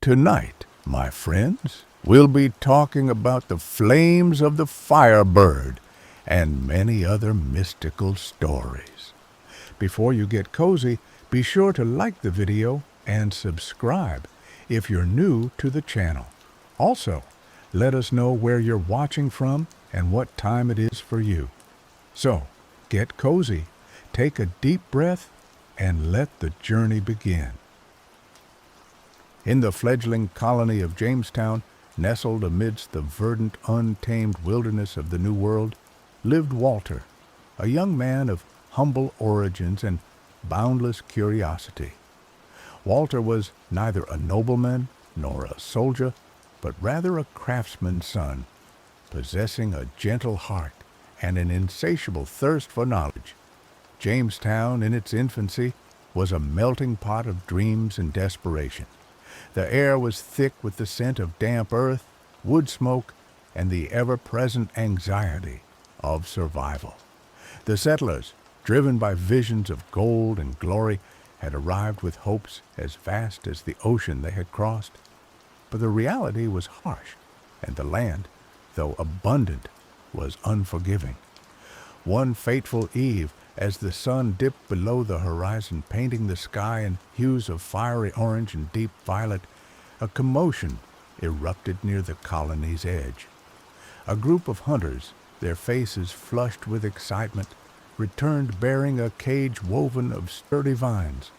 Tonight, my friends, we'll be talking about the flames of the Firebird and many other mystical stories. Before you get cozy, be sure to like the video and subscribe if you're new to the channel. Also, let us know where you're watching from and what time it is for you. So, get cozy, take a deep breath, and let the journey begin. In the fledgling colony of Jamestown, nestled amidst the verdant, untamed wilderness of the New World, lived Walter, a young man of humble origins and boundless curiosity. Walter was neither a nobleman nor a soldier, but rather a craftsman's son, possessing a gentle heart and an insatiable thirst for knowledge. Jamestown, in its infancy, was a melting pot of dreams and desperation. The air was thick with the scent of damp earth, wood smoke, and the ever-present anxiety of survival. The settlers, driven by visions of gold and glory, had arrived with hopes as vast as the ocean they had crossed. But the reality was harsh, and the land, though abundant, was unforgiving. One fateful eve, as the sun dipped below the horizon, painting the sky in hues of fiery orange and deep violet, a commotion erupted near the colony's edge. A group of hunters, their faces flushed with excitement, returned bearing a cage woven of sturdy vines.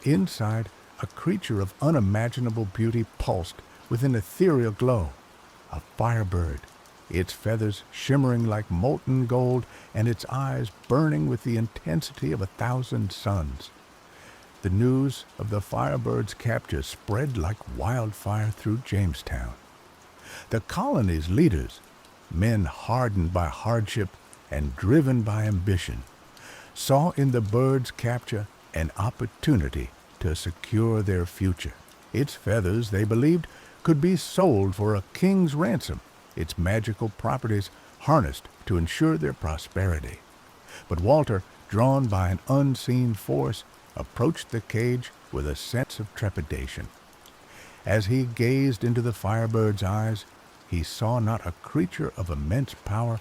Inside, a creature of unimaginable beauty pulsed with an ethereal glow, a firebird, its feathers shimmering like molten gold and its eyes burning with the intensity of 1,000 suns. The news of the Firebird's capture spread like wildfire through Jamestown. The colony's leaders, men hardened by hardship and driven by ambition, saw in the bird's capture an opportunity to secure their future. Its feathers, they believed, could be sold for a king's ransom, its magical properties harnessed to ensure their prosperity. But Walter, drawn by an unseen force, approached the cage with a sense of trepidation. As he gazed into the Firebird's eyes, he saw not a creature of immense power,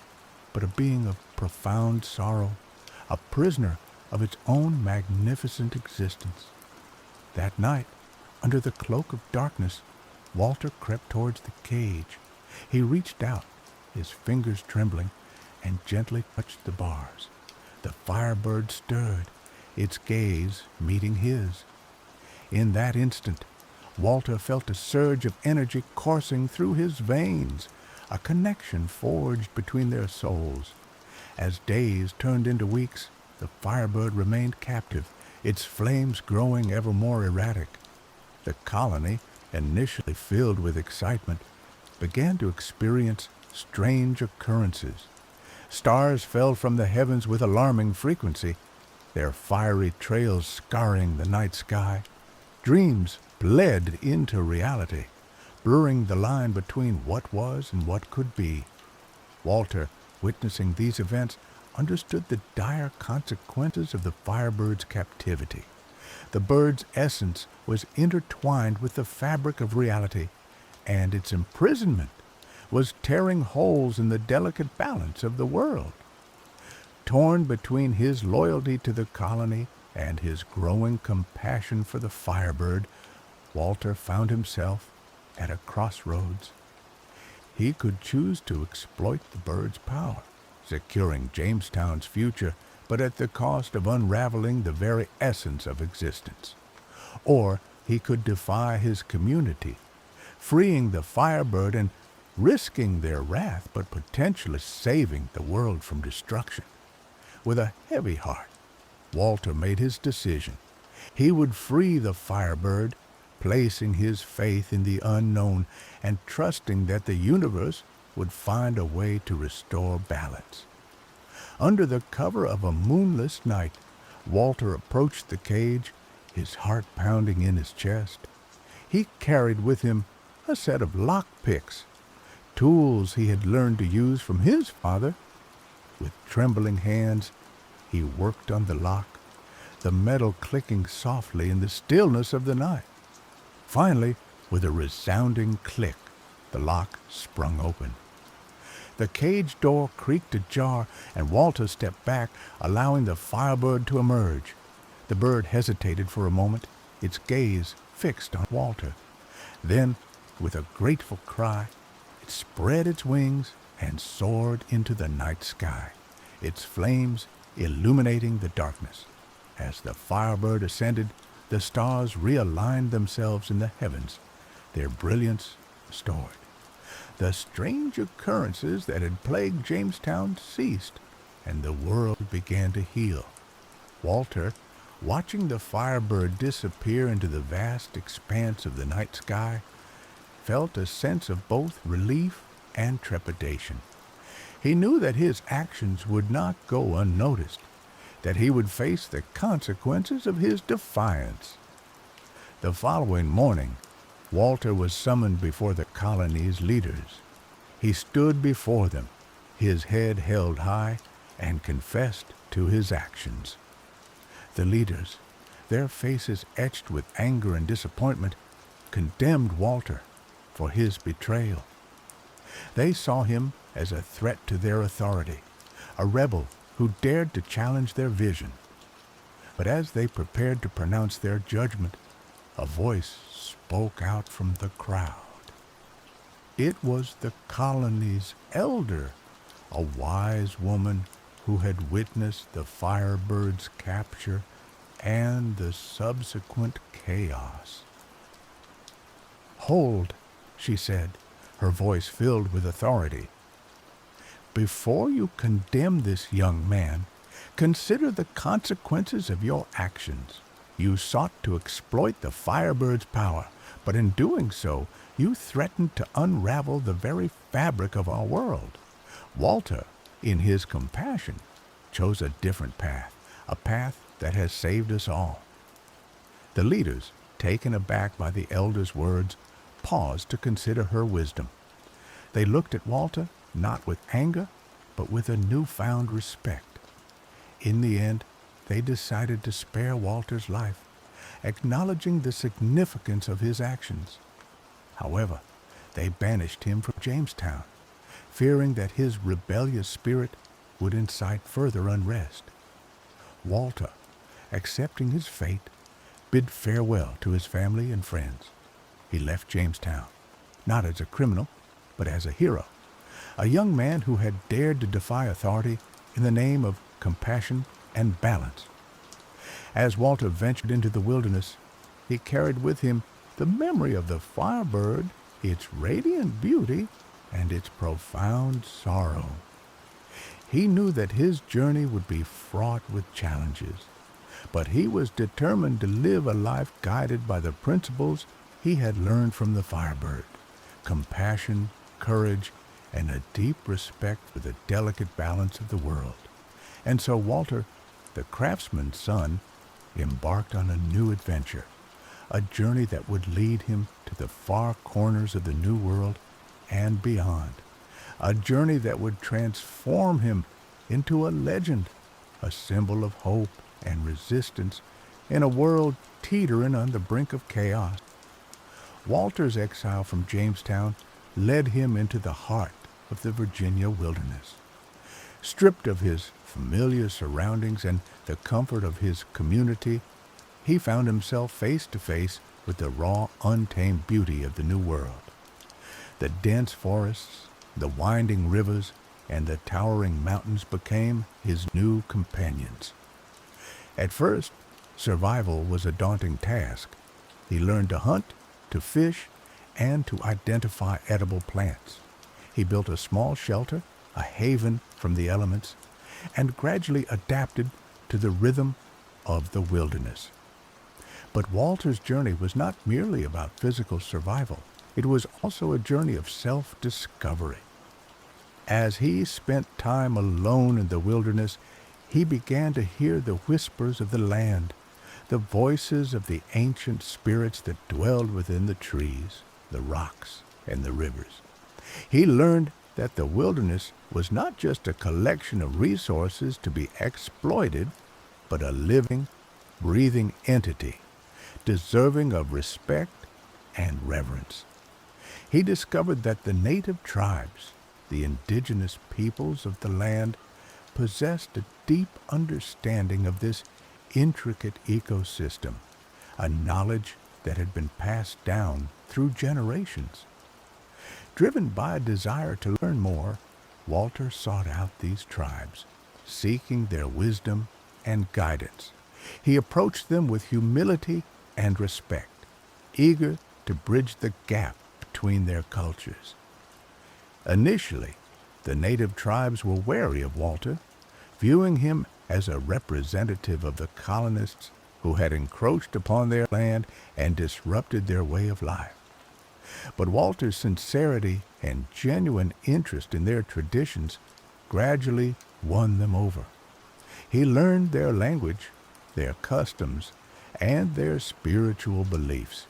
but a being of profound sorrow, a prisoner of its own magnificent existence. That night, under the cloak of darkness, Walter crept towards the cage. He reached out, his fingers trembling, and gently touched the bars. The Firebird stirred, its gaze meeting his. In that instant, Walter felt a surge of energy coursing through his veins, a connection forged between their souls. As days turned into weeks, the Firebird remained captive, its flames growing ever more erratic. The colony, initially filled with excitement, began to experience strange occurrences. Stars fell from the heavens with alarming frequency, their fiery trails scarring the night sky. Dreams bled into reality, blurring the line between what was and what could be. Walter, witnessing these events, understood the dire consequences of the Firebird's captivity. The bird's essence was intertwined with the fabric of reality, and its imprisonment was tearing holes in the delicate balance of the world. Torn between his loyalty to the colony and his growing compassion for the Firebird, Walter found himself at a crossroads. He could choose to exploit the bird's power, securing Jamestown's future, but at the cost of unraveling the very essence of existence. Or he could defy his community, freeing the Firebird and risking their wrath, but potentially saving the world from destruction. With a heavy heart, Walter made his decision. He would free the Firebird, placing his faith in the unknown and trusting that the universe would find a way to restore balance. Under the cover of a moonless night, Walter approached the cage, his heart pounding in his chest. He carried with him a set of lock picks, tools he had learned to use from his father. With trembling hands, he worked on the lock, the metal clicking softly in the stillness of the night. Finally, With a resounding click, the lock sprung open. The cage door creaked ajar, and Walter stepped back, allowing the Firebird to emerge. The bird hesitated for a moment, its gaze fixed on Walter. Then, with a grateful cry, it spread its wings and soared into the night sky, its flames illuminating the darkness. As the Firebird ascended, the stars realigned themselves in the heavens, their brilliance restored. The strange occurrences that had plagued Jamestown ceased, and the world began to heal. Walter, watching the Firebird disappear into the vast expanse of the night sky, felt a sense of both relief and trepidation. He knew that his actions would not go unnoticed, that he would face the consequences of his defiance. The following morning, Walter was summoned before the colony's leaders. He stood before them, his head held high, and confessed to his actions. The leaders, their faces etched with anger and disappointment, condemned Walter for his betrayal. They saw him as a threat to their authority, a rebel who dared to challenge their vision. But as they prepared to pronounce their judgment, a voice spoke out from the crowd. It was the colony's elder, a wise woman who had witnessed the Firebird's capture and the subsequent chaos. "Hold," she said, her voice filled with authority. "Before you condemn this young man, consider the consequences of your actions. You sought to exploit the Firebird's power, but in doing so, you threatened to unravel the very fabric of our world. Walter, in his compassion, chose a different path, a path that has saved us all." The leaders, taken aback by the elder's words, paused to consider her wisdom. They looked at Walter not with anger, but with a newfound respect. In the end, they decided to spare Walter's life, acknowledging the significance of his actions. However, they banished him from Jamestown, fearing that his rebellious spirit would incite further unrest. Walter, accepting his fate, bid farewell to his family and friends. He left Jamestown, not as a criminal, but as a hero, a young man who had dared to defy authority in the name of compassion and balance. As Walter ventured into the wilderness, he carried with him the memory of the Firebird, its radiant beauty, and its profound sorrow. He knew that his journey would be fraught with challenges, but he was determined to live a life guided by the principles he had learned from the Firebird: compassion, courage, and a deep respect for the delicate balance of the world. And so Walter, the craftsman's son, embarked on a new adventure, a journey that would lead him to the far corners of the New World and beyond, a journey that would transform him into a legend, a symbol of hope and resistance in a world teetering on the brink of chaos. Walter's exile from Jamestown led him into the heart of the Virginia wilderness. Stripped of his familiar surroundings and the comfort of his community, he found himself face to face with the raw, untamed beauty of the New World. The dense forests, the winding rivers, and the towering mountains became his new companions. At first, survival was a daunting task. He learned to hunt, to fish, and to identify edible plants. He built a small shelter, a haven from the elements, and gradually adapted to the rhythm of the wilderness. But Walter's journey was not merely about physical survival. It was also a journey of self-discovery. As he spent time alone in the wilderness, he began to hear the whispers of the land, the voices of the ancient spirits that dwelled within the trees, the rocks, and the rivers. He learned that the wilderness was not just a collection of resources to be exploited, but a living, breathing entity, deserving of respect and reverence. He discovered that the native tribes, the indigenous peoples of the land, possessed a deep understanding of this intricate ecosystem, a knowledge that had been passed down through generations. Driven by a desire to learn more, Walter sought out these tribes, seeking their wisdom and guidance. He approached them with humility and respect, eager to bridge the gap between their cultures. Initially, the native tribes were wary of Walter, viewing him as a representative of the colonists who had encroached upon their land and disrupted their way of life. But Walter's sincerity and genuine interest in their traditions gradually won them over. He learned their language, their customs, and their spiritual beliefs.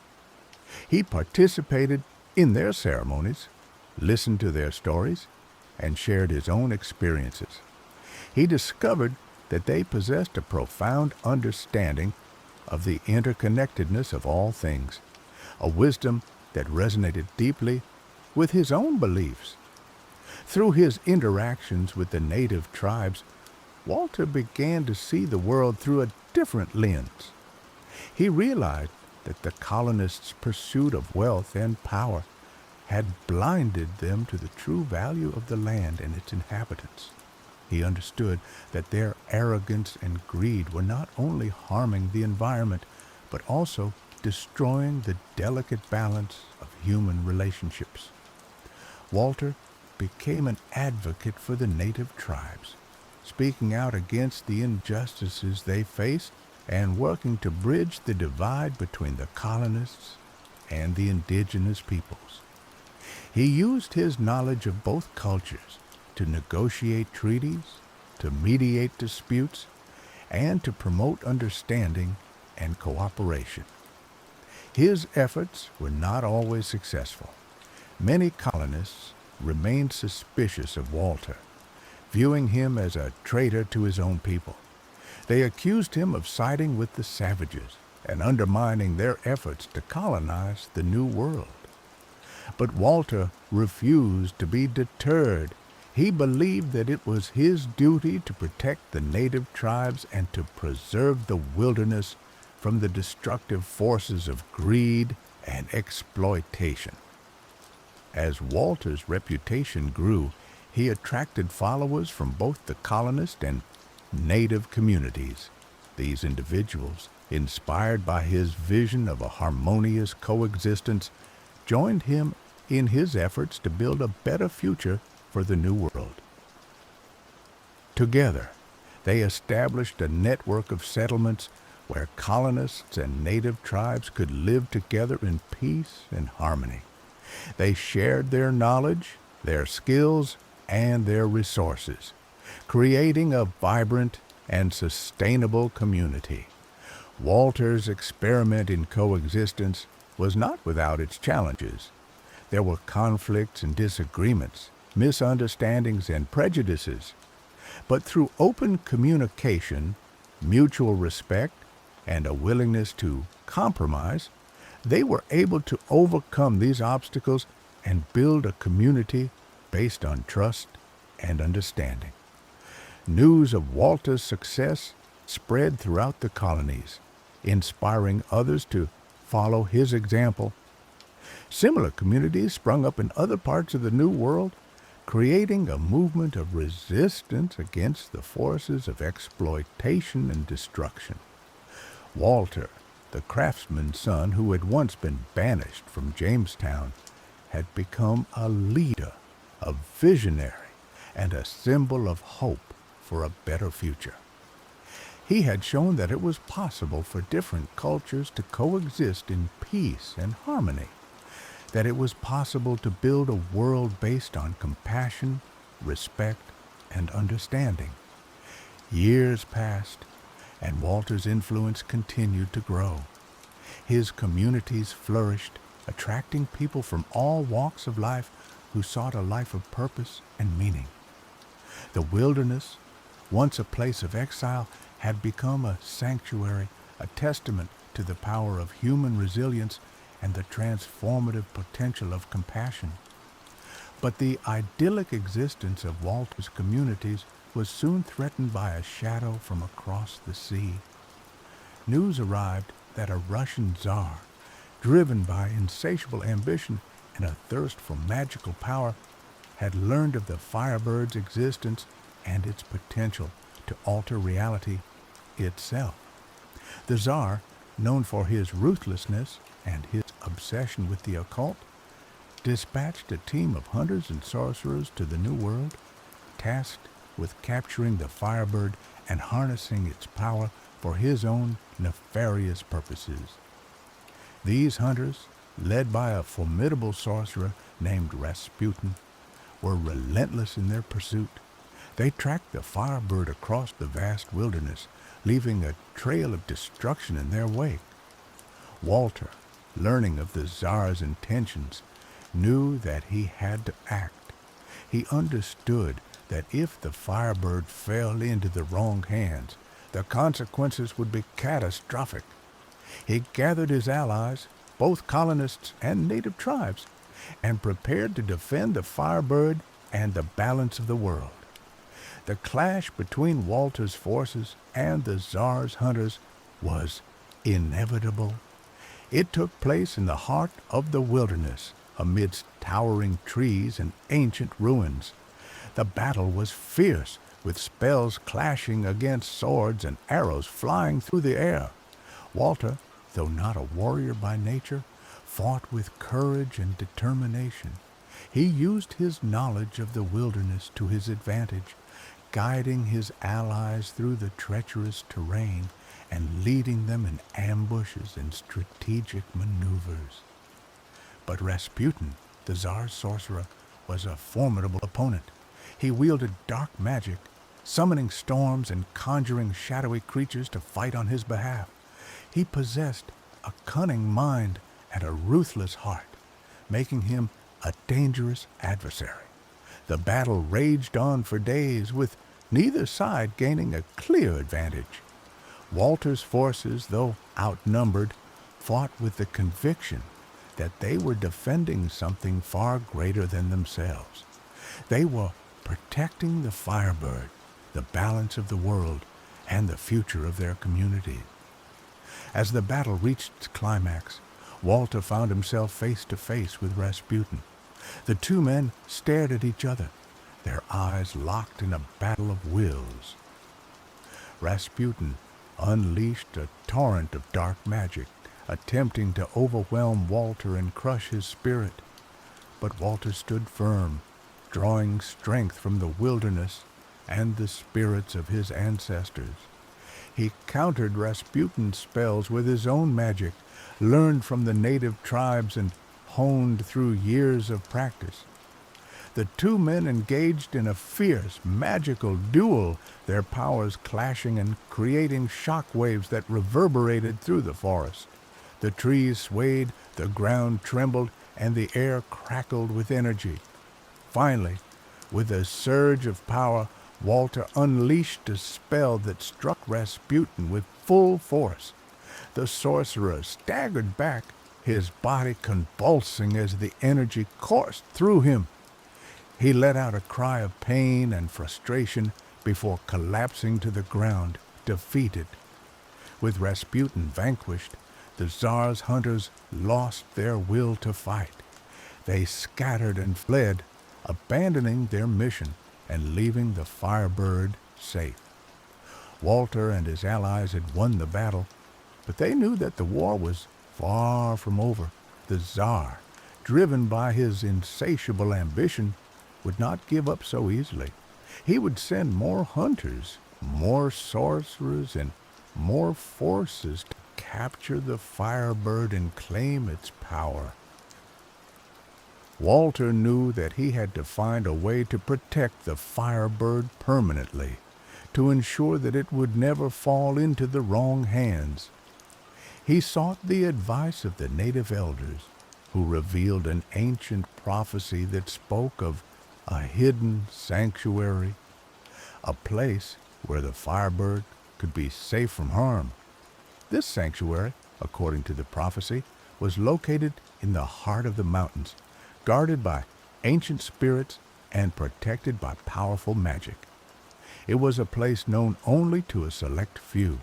He participated in their ceremonies, listened to their stories, and shared his own experiences. He discovered that they possessed a profound understanding of the interconnectedness of all things, a wisdom that resonated deeply with his own beliefs. Through his interactions with the native tribes, Walter began to see the world through a different lens. He realized that the colonists' pursuit of wealth and power had blinded them to the true value of the land and its inhabitants. He understood that their arrogance and greed were not only harming the environment, but also destroying the delicate balance of human relationships. Walter became an advocate for the native tribes, speaking out against the injustices they faced and working to bridge the divide between the colonists and the indigenous peoples. He used his knowledge of both cultures to negotiate treaties, to mediate disputes, and to promote understanding and cooperation. His efforts were not always successful. Many colonists remained suspicious of Walter, viewing him as a traitor to his own people. They accused him of siding with the savages and undermining their efforts to colonize the New World. But Walter refused to be deterred. He believed that it was his duty to protect the native tribes and to preserve the wilderness from the destructive forces of greed and exploitation. As Walter's reputation grew, he attracted followers from both the colonist and native communities. These individuals, inspired by his vision of a harmonious coexistence, joined him in his efforts to build a better future for the New World. Together, they established a network of settlements where colonists and native tribes could live together in peace and harmony. They shared their knowledge, their skills, and their resources, creating a vibrant and sustainable community. Walter's experiment in coexistence was not without its challenges. There were conflicts and disagreements, misunderstandings and prejudices. But through open communication, mutual respect, and a willingness to compromise, they were able to overcome these obstacles and build a community based on trust and understanding. News of Walter's success spread throughout the colonies, inspiring others to follow his example. Similar communities sprung up in other parts of the New World, creating a movement of resistance against the forces of exploitation and destruction. Walter, the craftsman's son who had once been banished from Jamestown, had become a leader, a visionary, and a symbol of hope for a better future. He had shown that it was possible for different cultures to coexist in peace and harmony, that it was possible to build a world based on compassion, respect, and understanding. Years passed, and Walter's influence continued to grow. His communities flourished, attracting people from all walks of life who sought a life of purpose and meaning. The wilderness, once a place of exile, had become a sanctuary, a testament to the power of human resilience and the transformative potential of compassion. But the idyllic existence of Walter's communities was soon threatened by a shadow from across the sea. News arrived that a Russian Tsar, driven by insatiable ambition and a thirst for magical power, had learned of the Firebird's existence and its potential to alter reality itself. The Tsar, known for his ruthlessness and his obsession with the occult, dispatched a team of hunters and sorcerers to the New World, tasked with capturing the Firebird and harnessing its power for his own nefarious purposes. These hunters, led by a formidable sorcerer named Rasputin, were relentless in their pursuit. They tracked the Firebird across the vast wilderness, leaving a trail of destruction in their wake. Walter, learning of the Tsar's intentions, knew that he had to act. He understood that if the Firebird fell into the wrong hands, the consequences would be catastrophic. He gathered his allies, both colonists and native tribes, and prepared to defend the Firebird and the balance of the world. The clash between Walter's forces and the Tsar's hunters was inevitable. It took place in the heart of the wilderness, amidst towering trees and ancient ruins. The battle was fierce, with spells clashing against swords and arrows flying through the air. Walter, though not a warrior by nature, fought with courage and determination. He used his knowledge of the wilderness to his advantage, guiding his allies through the treacherous terrain and leading them in ambushes and strategic maneuvers. But Rasputin, the Tsar's sorcerer, was a formidable opponent. He wielded dark magic, summoning storms and conjuring shadowy creatures to fight on his behalf. He possessed a cunning mind and a ruthless heart, making him a dangerous adversary. The battle raged on for days, with neither side gaining a clear advantage. Walter's forces, though outnumbered, fought with the conviction that they were defending something far greater than themselves. They were protecting the Firebird, the balance of the world, and the future of their community. As the battle reached its climax, Walter found himself face to face with Rasputin. The two men stared at each other, their eyes locked in a battle of wills. Rasputin unleashed a torrent of dark magic, attempting to overwhelm Walter and crush his spirit. But Walter stood firm, drawing strength from the wilderness and the spirits of his ancestors. He countered Rasputin's spells with his own magic, learned from the native tribes and honed through years of practice. The two men engaged in a fierce, magical duel, their powers clashing and creating shock waves that reverberated through the forest. The trees swayed, the ground trembled, and the air crackled with energy. Finally, with a surge of power, Walter unleashed a spell that struck Rasputin with full force. The sorcerer staggered back, his body convulsing as the energy coursed through him. He let out a cry of pain and frustration before collapsing to the ground, defeated. With Rasputin vanquished, the Tsar's hunters lost their will to fight. They scattered and fled, abandoning their mission and leaving the Firebird safe. Walter and his allies had won the battle, but they knew that the war was far from over. The Tsar, driven by his insatiable ambition, would not give up so easily. He would send more hunters, more sorcerers, and more forces to capture the Firebird and claim its power. Walter knew that he had to find a way to protect the Firebird permanently, to ensure that it would never fall into the wrong hands. He sought the advice of the native elders, who revealed an ancient prophecy that spoke of a hidden sanctuary, a place where the Firebird could be safe from harm. This sanctuary, according to the prophecy, was located in the heart of the mountains, guarded by ancient spirits and protected by powerful magic. It was a place known only to a select few,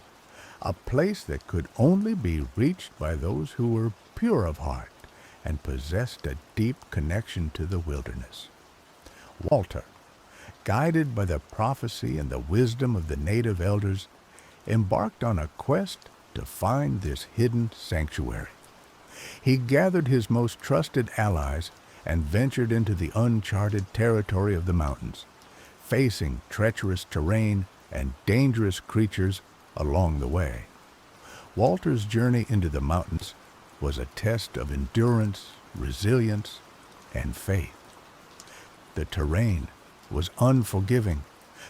a place that could only be reached by those who were pure of heart and possessed a deep connection to the wilderness. Walter, guided by the prophecy and the wisdom of the native elders, embarked on a quest to find this hidden sanctuary. He gathered his most trusted allies and ventured into the uncharted territory of the mountains, facing treacherous terrain and dangerous creatures along the way. Walter's journey into the mountains was a test of endurance, resilience, and faith. The terrain was unforgiving,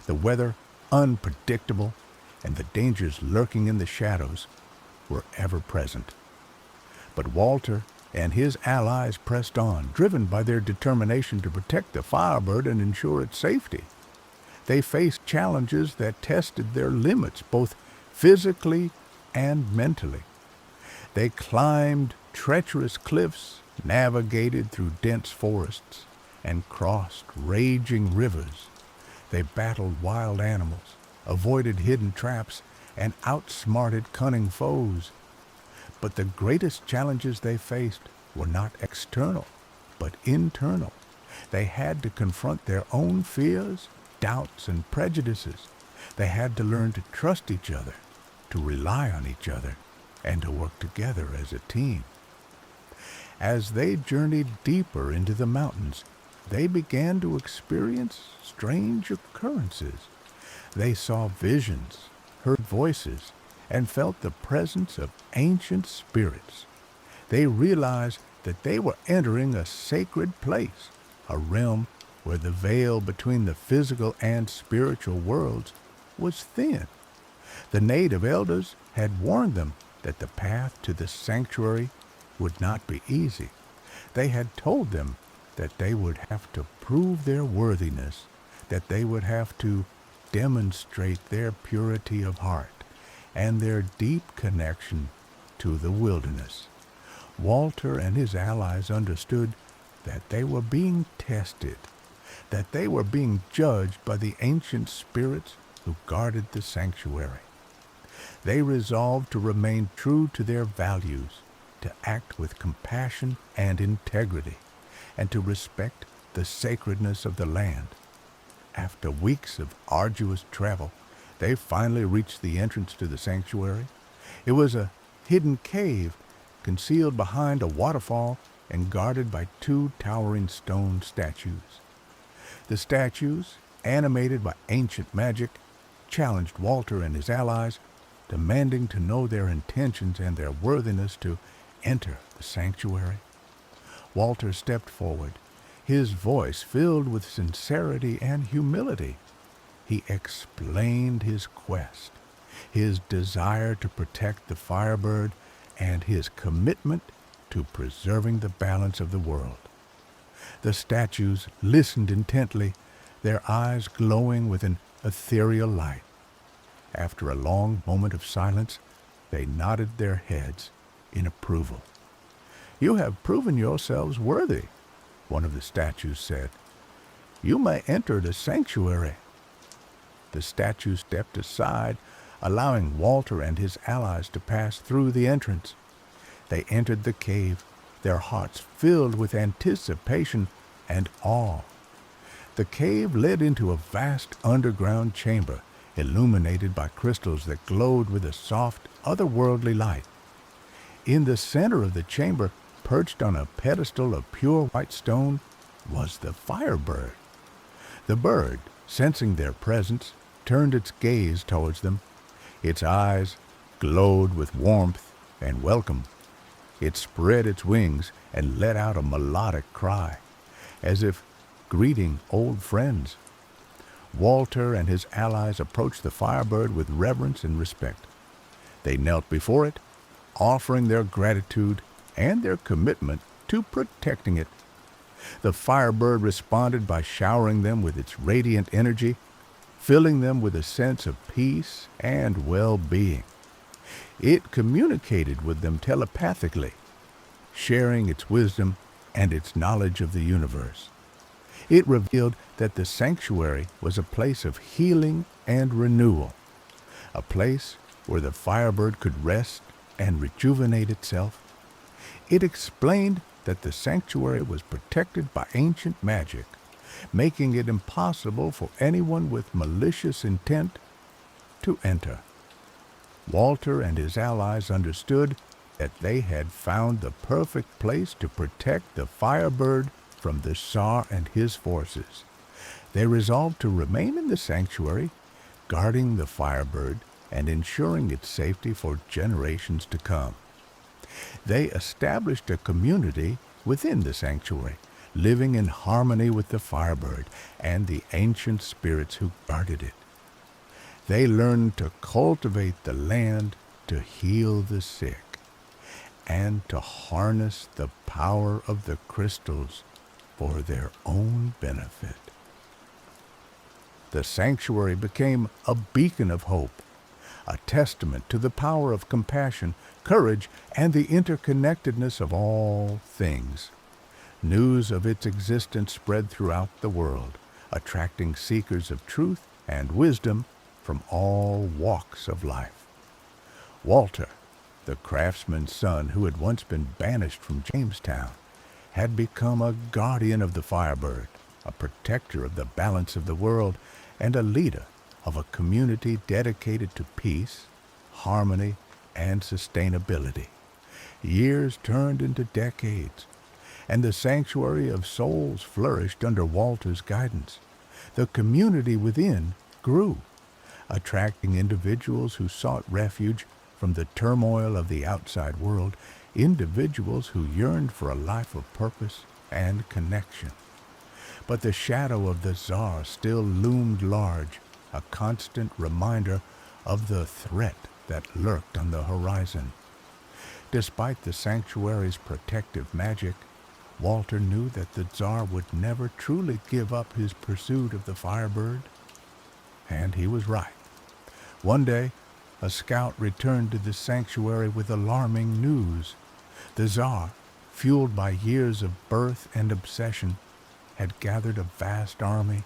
the weather unpredictable, and the dangers lurking in the shadows were ever present. But Walter and his allies pressed on, driven by their determination to protect the Firebird and ensure its safety. They faced challenges that tested their limits, both physically and mentally. They climbed treacherous cliffs, navigated through dense forests, and crossed raging rivers. They battled wild animals, avoided hidden traps, and outsmarted cunning foes. But the greatest challenges they faced were not external, but internal. They had to confront their own fears, doubts, and prejudices. They had to learn to trust each other, to rely on each other, and to work together as a team. As they journeyed deeper into the mountains, they began to experience strange occurrences. They saw visions, heard voices, and felt the presence of ancient spirits. They realized that they were entering a sacred place, a realm where the veil between the physical and spiritual worlds was thin. The native elders had warned them that the path to the sanctuary would not be easy. They had told them that they would have to prove their worthiness, that they would have to demonstrate their purity of heart and their deep connection to the wilderness. Walter and his allies understood that they were being tested, that they were being judged by the ancient spirits who guarded the sanctuary. They resolved to remain true to their values, to act with compassion and integrity, and to respect the sacredness of the land. After weeks of arduous travel, they finally reached the entrance to the sanctuary. It was a hidden cave concealed behind a waterfall and guarded by two towering stone statues. The statues, animated by ancient magic, challenged Walter and his allies, demanding to know their intentions and their worthiness to enter the sanctuary. Walter stepped forward, his voice filled with sincerity and humility. He explained his quest, his desire to protect the Firebird, and his commitment to preserving the balance of the world. The statues listened intently, their eyes glowing with an ethereal light. After a long moment of silence, they nodded their heads in approval. "You have proven yourselves worthy," one of the statues said. "You may enter the sanctuary." The statue stepped aside, allowing Walter and his allies to pass through the entrance. They entered the cave, their hearts filled with anticipation and awe. The cave led into a vast underground chamber, illuminated by crystals that glowed with a soft, otherworldly light. In the center of the chamber, perched on a pedestal of pure white stone, was the Firebird. The bird, sensing their presence, turned its gaze towards them. Its eyes glowed with warmth and welcome. It spread its wings and let out a melodic cry, as if greeting old friends. Walter and his allies approached the Firebird with reverence and respect. They knelt before it, offering their gratitude and their commitment to protecting it. The Firebird responded by showering them with its radiant energy, filling them with a sense of peace and well-being. It communicated with them telepathically, sharing its wisdom and its knowledge of the universe. It revealed that the sanctuary was a place of healing and renewal, a place where the Firebird could rest and rejuvenate itself. It explained that the sanctuary was protected by ancient magic, making it impossible for anyone with malicious intent to enter. Walter and his allies understood that they had found the perfect place to protect the Firebird from the Tsar and his forces. They resolved to remain in the sanctuary, guarding the Firebird and ensuring its safety for generations to come. They established a community within the sanctuary, living in harmony with the Firebird and the ancient spirits who guarded it. They learned to cultivate the land, to heal the sick, and to harness the power of the crystals for their own benefit. The sanctuary became a beacon of hope, a testament to the power of compassion, courage, and the interconnectedness of all things. News of its existence spread throughout the world, attracting seekers of truth and wisdom from all walks of life. Walter, the craftsman's son who had once been banished from Jamestown, had become a guardian of the Firebird, a protector of the balance of the world, and a leader of a community dedicated to peace, harmony, and sustainability. Years turned into decades, and the sanctuary of souls flourished under Walter's guidance. The community within grew, attracting individuals who sought refuge from the turmoil of the outside world, individuals who yearned for a life of purpose and connection. But the shadow of the Tsar still loomed large, a constant reminder of the threat that lurked on the horizon. Despite the sanctuary's protective magic, Walter knew that the Tsar would never truly give up his pursuit of the Firebird. And he was right. One day, a scout returned to the sanctuary with alarming news. The Tsar, fueled by years of birth and obsession, had gathered a vast army,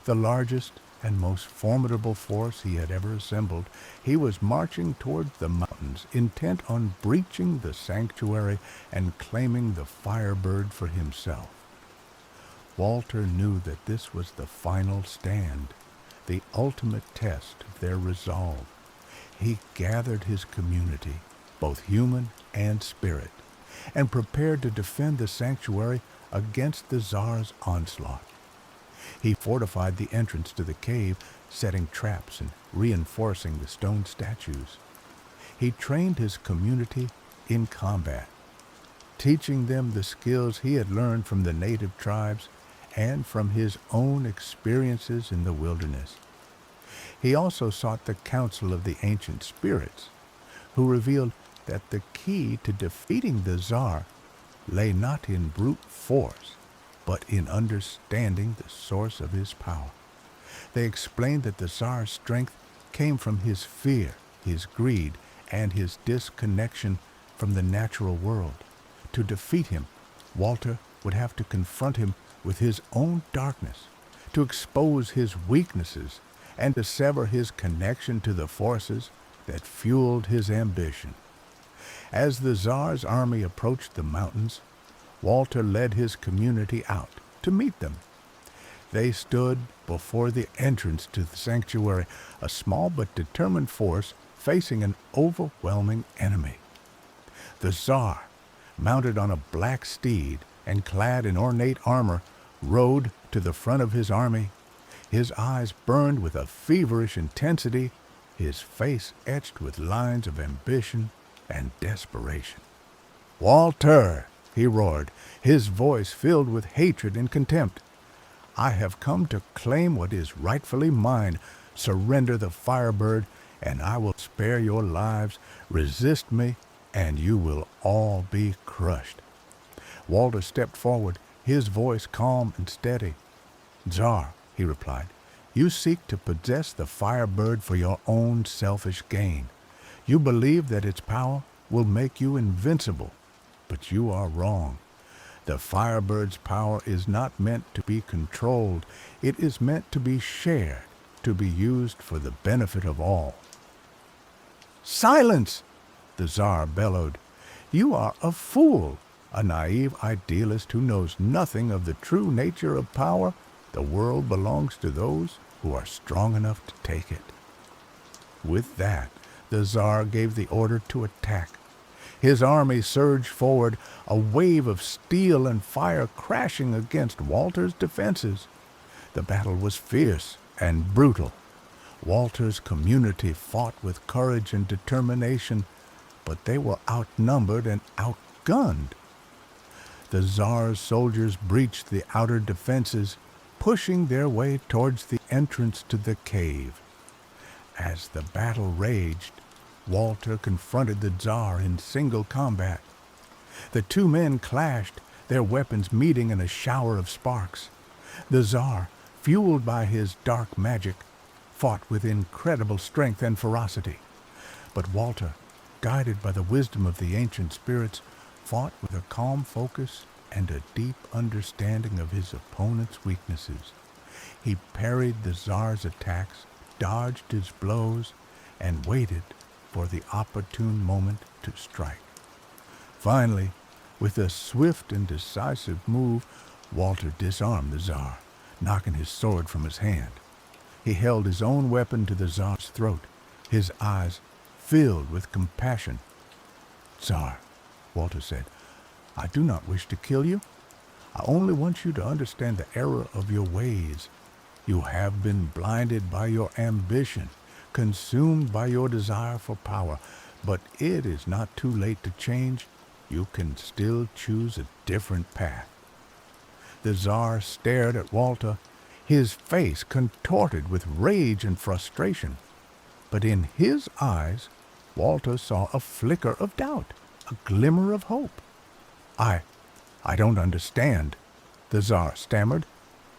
the largest and most formidable force he had ever assembled. He was marching towards the mountains, intent on breaching the sanctuary and claiming the Firebird for himself. Walter knew that this was the final stand, the ultimate test of their resolve. He gathered his community, both human and spirit, and prepared to defend the sanctuary against the Tsar's onslaught. He fortified the entrance to the cave, setting traps and reinforcing the stone statues. He trained his community in combat, teaching them the skills he had learned from the native tribes and from his own experiences in the wilderness. He also sought the counsel of the ancient spirits, who revealed that the key to defeating the Tsar lay not in brute force, but in understanding the source of his power. They explained that the Tsar's strength came from his fear, his greed, and his disconnection from the natural world. To defeat him, Walter would have to confront him with his own darkness, to expose his weaknesses, and to sever his connection to the forces that fueled his ambition. As the Tsar's army approached the mountains, Walter led his community out to meet them. They stood before the entrance to the sanctuary, a small but determined force facing an overwhelming enemy. The Tsar, mounted on a black steed and clad in ornate armor, rode to the front of his army. His eyes burned with a feverish intensity, his face etched with lines of ambition and desperation. "Walter!" he roared, his voice filled with hatred and contempt. "I have come to claim what is rightfully mine. Surrender the Firebird, and I will spare your lives. Resist me, and you will all be crushed." Walter stepped forward, his voice calm and steady. "Tsar," he replied, "you seek to possess the Firebird for your own selfish gain. You believe that its power will make you invincible. But you are wrong. The Firebird's power is not meant to be controlled. It is meant to be shared, to be used for the benefit of all. Silence! The Tsar bellowed. You are a fool, a naive idealist who knows nothing of the true nature of power. The world belongs to those who are strong enough to take it. With that, the Tsar gave the order to attack. His army surged forward, a wave of steel and fire crashing against Walter's defenses. The battle was fierce and brutal. Walter's community fought with courage and determination, but they were outnumbered and outgunned. The Tsar's soldiers breached the outer defenses, pushing their way towards the entrance to the cave. As the battle raged, Walter confronted the Tsar in single combat. The two men clashed, their weapons meeting in a shower of sparks. The Tsar, fueled by his dark magic, fought with incredible strength and ferocity. But Walter, guided by the wisdom of the ancient spirits, fought with a calm focus and a deep understanding of his opponent's weaknesses. He parried the Tsar's attacks, dodged his blows, and waited for the opportune moment to strike. Finally, with a swift and decisive move, Walter disarmed the Tsar, knocking his sword from his hand. He held his own weapon to the Tsar's throat, his eyes filled with compassion. Tsar, Walter said, I do not wish to kill you. I only want you to understand the error of your ways. You have been blinded by your ambition, consumed by your desire for power, but it is not too late to change. You can still choose a different path. The Tsar stared at Walter, his face contorted with rage and frustration. But in his eyes, Walter saw a flicker of doubt, a glimmer of hope. I don't understand, the Tsar stammered.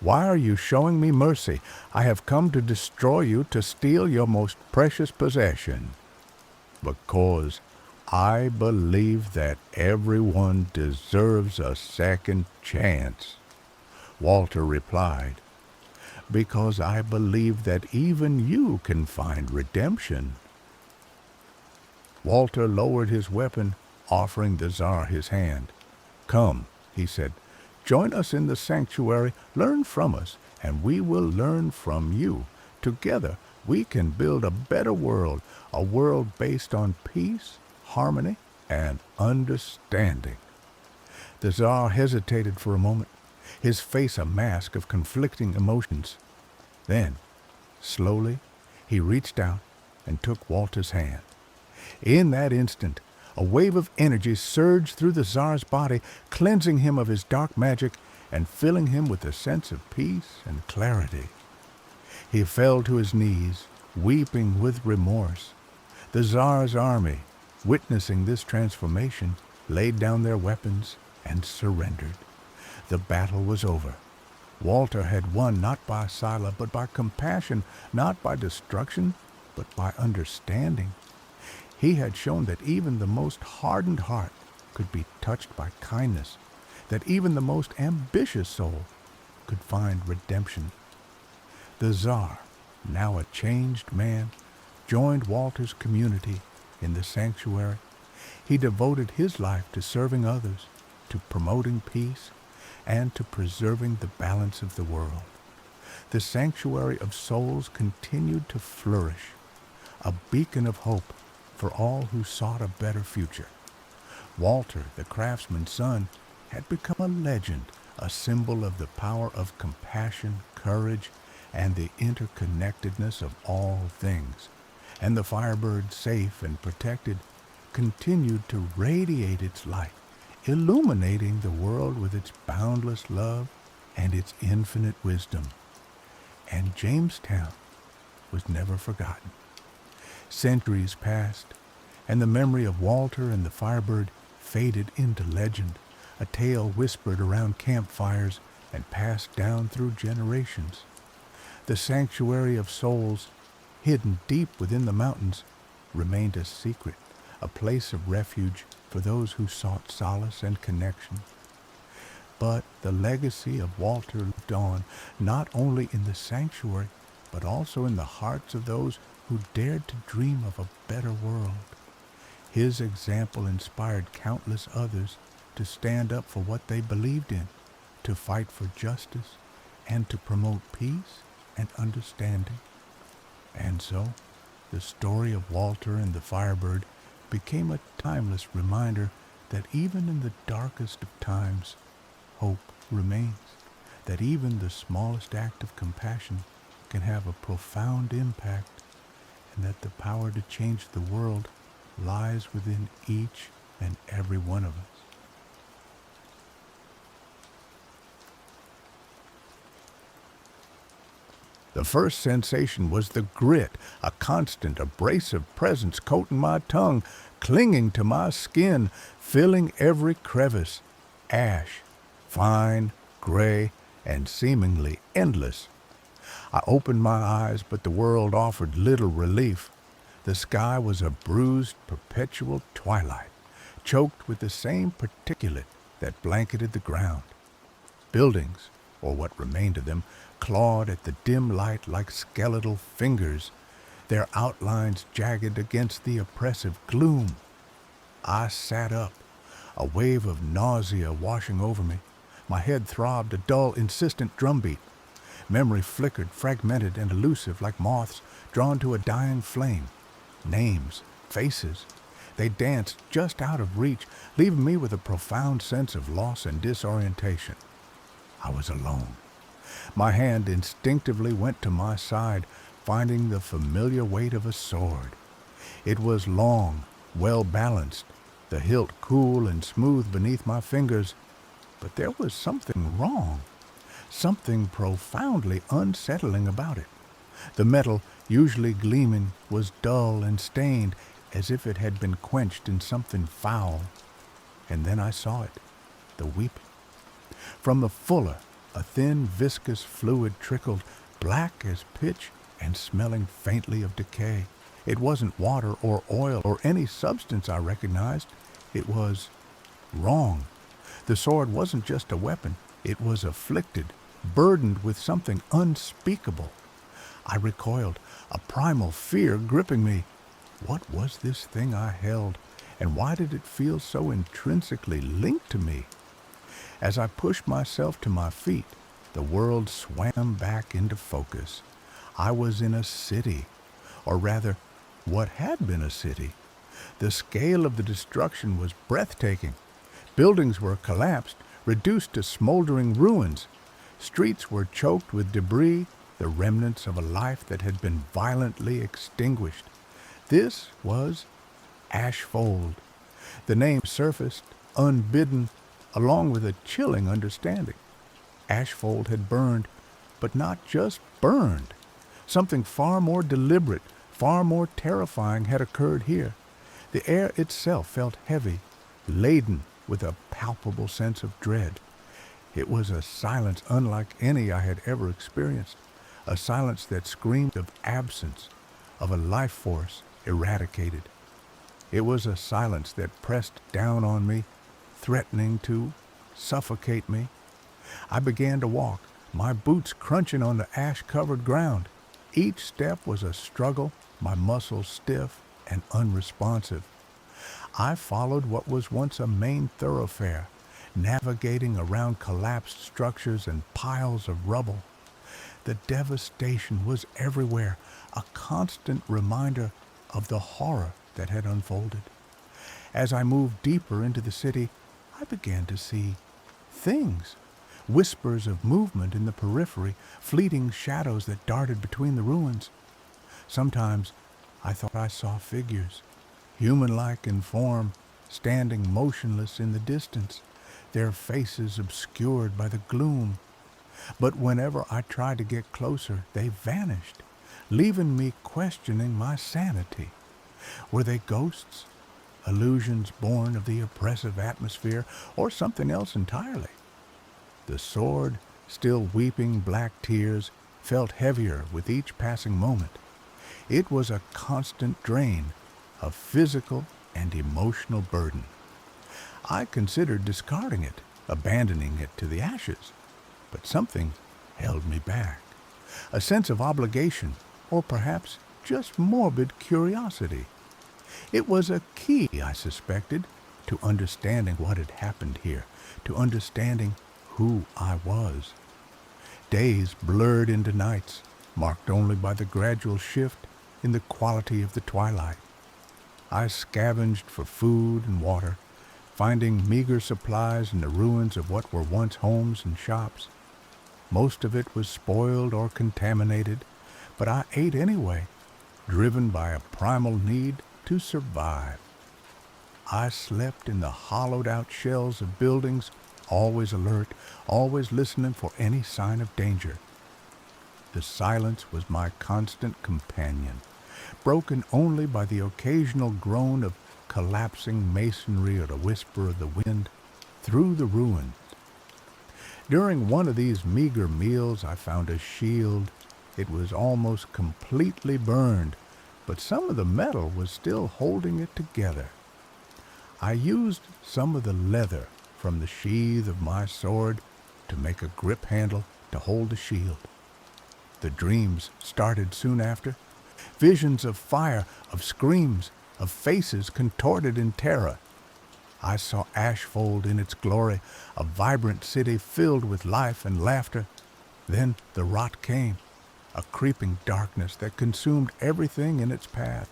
Why are you showing me mercy? I have come to destroy you, to steal your most precious possession. Because I believe that everyone deserves a second chance, Walter replied. Because I believe that even you can find redemption. Walter lowered his weapon, offering the Tsar his hand. Come, he said, join us in the sanctuary, learn from us, and we will learn from you. Together, we can build a better world, a world based on peace, harmony, and understanding. The Tsar hesitated for a moment, his face a mask of conflicting emotions. Then, slowly, he reached out and took Walter's hand. In that instant, a wave of energy surged through the Tsar's body, cleansing him of his dark magic and filling him with a sense of peace and clarity. He fell to his knees, weeping with remorse. The Tsar's army, witnessing this transformation, laid down their weapons and surrendered. The battle was over. Walter had won not by Sila, but by compassion, not by destruction, but by understanding. He had shown that even the most hardened heart could be touched by kindness, that even the most ambitious soul could find redemption. The Tsar, now a changed man, joined Walter's community in the sanctuary. He devoted his life to serving others, to promoting peace, and to preserving the balance of the world. The sanctuary of souls continued to flourish, a beacon of hope for all who sought a better future. Walter, the craftsman's son, had become a legend, a symbol of the power of compassion, courage, and the interconnectedness of all things. And the Firebird, safe and protected, continued to radiate its light, illuminating the world with its boundless love and its infinite wisdom. And Jamestown was never forgotten. Centuries passed, and the memory of Walter and the Firebird faded into legend, a tale whispered around campfires and passed down through generations. The sanctuary of souls, hidden deep within the mountains, remained a secret, a place of refuge for those who sought solace and connection. But the legacy of Walter lived on, not only in the sanctuary, but also in the hearts of those who dared to dream of a better world. His example inspired countless others to stand up for what they believed in, to fight for justice, and to promote peace and understanding. And so, the story of Walter and the Firebird became a timeless reminder that even in the darkest of times, hope remains, that even the smallest act of compassion can have a profound impact, and that the power to change the world lies within each and every one of us. The first sensation was the grit, a constant, abrasive presence coating my tongue, clinging to my skin, filling every crevice. Ash, fine, gray, and seemingly endless. I opened my eyes, but the world offered little relief. The sky was a bruised, perpetual twilight, choked with the same particulate that blanketed the ground. Buildings, or what remained of them, clawed at the dim light like skeletal fingers, their outlines jagged against the oppressive gloom. I sat up, a wave of nausea washing over me. My head throbbed a dull, insistent drumbeat. Memory flickered, fragmented and elusive like moths drawn to a dying flame. Names, faces, they danced just out of reach, leaving me with a profound sense of loss and disorientation. I was alone. My hand instinctively went to my side, finding the familiar weight of a sword. It was long, well balanced, the hilt cool and smooth beneath my fingers, but there was something wrong, something profoundly unsettling about it. The metal, usually gleaming, was dull and stained, as if it had been quenched in something foul. And then I saw it, the weeping. From the fuller, a thin, viscous fluid trickled, black as pitch and smelling faintly of decay. It wasn't water or oil or any substance I recognized. It was wrong. The sword wasn't just a weapon. It was afflicted, burdened with something unspeakable. I recoiled, a primal fear gripping me. What was this thing I held, and why did it feel so intrinsically linked to me? As I pushed myself to my feet, the world swam back into focus. I was in a city, or rather, what had been a city. The scale of the destruction was breathtaking. Buildings were collapsed, reduced to smoldering ruins. Streets were choked with debris, the remnants of a life that had been violently extinguished. This was Ashfold. The name surfaced, unbidden, along with a chilling understanding. Ashfold had burned, but not just burned. Something far more deliberate, far more terrifying had occurred here. The air itself felt heavy, laden with a palpable sense of dread. It was a silence unlike any I had ever experienced, a silence that screamed of absence, of a life force eradicated. It was a silence that pressed down on me, threatening to suffocate me. I began to walk, my boots crunching on the ash-covered ground. Each step was a struggle, my muscles stiff and unresponsive. I followed what was once a main thoroughfare, navigating around collapsed structures and piles of rubble. The devastation was everywhere, a constant reminder of the horror that had unfolded. As I moved deeper into the city, I began to see things, whispers of movement in the periphery, fleeting shadows that darted between the ruins. Sometimes I thought I saw figures, human-like in form, standing motionless in the distance, their faces obscured by the gloom. But whenever I tried to get closer, they vanished, leaving me questioning my sanity. Were they ghosts, illusions born of the oppressive atmosphere, or something else entirely? The sword, still weeping black tears, felt heavier with each passing moment. It was a constant drain, a physical and emotional burden. I considered discarding it, abandoning it to the ashes, but something held me back. A sense of obligation, or perhaps just morbid curiosity. It was a key, I suspected, to understanding what had happened here, to understanding who I was. Days blurred into nights, marked only by the gradual shift in the quality of the twilight. I scavenged for food and water, finding meager supplies in the ruins of what were once homes and shops. Most of it was spoiled or contaminated, but I ate anyway, driven by a primal need to survive. I slept in the hollowed-out shells of buildings, always alert, always listening for any sign of danger. The silence was my constant companion, broken only by the occasional groan of collapsing masonry or the whisper of the wind through the ruins. During one of these meager meals, I found a shield. It was almost completely burned, but some of the metal was still holding it together. I used some of the leather from the sheath of my sword to make a grip handle to hold the shield. The dreams started soon after. Visions of fire, of screams, of faces contorted in terror. I saw Ashfold in its glory, a vibrant city filled with life and laughter. Then the rot came, a creeping darkness that consumed everything in its path.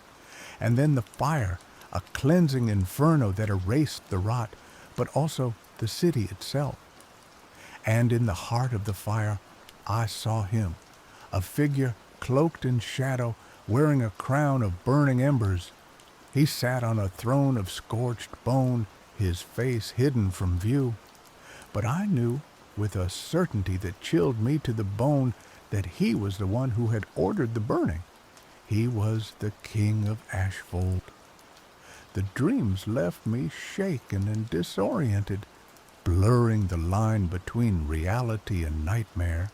And then the fire, a cleansing inferno that erased the rot, but also the city itself. And in the heart of the fire, I saw him, a figure cloaked in shadow, wearing a crown of burning embers. He sat on a throne of scorched bone, his face hidden from view. But I knew, with a certainty that chilled me to the bone, that he was the one who had ordered the burning. He was the King of Ashfold. The dreams left me shaken and disoriented, blurring the line between reality and nightmare.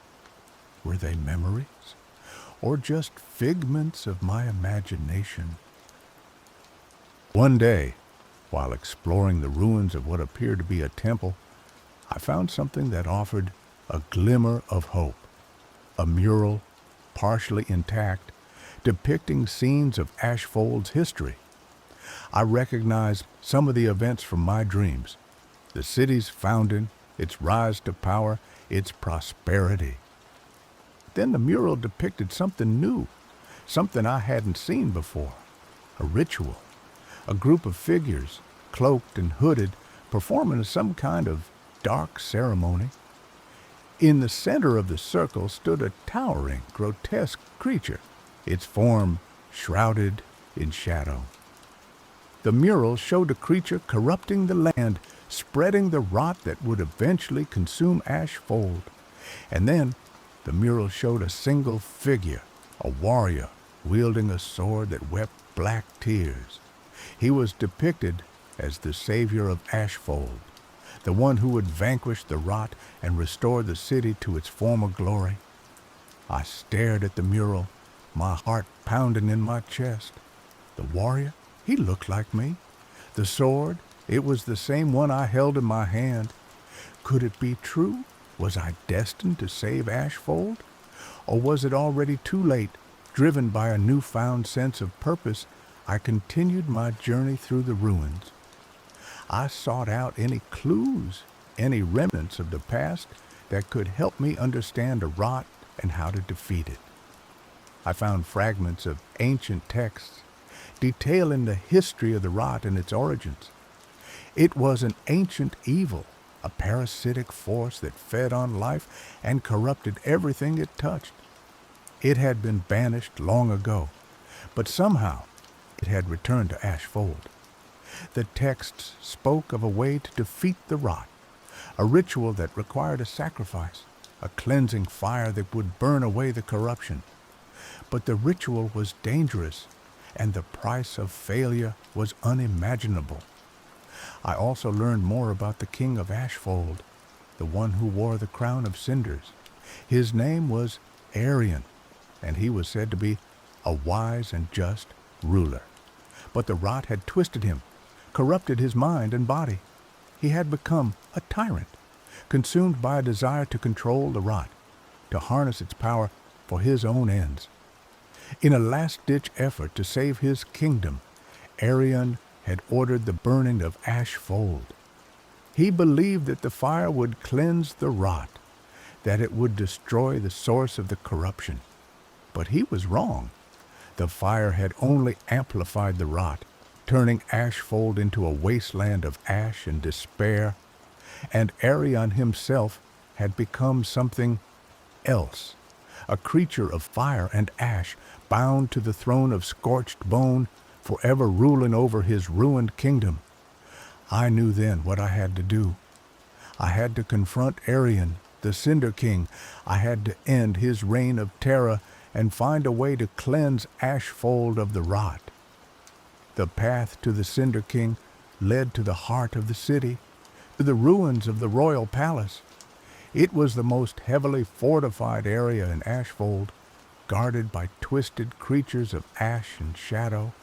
Were they memories, or just figments of my imagination? One day, while exploring the ruins of what appeared to be a temple, I found something that offered a glimmer of hope. A mural, partially intact, depicting scenes of Ashfold's history. I recognized some of the events from my dreams. The city's founding, its rise to power, its prosperity. Then the mural depicted something new, something I hadn't seen before. A ritual. A group of figures, cloaked and hooded, performing some kind of dark ceremony. In the center of the circle stood a towering, grotesque creature, its form shrouded in shadow. The mural showed a creature corrupting the land, spreading the rot that would eventually consume Ashfold. And then the mural showed a single figure, a warrior, wielding a sword that wept black tears. He was depicted as the savior of Ashfold, the one who would vanquish the rot and restore the city to its former glory. I stared at the mural, my heart pounding in my chest. The warrior, he looked like me. The sword, it was the same one I held in my hand. Could it be true? Was I destined to save Ashfold? Or was it already too late? Driven by a newfound sense of purpose, I continued my journey through the ruins. I sought out any clues, any remnants of the past that could help me understand the rot and how to defeat it. I found fragments of ancient texts detailing the history of the rot and its origins. It was an ancient evil, a parasitic force that fed on life and corrupted everything it touched. It had been banished long ago, but somehow it had returned to Ashfold. The texts spoke of a way to defeat the rot, a ritual that required a sacrifice, a cleansing fire that would burn away the corruption. But the ritual was dangerous, and the price of failure was unimaginable. I also learned more about the King of Ashfold, the one who wore the crown of cinders. His name was Arian, and he was said to be a wise and just ruler. But the rot had twisted him, corrupted his mind and body. He had become a tyrant, consumed by a desire to control the rot, to harness its power for his own ends. In a last-ditch effort to save his kingdom, Arion had ordered the burning of Ashfold. He believed that the fire would cleanse the rot, that it would destroy the source of the corruption. But he was wrong. The fire had only amplified the rot, turning Ashfold into a wasteland of ash and despair, and Arion himself had become something else, a creature of fire and ash, bound to the throne of scorched bone, forever ruling over his ruined kingdom. I knew then what I had to do. I had to confront Arion, the Cinder King. I had to end his reign of terror and find a way to cleanse Ashfold of the rot. The path to the Cinder King led to the heart of the city, to the ruins of the royal palace. It was the most heavily fortified area in Ashfold, guarded by twisted creatures of ash and shadow.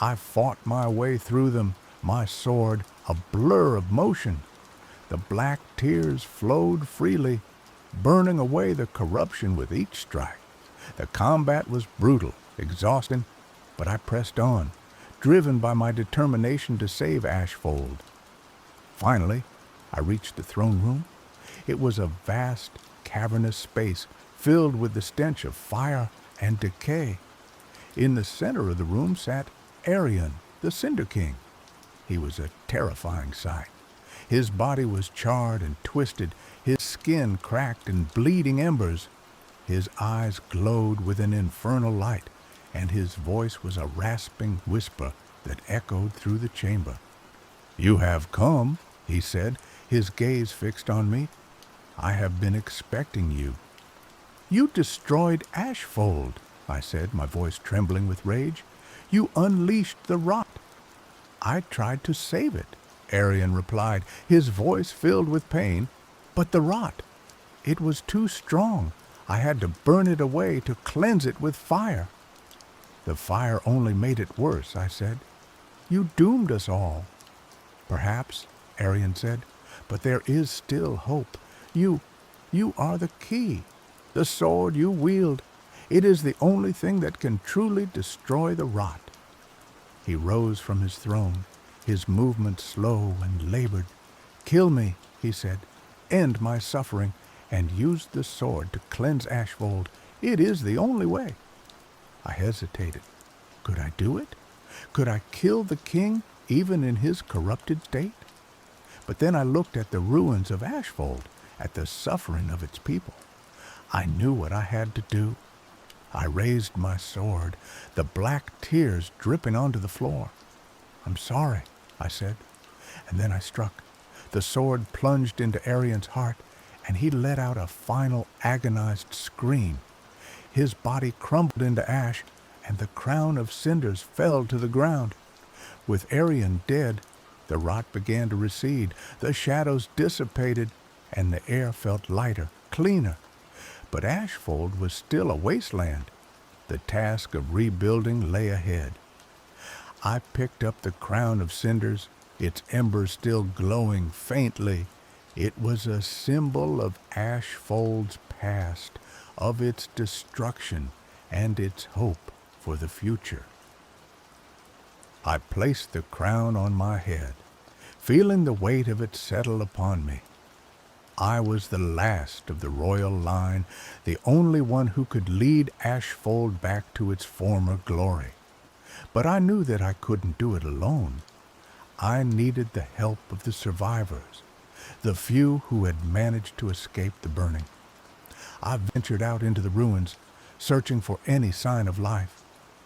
I fought my way through them, my sword a blur of motion. The black tears flowed freely, burning away the corruption with each strike. The combat was brutal, exhausting, but I pressed on, driven by my determination to save Ashfold. Finally, I reached the throne room. It was a vast, cavernous space filled with the stench of fire and decay. In the center of the room sat Arion, the Cinder King. He was a terrifying sight. His body was charred and twisted, his skin cracked and bleeding embers. His eyes glowed with an infernal light, and his voice was a rasping whisper that echoed through the chamber. "You have come," he said, his gaze fixed on me. "I have been expecting you." "You destroyed Ashfold," I said, my voice trembling with rage. "You unleashed the rot." "I tried to save it," Arion replied, his voice filled with pain. "But the rot, it was too strong. I had to burn it away to cleanse it with fire." "The fire only made it worse," I said. "You doomed us all." "Perhaps," Arion said, "but there is still hope. You are the key, the sword you wield. It is the only thing that can truly destroy the rot." He rose from his throne, his movement slow and labored. "Kill me," he said, "end my suffering, and use the sword to cleanse Ashfold. It is the only way." I hesitated. Could I do it? Could I kill the king, even in his corrupted state? But then I looked at the ruins of Ashfold, at the suffering of its people. I knew what I had to do. I raised my sword, the black tears dripping onto the floor. "I'm sorry," I said, and then I struck. The sword plunged into Arion's heart, and he let out a final agonized scream. His body crumbled into ash, and the crown of cinders fell to the ground. With Arion dead, the rot began to recede, the shadows dissipated, and the air felt lighter, cleaner. But Ashfold was still a wasteland. The task of rebuilding lay ahead. I picked up the crown of cinders, its embers still glowing faintly. It was a symbol of Ashfold's past, of its destruction, and its hope for the future. I placed the crown on my head, feeling the weight of it settle upon me. I was the last of the royal line, the only one who could lead Ashfold back to its former glory. But I knew that I couldn't do it alone. I needed the help of the survivors, the few who had managed to escape the burning. I ventured out into the ruins, searching for any sign of life,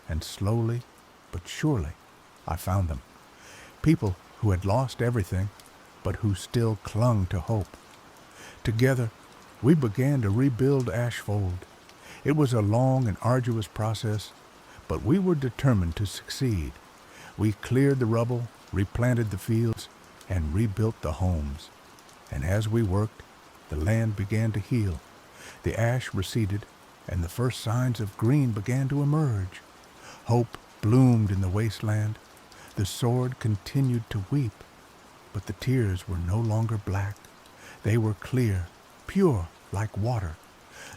and slowly but surely I found them. People who had lost everything, but who still clung to hope. Together, we began to rebuild Ashfold. It was a long and arduous process, but we were determined to succeed. We cleared the rubble, replanted the fields, and rebuilt the homes. And as we worked, the land began to heal. The ash receded, and the first signs of green began to emerge. Hope bloomed in the wasteland. The sword continued to weep. But the tears were no longer black. They were clear, pure like water.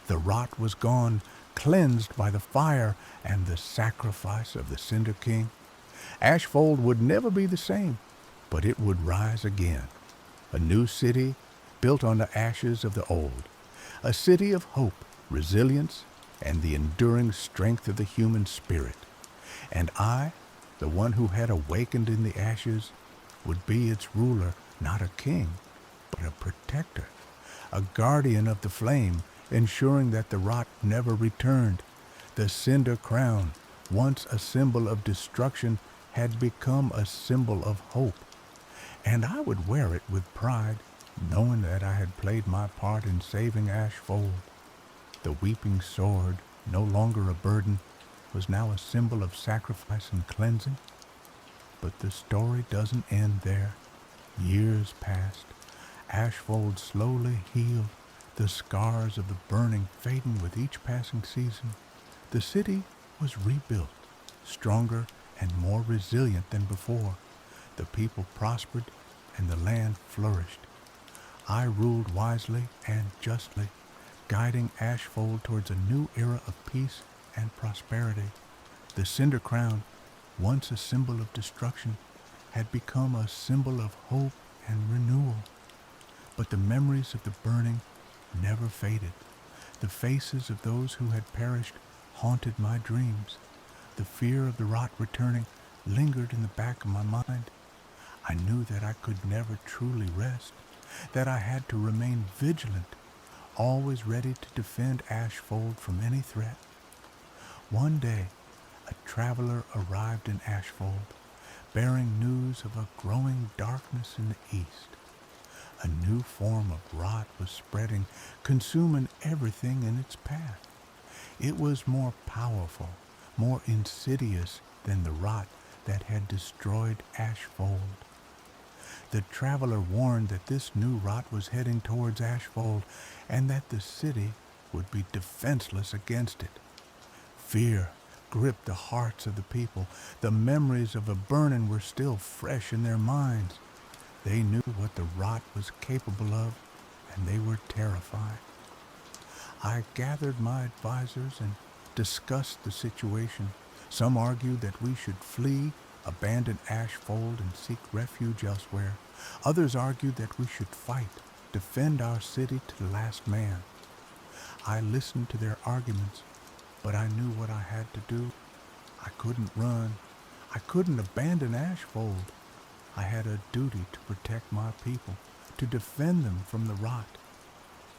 The rot was gone, cleansed by the fire and the sacrifice of the Cinder King. Ashfold would never be the same, but it would rise again. A new city built on the ashes of the old. A city of hope, resilience, and the enduring strength of the human spirit. And I, the one who had awakened in the ashes, would be its ruler, not a king, but a protector, a guardian of the flame, ensuring that the rot never returned. The cinder crown, once a symbol of destruction, had become a symbol of hope. And I would wear it with pride, knowing that I had played my part in saving Ashfold. The weeping sword, no longer a burden, was now a symbol of sacrifice and cleansing. But the story doesn't end there. Years passed. Ashfold slowly healed, the scars of the burning fading with each passing season. The city was rebuilt, stronger and more resilient than before. The people prospered and the land flourished. I ruled wisely and justly, guiding Ashfold towards a new era of peace and prosperity. The Cinder Crown, once a symbol of destruction, had become a symbol of hope and renewal. But the memories of the burning never faded. The faces of those who had perished haunted my dreams. The fear of the rot returning lingered in the back of my mind. I knew that I could never truly rest, that I had to remain vigilant, always ready to defend Ashfold from any threat. One day, a traveler arrived in Ashfold, bearing news of a growing darkness in the east. A new form of rot was spreading, consuming everything in its path. It was more powerful, more insidious than the rot that had destroyed Ashfold. The traveler warned that this new rot was heading towards Ashfold and that the city would be defenseless against it. Fear gripped the hearts of the people. The memories of the burning were still fresh in their minds. They knew what the rot was capable of, and they were terrified. I gathered my advisors and discussed the situation. Some argued that we should flee, abandon Ashfold, and seek refuge elsewhere. Others argued that we should fight, defend our city to the last man. I listened to their arguments, but I knew what I had to do. I couldn't run. I couldn't abandon Ashfold. I had a duty to protect my people, to defend them from the rot.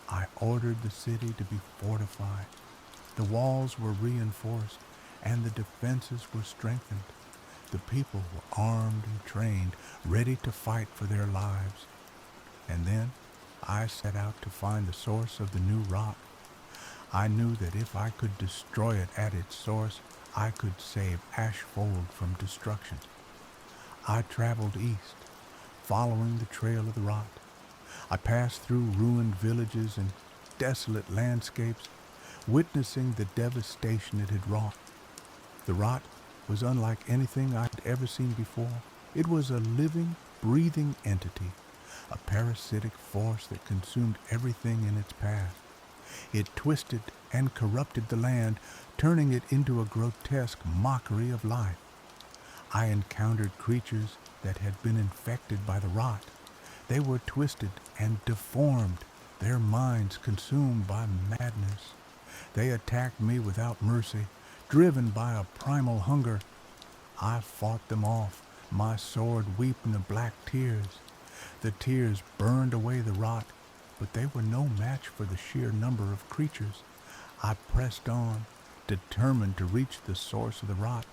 I ordered the city to be fortified. The walls were reinforced, and the defenses were strengthened. The people were armed and trained, ready to fight for their lives. And then I set out to find the source of the new rot. I knew that if I could destroy it at its source, I could save Ashfold from destruction. I traveled east, following the trail of the rot. I passed through ruined villages and desolate landscapes, witnessing the devastation it had wrought. The rot was unlike anything I'd ever seen before. It was a living, breathing entity, a parasitic force that consumed everything in its path. It twisted and corrupted the land, turning it into a grotesque mockery of life. I encountered creatures that had been infected by the rot. They were twisted and deformed, their minds consumed by madness. They attacked me without mercy, driven by a primal hunger. I fought them off, my sword weeping the black tears. The tears burned away the rot, but they were no match for the sheer number of creatures. I pressed on, determined to reach the source of the rot.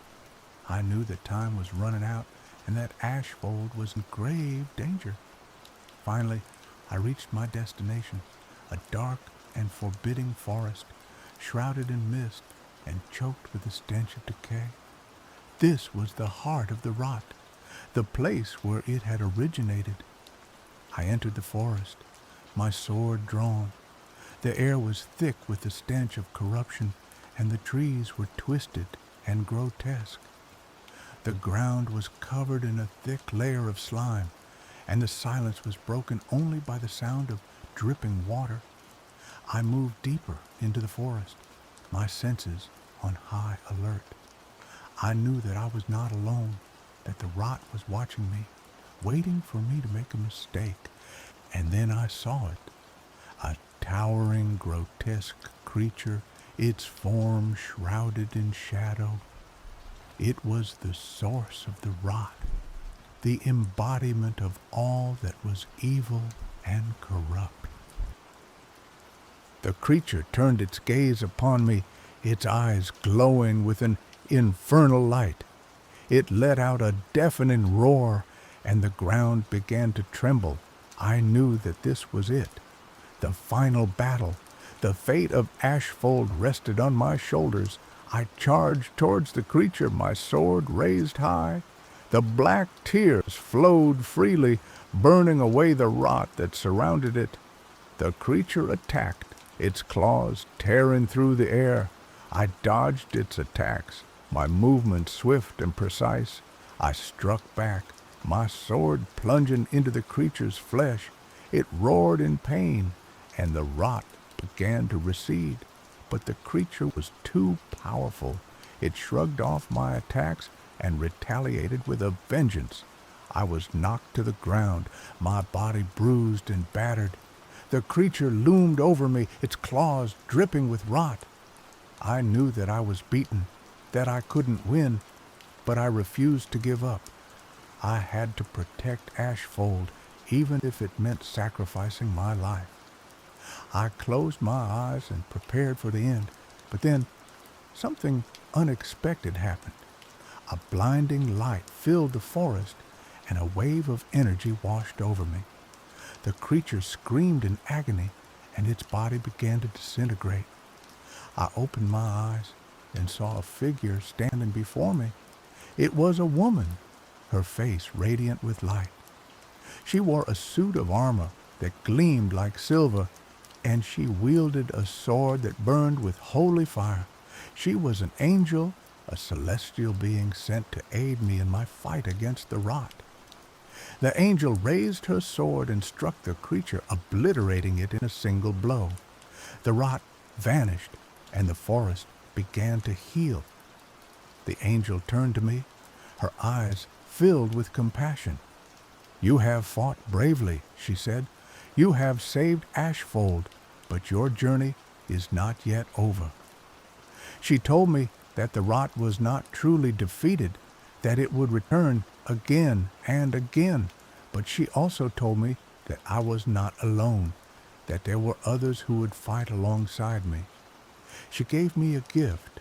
I knew that time was running out and that Ashfold was in grave danger. Finally, I reached my destination, a dark and forbidding forest, shrouded in mist and choked with the stench of decay. This was the heart of the rot, the place where it had originated. I entered the forest, my sword drawn. The air was thick with the stench of corruption, and the trees were twisted and grotesque. The ground was covered in a thick layer of slime, and the silence was broken only by the sound of dripping water. I moved deeper into the forest, my senses on high alert. I knew that I was not alone, that the rot was watching me, waiting for me to make a mistake. And then I saw it, a towering, grotesque creature, its form shrouded in shadow. It was the source of the rot, the embodiment of all that was evil and corrupt. The creature turned its gaze upon me, its eyes glowing with an infernal light. It let out a deafening roar, and the ground began to tremble. I knew that this was it, the final battle. The fate of Ashfold rested on my shoulders. I charged towards the creature, my sword raised high. The black tears flowed freely, burning away the rot that surrounded it. The creature attacked, its claws tearing through the air. I dodged its attacks, my movements swift and precise. I struck back, my sword plunging into the creature's flesh. It roared in pain, and the rot began to recede. But the creature was too powerful. It shrugged off my attacks and retaliated with a vengeance. I was knocked to the ground, my body bruised and battered. The creature loomed over me, its claws dripping with rot. I knew that I was beaten, that I couldn't win, but I refused to give up. I had to protect Ashfold, even if it meant sacrificing my life. I closed my eyes and prepared for the end, but then something unexpected happened. A blinding light filled the forest, and a wave of energy washed over me. The creature screamed in agony, and its body began to disintegrate. I opened my eyes and saw a figure standing before me. It was a woman, her face radiant with light. She wore a suit of armor that gleamed like silver, and she wielded a sword that burned with holy fire. She was an angel, a celestial being sent to aid me in my fight against the rot. The angel raised her sword and struck the creature, obliterating it in a single blow. The rot vanished, and the forest began to heal. The angel turned to me, her eyes filled with compassion. "You have fought bravely," she said. "You have saved Ashfold, but your journey is not yet over." She told me that the rot was not truly defeated, that it would return again and again. But she also told me that I was not alone, that there were others who would fight alongside me. She gave me a gift,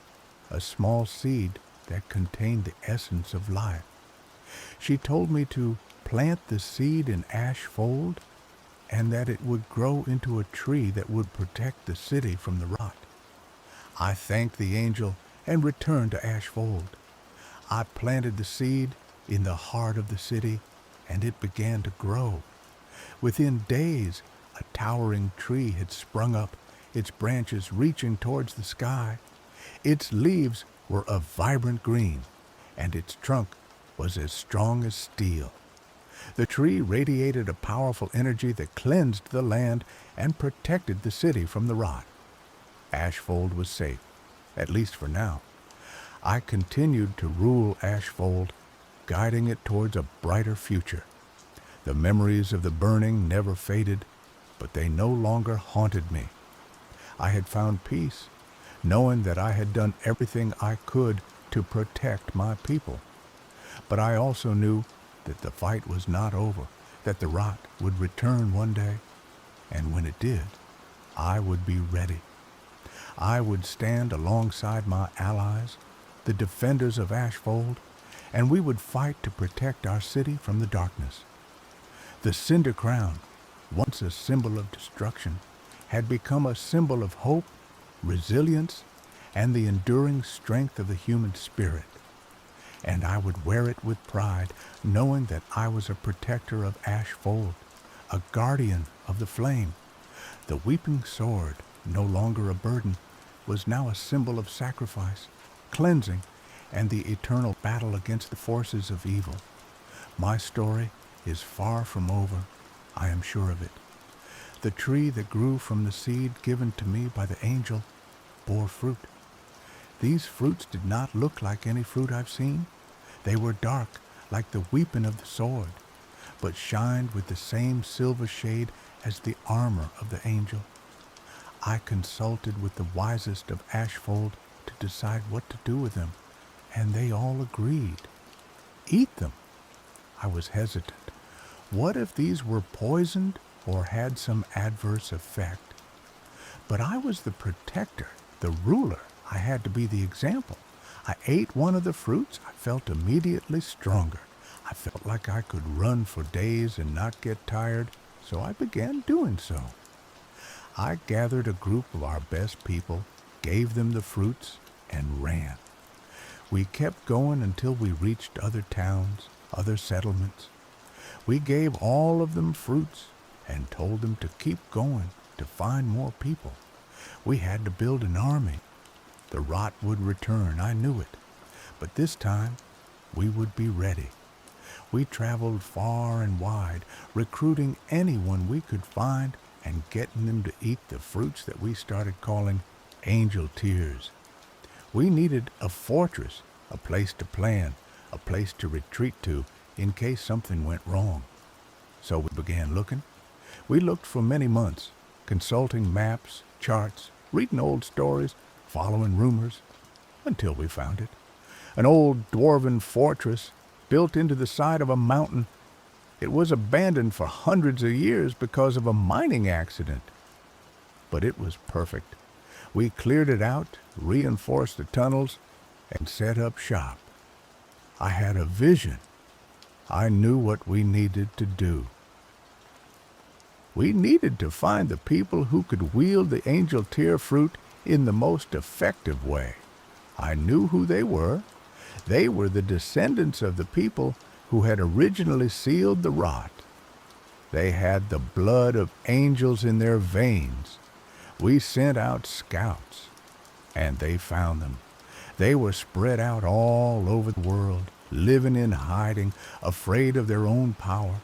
a small seed that contained the essence of life. She told me to plant the seed in Ashfold, and that it would grow into a tree that would protect the city from the rot. I thanked the angel and returned to Ashfold. I planted the seed in the heart of the city, and it began to grow. Within days, a towering tree had sprung up, its branches reaching towards the sky. Its leaves were of vibrant green, and its trunk was as strong as steel. The tree radiated a powerful energy that cleansed the land and protected the city from the rot. Ashfold was safe, at least for now. I continued to rule Ashfold, guiding it towards a brighter future. The memories of the burning never faded, but they no longer haunted me. I had found peace, knowing that I had done everything I could to protect my people. But I also knew that the fight was not over, that the rot would return one day, and when it did, I would be ready. I would stand alongside my allies, the defenders of Ashfold, and we would fight to protect our city from the darkness. The Cinder Crown, once a symbol of destruction, had become a symbol of hope, resilience, and the enduring strength of the human spirit. And I would wear it with pride, knowing that I was a protector of Ashfold, a guardian of the flame. The weeping sword, no longer a burden, was now a symbol of sacrifice, cleansing, and the eternal battle against the forces of evil. My story is far from over, I am sure of it. The tree that grew from the seed given to me by the angel bore fruit. These fruits did not look like any fruit I've seen. They were dark, like the weeping of the sword, but shined with the same silver shade as the armor of the angel. I consulted with the wisest of Ashfold to decide what to do with them, and they all agreed. Eat them. I was hesitant. What if these were poisoned or had some adverse effect? But I was the protector, the ruler. I had to be the example. I ate one of the fruits. I felt immediately stronger. I felt like I could run for days and not get tired, so I began doing so. I gathered a group of our best people, gave them the fruits, and ran. We kept going until we reached other towns, other settlements. We gave all of them fruits and told them to keep going, to find more people. We had to build an army. The rot would return, I knew it. But this time, we would be ready. We traveled far and wide, recruiting anyone we could find and getting them to eat the fruits that we started calling angel tears. We needed a fortress, a place to plan, a place to retreat to in case something went wrong. So we began looking. We looked for many months, consulting maps, charts, reading old stories, following rumors, until we found it. An old dwarven fortress built into the side of a mountain. It was abandoned for hundreds of years because of a mining accident. But it was perfect. We cleared it out, reinforced the tunnels, and set up shop. I had a vision. I knew what we needed to do. We needed to find the people who could wield the angel tear fruit in the most effective way. I knew who they were. They were the descendants of the people who had originally sealed the rot. They had the blood of angels in their veins. We sent out scouts, and they found them. They were spread out all over the world, living in hiding, afraid of their own power.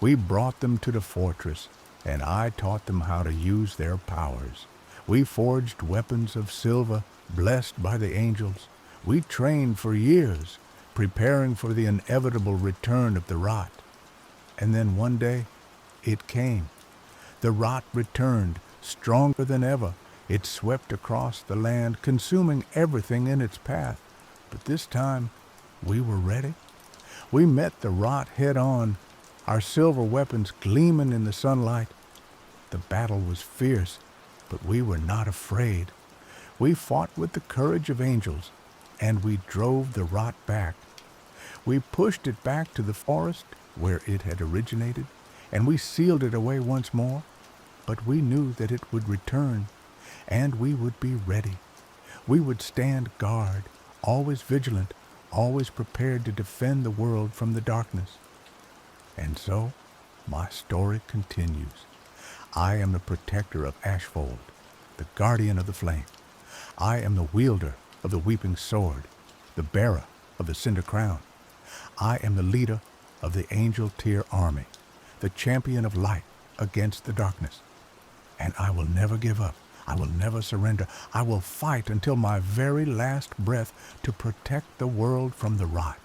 We brought them to the fortress, and I taught them how to use their powers. We forged weapons of silver, blessed by the angels. We trained for years, preparing for the inevitable return of the rot. And then one day, it came. The rot returned, stronger than ever. It swept across the land, consuming everything in its path. But this time, we were ready. We met the rot head-on, our silver weapons gleaming in the sunlight. The battle was fierce, but we were not afraid. We fought with the courage of angels, and we drove the rot back. We pushed it back to the forest where it had originated, and we sealed it away once more. But we knew that it would return, and we would be ready. We would stand guard, always vigilant, always prepared to defend the world from the darkness. And so, my story continues. I am the protector of Ashfold, the guardian of the flame. I am the wielder of the weeping sword, the bearer of the cinder crown. I am the leader of the angel tear army, the champion of light against the darkness. And I will never give up. I will never surrender. I will fight until my very last breath to protect the world from the rot.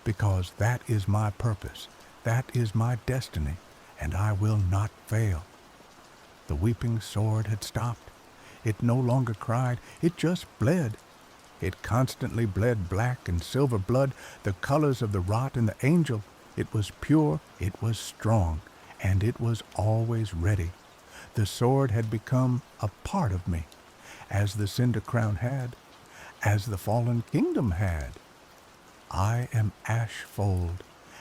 Because that is my purpose. That is my destiny, and I will not fail. The weeping sword had stopped. It no longer cried. It just bled. It constantly bled black and silver blood, the colors of the rot and the angel. It was pure, it was strong, and it was always ready. The sword had become a part of me, as the cinder crown had, as the fallen kingdom had. I am Ashfold,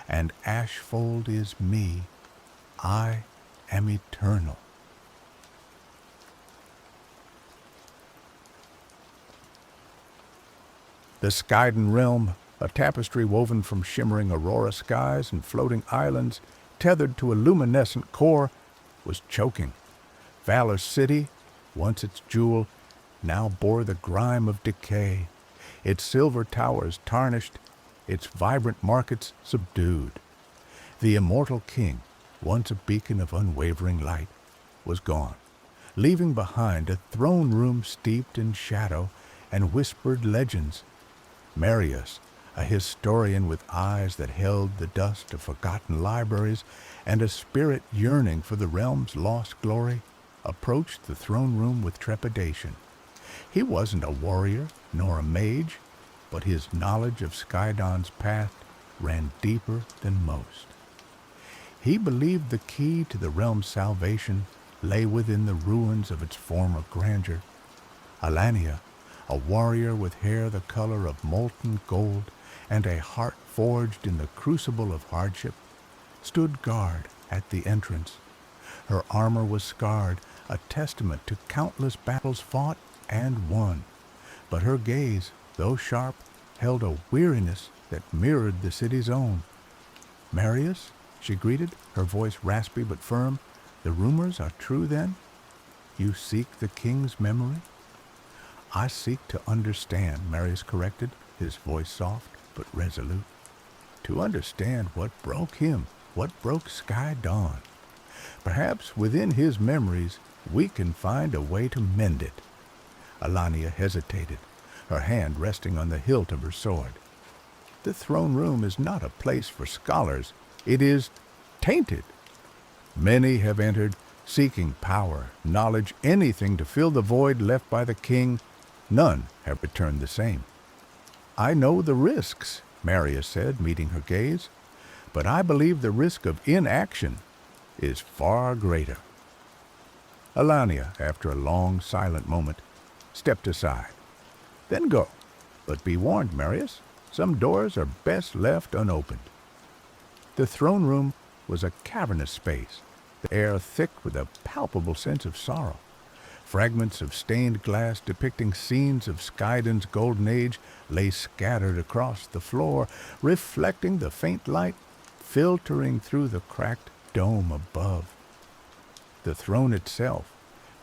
and Ashfold is me. I am eternal. The Skyden realm, a tapestry woven from shimmering aurora skies and floating islands, tethered to a luminescent core, was choking. Valor City, once its jewel, now bore the grime of decay, its silver towers tarnished, its vibrant markets subdued. The immortal king, once a beacon of unwavering light, was gone, leaving behind a throne room steeped in shadow and whispered legends. Marius, a historian with eyes that held the dust of forgotten libraries and a spirit yearning for the realm's lost glory, approached the throne room with trepidation. He wasn't a warrior nor a mage, but his knowledge of Skydon's path ran deeper than most. He believed the key to the realm's salvation lay within the ruins of its former grandeur. Alania, a warrior with hair the color of molten gold and a heart forged in the crucible of hardship, stood guard at the entrance. Her armor was scarred, a testament to countless battles fought and won. But her gaze, though sharp, held a weariness that mirrored the city's own. "Marius," she greeted, her voice raspy but firm, "the rumors are true then? You seek the king's memory?" "I seek to understand," Marius corrected, his voice soft but resolute. "To understand what broke him, what broke Skydon. Perhaps within his memories we can find a way to mend it." Alania hesitated, her hand resting on the hilt of her sword. "The throne room is not a place for scholars. It is tainted. Many have entered, seeking power, knowledge, anything to fill the void left by the king. None have returned the same." "I know the risks," Marius said, meeting her gaze, "but I believe the risk of inaction is far greater." Alania, after a long, silent moment, stepped aside. "Then go. But be warned, Marius, some doors are best left unopened." The throne room was a cavernous space, the air thick with a palpable sense of sorrow. Fragments of stained glass depicting scenes of Skydon's golden age lay scattered across the floor, reflecting the faint light filtering through the cracked dome above. The throne itself,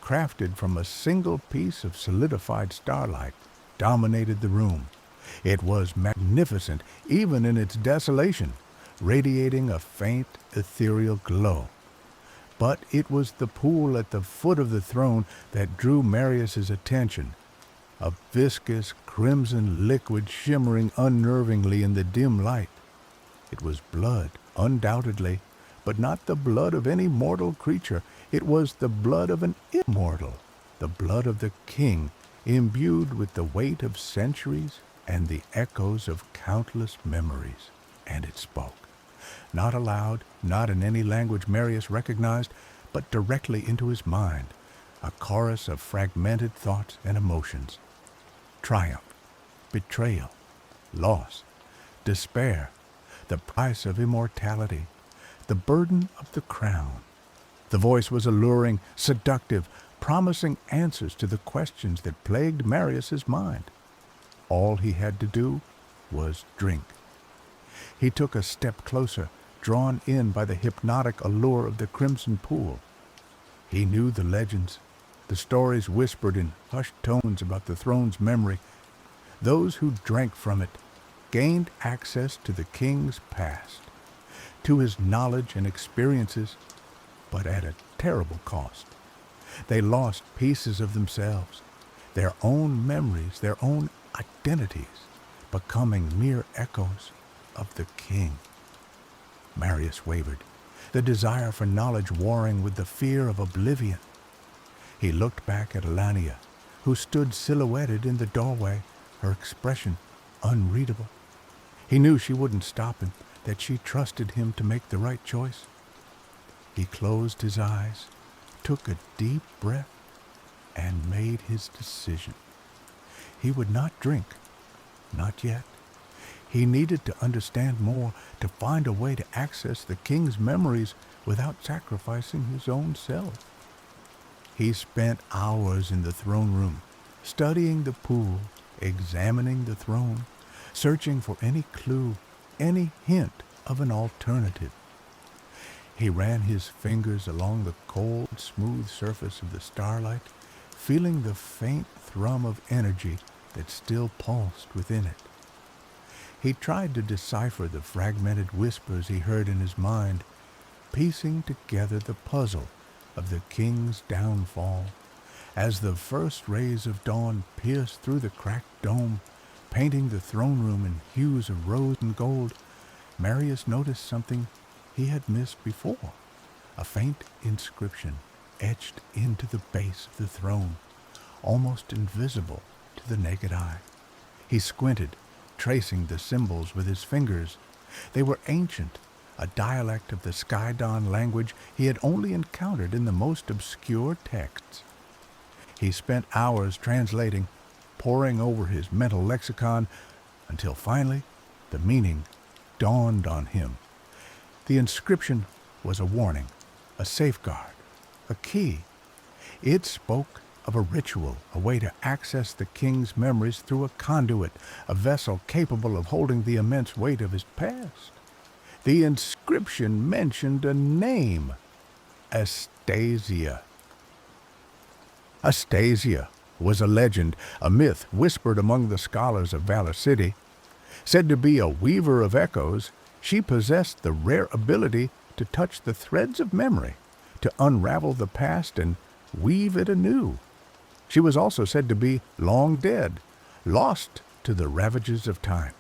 crafted from a single piece of solidified starlight, dominated the room. It was magnificent, even in its desolation, radiating a faint, ethereal glow. But it was the pool at the foot of the throne that drew Marius's attention, a viscous, crimson liquid shimmering unnervingly in the dim light. It was blood, undoubtedly, but not the blood of any mortal creature. It was the blood of an immortal, the blood of the king, imbued with the weight of centuries and the echoes of countless memories. And it spoke. Not aloud, not in any language Marius recognized, but directly into his mind, a chorus of fragmented thoughts and emotions. Triumph, betrayal, loss, despair, the price of immortality, the burden of the crown. The voice was alluring, seductive, promising answers to the questions that plagued Marius's mind. All he had to do was drink. He took a step closer, drawn in by the hypnotic allure of the crimson pool. He knew the legends, the stories whispered in hushed tones about the throne's memory. Those who drank from it gained access to the king's past, to his knowledge and experiences, but at a terrible cost. They lost pieces of themselves, their own memories, their own identities, becoming mere echoes of the king. Marius wavered, the desire for knowledge warring with the fear of oblivion. He looked back at Alania, who stood silhouetted in the doorway, her expression unreadable. He knew she wouldn't stop him, that she trusted him to make the right choice. He closed his eyes, took a deep breath, and made his decision. He would not drink, not yet. He needed to understand more, to find a way to access the king's memories without sacrificing his own self. He spent hours in the throne room, studying the pool, examining the throne, searching for any clue, any hint of an alternative. He ran his fingers along the cold, smooth surface of the starlight, feeling the faint thrum of energy that still pulsed within it. He tried to decipher the fragmented whispers he heard in his mind, piecing together the puzzle of the king's downfall. As the first rays of dawn pierced through the cracked dome, painting the throne room in hues of rose and gold, Marius noticed something he had missed before, a faint inscription etched into the base of the throne, almost invisible to the naked eye. He squinted, tracing the symbols with his fingers. They were ancient, a dialect of the Skydon language he had only encountered in the most obscure texts. He spent hours translating, poring over his mental lexicon, until finally the meaning dawned on him. The inscription was a warning, a safeguard, a key. It spoke of a ritual, a way to access the king's memories through a conduit, a vessel capable of holding the immense weight of his past. The inscription mentioned a name, Astasia. Astasia was a legend, a myth whispered among the scholars of Valor City. Said to be a weaver of echoes, she possessed the rare ability to touch the threads of memory, to unravel the past and weave it anew. She was also said to be long dead, lost to the ravages of time.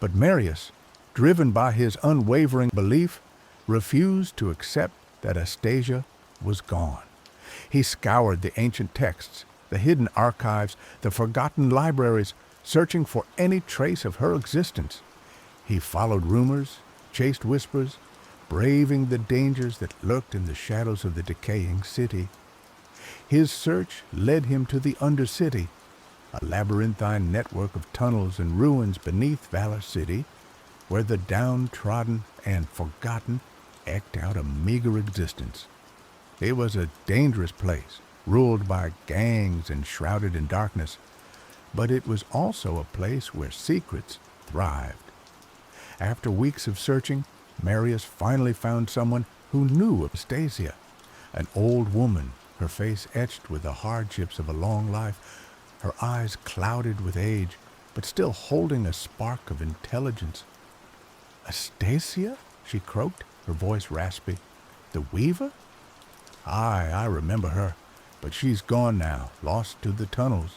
But Marius, driven by his unwavering belief, refused to accept that Astasia was gone. He scoured the ancient texts, the hidden archives, the forgotten libraries, searching for any trace of her existence. He followed rumors, chased whispers, braving the dangers that lurked in the shadows of the decaying city. His search led him to the Undercity, a labyrinthine network of tunnels and ruins beneath Valor City, where the downtrodden and forgotten eked out a meager existence. It was a dangerous place, ruled by gangs and shrouded in darkness, but it was also a place where secrets thrived. After weeks of searching, Marius finally found someone who knew of Astasia, an old woman, her face etched with the hardships of a long life, her eyes clouded with age, but still holding a spark of intelligence. "Astasia?" she croaked, her voice raspy. "The weaver? Aye, I remember her, but she's gone now, lost to the tunnels."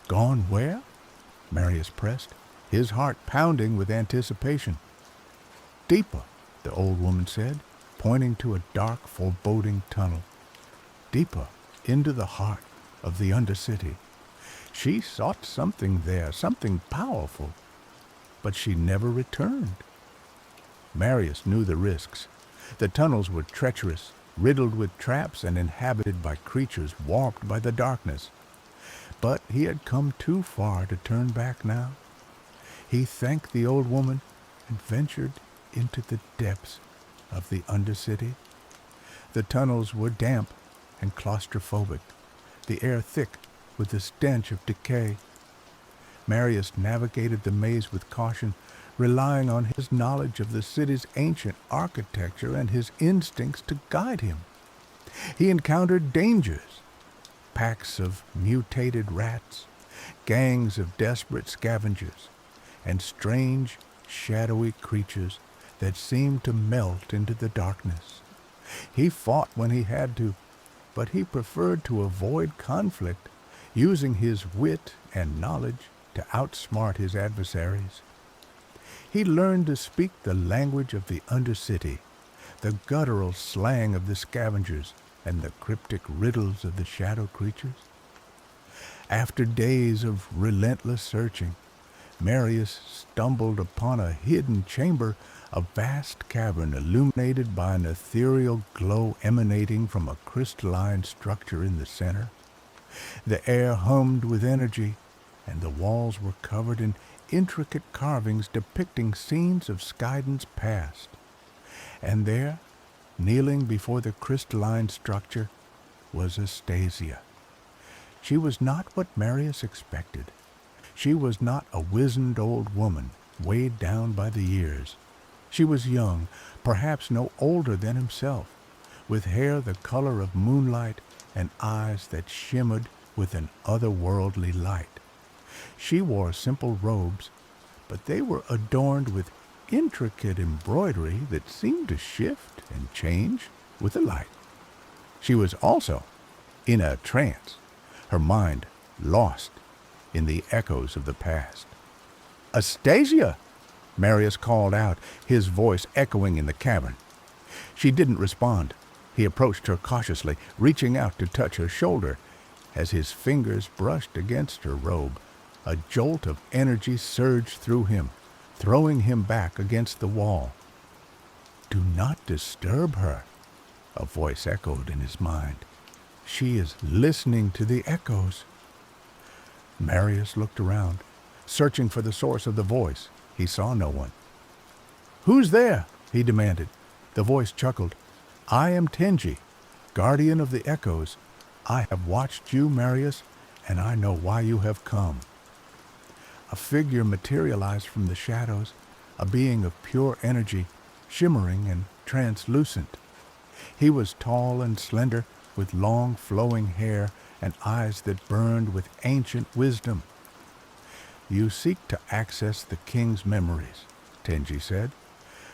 "Gone where?" Marius pressed, his heart pounding with anticipation. "Deeper," the old woman said, pointing to a dark, foreboding tunnel. "Deeper into the heart of the Undercity. She sought something there, something powerful, but she never returned." Marius knew the risks. The tunnels were treacherous, riddled with traps and inhabited by creatures warped by the darkness. But he had come too far to turn back now. He thanked the old woman and ventured into the depths of the Undercity. The tunnels were damp and claustrophobic, the air thick with the stench of decay. Marius navigated the maze with caution, relying on his knowledge of the city's ancient architecture and his instincts to guide him. He encountered dangers, packs of mutated rats, gangs of desperate scavengers, and strange, shadowy creatures that seemed to melt into the darkness. He fought when he had to, but he preferred to avoid conflict, using his wit and knowledge to outsmart his adversaries. He learned to speak the language of the Undercity, the guttural slang of the scavengers, and the cryptic riddles of the shadow creatures. After days of relentless searching, Marius stumbled upon a hidden chamber, a vast cavern illuminated by an ethereal glow emanating from a crystalline structure in the center. The air hummed with energy, and the walls were covered in intricate carvings depicting scenes of Skydon's past. And there, kneeling before the crystalline structure, was Astasia. She was not what Marius expected. She was not a wizened old woman, weighed down by the years. She was young, perhaps no older than himself, with hair the color of moonlight and eyes that shimmered with an otherworldly light. She wore simple robes, but they were adorned with intricate embroidery that seemed to shift and change with the light. She was also in a trance, her mind lost in the echoes of the past. "Astasia!" Marius called out, his voice echoing in the cavern. She didn't respond. He approached her cautiously, reaching out to touch her shoulder. As his fingers brushed against her robe, a jolt of energy surged through him, throwing him back against the wall. "Do not disturb her," a voice echoed in his mind. "She is listening to the echoes." Marius looked around, searching for the source of the voice. He saw no one. "Who's there?" he demanded. The voice chuckled. "I am Tenji, guardian of the echoes. I have watched you, Marius, and I know why you have come." A figure materialized from the shadows, a being of pure energy, shimmering and translucent. He was tall and slender, with long flowing hair and eyes that burned with ancient wisdom. "You seek to access the king's memories," Tenji said,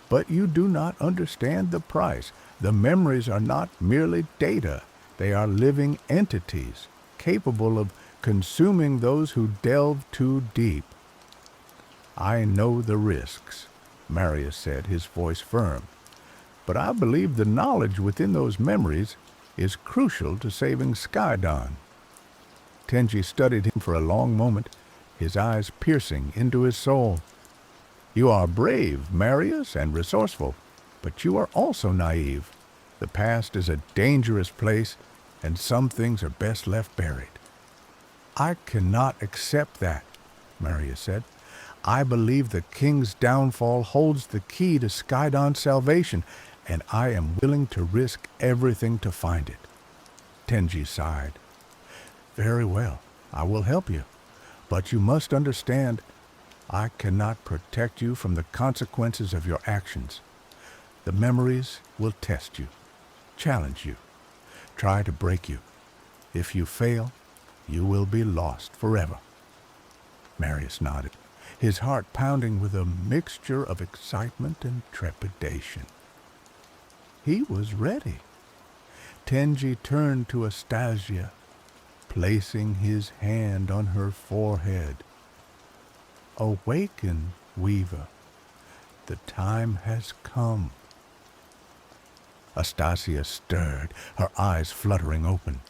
"but you do not understand the price. The memories are not merely data. They are living entities, capable of consuming those who delve too deep." "I know the risks," Marius said, his voice firm, "but I believe the knowledge within those memories is crucial to saving Skydon." Tenji studied him for a long moment, his eyes piercing into his soul. "You are brave, Marius, and resourceful, but you are also naive. The past is a dangerous place, and some things are best left buried." "I cannot accept that," Marius said. "I believe the king's downfall holds the key to Skydon's salvation, and I am willing to risk everything to find it." Tenji sighed. "Very well, I will help you. But you must understand, I cannot protect you from the consequences of your actions. The memories will test you, challenge you, try to break you. If you fail, you will be lost forever." Marius nodded, his heart pounding with a mixture of excitement and trepidation. He was ready. Tenji turned to Astasia, placing his hand on her forehead. "Awaken, Weaver. The time has come." Astasia stirred, her eyes fluttering open.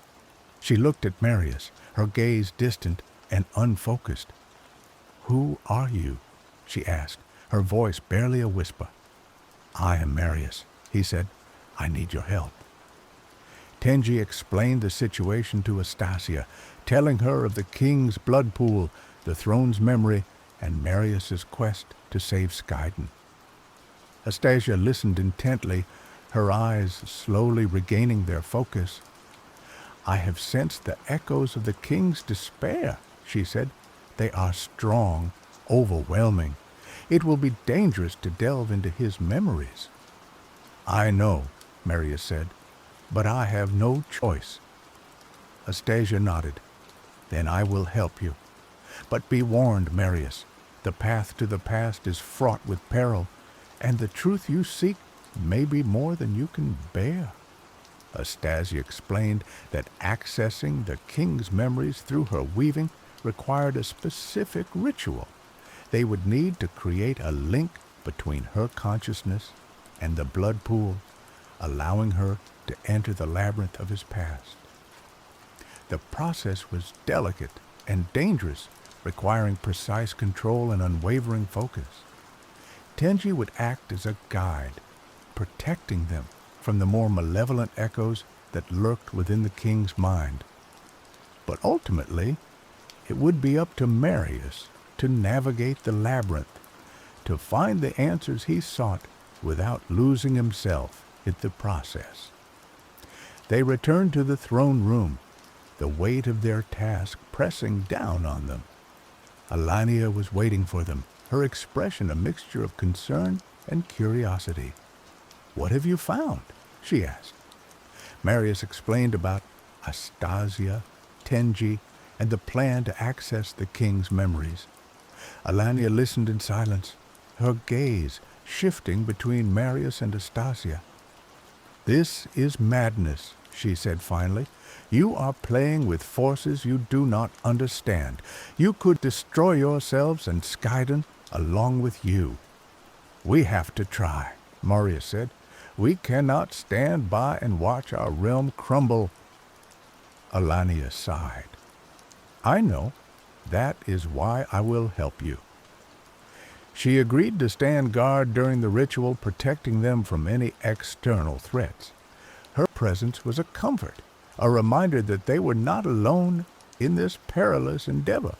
She looked at Marius, her gaze distant and unfocused. "Who are you?" she asked, her voice barely a whisper. "I am Marius," he said. "I need your help." Tenji explained the situation to Astasia, telling her of the king's blood pool, the throne's memory, and Marius's quest to save Skydon. Astasia listened intently, her eyes slowly regaining their focus. "I have sensed the echoes of the king's despair," she said. "They are strong, overwhelming. It will be dangerous to delve into his memories." "I know," Marius said, "but I have no choice." Astasia nodded. "Then I will help you. But be warned, Marius, the path to the past is fraught with peril, and the truth you seek may be more than you can bear." Astasia explained that accessing the king's memories through her weaving required a specific ritual. They would need to create a link between her consciousness and the blood pool, allowing her to enter the labyrinth of his past. The process was delicate and dangerous, requiring precise control and unwavering focus. Tenji would act as a guide, protecting them from the more malevolent echoes that lurked within the king's mind. But ultimately, it would be up to Marius to navigate the labyrinth, to find the answers he sought without losing himself in the process. They returned to the throne room, the weight of their task pressing down on them. Alania was waiting for them, her expression a mixture of concern and curiosity. "What have you found?" she asked. Marius explained about Astasia, Tenji, and the plan to access the king's memories. Alania listened in silence, her gaze shifting between Marius and Astasia. "This is madness," she said finally. "You are playing with forces you do not understand. You could destroy yourselves and Skydon along with you." "We have to try," Marius said. "We cannot stand by and watch our realm crumble." Alania sighed. "I know. That is why I will help you." She agreed to stand guard during the ritual, protecting them from any external threats. Her presence was a comfort, a reminder that they were not alone in this perilous endeavor.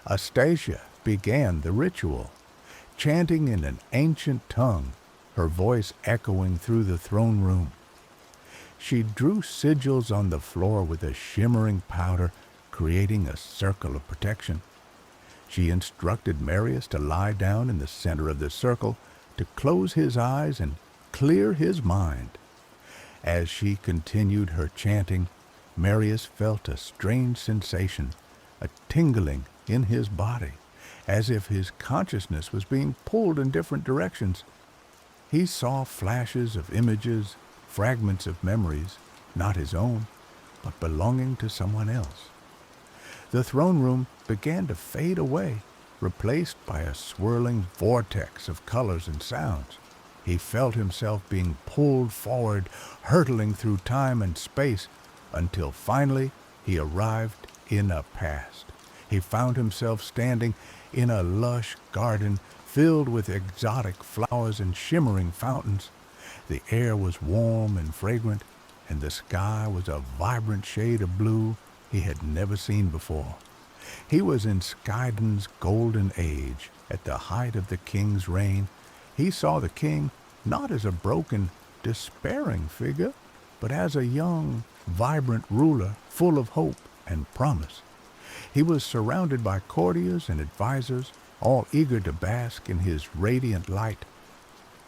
Astasia began the ritual, chanting in an ancient tongue, her voice echoing through the throne room. She drew sigils on the floor with a shimmering powder, creating a circle of protection. She instructed Marius to lie down in the center of the circle, to close his eyes and clear his mind. As she continued her chanting, Marius felt a strange sensation, a tingling in his body, as if his consciousness was being pulled in different directions. He saw flashes of images, fragments of memories, not his own, but belonging to someone else. The throne room began to fade away, replaced by a swirling vortex of colors and sounds. He felt himself being pulled forward, hurtling through time and space, until finally he arrived in a past. He found himself standing in a lush garden filled with exotic flowers and shimmering fountains. The air was warm and fragrant, and the sky was a vibrant shade of blue he had never seen before. He was in Skydon's golden age, at the height of the king's reign. He saw the king not as a broken, despairing figure, but as a young, vibrant ruler full of hope and promise. He was surrounded by courtiers and advisors, all eager to bask in his radiant light.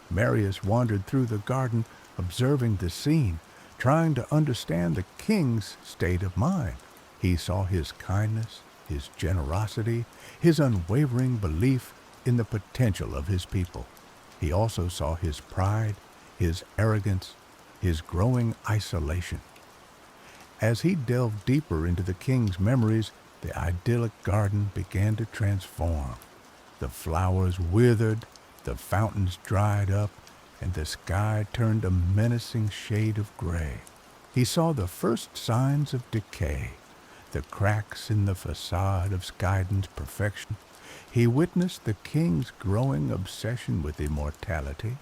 Marius wandered through the garden, observing the scene, trying to understand the king's state of mind. He saw his kindness, his generosity, his unwavering belief in the potential of his people. He also saw his pride, his arrogance, his growing isolation. As he delved deeper into the king's memories, the idyllic garden began to transform. The flowers withered, the fountains dried up, and the sky turned a menacing shade of gray. He saw the first signs of decay, the cracks in the facade of Skydon's perfection. He witnessed the king's growing obsession with immortality,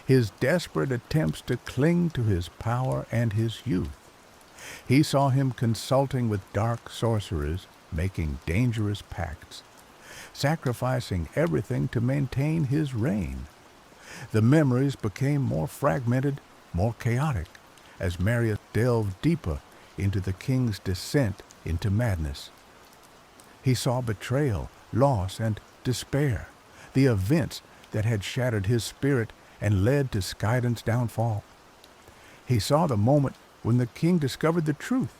his desperate attempts to cling to his power and his youth. He saw him consulting with dark sorcerers, making dangerous pacts, sacrificing everything to maintain his reign. The memories became more fragmented, more chaotic, as Marius delved deeper into the king's descent into madness. He saw betrayal, loss, and despair, the events that had shattered his spirit and led to Skydon's downfall. He saw the moment when the king discovered the truth,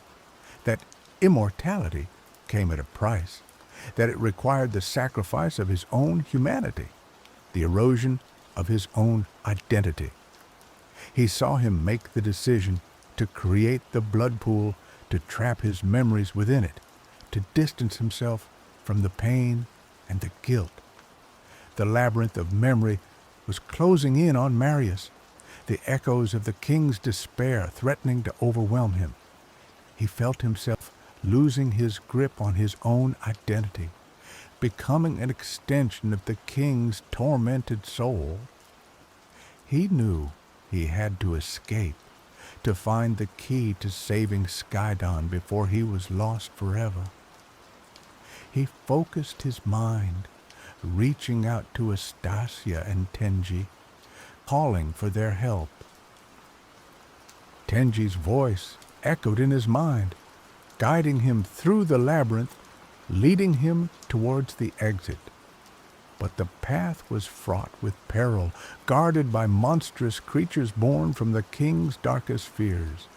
that immortality came at a price, that it required the sacrifice of his own humanity, the erosion of his own identity. He saw him make the decision to create the blood pool, to trap his memories within it, to distance himself from the pain and the guilt. The labyrinth of memory was closing in on Marius, the echoes of the king's despair threatening to overwhelm him. He felt himself losing his grip on his own identity, becoming an extension of the king's tormented soul. He knew he had to escape, to find the key to saving Skydon before he was lost forever. He focused his mind, reaching out to Astasia and Tenji, calling for their help. Tenji's voice echoed in his mind, guiding him through the labyrinth, leading him towards the exit. But the path was fraught with peril, guarded by monstrous creatures born from the king's darkest fears.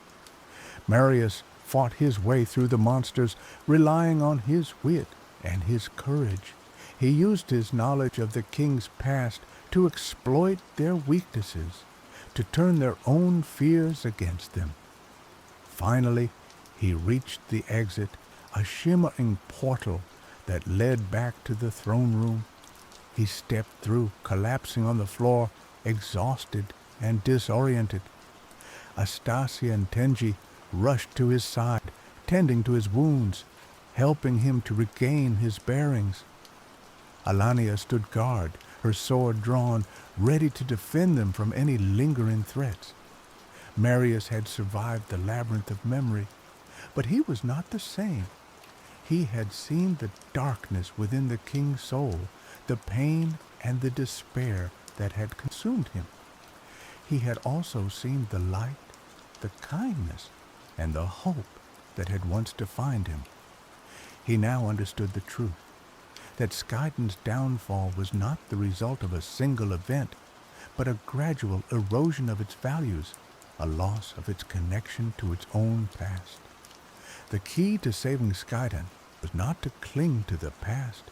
Marius fought his way through the monsters, relying on his wit and his courage. He used his knowledge of the king's past to exploit their weaknesses, to turn their own fears against them. Finally, he reached the exit, a shimmering portal that led back to the throne room. He stepped through, collapsing on the floor, exhausted and disoriented. Astasia and Tenji rushed to his side, tending to his wounds, helping him to regain his bearings. Alania stood guard, her sword drawn, ready to defend them from any lingering threats. Marius had survived the labyrinth of memory, but he was not the same. He had seen the darkness within the king's soul, the pain and the despair that had consumed him. He had also seen the light, the kindness, and the hope that had once defined him. He now understood the truth, that Skaiden's downfall was not the result of a single event, but a gradual erosion of its values, a loss of its connection to its own past. The key to saving Skaiden was not to cling to the past,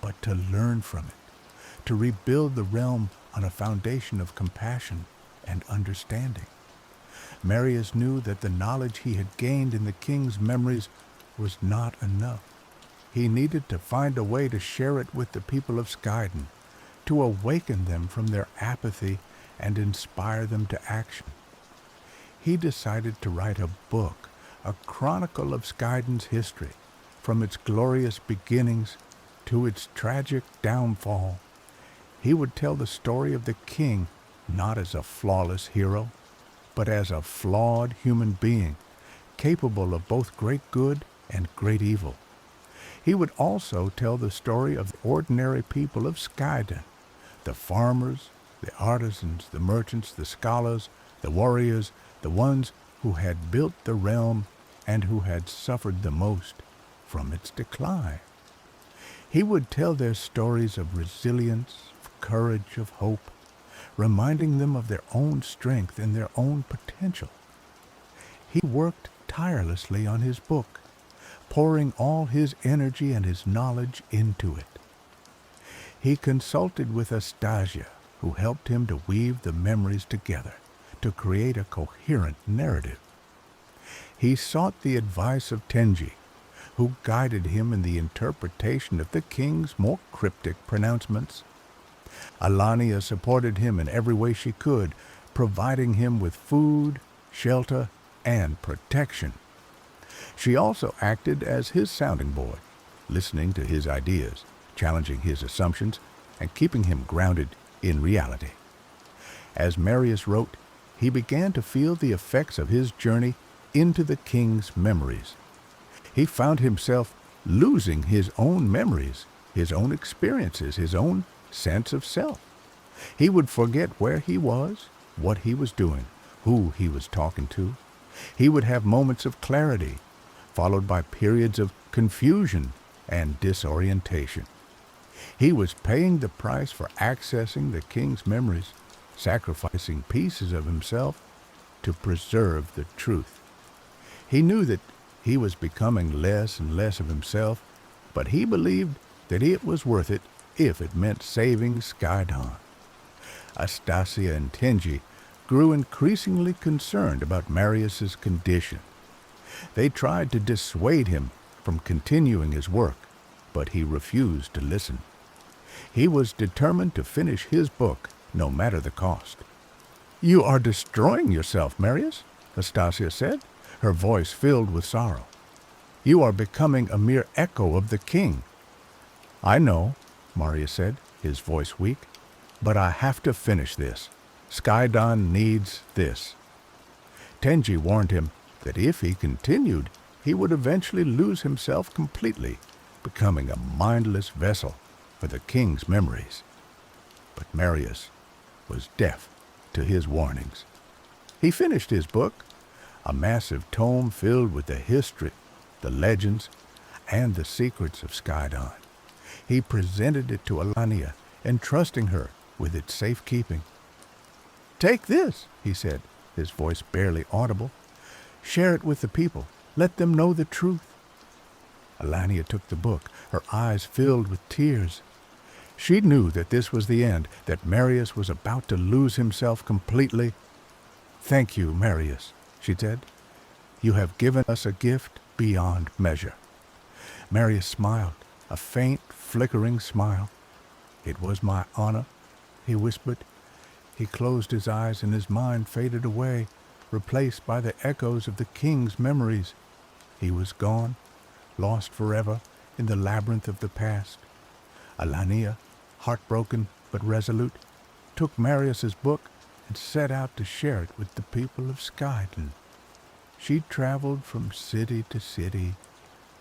but to learn from it, to rebuild the realm on a foundation of compassion and understanding. Marius knew that the knowledge he had gained in the king's memories was not enough. He needed to find a way to share it with the people of Skaiden, to awaken them from their apathy and inspire them to action. He decided to write a book, a chronicle of Skaiden's history, from its glorious beginnings to its tragic downfall. He would tell the story of the king not as a flawless hero, but as a flawed human being, capable of both great good and great evil. He would also tell the story of the ordinary people of Skaiden, the farmers, the artisans, the merchants, the scholars, the warriors, the ones who had built the realm and who had suffered the most from its decline. He would tell their stories of resilience, of courage, of hope, reminding them of their own strength and their own potential. He worked tirelessly on his book, pouring all his energy and his knowledge into it. He consulted with Astasia, who helped him to weave the memories together, to create a coherent narrative. He sought the advice of Tenji, who guided him in the interpretation of the king's more cryptic pronouncements. Alania supported him in every way she could, providing him with food, shelter, and protection. She also acted as his sounding board, listening to his ideas, challenging his assumptions, and keeping him grounded in reality. As Marius wrote, he began to feel the effects of his journey into the king's memories. He found himself losing his own memories, his own experiences, his own sense of self. He would forget where he was, what he was doing, who he was talking to. He would have moments of clarity, followed by periods of confusion and disorientation. He was paying the price for accessing the king's memories, sacrificing pieces of himself to preserve the truth. He knew that he was becoming less and less of himself, but he believed that it was worth it if it meant saving Skaiden. Astasia and Tenji grew increasingly concerned about Marius's condition. They tried to dissuade him from continuing his work, but he refused to listen. He was determined to finish his book, no matter the cost. "You are destroying yourself, Marius," Astasia said, her voice filled with sorrow. "You are becoming a mere echo of the king." "I know," Marius said, his voice weak, "but I have to finish this. Skaiden needs this." Tenji warned him that if he continued, he would eventually lose himself completely, becoming a mindless vessel for the king's memories. But Marius was deaf to his warnings. He finished his book, a massive tome filled with the history, the legends, and the secrets of Skaiden. He presented it to Alania, entrusting her with its safekeeping. "Take this," he said, his voice barely audible. "Share it with the people. Let them know the truth." Alania took the book, her eyes filled with tears. She knew that this was the end, that Marius was about to lose himself completely. "Thank you, Marius," she said. "You have given us a gift beyond measure." Marius smiled, a faint, flickering smile. "It was my honor," he whispered. He closed his eyes and his mind faded away, replaced by the echoes of the king's memories. He was gone, lost forever in the labyrinth of the past. Alania, heartbroken but resolute, took Marius's book and set out to share it with the people of Skydon. She traveled from city to city,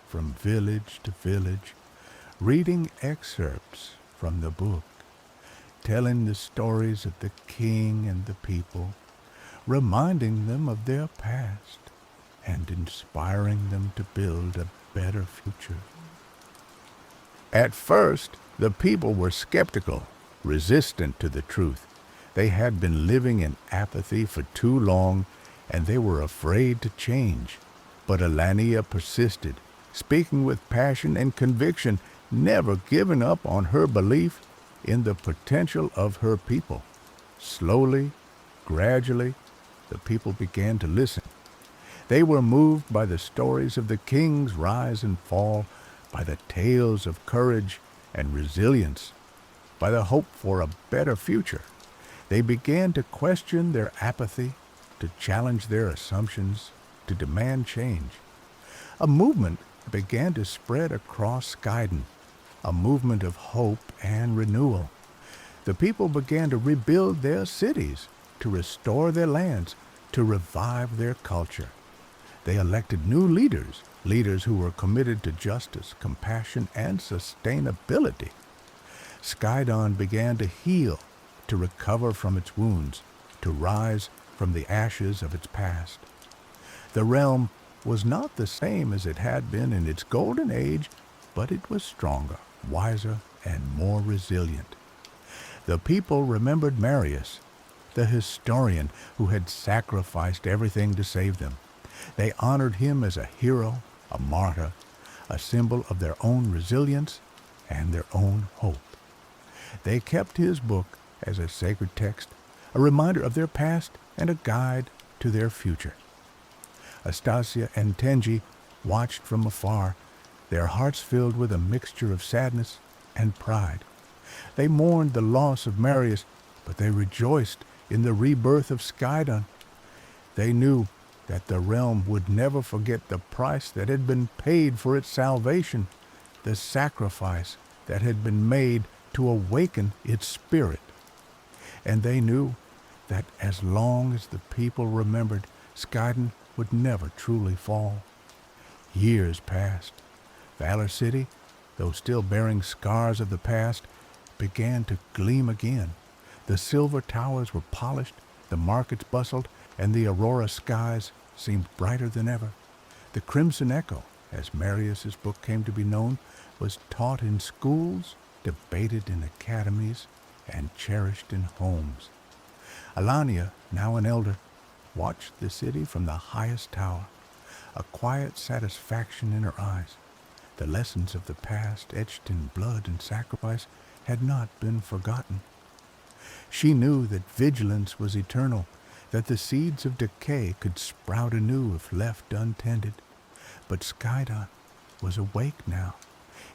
from village to village, reading excerpts from the book, telling the stories of the king and the people, reminding them of their past, and inspiring them to build a better future. At first, the people were skeptical, resistant to the truth. They had been living in apathy for too long, and they were afraid to change. But Alania persisted, speaking with passion and conviction, never giving up on her belief in the potential of her people. Slowly, gradually, the people began to listen. They were moved by the stories of the king's rise and fall, by the tales of courage and resilience, by the hope for a better future. They began to question their apathy, to challenge their assumptions, to demand change. A movement began to spread across Skydon, a movement of hope and renewal. The people began to rebuild their cities, to restore their lands, to revive their culture. They elected new leaders, leaders who were committed to justice, compassion, and sustainability. Skydon began to heal, to recover from its wounds, to rise from the ashes of its past. The realm was not the same as it had been in its golden age, but it was stronger, wiser, and more resilient. The people remembered Marius, the historian who had sacrificed everything to save them. They honored him as a hero, a martyr, a symbol of their own resilience and their own hope. They kept his book as a sacred text, a reminder of their past and a guide to their future. Astasia and Tenji watched from afar, their hearts filled with a mixture of sadness and pride. They mourned the loss of Marius, but they rejoiced in the rebirth of Skydon. They knew that the realm would never forget the price that had been paid for its salvation, the sacrifice that had been made to awaken its spirit. And they knew that as long as the people remembered, Skydon would never truly fall. Years passed. Valor City, though still bearing scars of the past, began to gleam again. The silver towers were polished, the markets bustled, and the aurora skies seemed brighter than ever. The Crimson Echo, as Marius's book came to be known, was taught in schools, debated in academies, and cherished in homes. Alania, now an elder, watched the city from the highest tower, a quiet satisfaction in her eyes. The lessons of the past, etched in blood and sacrifice, had not been forgotten. She knew that vigilance was eternal, that the seeds of decay could sprout anew if left untended. But Skydon was awake now,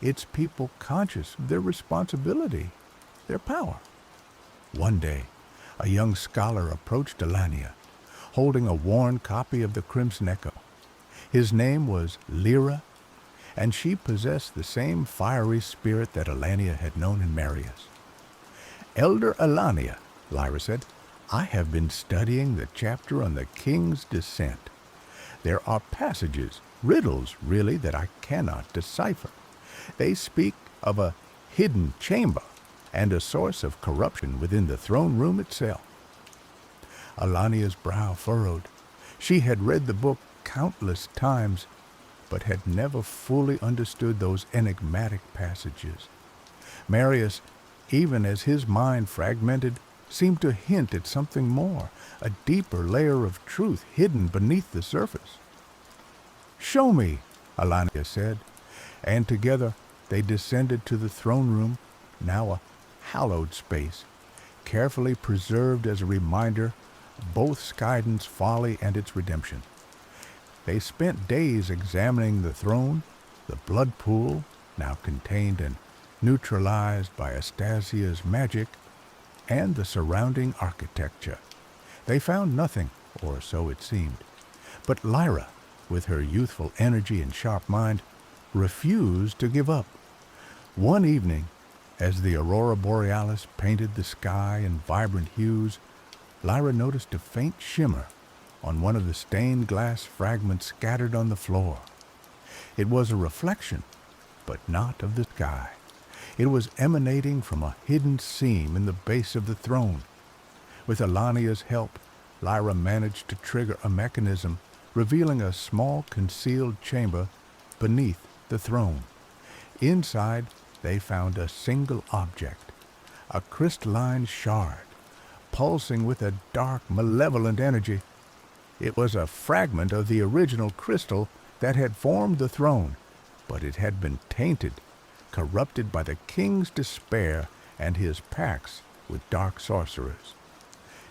its people conscious of their responsibility, their power. One day, a young scholar approached Alania, holding a worn copy of the Crimson Echo. His name was Lyra, and she possessed the same fiery spirit that Alania had known in Marius. "Elder Alania," Lyra said, "I have been studying the chapter on the king's descent. There are passages, riddles really, that I cannot decipher. They speak of a hidden chamber and a source of corruption within the throne room itself." Alania's brow furrowed. She had read the book countless times, but had never fully understood those enigmatic passages. Marius, even as his mind fragmented, seemed to hint at something more, a deeper layer of truth hidden beneath the surface. "Show me," Alania said, and together they descended to the throne room, now a hallowed space, carefully preserved as a reminder of both Skydon's folly and its redemption. They spent days examining the throne, the blood pool, now contained and neutralized by Astasia's magic, and the surrounding architecture. They found nothing, or so it seemed. But Lyra, with her youthful energy and sharp mind, refused to give up. One evening, as the aurora borealis painted the sky in vibrant hues, Lyra noticed a faint shimmer on one of the stained glass fragments scattered on the floor. It was a reflection, but not of the sky. It was emanating from a hidden seam in the base of the throne. With Alania's help, Lyra managed to trigger a mechanism revealing a small concealed chamber beneath the throne. Inside, they found a single object, a crystalline shard, pulsing with a dark, malevolent energy. It was a fragment of the original crystal that had formed the throne, but it had been tainted, corrupted by the king's despair and his pacts with dark sorcerers.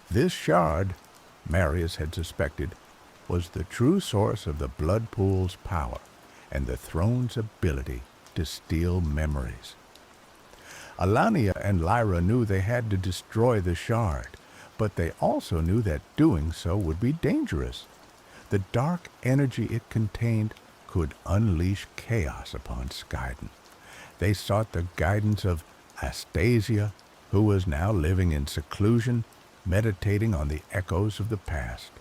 This shard, Marius had suspected, was the true source of the blood pool's power and the throne's ability to steal memories. Alania and Lyra knew they had to destroy the shard, but they also knew that doing so would be dangerous. The dark energy it contained could unleash chaos upon Skydon. They sought the guidance of Astasia, who was now living in seclusion, meditating on the echoes of the past.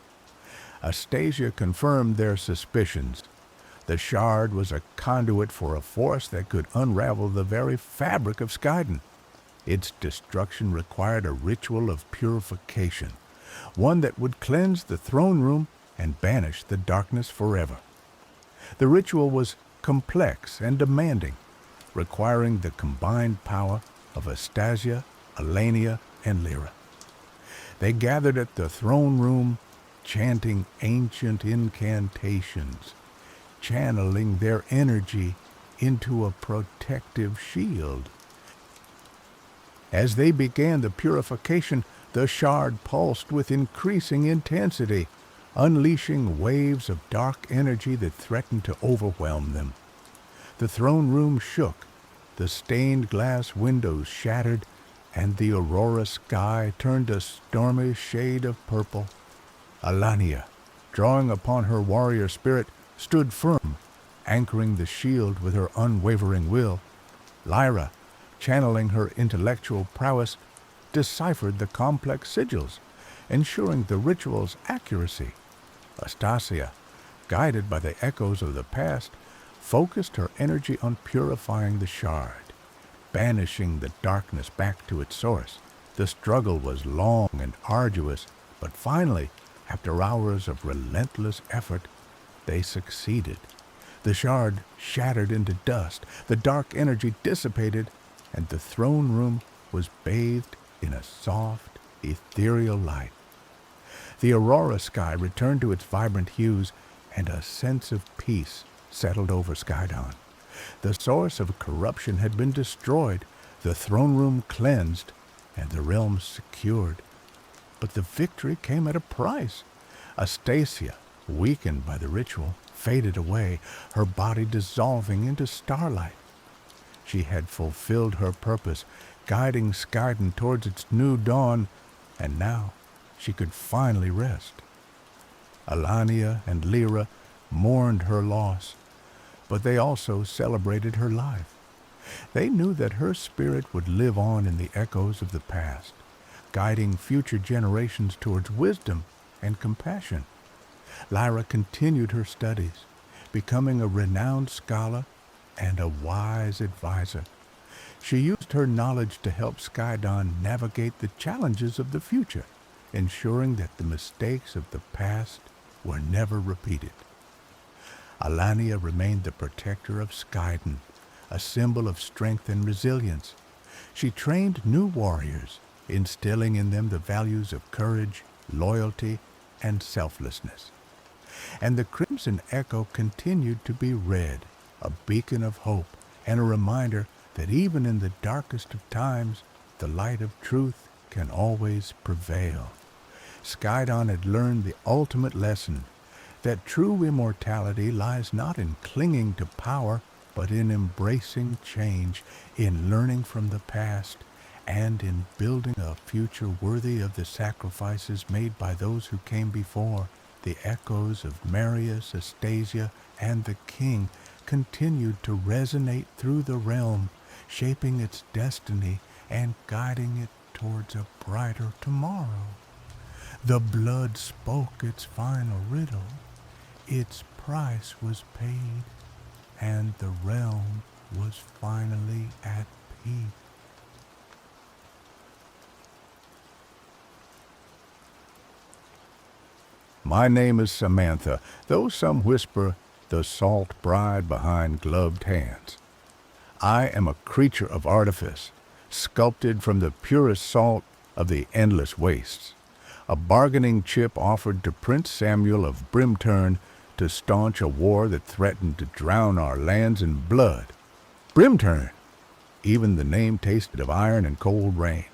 Astasia confirmed their suspicions. The shard was a conduit for a force that could unravel the very fabric of Skydon. Its destruction required a ritual of purification, one that would cleanse the throne room and banish the darkness forever. The ritual was complex and demanding, requiring the combined power of Astasia, Alania, and Lyra. They gathered at the throne room, chanting ancient incantations, channeling their energy into a protective shield. As they began the purification, the shard pulsed with increasing intensity, unleashing waves of dark energy that threatened to overwhelm them. The throne room shook, the stained glass windows shattered, and the aurora sky turned a stormy shade of purple. Alania, drawing upon her warrior spirit, stood firm, anchoring the shield with her unwavering will. Lyra, channeling her intellectual prowess, deciphered the complex sigils, ensuring the ritual's accuracy. Astasia, guided by the echoes of the past, focused her energy on purifying the shard, banishing the darkness back to its source. The struggle was long and arduous, but finally, after hours of relentless effort, they succeeded. The shard shattered into dust, the dark energy dissipated, and the throne room was bathed in a soft, ethereal light. The aurora sky returned to its vibrant hues, and a sense of peace settled over Skydon. The source of corruption had been destroyed, the throne room cleansed, and the realm secured. But the victory came at a price. Astasia, weakened by the ritual, faded away, her body dissolving into starlight. She had fulfilled her purpose, guiding Skydon towards its new dawn, and now she could finally rest. Alania and Lyra mourned her loss, but they also celebrated her life. They knew that her spirit would live on in the echoes of the past, guiding future generations towards wisdom and compassion. Lyra continued her studies, becoming a renowned scholar and a wise advisor. She used her knowledge to help Skydon navigate the challenges of the future, ensuring that the mistakes of the past were never repeated. Alania remained the protector of Skydon, a symbol of strength and resilience. She trained new warriors, instilling in them the values of courage, loyalty, and selflessness. And the Crimson Echo continued to be read, a beacon of hope and a reminder that even in the darkest of times, the light of truth can always prevail. Skydon had learned the ultimate lesson, that true immortality lies not in clinging to power, but in embracing change, in learning from the past, and in building a future worthy of the sacrifices made by those who came before. The echoes of Marius, Astasia, and the king continued to resonate through the realm, shaping its destiny and guiding it towards a brighter tomorrow. The blood spoke its final riddle, its price was paid, and the realm was finally at peace. My name is Samantha, though some whisper the salt bride behind gloved hands. I am a creature of artifice, sculpted from the purest salt of the endless wastes, a bargaining chip offered to Prince Samuel of Brimturn to staunch a war that threatened to drown our lands in blood. Brimturn! Even the name tasted of iron and cold rain.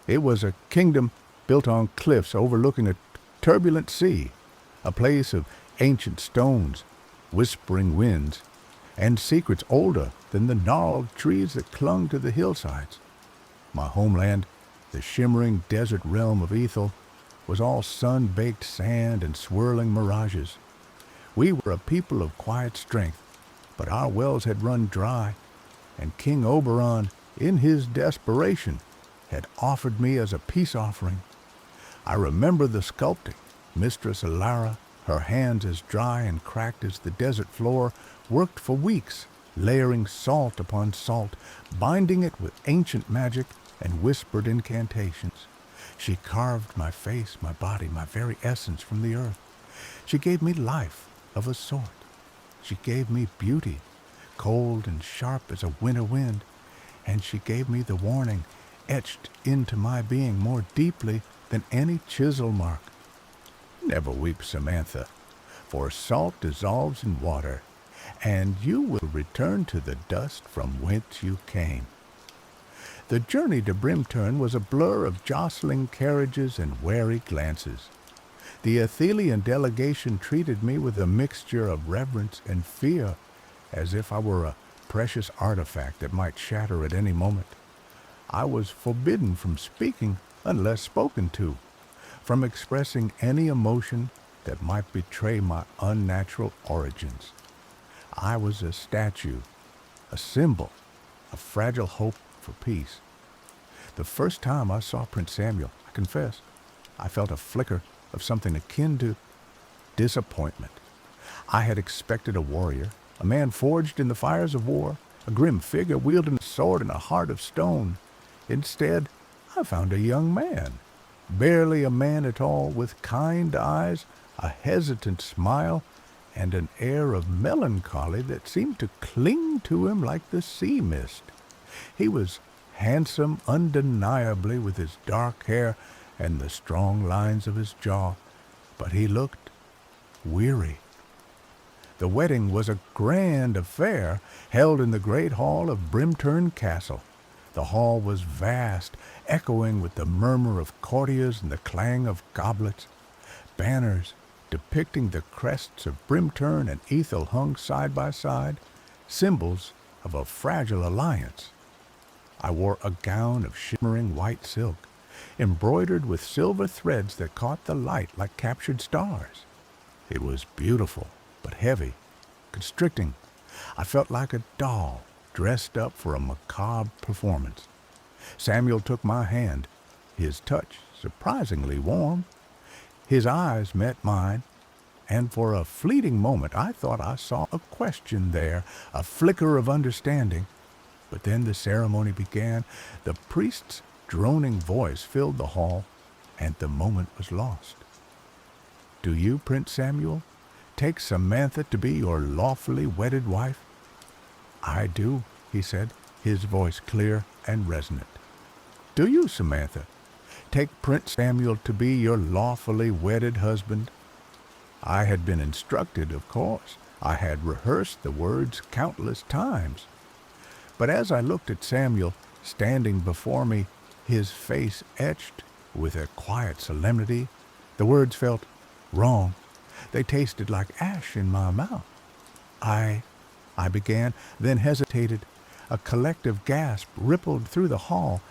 It was a kingdom built on cliffs overlooking a turbulent sea, a place of ancient stones, whispering winds, and secrets older than the gnarled trees that clung to the hillsides. My homeland, the shimmering desert realm of Ethel, was all sun-baked sand and swirling mirages. We were a people of quiet strength, but our wells had run dry, and King Oberon, in his desperation, had offered me as a peace offering. I remember the sculpting. Mistress Alara, her hands as dry and cracked as the desert floor, worked for weeks, layering salt upon salt, binding it with ancient magic and whispered incantations. She carved my face, my body, my very essence from the earth. She gave me life of a sort. She gave me beauty, cold and sharp as a winter wind, and she gave me the warning, etched into my being more deeply than any chisel mark. Never weep, Samantha, for salt dissolves in water, and you will return to the dust from whence you came. The journey to Brimturn was a blur of jostling carriages and wary glances. The Athelian delegation treated me with a mixture of reverence and fear, as if I were a precious artifact that might shatter at any moment. I was forbidden from speaking unless spoken to, from expressing any emotion that might betray my unnatural origins. I was a statue, a symbol, a fragile hope for peace. The first time I saw Prince Samuel, I confess, I felt a flicker of something akin to disappointment. I had expected a warrior, a man forged in the fires of war, a grim figure wielding a sword and a heart of stone. Instead, I found a young man, barely a man at all, with kind eyes, a hesitant smile, and an air of melancholy that seemed to cling to him like the sea mist. He was handsome undeniably with his dark hair and the strong lines of his jaw, but he looked weary. The wedding was a grand affair held in the great hall of Brimturn Castle. The hall was vast, echoing with the murmur of courtiers and the clang of goblets. Banners depicting the crests of Brimturn and Ethel hung side by side, symbols of a fragile alliance. I wore a gown of shimmering white silk, embroidered with silver threads that caught the light like captured stars. It was beautiful, but heavy, constricting. I felt like a doll dressed up for a macabre performance. Samuel took my hand, his touch surprisingly warm. His eyes met mine, and for a fleeting moment I thought I saw a question there, a flicker of understanding. But then the ceremony began. The priest's droning voice filled the hall, and the moment was lost. "Do you, Prince Samuel, take Samantha to be your lawfully wedded wife?" "I do," he said, his voice clear and resonant. "Do you, Samantha, take Prince Samuel to be your lawfully wedded husband?" I had been instructed, of course. I had rehearsed the words countless times. But as I looked at Samuel, standing before me, his face etched with a quiet solemnity. The words felt wrong. They tasted like ash in my mouth. I began, then hesitated. A collective gasp rippled through the hall.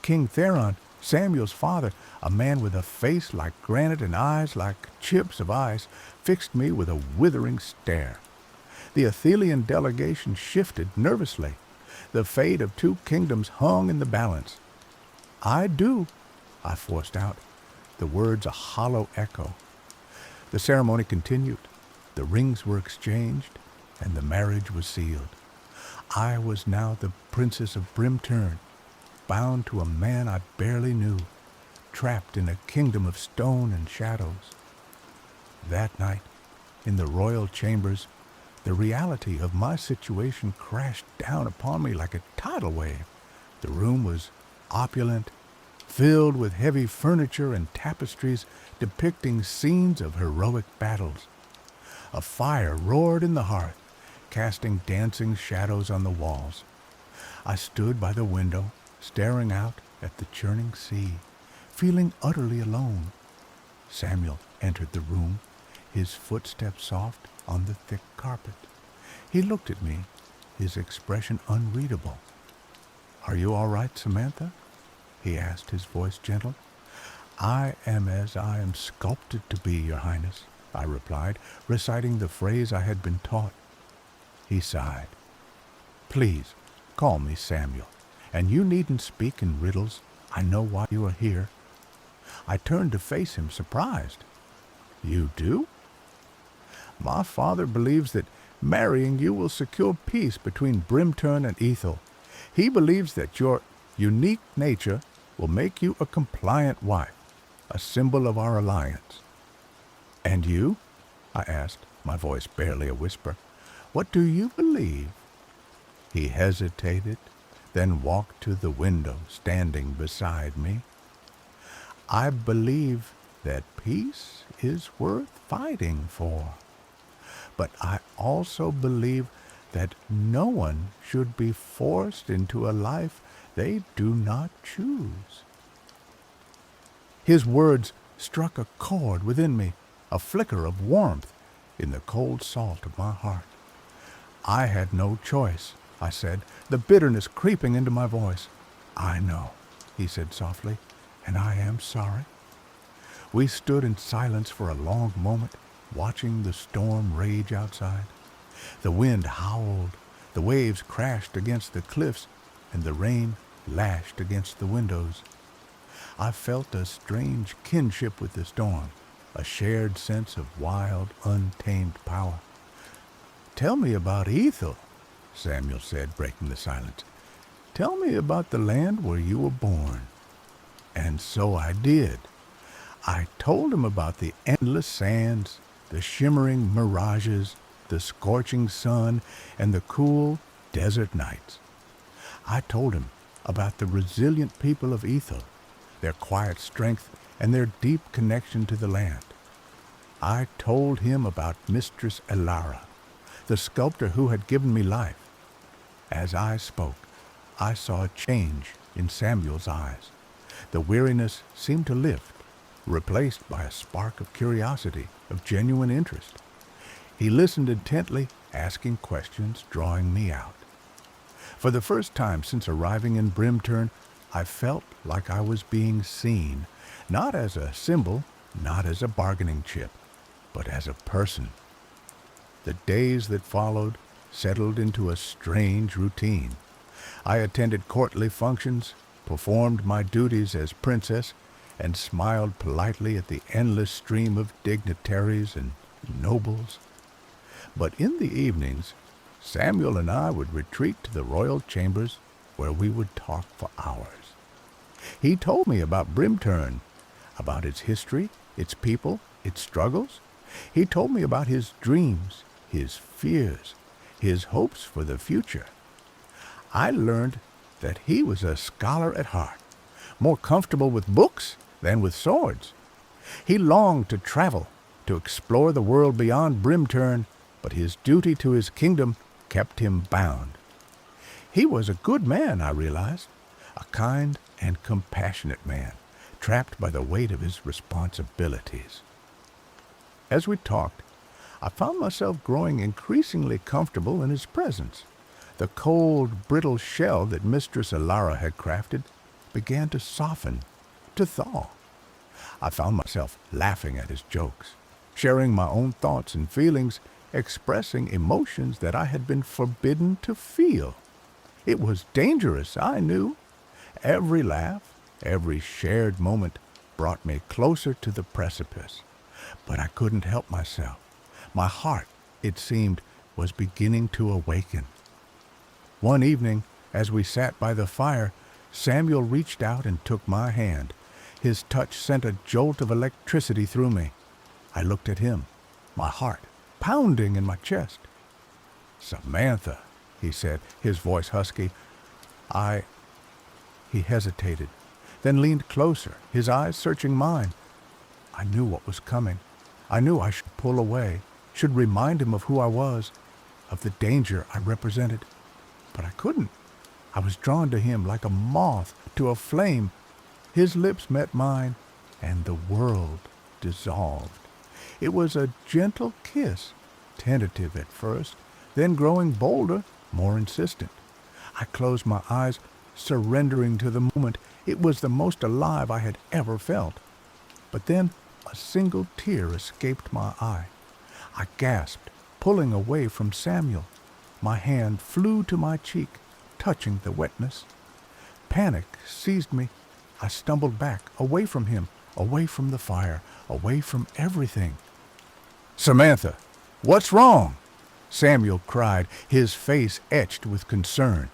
King Theron, Samuel's father, a man with a face like granite and eyes like chips of ice, fixed me with a withering stare. The Athelian delegation shifted nervously. The fate of two kingdoms hung in the balance. "I do," I forced out, the words a hollow echo. The ceremony continued. The rings were exchanged, and the marriage was sealed. I was now the Princess of Brimturn, bound to a man I barely knew, trapped in a kingdom of stone and shadows. That night, in the royal chambers, the reality of my situation crashed down upon me like a tidal wave. The room was opulent, filled with heavy furniture and tapestries depicting scenes of heroic battles. A fire roared in the hearth, casting dancing shadows on the walls. I stood by the window, staring out at the churning sea, feeling utterly alone. Samuel entered the room, his footsteps soft on the thick carpet. He looked at me, his expression unreadable. "Are you all right, Samantha?" he asked, his voice gentle. "I am as I am sculpted to be, Your Highness," I replied, reciting the phrase I had been taught. He sighed. "Please, call me Samuel, and you needn't speak in riddles. I know why you are here." I turned to face him, surprised. "You do?" "My father believes that marrying you will secure peace between Brimturn and Ethel. He believes that your unique nature will make you a compliant wife, a symbol of our alliance." "And you?" I asked, my voice barely a whisper. "What do you believe?" He hesitated, then walked to the window, standing beside me. "I believe that peace is worth fighting for. But I also believe that no one should be forced into a life they do not choose." His words struck a chord within me, a flicker of warmth in the cold salt of my heart. "I had no choice," I said, the bitterness creeping into my voice. "I know," he said softly, "and I am sorry." We stood in silence for a long moment, watching the storm rage outside. The wind howled, the waves crashed against the cliffs, and the rain lashed against the windows. I felt a strange kinship with the storm, a shared sense of wild, untamed power. "Tell me about Ethel," Samuel said, breaking the silence. "Tell me about the land where you were born." And so I did. I told him about the endless sands, the shimmering mirages, the scorching sun, and the cool desert nights. I told him about the resilient people of Ethel, their quiet strength, and their deep connection to the land. I told him about Mistress Elara, the sculptor who had given me life. As I spoke, I saw a change in Samuel's eyes. The weariness seemed to lift, replaced by a spark of curiosity, of genuine interest. He listened intently, asking questions, drawing me out. For the first time since arriving in Brimturn, I felt like I was being seen, not as a symbol, not as a bargaining chip, but as a person. The days that followed settled into a strange routine. I attended courtly functions, performed my duties as princess, and smiled politely at the endless stream of dignitaries and nobles. But in the evenings, Samuel and I would retreat to the royal chambers where we would talk for hours. He told me about Brimturn, about its history, its people, its struggles. He told me about his dreams, his fears, his hopes for the future. I learned that he was a scholar at heart, more comfortable with books than with swords. He longed to travel, to explore the world beyond Brimturn, but his duty to his kingdom kept him bound. He was a good man, I realized, a kind, and compassionate man, trapped by the weight of his responsibilities. As we talked, I found myself growing increasingly comfortable in his presence. The cold, brittle shell that Mistress Alara had crafted began to soften, to thaw. I found myself laughing at his jokes, sharing my own thoughts and feelings, expressing emotions that I had been forbidden to feel. It was dangerous, I knew. Every laugh, every shared moment brought me closer to the precipice. But I couldn't help myself. My heart, it seemed, was beginning to awaken. One evening, as we sat by the fire, Samuel reached out and took my hand. His touch sent a jolt of electricity through me. I looked at him, my heart pounding in my chest. "Samantha," he said, his voice husky. He hesitated, then leaned closer, his eyes searching mine. I knew what was coming. I knew I should pull away, should remind him of who I was, of the danger I represented. But I couldn't. I was drawn to him like a moth to a flame. His lips met mine, and the world dissolved. It was a gentle kiss, tentative at first, then growing bolder, more insistent. I closed my eyes, surrendering to the moment. It was the most alive I had ever felt. But then a single tear escaped my eye. I gasped, pulling away from Samuel. My hand flew to my cheek, touching the wetness. Panic seized me. I stumbled back, away from him, away from the fire, away from everything. "Samantha, what's wrong?" Samuel cried, his face etched with concern.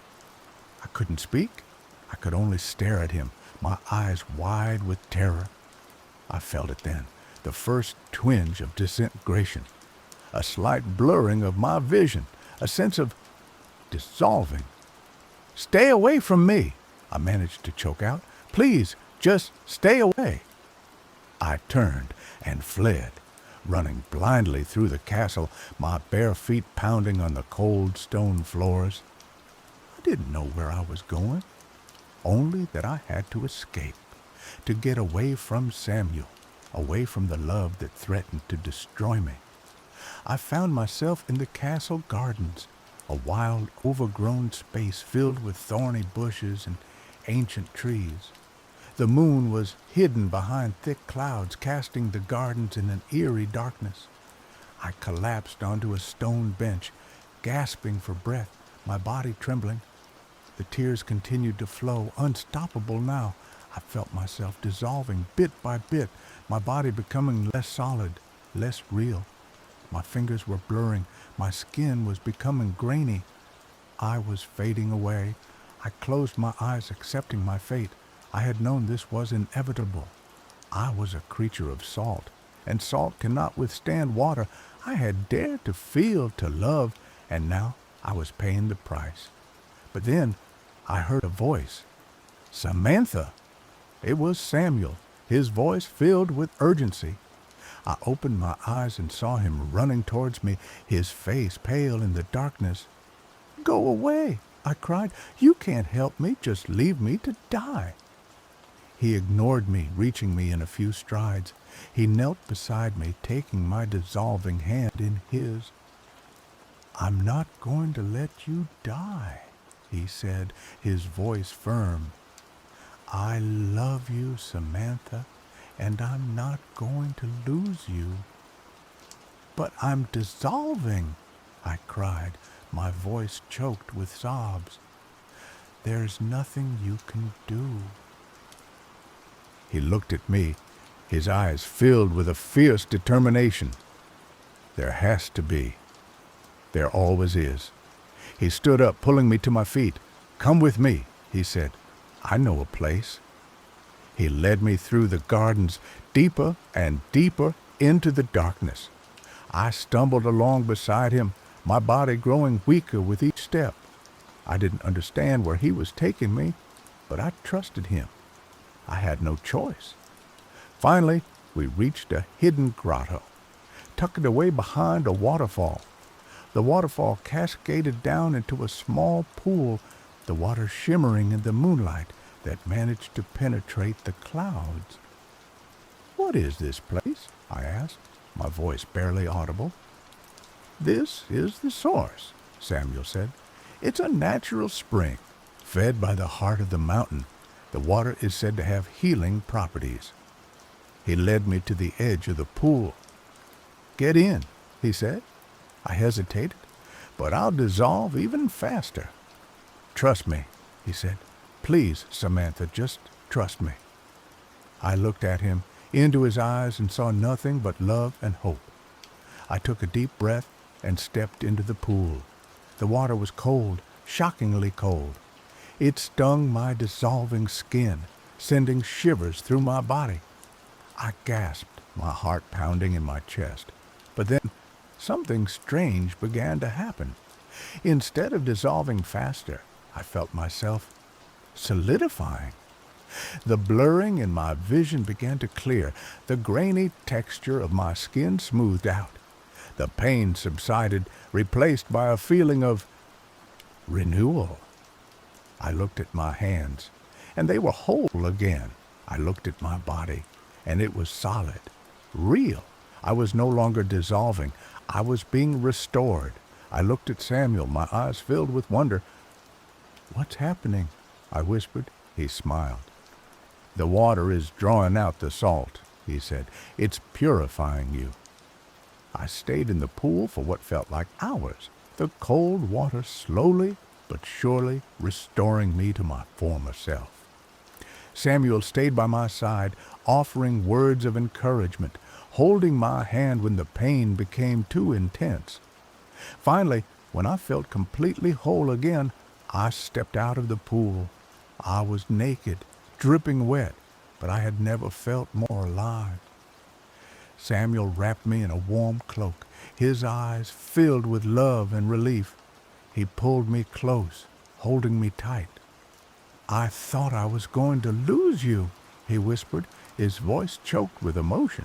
I couldn't speak. I could only stare at him, my eyes wide with terror. I felt it then, the first twinge of disintegration, a slight blurring of my vision, a sense of dissolving. "Stay away from me," I managed to choke out. "Please, just stay away." I turned and fled, running blindly through the castle, my bare feet pounding on the cold stone floors. I didn't know where I was going, only that I had to escape, to get away from Samuel, away from the love that threatened to destroy me. I found myself in the castle gardens, a wild, overgrown space filled with thorny bushes and ancient trees. The moon was hidden behind thick clouds, casting the gardens in an eerie darkness. I collapsed onto a stone bench, gasping for breath, my body trembling. The tears continued to flow, unstoppable now. I felt myself dissolving bit by bit, my body becoming less solid, less real. My fingers were blurring, my skin was becoming grainy. I was fading away. I closed my eyes, accepting my fate. I had known this was inevitable. I was a creature of salt, and salt cannot withstand water. I had dared to feel, to love, and now I was paying the price. But then I heard a voice. "Samantha!" It was Samuel, his voice filled with urgency. I opened my eyes and saw him running towards me, his face pale in the darkness. "Go away," I cried. "You can't help me. Just leave me to die." He ignored me, reaching me in a few strides. He knelt beside me, taking my dissolving hand in his. "I'm not going to let you die," he said, his voice firm. "I love you, Samantha, and I'm not going to lose you." "But I'm dissolving," I cried, my voice choked with sobs. "There's nothing you can do." He looked at me, his eyes filled with a fierce determination. "There has to be. There always is." He stood up, pulling me to my feet. "Come with me," he said. "I know a place." He led me through the gardens, deeper and deeper into the darkness. I stumbled along beside him, my body growing weaker with each step. I didn't understand where he was taking me, but I trusted him. I had no choice. Finally, we reached a hidden grotto, tucked away behind a waterfall. The waterfall cascaded down into a small pool, the water shimmering in the moonlight, that managed to penetrate the clouds. "What is this place?" I asked, my voice barely audible. "This is the source," Samuel said. "It's a natural spring, fed by the heart of the mountain. The water is said to have healing properties." He led me to the edge of the pool. "Get in," he said. I hesitated, "but I'll dissolve even faster." "Trust me," he said. "Please, Samantha, just trust me." I looked at him, into his eyes, and saw nothing but love and hope. I took a deep breath and stepped into the pool. The water was cold, shockingly cold. It stung my dissolving skin, sending shivers through my body. I gasped, my heart pounding in my chest. But then something strange began to happen. Instead of dissolving faster, I felt myself solidifying. The blurring in my vision began to clear. The grainy texture of my skin smoothed out. The pain subsided, replaced by a feeling of renewal. I looked at my hands, and they were whole again. I looked at my body, and it was solid, real. I was no longer dissolving. I was being restored. I looked at Samuel, my eyes filled with wonder. "What's happening?" I whispered. He smiled. "The water is drawing out the salt," he said. "It's purifying you." I stayed in the pool for what felt like hours, the cold water slowly but surely restoring me to my former self. Samuel stayed by my side, offering words of encouragement, holding my hand when the pain became too intense. Finally, when I felt completely whole again, I stepped out of the pool. I was naked, dripping wet, but I had never felt more alive. Samuel wrapped me in a warm cloak, his eyes filled with love and relief. He pulled me close, holding me tight. "I thought I was going to lose you," he whispered, his voice choked with emotion.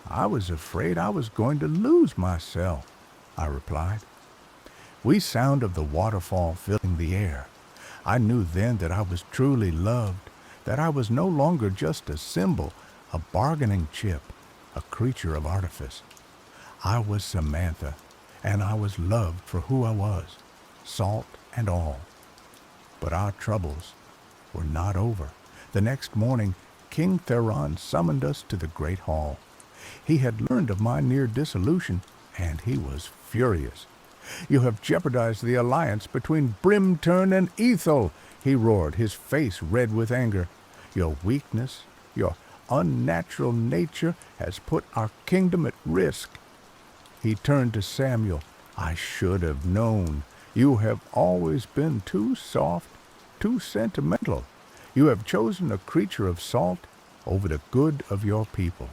"I was afraid I was going to lose myself," I replied. We sound of the waterfall filling the air. I knew then that I was truly loved, that I was no longer just a symbol, a bargaining chip, a creature of artifice. I was Samantha, and I was loved for who I was, salt and all. But our troubles were not over. The next morning, King Theron summoned us to the great hall. He had learned of my near dissolution, and he was furious. "You have jeopardized the alliance between Brimturn and Ethel," he roared, his face red with anger. "Your weakness, your unnatural nature has put our kingdom at risk." He turned to Samuel. "I should have known. You have always been too soft, too sentimental. You have chosen a creature of salt over the good of your people."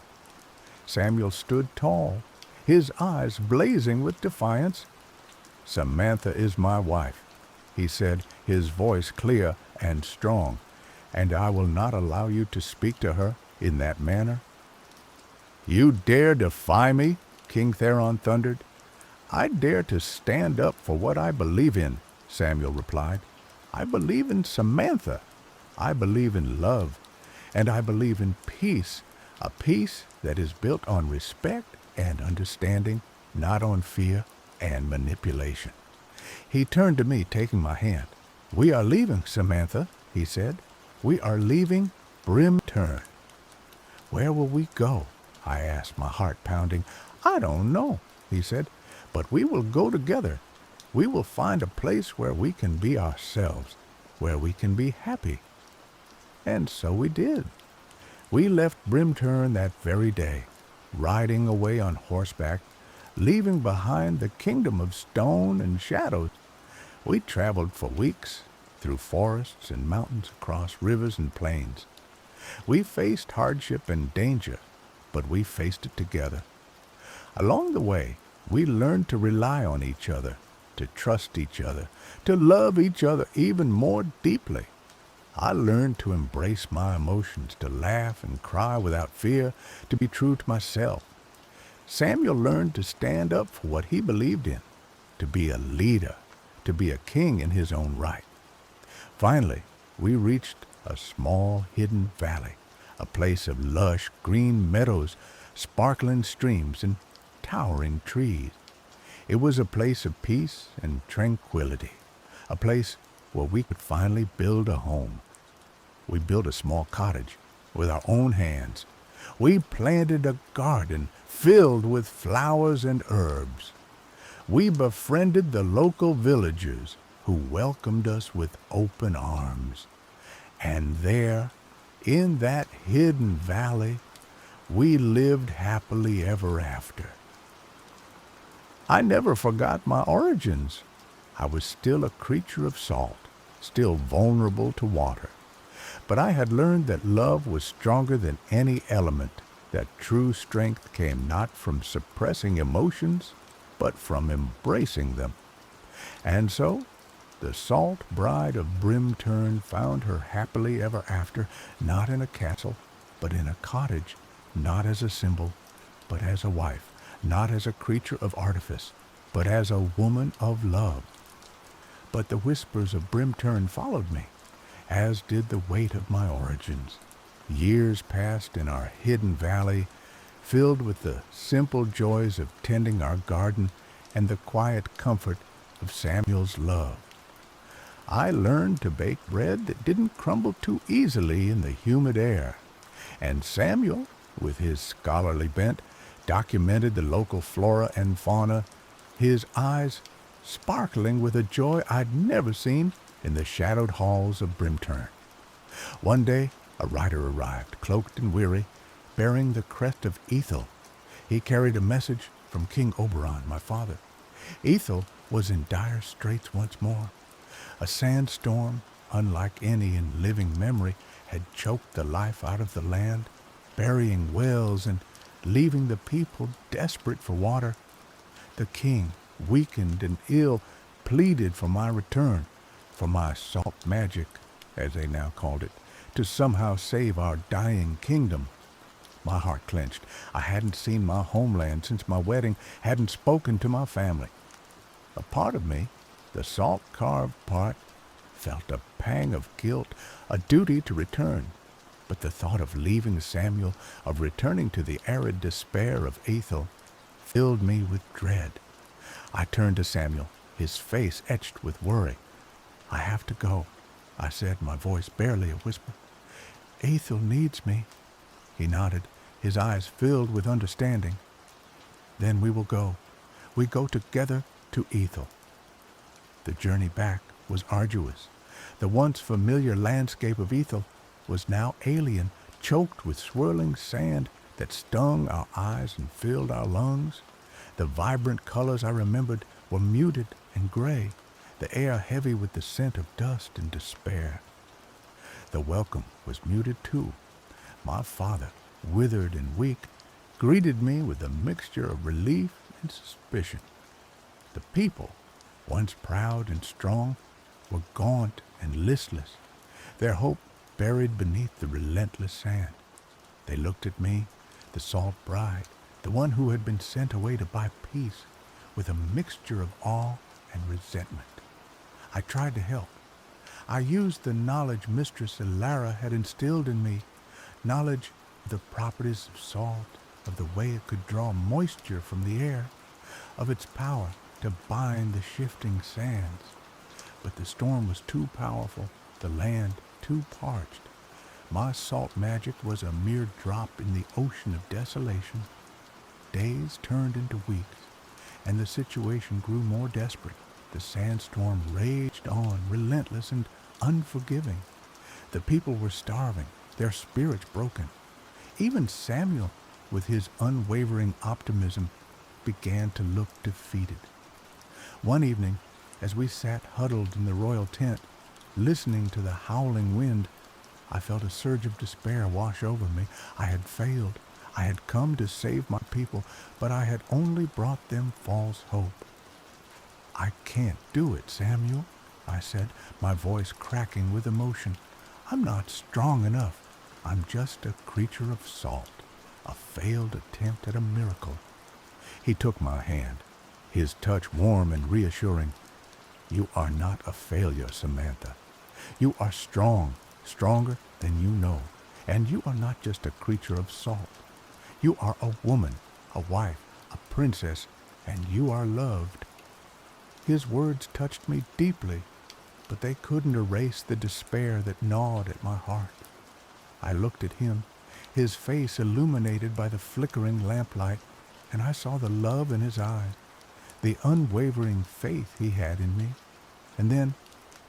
Samuel stood tall, his eyes blazing with defiance. "Samantha is my wife," he said, his voice clear and strong, "and I will not allow you to speak to her in that manner." "You dare defy me?" King Theron thundered. "I dare to stand up for what I believe in," Samuel replied. "I believe in Samantha. I believe in love, and I believe in peace, a peace that is built on respect and understanding, not on fear and manipulation." He turned to me, taking my hand. "We are leaving, Samantha," he said. "We are leaving Brimturn." "Where will we go?" I asked, my heart pounding. "I don't know," he said, "but we will go together. We will find a place where we can be ourselves, where we can be happy." And so we did. We left Brimturn that very day, riding away on horseback, leaving behind the kingdom of stone and shadows. We traveled for weeks, through forests and mountains, across rivers and plains. We faced hardship and danger, but we faced it together. Along the way, we learned to rely on each other, to trust each other, to love each other even more deeply. I learned to embrace my emotions, to laugh and cry without fear, to be true to myself. Samuel learned to stand up for what he believed in, to be a leader, to be a king in his own right. Finally, we reached a small hidden valley, a place of lush green meadows, sparkling streams, and towering trees. It was a place of peace and tranquility, a place where we could finally build a home. We built a small cottage with our own hands. We planted a garden filled with flowers and herbs. We befriended the local villagers who welcomed us with open arms. And there, in that hidden valley, we lived happily ever after. I never forgot my origins. I was still a creature of salt, still vulnerable to water. But I had learned that love was stronger than any element, that true strength came not from suppressing emotions, but from embracing them. And so, the salt bride of Brimturn found her happily ever after, not in a castle, but in a cottage, not as a symbol, but as a wife, not as a creature of artifice, but as a woman of love. But the whispers of Brimturn followed me, as did the weight of my origins. Years passed in our hidden valley, filled with the simple joys of tending our garden and the quiet comfort of Samuel's love. I learned to bake bread that didn't crumble too easily in the humid air, and Samuel, with his scholarly bent, documented the local flora and fauna, his eyes sparkling with a joy I'd never seen in the shadowed halls of Brimturn. One day, a rider arrived, cloaked and weary, bearing the crest of Ethel. He carried a message from King Oberon, my father. Ethel was in dire straits once more. A sandstorm, unlike any in living memory, had choked the life out of the land, burying wells and leaving the people desperate for water. The king, weakened and ill, pleaded for my return, for my salt magic, as they now called it, to somehow save our dying kingdom. My heart clenched. I hadn't seen my homeland since my wedding, hadn't spoken to my family. A part of me, the salt-carved part, felt a pang of guilt, a duty to return. But the thought of leaving Samuel, of returning to the arid despair of Ethel, filled me with dread. I turned to Samuel, his face etched with worry. "I have to go," I said, my voice barely a whisper. "Ethel needs me." He nodded, his eyes filled with understanding. "Then we will go. We go together to Ethel." The journey back was arduous. The once familiar landscape of Ethel was now alien, choked with swirling sand that stung our eyes and filled our lungs. The vibrant colors I remembered were muted and gray, the air heavy with the scent of dust and despair. The welcome was muted too. My father, withered and weak, greeted me with a mixture of relief and suspicion. The people, once proud and strong, were gaunt and listless, their hope buried beneath the relentless sand. They looked at me, the salt bride, the one who had been sent away to buy peace, with a mixture of awe and resentment. I tried to help. I used the knowledge Mistress Elara had instilled in me, knowledge of the properties of salt, of the way it could draw moisture from the air, of its power to bind the shifting sands. But the storm was too powerful, the land too parched. My salt magic was a mere drop in the ocean of desolation. Days turned into weeks, and the situation grew more desperate. The sandstorm raged on, relentless and unforgiving. The people were starving, their spirits broken. Even Samuel, with his unwavering optimism, began to look defeated. One evening, as we sat huddled in the royal tent, listening to the howling wind, I felt a surge of despair wash over me. I had failed. I had come to save my people, but I had only brought them false hope. "I can't do it, Samuel," I said, my voice cracking with emotion. "I'm not strong enough. I'm just a creature of salt, a failed attempt at a miracle." He took my hand, his touch warm and reassuring. "You are not a failure, Samantha. You are strong, stronger than you know. And you are not just a creature of salt. You are a woman, a wife, a princess, and you are loved. His words touched me deeply, but they couldn't erase the despair that gnawed at my heart. I looked at him, his face illuminated by the flickering lamplight, and I saw the love in his eyes, the unwavering faith he had in me. And then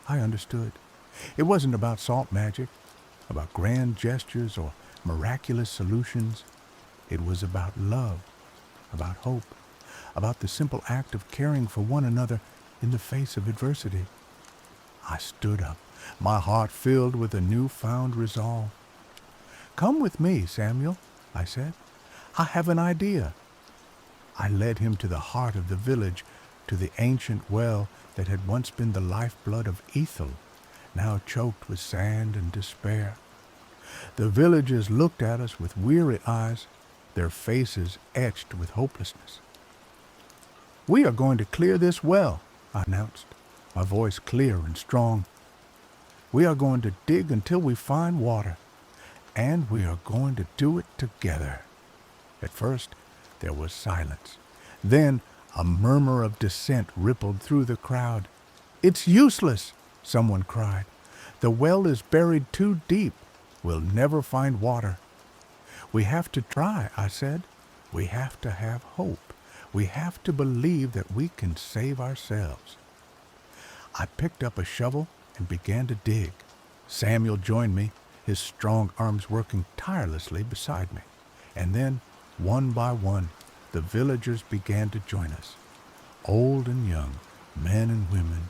I understood. It wasn't about salt magic, about grand gestures or miraculous solutions. It was about love, about hope, about the simple act of caring for one another in the face of adversity. I stood up, my heart filled with a newfound resolve. "Come with me, Samuel," I said. "I have an idea." I led him to the heart of the village, to the ancient well that had once been the lifeblood of Ethel, now choked with sand and despair. The villagers looked at us with weary eyes, their faces etched with hopelessness. "We are going to clear this well," I announced, my voice clear and strong. "We are going to dig until we find water, and we are going to do it together." At first, there was silence. Then a murmur of dissent rippled through the crowd. "It's useless," someone cried. "The well is buried too deep. We'll never find water." "We have to try," I said. "We have to have hope. We have to believe that we can save ourselves." I picked up a shovel and began to dig. Samuel joined me, his strong arms working tirelessly beside me. And then, one by one, the villagers began to join us. Old and young, men and women,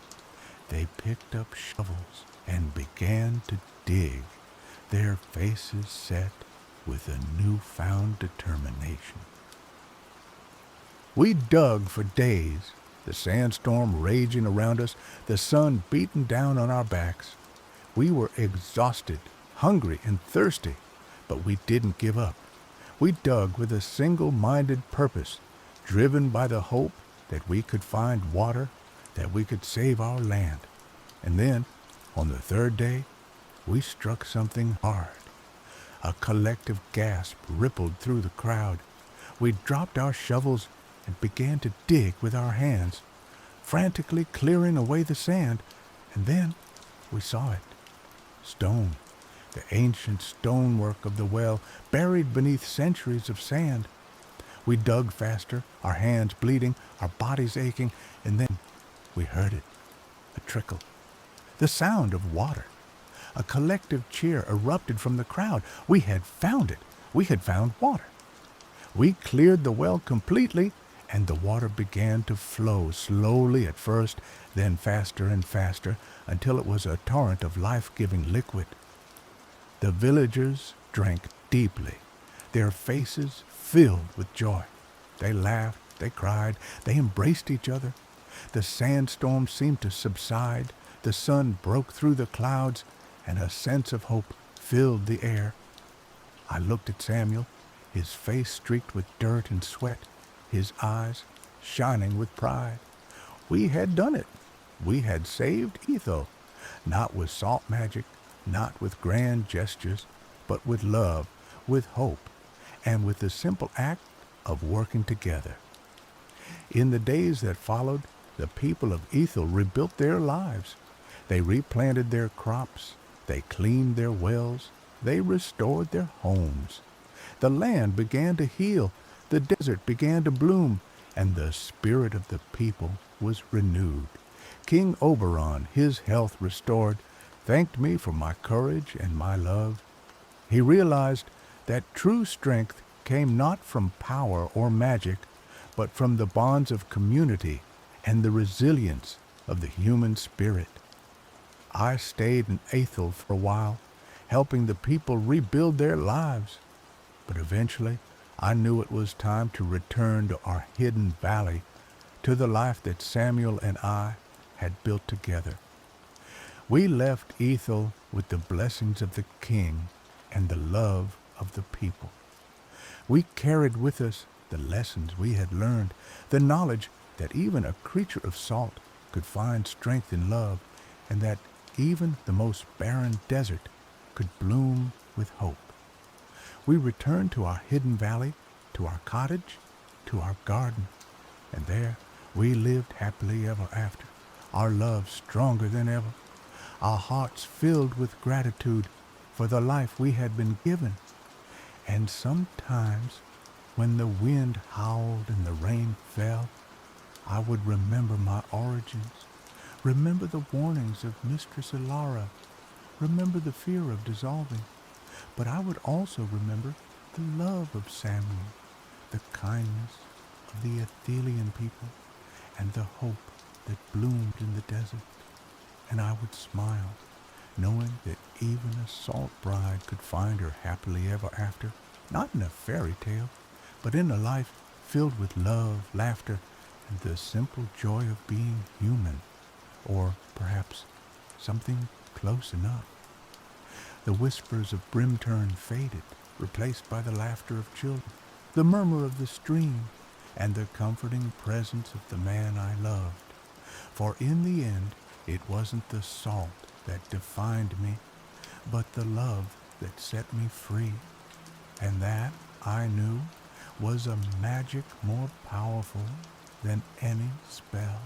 they picked up shovels and began to dig, their faces set with a newfound determination. We dug for days, the sandstorm raging around us, the sun beating down on our backs. We were exhausted, hungry, and thirsty, but we didn't give up. We dug with a single-minded purpose, driven by the hope that we could find water, that we could save our land. And then, on the third day, we struck something hard. A collective gasp rippled through the crowd. We dropped our shovels and began to dig with our hands, frantically clearing away the sand, and then we saw it. Stone, the ancient stonework of the well, buried beneath centuries of sand. We dug faster, our hands bleeding, our bodies aching, and then we heard it, a trickle, the sound of water. A collective cheer erupted from the crowd. We had found it. We had found water. We cleared the well completely, and the water began to flow slowly at first, then faster and faster, until it was a torrent of life-giving liquid. The villagers drank deeply, their faces filled with joy. They laughed, they cried, they embraced each other. The sandstorm seemed to subside, the sun broke through the clouds, and a sense of hope filled the air. I looked at Samuel, his face streaked with dirt and sweat, his eyes shining with pride. We had done it. We had saved Ethel, not with salt magic, not with grand gestures, but with love, with hope, and with the simple act of working together. In the days that followed, the people of Ethel rebuilt their lives. They replanted their crops, they cleaned their wells, they restored their homes. The land began to heal, the desert began to bloom, and the spirit of the people was renewed. King Oberon, his health restored, thanked me for my courage and my love. He realized that true strength came not from power or magic, but from the bonds of community and the resilience of the human spirit. I stayed in Ethel for a while, helping the people rebuild their lives. But eventually, I knew it was time to return to our hidden valley, to the life that Samuel and I had built together. We left Ethel with the blessings of the king and the love of the people. We carried with us the lessons we had learned, the knowledge that even a creature of salt could find strength in love, and that even the most barren desert could bloom with hope. We returned to our hidden valley, to our cottage, to our garden, and there we lived happily ever after, our love stronger than ever, our hearts filled with gratitude for the life we had been given. And sometimes, when the wind howled and the rain fell, I would remember my origins, remember the warnings of Mistress Ilara, remember the fear of dissolving, but I would also remember the love of Samuel, the kindness of the Athelian people, and the hope that bloomed in the desert. And I would smile, knowing that even a salt bride could find her happily ever after, not in a fairy tale, but in a life filled with love, laughter, and the simple joy of being human, or perhaps something close enough. The whispers of Brimturn faded, replaced by the laughter of children, the murmur of the stream, and the comforting presence of the man I loved. For in the end, it wasn't the salt that defined me, but the love that set me free. And that, I knew, was a magic more powerful than any spell.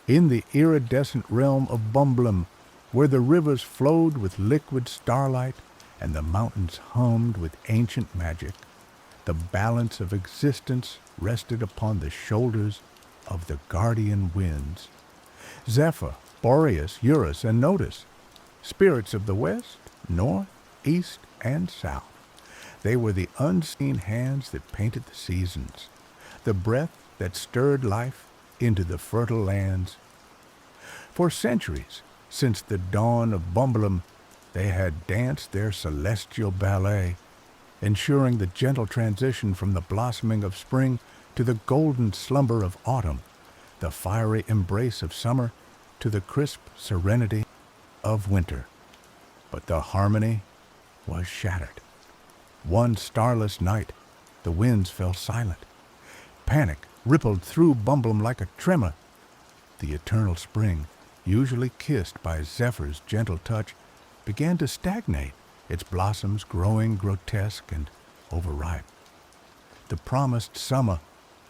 In the iridescent realm of Bumblum, where the rivers flowed with liquid starlight and the mountains hummed with ancient magic, the balance of existence rested upon the shoulders of the guardian winds. Zephyr, Boreas, Eurus, and Notus, spirits of the west, north, east, and south. They were the unseen hands that painted the seasons, the breath that stirred life into the fertile lands. For centuries, since the dawn of Bumblum, they had danced their celestial ballet, ensuring the gentle transition from the blossoming of spring to the golden slumber of autumn, the fiery embrace of summer to the crisp serenity of winter. But the harmony was shattered. One starless night, the winds fell silent. Panic rippled through Bumblum like a tremor. The eternal spring, usually kissed by Zephyr's gentle touch, began to stagnate, its blossoms growing grotesque and overripe. The promised summer,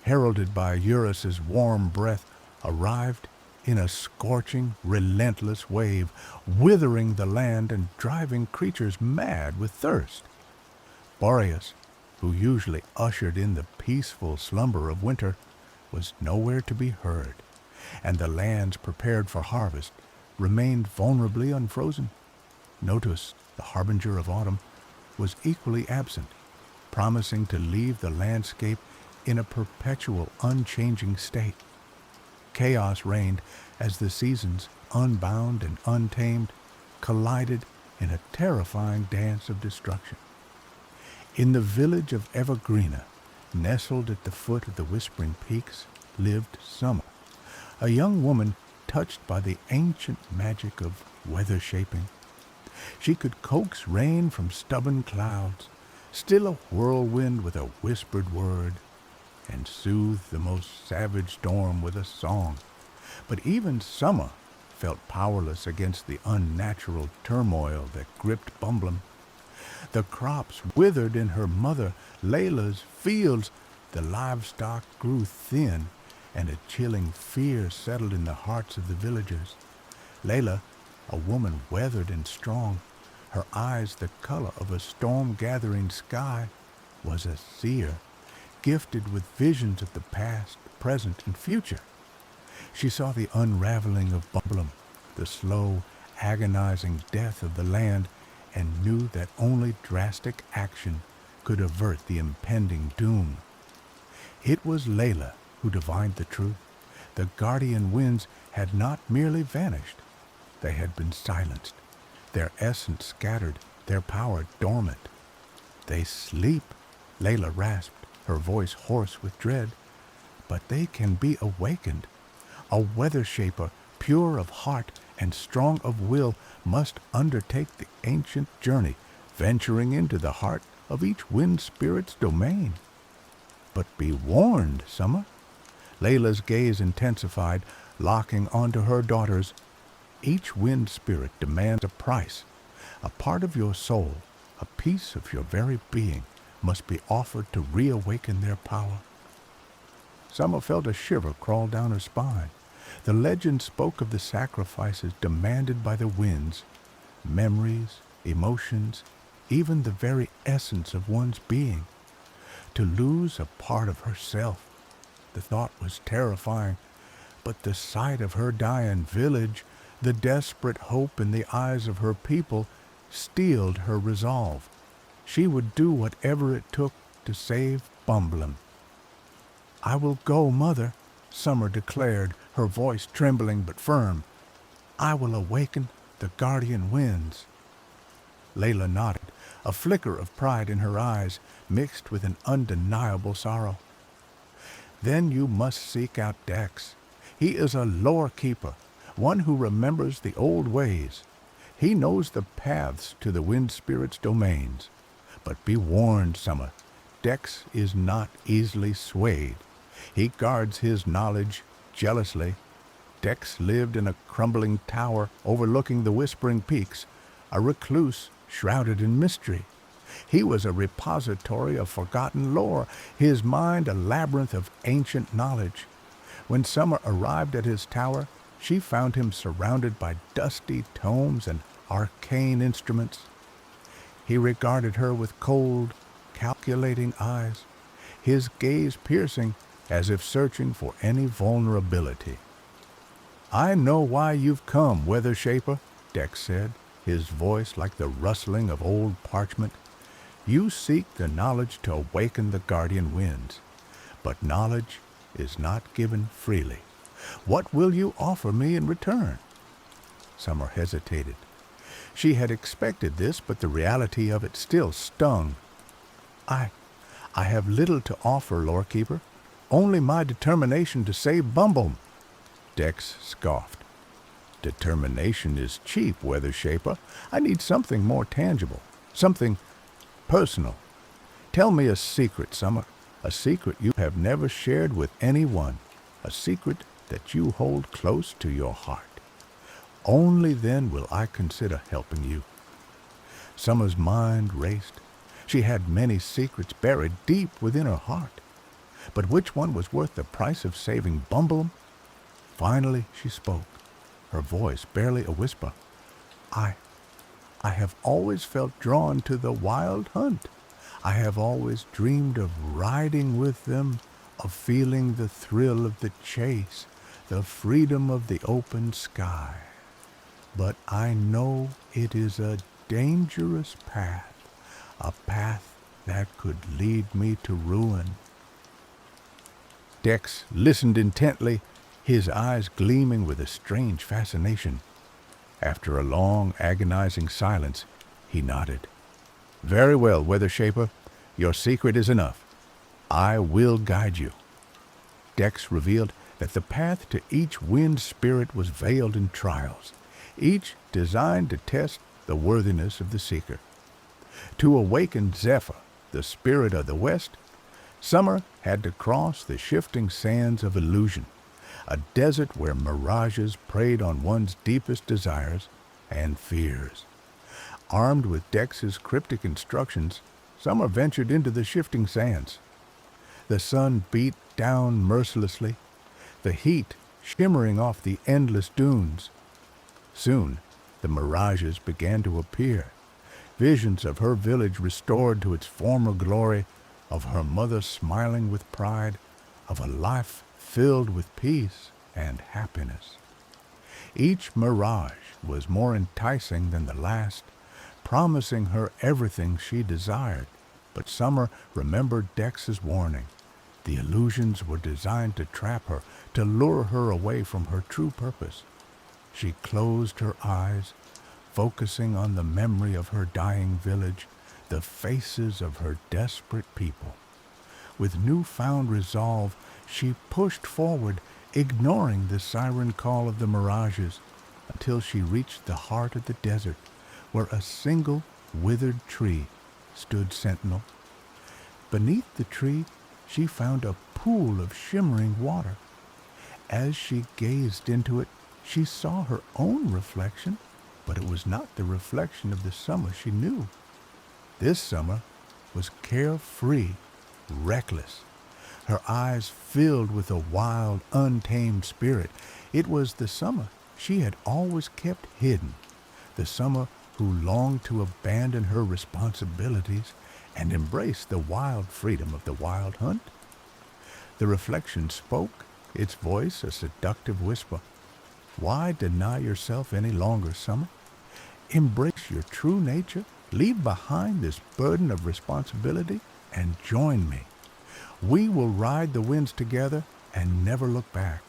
heralded by Eurus's warm breath, arrived in a scorching, relentless wave, withering the land and driving creatures mad with thirst. Boreas, who usually ushered in the peaceful slumber of winter, was nowhere to be heard, and the lands prepared for harvest remained vulnerably unfrozen. Notus, the harbinger of autumn, was equally absent, promising to leave the landscape in a perpetual, unchanging state. Chaos reigned as the seasons, unbound and untamed, collided in a terrifying dance of destruction. In the village of Evergreena, nestled at the foot of the Whispering Peaks, lived Summer, a young woman touched by the ancient magic of weather shaping. She could coax rain from stubborn clouds, still a whirlwind with a whispered word, and soothe the most savage storm with a song. But even Summer felt powerless against the unnatural turmoil that gripped Bumblum. The crops withered in her mother Layla's fields, the livestock grew thin, and a chilling fear settled in the hearts of the villagers. Layla, a woman weathered and strong, her eyes the color of a storm-gathering sky, was a seer, gifted with visions of the past, present, and future. She saw the unraveling of Bumblum, the slow, agonizing death of the land, and knew that only drastic action could avert the impending doom. It was Layla who divined the truth. The guardian winds had not merely vanished. They had been silenced, their essence scattered, their power dormant. "They sleep," Layla rasped, her voice hoarse with dread. "But they can be awakened. A weather shaper, pure of heart and strong of will, must undertake the ancient journey, venturing into the heart of each wind spirit's domain. But be warned, Summer. Layla's gaze intensified, locking onto her daughters. Each wind spirit demands a price. A part of your soul, a piece of your very being, must be offered to reawaken their power. Summer felt a shiver crawl down her spine. The legend spoke of the sacrifices demanded by the winds, memories, emotions, even the very essence of one's being. To lose a part of herself, the thought was terrifying, but the sight of her dying village, the desperate hope in the eyes of her people, steeled her resolve. She would do whatever it took to save Bumblum. "I will go, Mother," Summer declared, her voice trembling but firm. "I will awaken the guardian winds." Layla nodded, a flicker of pride in her eyes mixed with an undeniable sorrow. "Then you must seek out Dex. He is a lore keeper, one who remembers the old ways. He knows the paths to the wind spirit's domains. But be warned, Summer, Dex is not easily swayed. He guards his knowledge jealously. Dex lived in a crumbling tower overlooking the whispering peaks, a recluse shrouded in mystery. He was a repository of forgotten lore, his mind a labyrinth of ancient knowledge. When Summer arrived at his tower, she found him surrounded by dusty tomes and arcane instruments. He regarded her with cold, calculating eyes, his gaze piercing as if searching for any vulnerability. "I know why you've come, Weather Shaper," Dex said, his voice like the rustling of old parchment. "You seek the knowledge to awaken the guardian winds, but knowledge is not given freely. What will you offer me in return?" Summer hesitated. She had expected this, but the reality of it still stung. I have little to offer, Lorekeeper. Only my determination to save Bumblum." Dex scoffed. "Determination is cheap, Weather Shaper. I need something more tangible, something personal. Tell me a secret, Summer, a secret you have never shared with anyone, a secret that you hold close to your heart. Only then will I consider helping you." Summer's mind raced. She had many secrets buried deep within her heart. But which one was worth the price of saving Bumblum? Finally she spoke, her voice barely a whisper. I have always felt drawn to the wild hunt. I have always dreamed of riding with them, of feeling the thrill of the chase, the freedom of the open sky. But I know it is a dangerous path, a path that could lead me to ruin." Dex listened intently, his eyes gleaming with a strange fascination. After a long, agonizing silence, he nodded. "Very well, Weather Shaper. Your secret is enough. I will guide you." Dex revealed that the path to each wind spirit was veiled in trials, each designed to test the worthiness of the seeker. To awaken Zephyr, the spirit of the west, Summer had to cross the shifting sands of illusion, a desert where mirages preyed on one's deepest desires and fears. Armed with Dex's cryptic instructions, Summer ventured into the shifting sands. The sun beat down mercilessly, the heat shimmering off the endless dunes. Soon, the mirages began to appear, visions of her village restored to its former glory, of her mother smiling with pride, of a life filled with peace and happiness. Each mirage was more enticing than the last, promising her everything she desired. But Summer remembered Dex's warning. The illusions were designed to trap her, to lure her away from her true purpose. She closed her eyes, focusing on the memory of her dying village, the faces of her desperate people. With newfound resolve, she pushed forward, ignoring the siren call of the mirages, until she reached the heart of the desert, where a single withered tree stood sentinel. Beneath the tree, she found a pool of shimmering water, As she gazed into it, she saw her own reflection, but it was not the reflection of the summer she knew. This summer was carefree, reckless, her eyes filled with a wild, untamed spirit. It was the summer she had always kept hidden, the summer who longed to abandon her responsibilities and embrace the wild freedom of the wild hunt. The reflection spoke, its voice a seductive whisper. Why deny yourself any longer, summer? Embrace your true nature, leave behind this burden of responsibility, and join me. We will ride the winds together and never look back.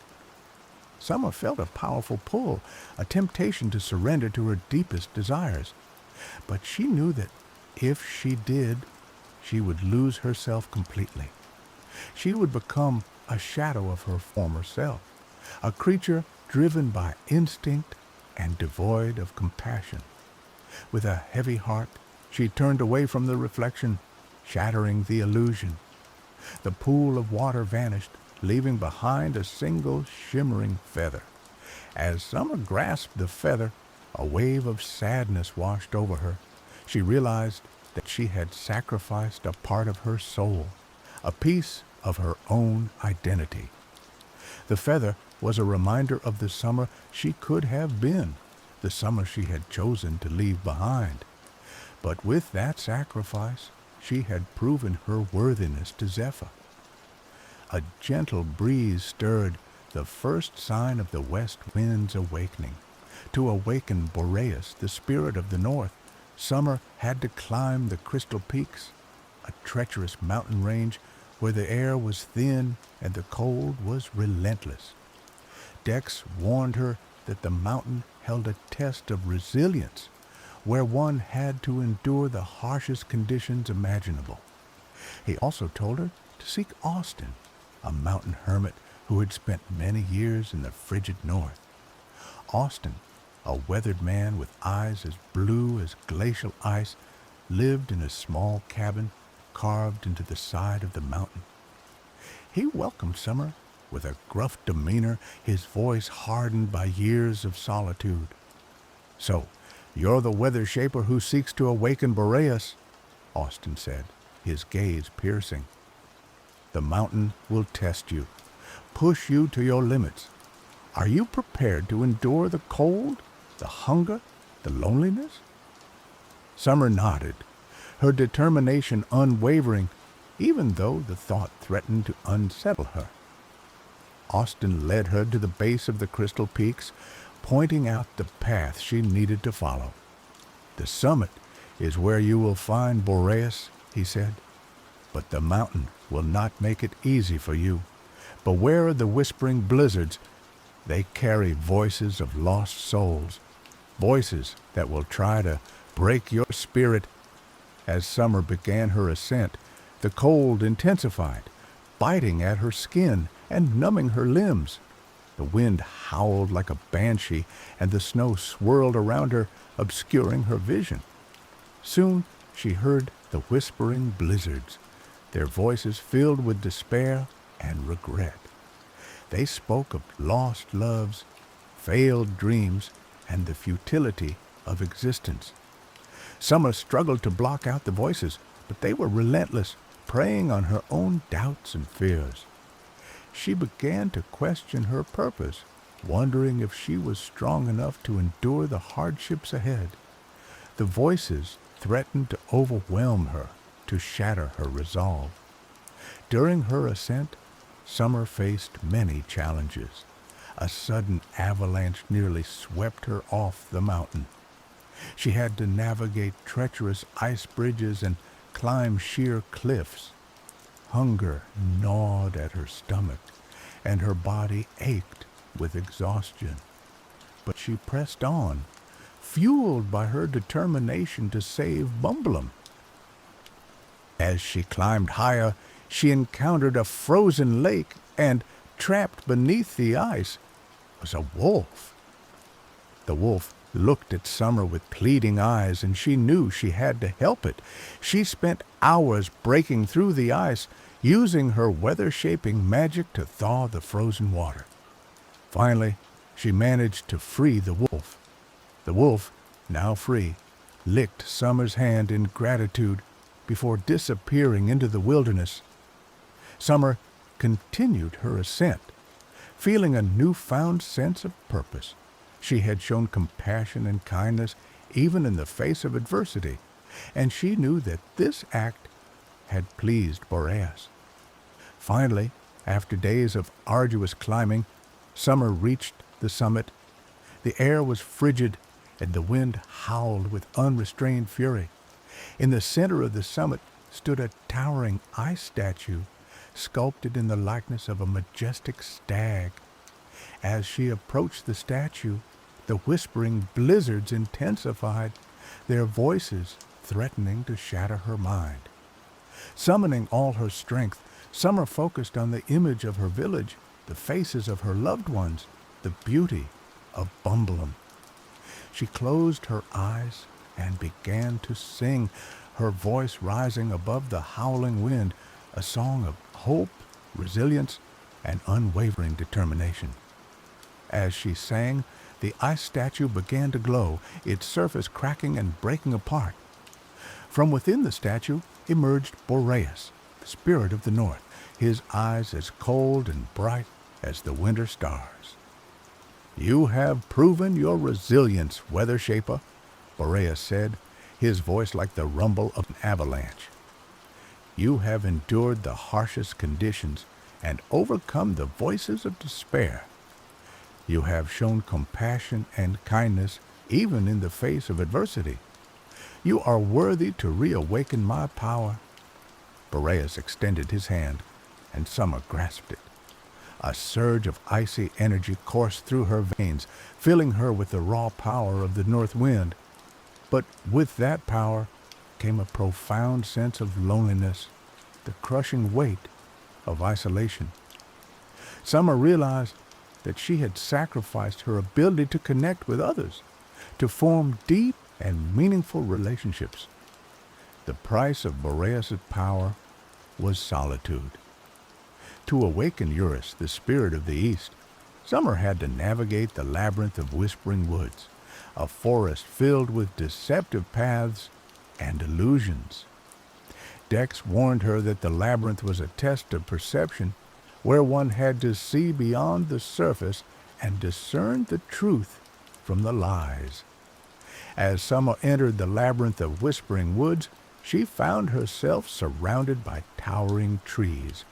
Summer felt a powerful pull, a temptation to surrender to her deepest desires. But she knew that if she did, she would lose herself completely. She would become a shadow of her former self, a creature driven by instinct and devoid of compassion. With a heavy heart, she turned away from the reflection, shattering the illusion. The pool of water vanished, leaving behind a single shimmering feather. As Summer grasped the feather, a wave of sadness washed over her. She realized that she had sacrificed a part of her soul, a piece of her own identity. The feather was a reminder of the summer she could have been, the summer she had chosen to leave behind. But with that sacrifice, she had proven her worthiness to Zephyr. A gentle breeze stirred, the first sign of the west wind's awakening. To awaken Boreas, the spirit of the north, Summer had to climb the Crystal Peaks, a treacherous mountain range where the air was thin and the cold was relentless. Dex warned her that the mountain held a test of resilience, where one had to endure the harshest conditions imaginable. He also told her to seek Austin, a mountain hermit who had spent many years in the frigid north. Austin, a weathered man with eyes as blue as glacial ice, lived in a small cabin carved into the side of the mountain. He welcomed Summer with a gruff demeanor, his voice hardened by years of solitude. "So, you're the weather shaper who seeks to awaken Boreas," Austin said, his gaze piercing. "The mountain will test you, push you to your limits. Are you prepared to endure the cold, the hunger, the loneliness?" Summer nodded, her determination unwavering, even though the thought threatened to unsettle her. Austin led her to the base of the Crystal Peaks, pointing out the path she needed to follow. "The summit is where you will find Boreas," he said, "but the mountain will not make it easy for you. Beware of the whispering blizzards. They carry voices of lost souls, voices that will try to break your spirit." As Summer began her ascent, the cold intensified, biting at her skin and numbing her limbs. The wind howled like a banshee, and the snow swirled around her, obscuring her vision. Soon she heard the whispering blizzards, their voices filled with despair and regret. They spoke of lost loves, failed dreams, and the futility of existence. Summer struggled to block out the voices, but they were relentless, preying on her own doubts and fears. She began to question her purpose, wondering if she was strong enough to endure the hardships ahead. The voices threatened to overwhelm her, to shatter her resolve. During her ascent, Summer faced many challenges. A sudden avalanche nearly swept her off the mountain. She had to navigate treacherous ice bridges and climb sheer cliffs. Hunger gnawed at her stomach, and her body ached with exhaustion. But she pressed on, fueled by her determination to save Bumblum. As she climbed higher, she encountered a frozen lake, and trapped beneath the ice was a wolf. The wolf looked at Summer with pleading eyes, and she knew she had to help it. She spent hours breaking through the ice, using her weather-shaping magic to thaw the frozen water. Finally, she managed to free the wolf. The wolf, now free, licked Summer's hand in gratitude before disappearing into the wilderness. Summer continued her ascent, feeling a newfound sense of purpose. She had shown compassion and kindness even in the face of adversity, and she knew that this act had pleased Boreas. Finally, after days of arduous climbing, Summer reached the summit. The air was frigid, and the wind howled with unrestrained fury. In the center of the summit stood a towering ice statue, sculpted in the likeness of a majestic stag. As she approached the statue, the whispering blizzards intensified, their voices threatening to shatter her mind. Summoning all her strength, Summer focused on the image of her village, the faces of her loved ones, the beauty of Bumblum. She closed her eyes and began to sing, her voice rising above the howling wind, a song of hope, resilience, and unwavering determination. As she sang, the ice statue began to glow, its surface cracking and breaking apart. From within the statue emerged Boreas, the spirit of the north, his eyes as cold and bright as the winter stars. "You have proven your resilience, Weather Shaper," Boreas said, his voice like the rumble of an avalanche. "You have endured the harshest conditions and overcome the voices of despair. You have shown compassion and kindness even in the face of adversity. You are worthy to reawaken my power." Boreas extended his hand, and Summer grasped it. A surge of icy energy coursed through her veins, filling her with the raw power of the north wind. But with that power came a profound sense of loneliness, the crushing weight of isolation. Summer realized that she had sacrificed her ability to connect with others, to form deep and meaningful relationships. The price of Boreas' power was solitude. To awaken Eurus, the spirit of the East, Summer had to navigate the labyrinth of whispering woods, a forest filled with deceptive paths and illusions. Dex warned her that the labyrinth was a test of perception, where one had to see beyond the surface and discern the truth from the lies. As Summer entered the labyrinth of whispering woods, she found herself surrounded by towering trees,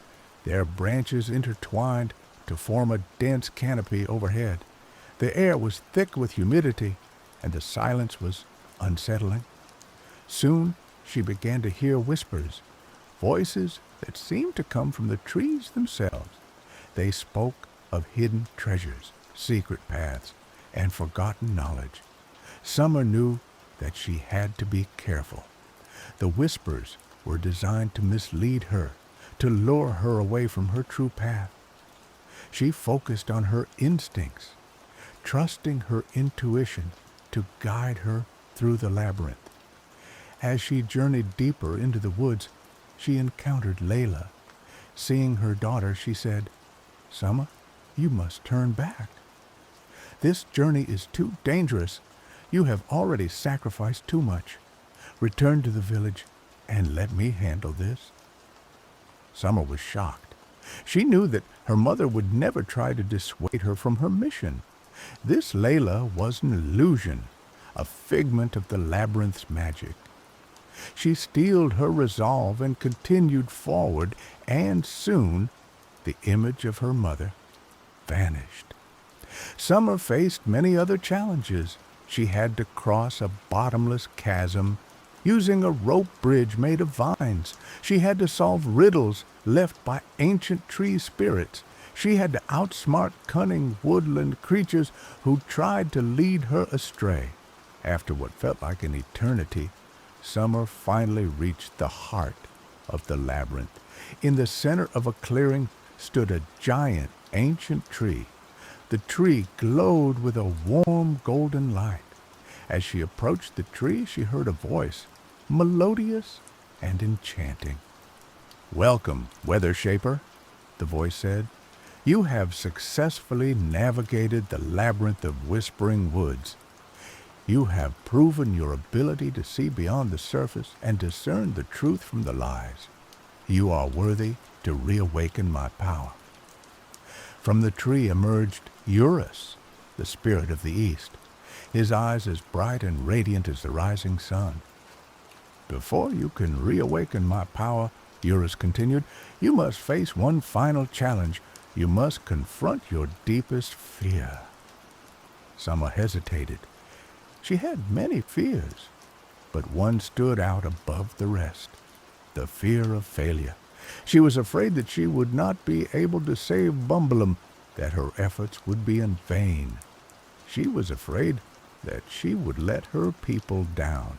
their branches intertwined to form a dense canopy overhead. The air was thick with humidity, and the silence was unsettling. Soon she began to hear whispers, voices that seemed to come from the trees themselves. They spoke of hidden treasures, secret paths, and forgotten knowledge. Summer knew that she had to be careful. The whispers were designed to mislead her, to lure her away from her true path. She focused on her instincts, trusting her intuition to guide her through the labyrinth. As she journeyed deeper into the woods, she encountered Layla. Seeing her daughter, she said, "Summer, you must turn back. This journey is too dangerous. You have already sacrificed too much. Return to the village and let me handle this." Summer was shocked. She knew that her mother would never try to dissuade her from her mission. This Layla was an illusion, a figment of the labyrinth's magic. She steeled her resolve and continued forward, and soon the image of her mother vanished. Summer faced many other challenges. She had to cross a bottomless chasm using a rope bridge made of vines. She had to solve riddles left by ancient tree spirits. She had to outsmart cunning woodland creatures who tried to lead her astray. After what felt like an eternity, Summer finally reached the heart of the labyrinth. In the center of a clearing stood a giant ancient tree. The tree glowed with a warm golden light. As she approached the tree, she heard a voice, melodious and enchanting. "Welcome, Weather Shaper," the voice said. You have successfully navigated the labyrinth of whispering woods. You have proven your ability to see beyond the surface and discern the truth from the lies. You are worthy to reawaken my power. From the tree emerged Eurus, the spirit of the east, his eyes as bright and radiant as the rising sun. Before you can reawaken my power, Eurus continued, you must face one final challenge. You must confront your deepest fear. Summer hesitated. She had many fears, but one stood out above the rest, the fear of failure. She was afraid that she would not be able to save Bumblum, that her efforts would be in vain. She was afraid that she would let her people down.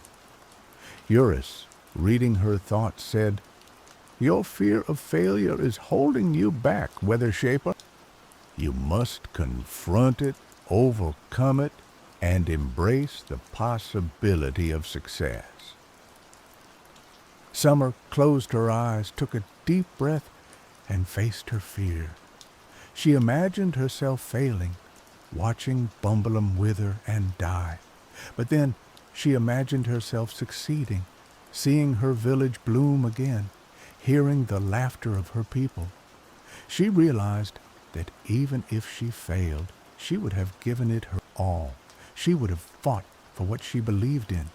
Eurus, reading her thoughts, said, your fear of failure is holding you back, Weather Shaper. You must confront it, overcome it, and embrace the possibility of success. Summer closed her eyes, took a deep breath, and faced her fear. She imagined herself failing, watching Bumblum wither and die. But then she imagined herself succeeding, seeing her village bloom again, hearing the laughter of her people. She realized that even if she failed, she would have given it her all. She would have fought for what she believed in.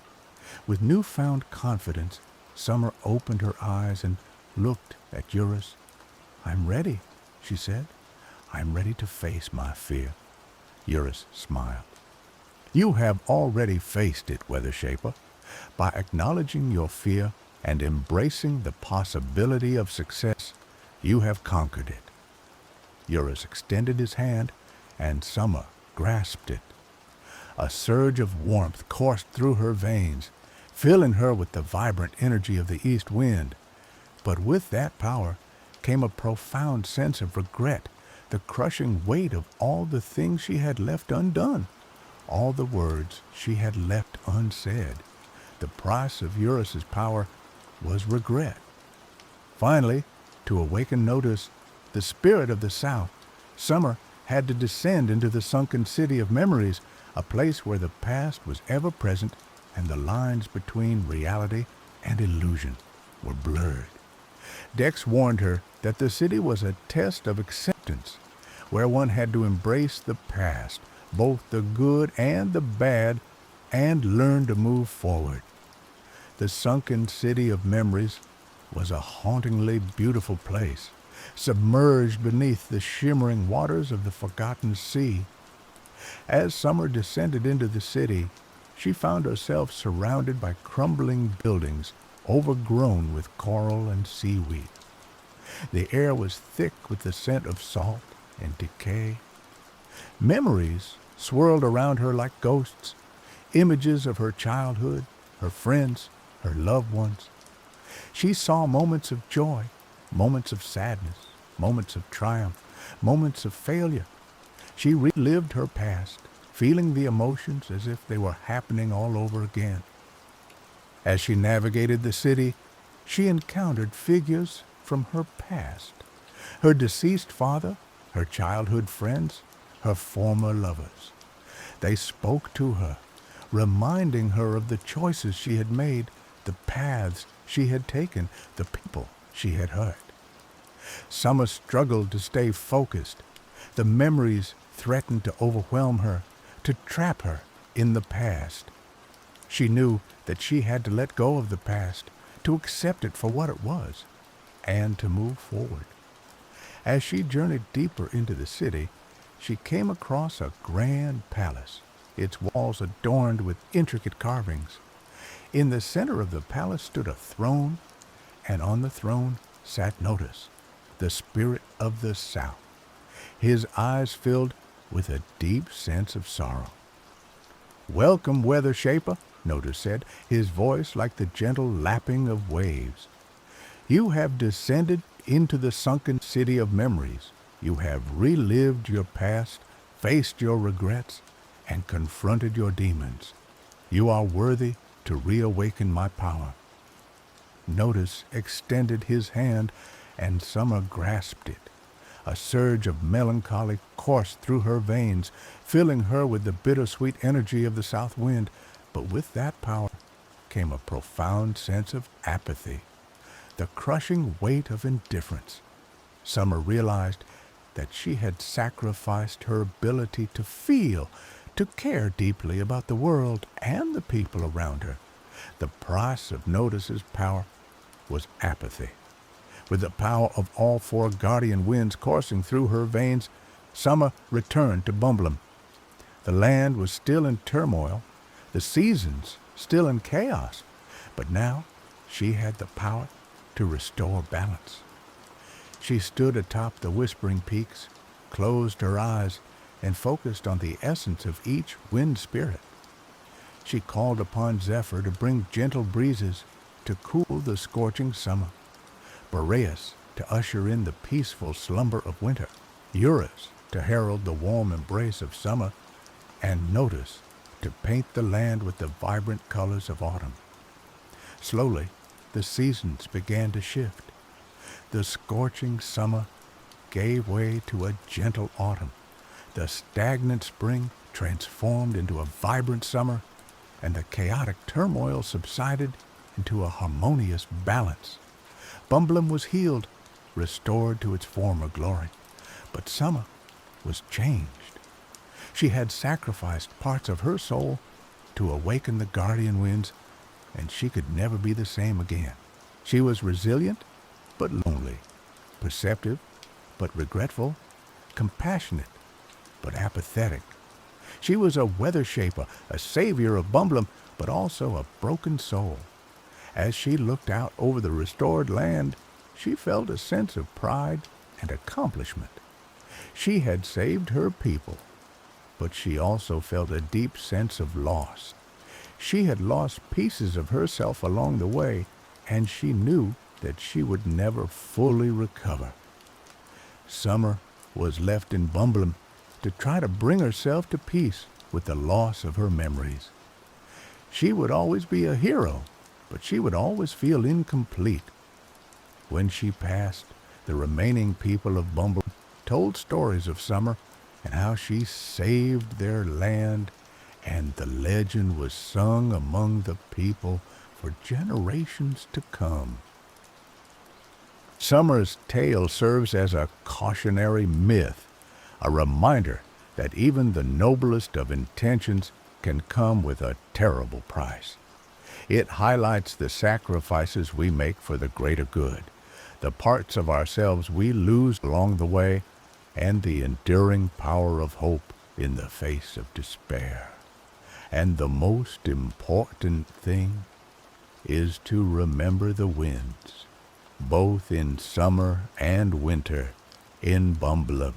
With newfound confidence, Summer opened her eyes and looked at Eurus. I'm ready, she said. I'm ready to face my fear. Eurus smiled. You have already faced it, Weather Shaper. By acknowledging your fear and embracing the possibility of success, you have conquered it. Eurus extended his hand, and Summer grasped it. A surge of warmth coursed through her veins, filling her with the vibrant energy of the east wind. But with that power came a profound sense of regret, the crushing weight of all the things she had left undone, all the words she had left unsaid. The price of Eurus's power was regret. Finally, to awaken notice, the spirit of the South, Summer had to descend into the sunken city of memories, a place where the past was ever present and the lines between reality and illusion were blurred. Dex warned her that the city was a test of acceptance, where one had to embrace the past, both the good and the bad, and learn to move forward. The sunken city of memories was a hauntingly beautiful place, submerged beneath the shimmering waters of the forgotten sea. As Summer descended into the city, she found herself surrounded by crumbling buildings overgrown with coral and seaweed. The air was thick with the scent of salt and decay. Memories swirled around her like ghosts, images of her childhood, her friends, her loved ones. She saw moments of joy, moments of sadness, moments of triumph, moments of failure. She relived her past, feeling the emotions as if they were happening all over again. As she navigated the city, she encountered figures from her past, her deceased father, her childhood friends, her former lovers. They spoke to her, reminding her of the choices she had made, the paths she had taken, the people she had hurt. Summer struggled to stay focused. The memories threatened to overwhelm her, to trap her in the past. She knew that she had to let go of the past, to accept it for what it was, and to move forward. As she journeyed deeper into the city, she came across a grand palace, its walls adorned with intricate carvings. In the center of the palace stood a throne, and on the throne sat Notus, the spirit of the South, his eyes filled with a deep sense of sorrow. "Welcome, Weather Shaper," Notus said, his voice like the gentle lapping of waves. "You have descended into the sunken city of memories. You have relived your past, faced your regrets, and confronted your demons. You are worthy to reawaken my power." Notus extended his hand, and Summer grasped it. A surge of melancholy coursed through her veins, filling her with the bittersweet energy of the south wind. But with that power came a profound sense of apathy, the crushing weight of indifference. Summer realized that she had sacrificed her ability to feel, to care deeply about the world and the people around her. The price of Notice's power was apathy. With the power of all four guardian winds coursing through her veins, Summer returned to Bumblum. The land was still in turmoil, the seasons still in chaos, but now she had the power to restore balance. She stood atop the whispering peaks, closed her eyes, and focused on the essence of each wind spirit. She called upon Zephyr to bring gentle breezes to cool the scorching summer, Boreas to usher in the peaceful slumber of winter, Eurus to herald the warm embrace of summer, and Notice to paint the land with the vibrant colors of autumn. Slowly, the seasons began to shift. The scorching summer gave way to a gentle autumn. The stagnant spring transformed into a vibrant summer, and the chaotic turmoil subsided into a harmonious balance. Bumblum was healed, restored to its former glory, but summer was changed. She had sacrificed parts of her soul to awaken the guardian winds, and she could never be the same again. She was resilient, but lonely, perceptive, but regretful, compassionate, but apathetic. She was a weather shaper, a savior of Bumblum, but also a broken soul. As she looked out over the restored land, she felt a sense of pride and accomplishment. She had saved her people, but she also felt a deep sense of loss. She had lost pieces of herself along the way, and she knew that she would never fully recover. Summer was left in Bumblum to try to bring herself to peace with the loss of her memories. She would always be a hero, but she would always feel incomplete. When she passed, the remaining people of Bumblum told stories of Summer and how she saved their land, and the legend was sung among the people for generations to come. Summer's tale serves as a cautionary myth, a reminder that even the noblest of intentions can come with a terrible price. It highlights the sacrifices we make for the greater good, the parts of ourselves we lose along the way, and the enduring power of hope in the face of despair. And the most important thing is to remember the winds, both in summer and winter, in Bumblum.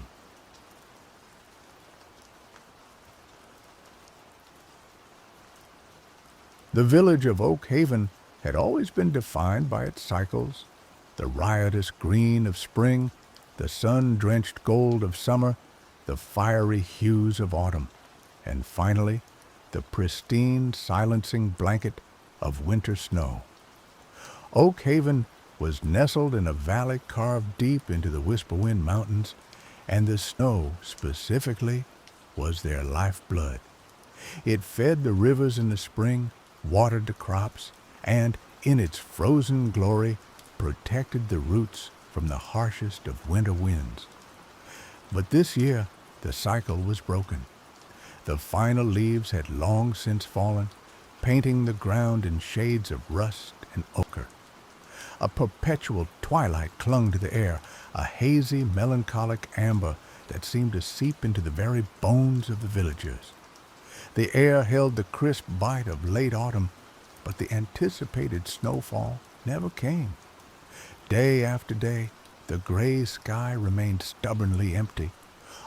The village of Oak Haven had always been defined by its cycles, the riotous green of spring, the sun-drenched gold of summer, the fiery hues of autumn, and finally, the pristine, silencing blanket of winter snow. Oak Haven was nestled in a valley carved deep into the Whisperwind Mountains, and the snow, specifically, was their lifeblood. It fed the rivers in the spring, watered the crops, and, in its frozen glory, protected the roots from the harshest of winter winds. But this year, the cycle was broken. The final leaves had long since fallen, painting the ground in shades of rust and ochre. A perpetual twilight clung to the air, a hazy, melancholic amber that seemed to seep into the very bones of the villagers. The air held the crisp bite of late autumn, but the anticipated snowfall never came. Day after day, the gray sky remained stubbornly empty,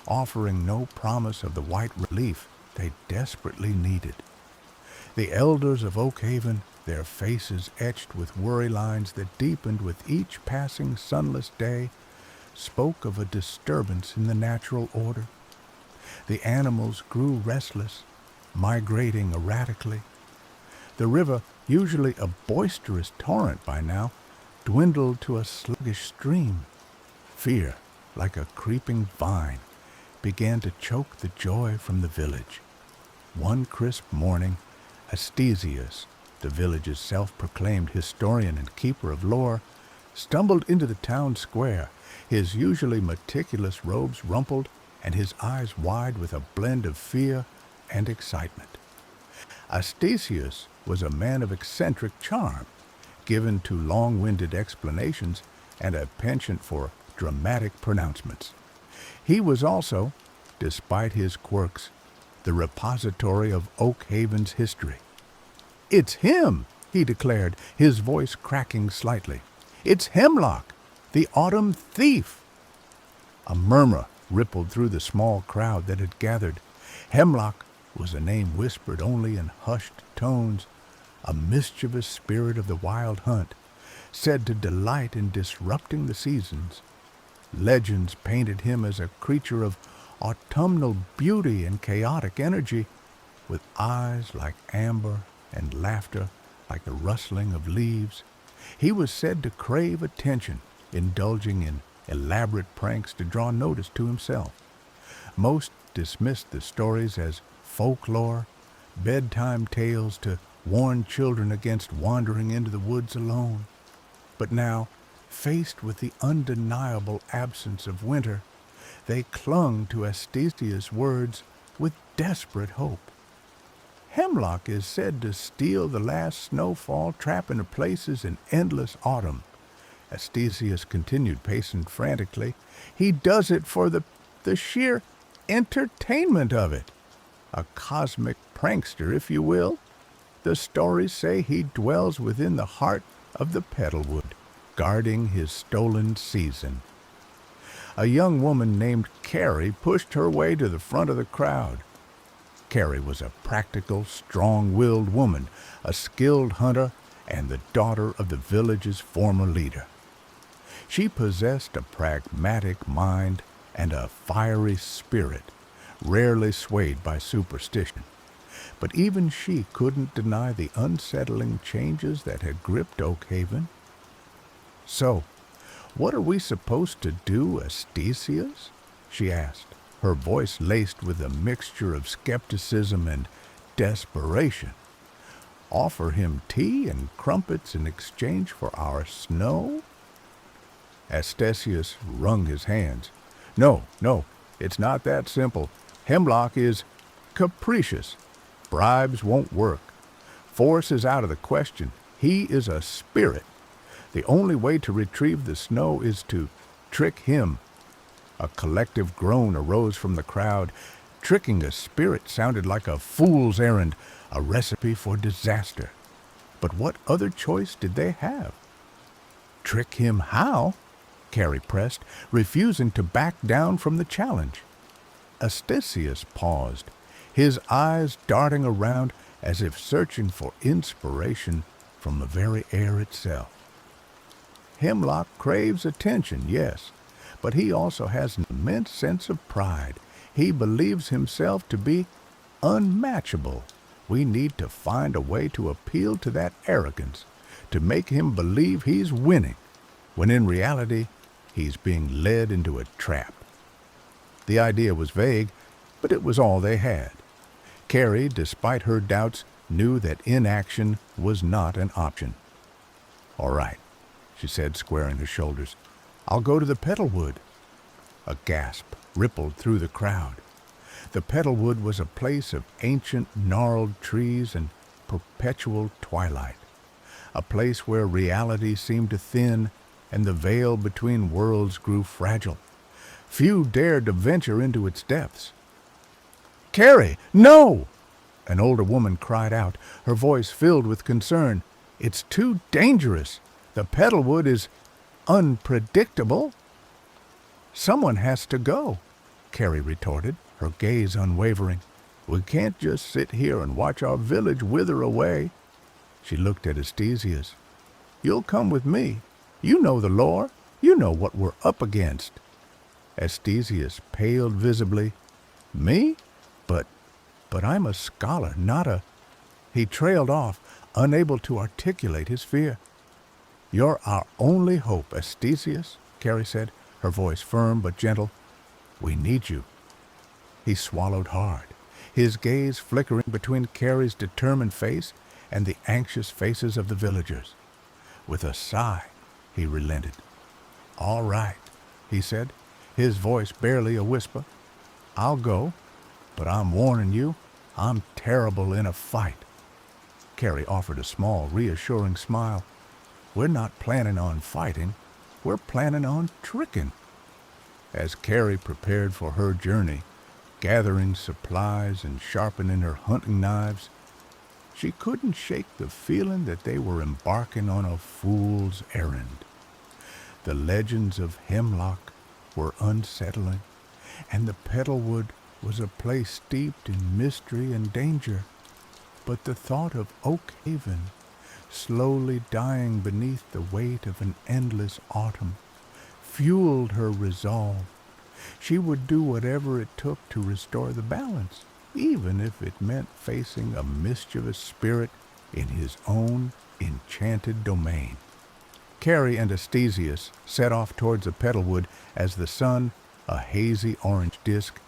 offering no promise of the white relief they desperately needed. The elders of Oak Haven, their faces etched with worry lines that deepened with each passing sunless day, spoke of a disturbance in the natural order. The animals grew restless, migrating erratically. The river, usually a boisterous torrent by now, dwindled to a sluggish stream. Fear like a creeping vine, began to choke the joy from the village. One crisp morning, Astesius, the village's self-proclaimed historian and keeper of lore, stumbled into the town square, his usually meticulous robes rumpled and his eyes wide with a blend of fear and excitement. Astesius was a man of eccentric charm, given to long-winded explanations and a penchant for dramatic pronouncements. He was also, despite his quirks, the repository of Oak Haven's history. "It's him," he declared, his voice cracking slightly. "It's Hemlock, the autumn thief." A murmur rippled through the small crowd that had gathered. Hemlock was a name whispered only in hushed tones, a mischievous spirit of the wild hunt, said to delight in disrupting the seasons. Legends painted him as a creature of autumnal beauty and chaotic energy, with eyes like amber and laughter like the rustling of leaves. He was said to crave attention, indulging in elaborate pranks to draw notice to himself. Most dismissed the stories as folklore, bedtime tales to warn children against wandering into the woods alone. But now, faced with the undeniable absence of winter, they clung to Astesius' words with desperate hope. Hemlock is said to steal the last snowfall, trapping places in endless autumn. Astesius continued, pacing frantically. He does it for the sheer entertainment of it. A cosmic prankster, if you will. The stories say he dwells within the heart of the Petalwood, guarding his stolen season. A young woman named Carrie pushed her way to the front of the crowd. Carrie was a practical, strong-willed woman, a skilled hunter, and the daughter of the village's former leader. She possessed a pragmatic mind and a fiery spirit, rarely swayed by superstition. But even she couldn't deny the unsettling changes that had gripped Oak Haven. "So, what are we supposed to do, Astesius?" she asked, her voice laced with a mixture of skepticism and desperation. "Offer him tea and crumpets in exchange for our snow?" Astesius wrung his hands. No, it's not that simple. Hemlock is capricious. Bribes won't work. Force is out of the question. He is a spirit. The only way to retrieve the snow is to trick him. A collective groan arose from the crowd. Tricking a spirit sounded like a fool's errand, a recipe for disaster. But what other choice did they have? "Trick him how?" Carrie pressed, refusing to back down from the challenge. Astesius paused, his eyes darting around as if searching for inspiration from the very air itself. Hemlock craves attention, yes, but he also has an immense sense of pride. He believes himself to be unmatchable. We need to find a way to appeal to that arrogance, to make him believe he's winning, when in reality, he's being led into a trap. The idea was vague, but it was all they had. Carrie, despite her doubts, knew that inaction was not an option. "All right," she said, squaring her shoulders. "I'll go to the Petalwood." A gasp rippled through the crowd. The Petalwood was a place of ancient, gnarled trees and perpetual twilight, a place where reality seemed to thin and the veil between worlds grew fragile. Few dared to venture into its depths. "Carrie, no!" An older woman cried out, her voice filled with concern. "It's too dangerous. The Petalwood is unpredictable." "Someone has to go," Carrie retorted, her gaze unwavering. "We can't just sit here and watch our village wither away." She looked at Astesius. "You'll come with me. You know the lore. You know what we're up against." Astesius paled visibly. "Me? But I'm a scholar, not a—" He trailed off, unable to articulate his fear. "You're our only hope, Astesius," Carrie said. her voice firm but gentle. "We need you." He swallowed hard, his gaze flickering between Carrie's determined face and the anxious faces of the villagers. With a sigh, he relented. "All right," he said, his voice barely a whisper. "I'll go, but I'm warning you, I'm terrible in a fight." Carrie offered a small, reassuring smile. "We're not planning on fighting. We're planning on tricking." As Carrie prepared for her journey, gathering supplies and sharpening her hunting knives, she couldn't shake the feeling that they were embarking on a fool's errand. The legends of Hemlock were unsettling, and the Petalwood was a place steeped in mystery and danger. But the thought of Oak Haven, slowly dying beneath the weight of an endless autumn, fueled her resolve. She would do whatever it took to restore the balance, even if it meant facing a mischievous spirit in his own enchanted domain. Carrie and Astesius set off towards the Petalwood as the sun, a hazy orange disk,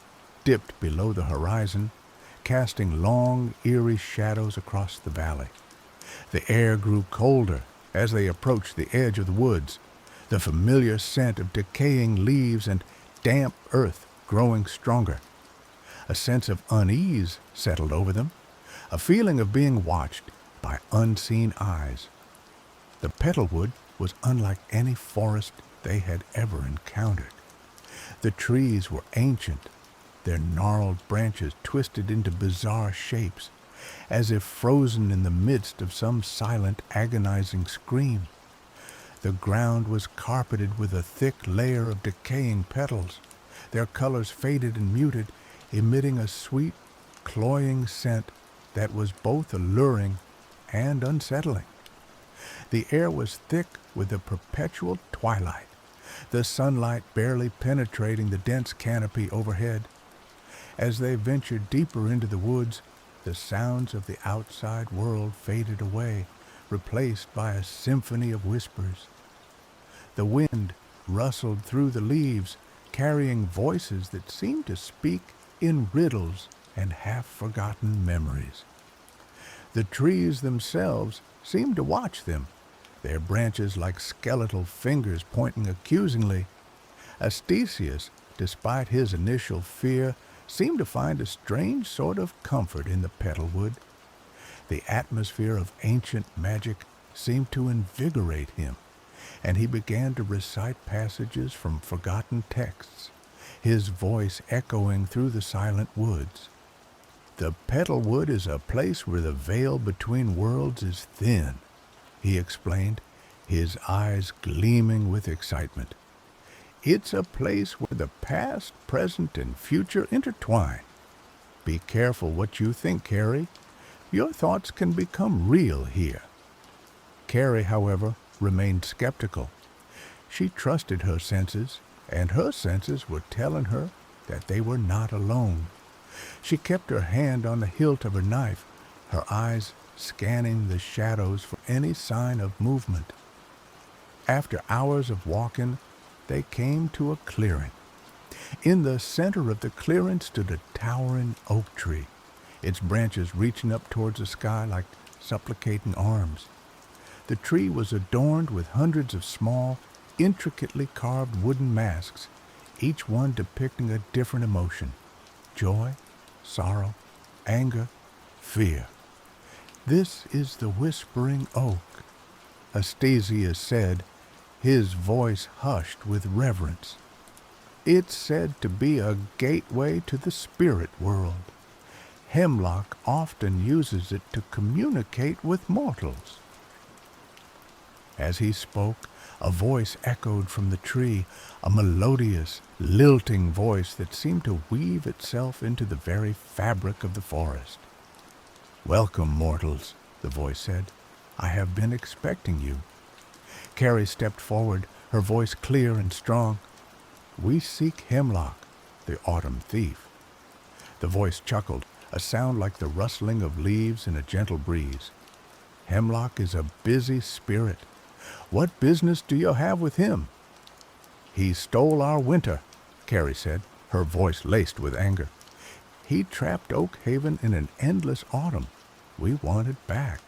dipped below the horizon, casting long, eerie shadows across the valley. The air grew colder as they approached the edge of the woods, the familiar scent of decaying leaves and damp earth growing stronger. A sense of unease settled over them, a feeling of being watched by unseen eyes. The Petalwood was unlike any forest they had ever encountered. The trees were ancient, their gnarled branches twisted into bizarre shapes, as if frozen in the midst of some silent, agonizing scream. The ground was carpeted with a thick layer of decaying petals, their colors faded and muted, emitting a sweet, cloying scent that was both alluring and unsettling. The air was thick with a perpetual twilight, the sunlight barely penetrating the dense canopy overhead. As they ventured deeper into the woods, the sounds of the outside world faded away, replaced by a symphony of whispers. The wind rustled through the leaves, carrying voices that seemed to speak in riddles and half-forgotten memories. The trees themselves seemed to watch them, their branches like skeletal fingers pointing accusingly. Astesius, despite his initial fear, seemed to find a strange sort of comfort in the Petalwood. The atmosphere of ancient magic seemed to invigorate him, and he began to recite passages from forgotten texts, his voice echoing through the silent woods. "The Petalwood is a place where the veil between worlds is thin," he explained, his eyes gleaming with excitement. "It's a place where the past, present, and future intertwine. Be careful what you think, Carrie. Your thoughts can become real here." Carrie, however, remained skeptical. She trusted her senses, and her senses were telling her that they were not alone. She kept her hand on the hilt of her knife, her eyes scanning the shadows for any sign of movement. After hours of walking, they came to a clearing. In the center of the clearing stood a towering oak tree, its branches reaching up towards the sky like supplicating arms. The tree was adorned with hundreds of small, intricately carved wooden masks, each one depicting a different emotion: joy, sorrow, anger, fear. "This is the Whispering Oak," Astesius said, his voice hushed with reverence. "It's said to be a gateway to the spirit world. Hemlock often uses it to communicate with mortals." As he spoke, a voice echoed from the tree, a melodious, lilting voice that seemed to weave itself into the very fabric of the forest. "Welcome, mortals," the voice said. "I have been expecting you." Carrie stepped forward, her voice clear and strong. "We seek Hemlock, the autumn thief." The voice chuckled, a sound like the rustling of leaves in a gentle breeze. "Hemlock is a busy spirit. What business do you have with him?" He stole our winter, Carrie said, her voice laced with anger. He trapped Oak Haven in an endless autumn. We want it back.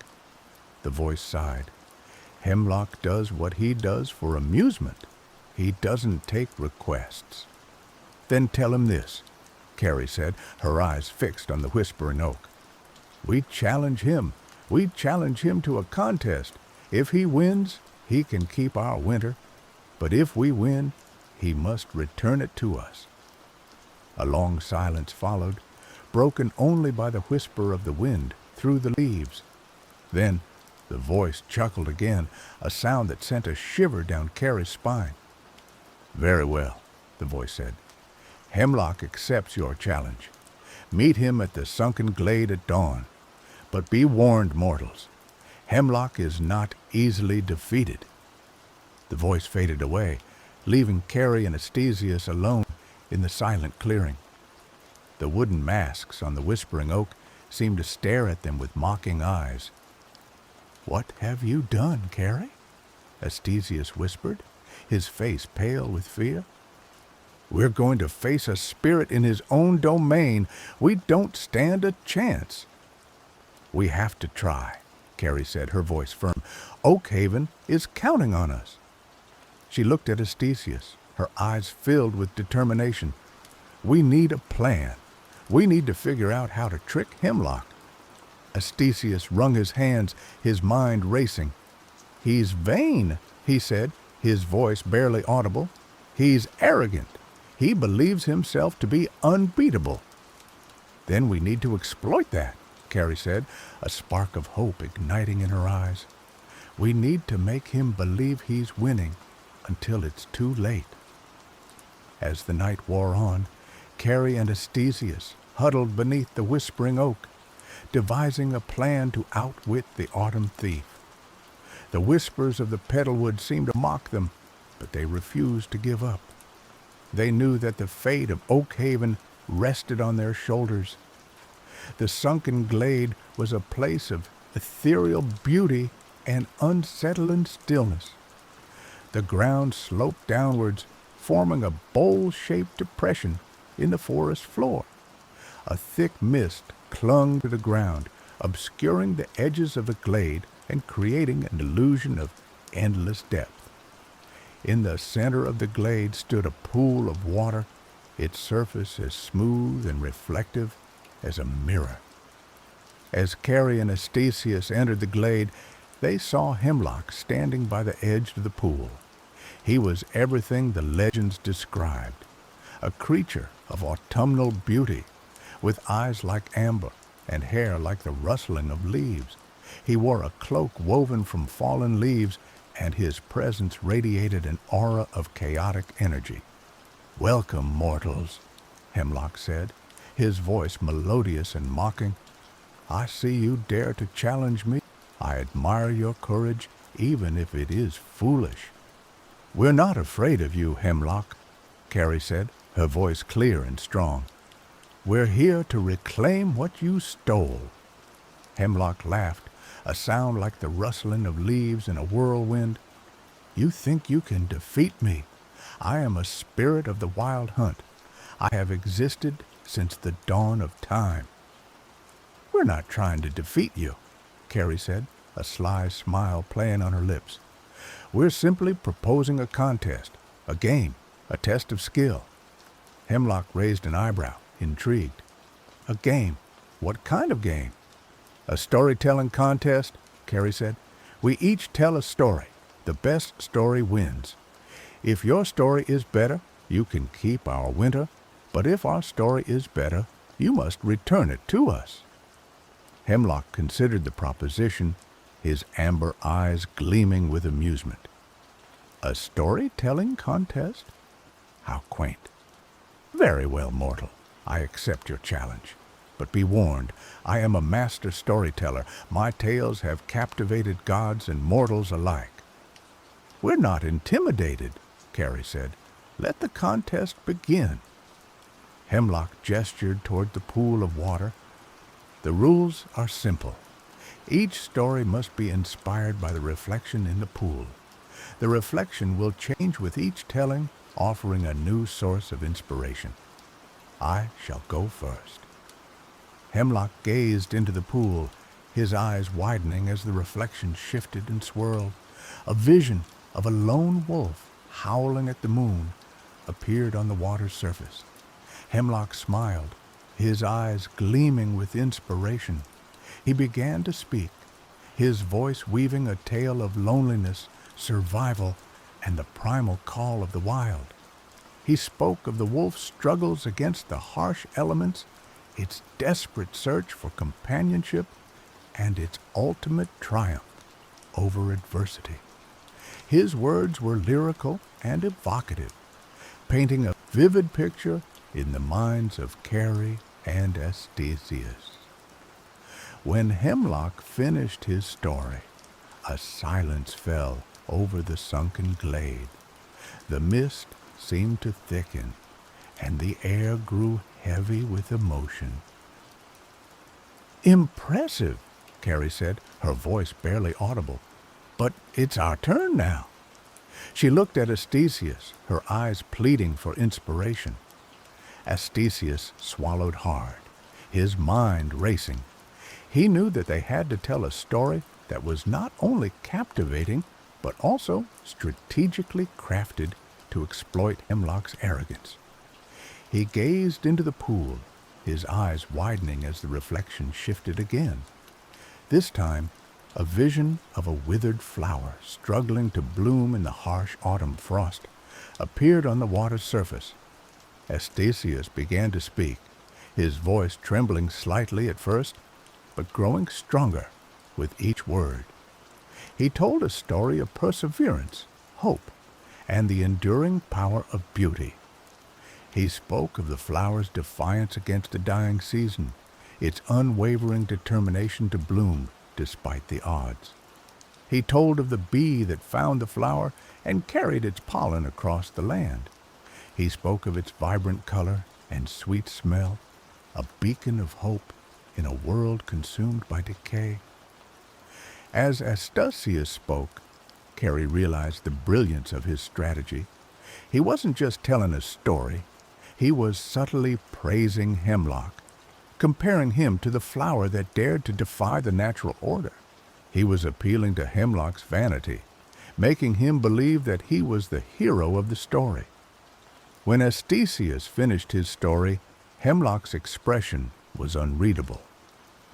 The voice sighed. Hemlock does what he does for amusement. He doesn't take requests. Then tell him this, Carrie said, her eyes fixed on the whispering oak. We challenge him. We challenge him to a contest. If he wins, he can keep our winter. But if we win, he must return it to us. A long silence followed, broken only by the whisper of the wind through the leaves. Then the voice chuckled again, a sound that sent a shiver down Carrie's spine. Very well, the voice said. Hemlock accepts your challenge. Meet him at the sunken glade at dawn. But be warned, mortals. Hemlock is not easily defeated. The voice faded away, leaving Carrie and Astesius alone in the silent clearing. The wooden masks on the whispering oak seemed to stare at them with mocking eyes. What have you done, Carrie? Astesius whispered, his face pale with fear. We're going to face a spirit in his own domain. We don't stand a chance. We have to try, Carrie said, her voice firm. Oak Haven is counting on us. She looked at Astesius, her eyes filled with determination. We need a plan. We need to figure out how to trick Hemlock. Astesius wrung his hands, his mind racing. He's vain, he said, his voice barely audible. He's arrogant. He believes himself to be unbeatable. Then we need to exploit that, Carrie said, a spark of hope igniting in her eyes. We need to make him believe he's winning until it's too late. As the night wore on, Carrie and Astesius huddled beneath the whispering oak, devising a plan to outwit the autumn thief. The whispers of the petalwood seemed to mock them, but they refused to give up. They knew that the fate of Oak Haven rested on their shoulders. The sunken glade was a place of ethereal beauty and unsettling stillness. The ground sloped downwards, forming a bowl-shaped depression in the forest floor. A thick mist clung to the ground, obscuring the edges of the glade and creating an illusion of endless depth. In the center of the glade stood a pool of water, its surface as smooth and reflective as a mirror. As Carrie and Astesius entered the glade, they saw Hemlock standing by the edge of the pool. He was everything the legends described, a creature of autumnal beauty, with eyes like amber and hair like the rustling of leaves. He wore a cloak woven from fallen leaves, and his presence radiated an aura of chaotic energy. Welcome, mortals, Hemlock said, his voice melodious and mocking. I see you dare to challenge me. I admire your courage, even if it is foolish. We're not afraid of you, Hemlock, Carrie said, her voice clear and strong. We're here to reclaim what you stole. Hemlock laughed, a sound like the rustling of leaves in a whirlwind. You think you can defeat me? I am a spirit of the wild hunt. I have existed since the dawn of time. We're not trying to defeat you, Carrie said, a sly smile playing on her lips. We're simply proposing a contest, a game, a test of skill. Hemlock raised an eyebrow, intrigued. A game? What kind of game? A storytelling contest, Carrie said. We each tell a story. The best story wins. If your story is better, you can keep our winter, but if our story is better, you must return it to us. Hemlock considered the proposition, his amber eyes gleaming with amusement. A storytelling contest? How quaint. Very well, mortal. I accept your challenge. But be warned, I am a master storyteller. My tales have captivated gods and mortals alike. We're not intimidated, Carrie said. Let the contest begin. Hemlock gestured toward the pool of water. The rules are simple. Each story must be inspired by the reflection in the pool. The reflection will change with each telling, offering a new source of inspiration. I shall go first. Hemlock gazed into the pool, his eyes widening as the reflection shifted and swirled. A vision of a lone wolf howling at the moon appeared on the water's surface. Hemlock smiled, his eyes gleaming with inspiration. He began to speak, his voice weaving a tale of loneliness, survival, and the primal call of the wild. He spoke of the wolf's struggles against the harsh elements, its desperate search for companionship, and its ultimate triumph over adversity. His words were lyrical and evocative, painting a vivid picture in the minds of Carrie and Astesius. When Hemlock finished his story, a silence fell over the sunken glade. The mist seemed to thicken, and the air grew heavy with emotion. "Impressive," Carrie said, her voice barely audible. "But it's our turn now." She looked at Astesius, her eyes pleading for inspiration. Astesius swallowed hard, his mind racing. He knew that they had to tell a story that was not only captivating, but also strategically crafted to exploit Hemlock's arrogance. He gazed into the pool, his eyes widening as the reflection shifted again. This time, a vision of a withered flower struggling to bloom in the harsh autumn frost appeared on the water's surface. Astesius began to speak, his voice trembling slightly at first, but growing stronger with each word. He told a story of perseverance, hope, and the enduring power of beauty. He spoke of the flower's defiance against the dying season, its unwavering determination to bloom despite the odds. He told of the bee that found the flower and carried its pollen across the land. He spoke of its vibrant color and sweet smell, a beacon of hope in a world consumed by decay. As Astesius spoke, Carrie realized the brilliance of his strategy. He wasn't just telling a story, he was subtly praising Hemlock, comparing him to the flower that dared to defy the natural order. He was appealing to Hemlock's vanity, making him believe that he was the hero of the story. When Astesius finished his story, Hemlock's expression was unreadable.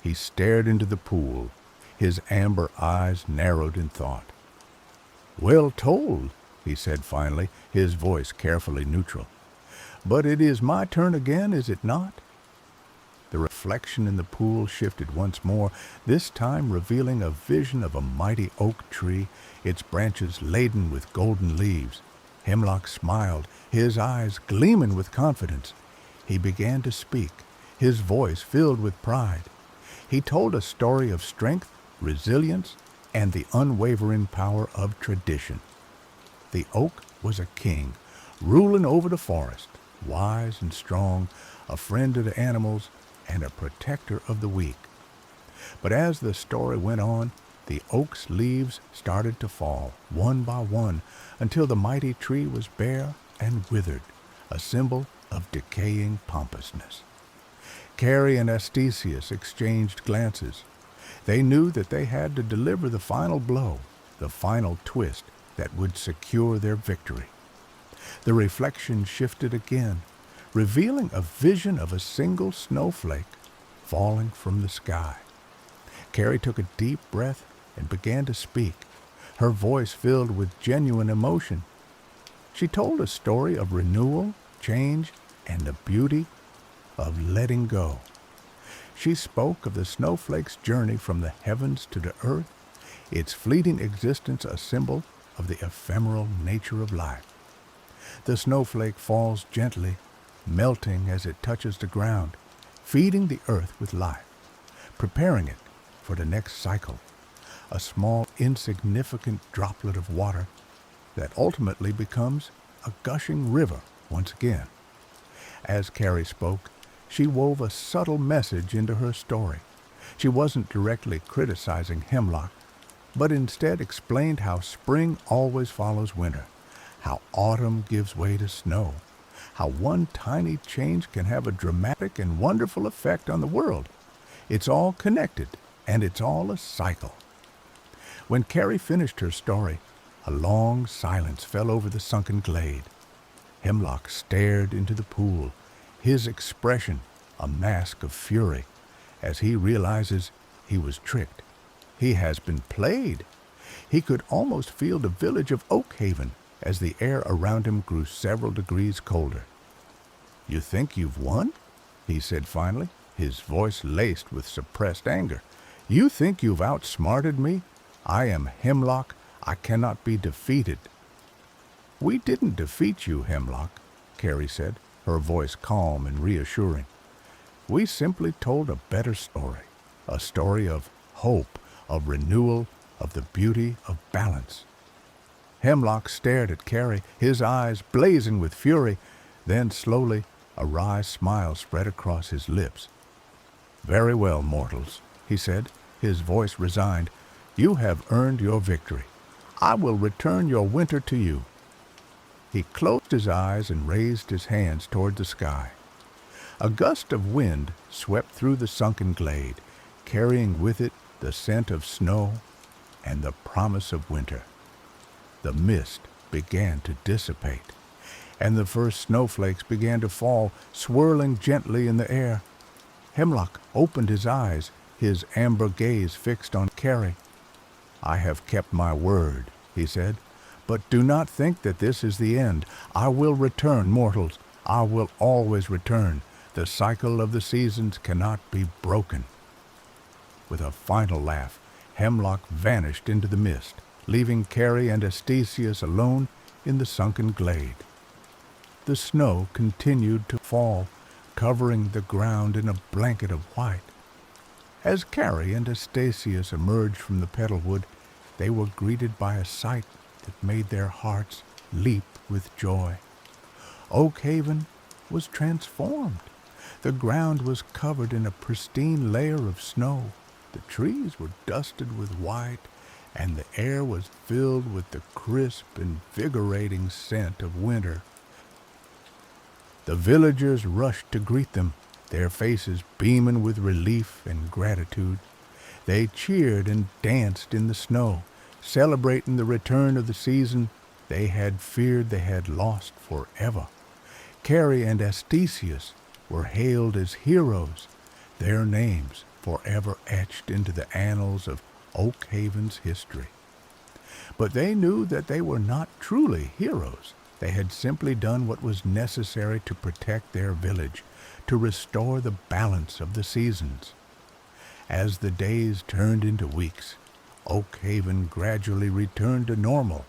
He stared into the pool, his amber eyes narrowed in thought. "Well told," he said finally, his voice carefully neutral. "But it is my turn again, is it not?" The reflection in the pool shifted once more, this time revealing a vision of a mighty oak tree, its branches laden with golden leaves. Hemlock smiled, his eyes gleaming with confidence. He began to speak, his voice filled with pride. He told a story of strength, resilience, and the unwavering power of tradition. The oak was a king, ruling over the forest, wise and strong, a friend to the animals, and a protector of the weak. But as the story went on, the oak's leaves started to fall, one by one, until the mighty tree was bare and withered, a symbol of decaying pompousness. Carrie and Astesius exchanged glances. They knew that they had to deliver the final blow, the final twist that would secure their victory. The reflection shifted again, revealing a vision of a single snowflake falling from the sky. Carrie took a deep breath and began to speak, her voice filled with genuine emotion. She told a story of renewal, change, and the beauty of letting go. She spoke of the snowflake's journey from the heavens to the earth, its fleeting existence a symbol of the ephemeral nature of life. The snowflake falls gently, melting as it touches the ground, feeding the earth with life, preparing it for the next cycle, a small, insignificant droplet of water that ultimately becomes a gushing river once again. As Carrie spoke, she wove a subtle message into her story. She wasn't directly criticizing Hemlock, but instead explained how spring always follows winter, how autumn gives way to snow, how one tiny change can have a dramatic and wonderful effect on the world. It's all connected, and it's all a cycle. When Carrie finished her story, a long silence fell over the sunken glade. Hemlock stared into the pool, his expression a mask of fury, as he realizes he was tricked. He has been played. He could almost feel the village of Oakhaven as the air around him grew several degrees colder. "You think you've won?" he said finally, his voice laced with suppressed anger. "You think you've outsmarted me? I am Hemlock. I cannot be defeated." "We didn't defeat you, Hemlock," Carrie said, her voice calm and reassuring. "We simply told a better story, a story of hope, of renewal, of the beauty of balance." Hemlock stared at Carrie, his eyes blazing with fury. Then slowly a wry smile spread across his lips. "Very well, mortals," he said, his voice resigned. "You have earned your victory. I will return your winter to you." He closed his eyes and raised his hands toward the sky. A gust of wind swept through the sunken glade, carrying with it the scent of snow and the promise of winter. The mist began to dissipate, and the first snowflakes began to fall, swirling gently in the air. Hemlock opened his eyes, his amber gaze fixed on Carrie. "I have kept my word," he said, "but do not think that this is the end. I will return, mortals. I will always return. The cycle of the seasons cannot be broken." With a final laugh, Hemlock vanished into the mist, leaving Carrie and Astesius alone in the sunken glade. The snow continued to fall, covering the ground in a blanket of white. As Carrie and Astesius emerged from the petalwood, they were greeted by a sight that made their hearts leap with joy. Oakhaven was transformed. The ground was covered in a pristine layer of snow. The trees were dusted with white, and the air was filled with the crisp, invigorating scent of winter. The villagers rushed to greet them, their faces beaming with relief and gratitude. They cheered and danced in the snow, celebrating the return of the season they had feared they had lost forever. Carrie and Astesius were hailed as heroes, their names forever etched into the annals of Oakhaven's history. But they knew that they were not truly heroes. They had simply done what was necessary to protect their village, to restore the balance of the seasons. As the days turned into weeks, Oakhaven gradually returned to normal.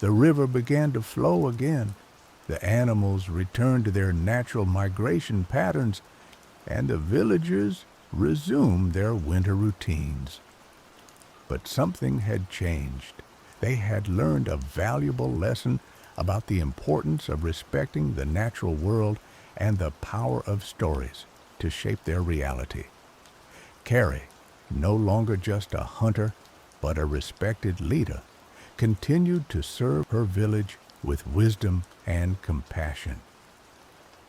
The river began to flow again. The animals returned to their natural migration patterns, and the villagers resumed their winter routines. But something had changed. They had learned a valuable lesson about the importance of respecting the natural world and the power of stories to shape their reality. Carrie, no longer just a hunter, but a respected leader, continued to serve her village with wisdom and compassion.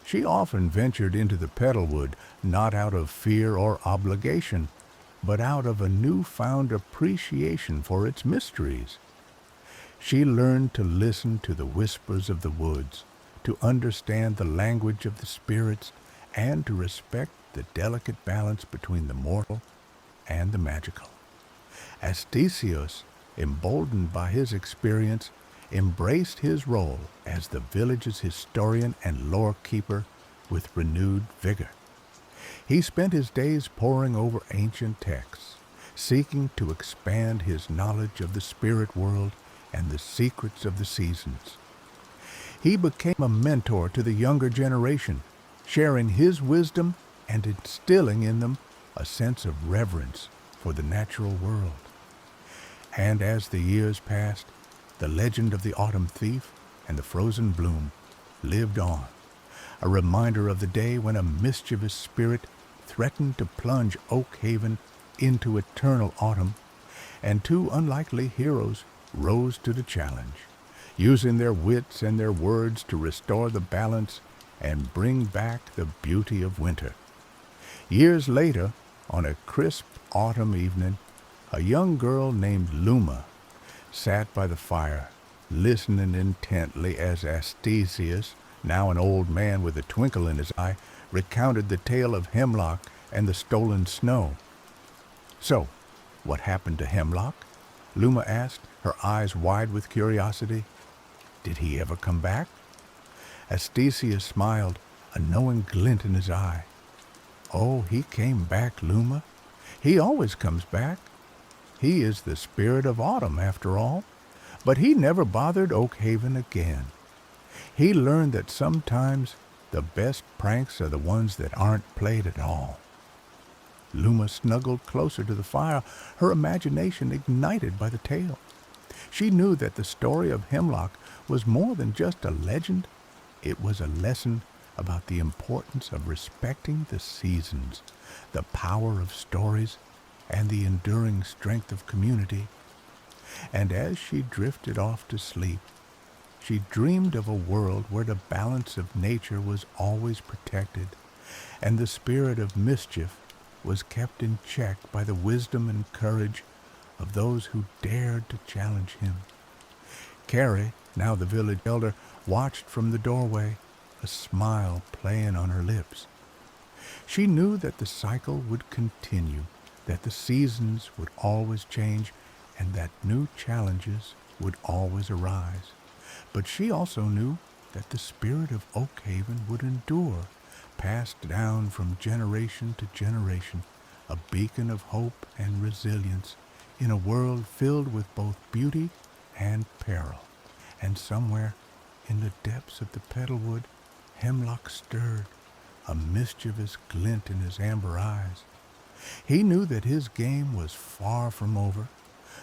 She often ventured into the petalwood not out of fear or obligation, but out of a newfound appreciation for its mysteries. She learned to listen to the whispers of the woods, to understand the language of the spirits, and to respect the delicate balance between the mortal and the magical. Astesius, emboldened by his experience, embraced his role as the village's historian and lore keeper with renewed vigor. He spent his days poring over ancient texts, seeking to expand his knowledge of the spirit world and the secrets of the seasons. He became a mentor to the younger generation, sharing his wisdom and instilling in them a sense of reverence for the natural world. And as the years passed, the legend of the autumn thief and the frozen bloom lived on, a reminder of the day when a mischievous spirit threatened to plunge Oakhaven into eternal autumn, and two unlikely heroes rose to the challenge, using their wits and their words to restore the balance and bring back the beauty of winter. Years later, on a crisp autumn evening, a young girl named Luma sat by the fire, listening intently as Astesius, now an old man with a twinkle in his eye, recounted the tale of Hemlock and the stolen snow. "So, what happened to Hemlock?" Luma asked, her eyes wide with curiosity. "Did he ever come back?" Astesius smiled, a knowing glint in his eye. "Oh, he came back, Luma. He always comes back. He is the spirit of autumn, after all. But he never bothered Oakhaven again. He learned that sometimes the best pranks are the ones that aren't played at all." Luma snuggled closer to the fire, her imagination ignited by the tale. She knew that the story of Hemlock was more than just a legend. It was a lesson about the importance of respecting the seasons, the power of stories, and the enduring strength of community. And as she drifted off to sleep, she dreamed of a world where the balance of nature was always protected, and the spirit of mischief was kept in check by the wisdom and courage of those who dared to challenge him. Carrie, now the village elder, watched from the doorway, a smile playing on her lips. She knew that the cycle would continue, that the seasons would always change, and that new challenges would always arise. But she also knew that the spirit of Oakhaven would endure, passed down from generation to generation, a beacon of hope and resilience in a world filled with both beauty and peril. And somewhere in the depths of the petalwood, Hemlock stirred, a mischievous glint in his amber eyes. He knew that his game was far from over.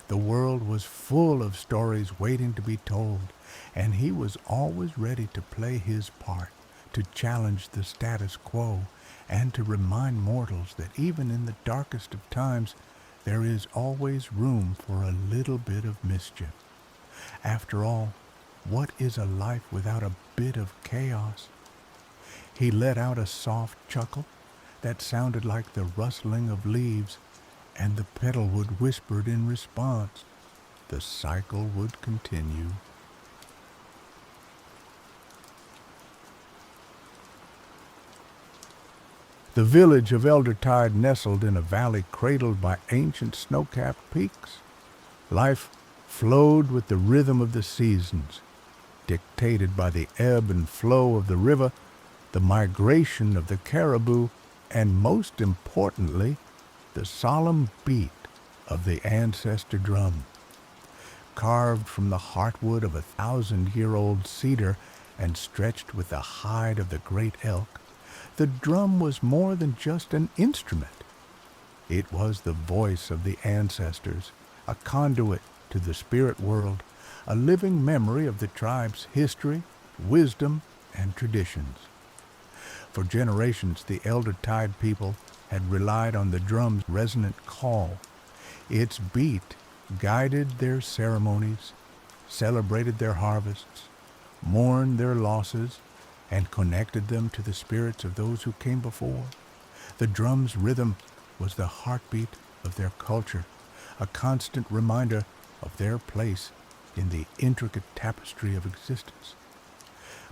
The world was full of stories waiting to be told, and he was always ready to play his part, to challenge the status quo, and to remind mortals that even in the darkest of times, there is always room for a little bit of mischief. After all, what is a life without a bit of chaos? He let out a soft chuckle that sounded like the rustling of leaves, and the petalwood whispered in response. The cycle would continue. The village of Eldertide nestled in a valley cradled by ancient snow-capped peaks. Life flowed with the rhythm of the seasons, dictated by the ebb and flow of the river, the migration of the caribou, and most importantly, the solemn beat of the ancestor drum. Carved from the heartwood of a 1,000-year-old cedar and stretched with the hide of the great elk, the drum was more than just an instrument. It was the voice of the ancestors, a conduit to the spirit world, a living memory of the tribe's history, wisdom, and traditions. For generations, the Eldertide people had relied on the drum's resonant call. Its beat guided their ceremonies, celebrated their harvests, mourned their losses, and connected them to the spirits of those who came before. The drum's rhythm was the heartbeat of their culture, a constant reminder of their place in the intricate tapestry of existence.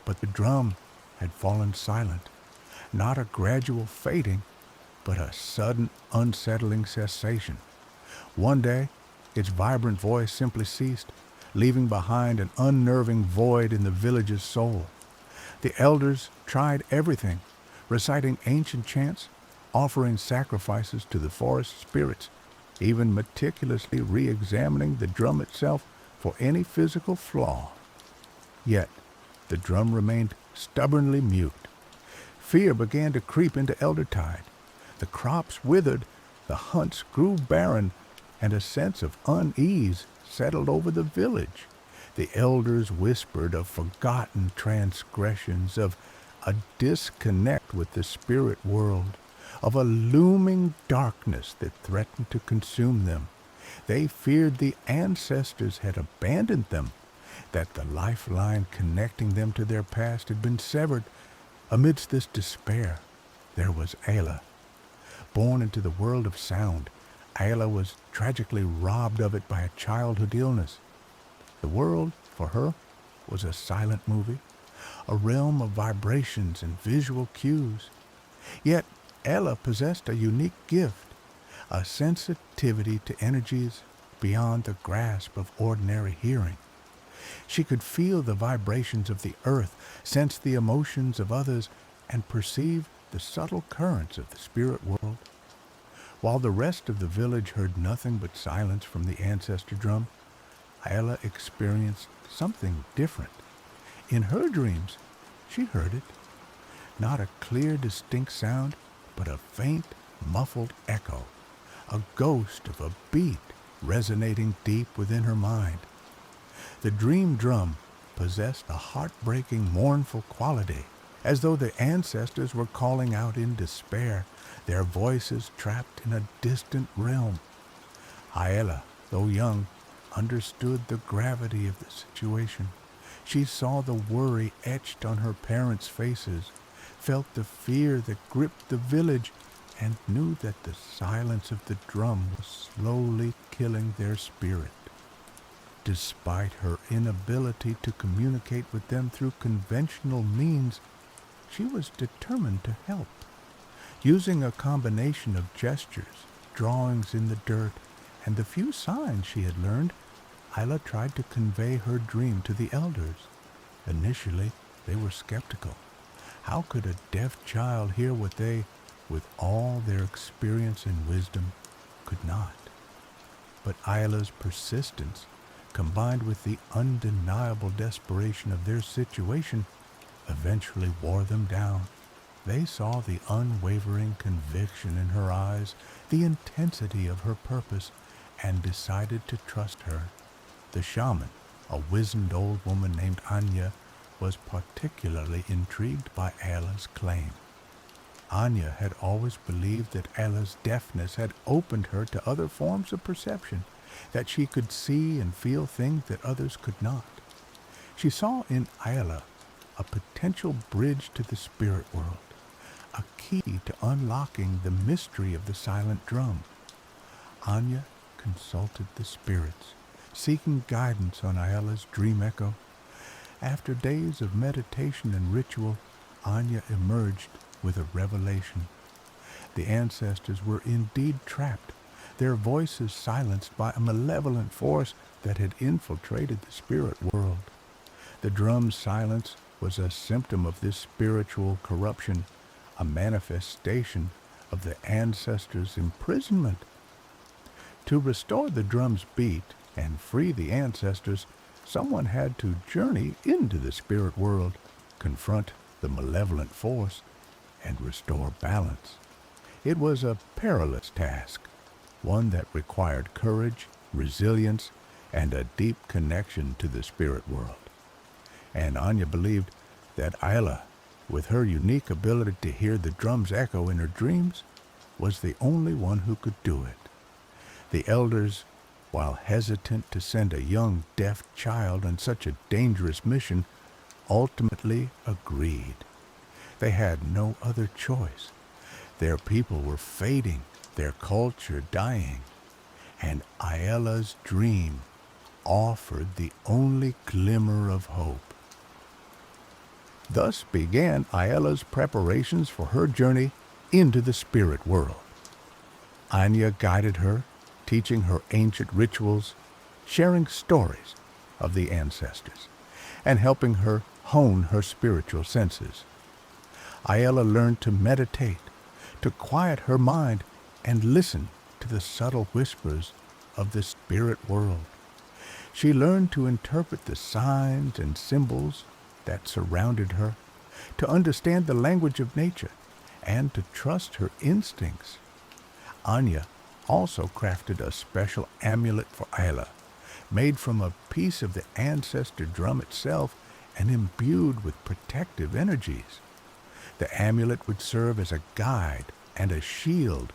But the drum had fallen silent, not a gradual fading, but a sudden, unsettling cessation. One day, its vibrant voice simply ceased, leaving behind an unnerving void in the village's soul. The elders tried everything, reciting ancient chants, offering sacrifices to the forest spirits, even meticulously re-examining the drum itself for any physical flaw. Yet, the drum remained stubbornly mute. Fear began to creep into Eldertide. The crops withered, the hunts grew barren, and a sense of unease settled over the village. The elders whispered of forgotten transgressions, of a disconnect with the spirit world, of a looming darkness that threatened to consume them. They feared the ancestors had abandoned them, that the lifeline connecting them to their past had been severed. Amidst this despair, there was Ayla. Born into the world of sound, Ayla was tragically robbed of it by a childhood illness. The world, for her, was a silent movie, a realm of vibrations and visual cues. Yet Ella possessed a unique gift, a sensitivity to energies beyond the grasp of ordinary hearing. She could feel the vibrations of the earth, sense the emotions of others, and perceive the subtle currents of the spirit world. While the rest of the village heard nothing but silence from the ancestor drum, Ayla experienced something different. In her dreams, she heard it. Not a clear, distinct sound, but a faint, muffled echo, a ghost of a beat resonating deep within her mind. The dream drum possessed a heartbreaking, mournful quality, as though the ancestors were calling out in despair, their voices trapped in a distant realm. Ayla, though young, understood the gravity of the situation. She saw the worry etched on her parents' faces, felt the fear that gripped the village, and knew that the silence of the drum was slowly killing their spirit. Despite her inability to communicate with them through conventional means, she was determined to help. Using a combination of gestures, drawings in the dirt, and the few signs she had learned, Ayla tried to convey her dream to the elders. Initially, they were skeptical. How could a deaf child hear what they, with all their experience and wisdom, could not? But Ayla's persistence, combined with the undeniable desperation of their situation, eventually wore them down. They saw the unwavering conviction in her eyes, the intensity of her purpose, and decided to trust her. The shaman, a wizened old woman named Anya, was particularly intrigued by Ayla's claim. Anya had always believed that Ayla's deafness had opened her to other forms of perception, that she could see and feel things that others could not. She saw in Ayla a potential bridge to the spirit world, a key to unlocking the mystery of the silent drum. Anya consulted the spirits, seeking guidance on Ayla's dream echo. After days of meditation and ritual, Anya emerged with a revelation. The ancestors were indeed trapped, their voices silenced by a malevolent force that had infiltrated the spirit world. The drum's silence was a symptom of this spiritual corruption, a manifestation of the ancestors' imprisonment. To restore the drum's beat and free the ancestors, someone had to journey into the spirit world, confront the malevolent force, and restore balance. It was a perilous task, one that required courage, resilience, and a deep connection to the spirit world. And Anya believed that Ayla, with her unique ability to hear the drum's echo in her dreams, was the only one who could do it. The elders, while hesitant to send a young deaf child on such a dangerous mission, ultimately agreed. They had no other choice. Their people were fading, their culture dying, and Ayla's dream offered the only glimmer of hope. Thus began Ayla's preparations for her journey into the spirit world. Anya guided her, teaching her ancient rituals, sharing stories of the ancestors, and helping her hone her spiritual senses. Ayla learned to meditate, to quiet her mind, and listen to the subtle whispers of the spirit world. She learned to interpret the signs and symbols that surrounded her, to understand the language of nature, and to trust her instincts. Anya also crafted a special amulet for Ayla, made from a piece of the ancestor drum itself and imbued with protective energies. The amulet would serve as a guide and a shield,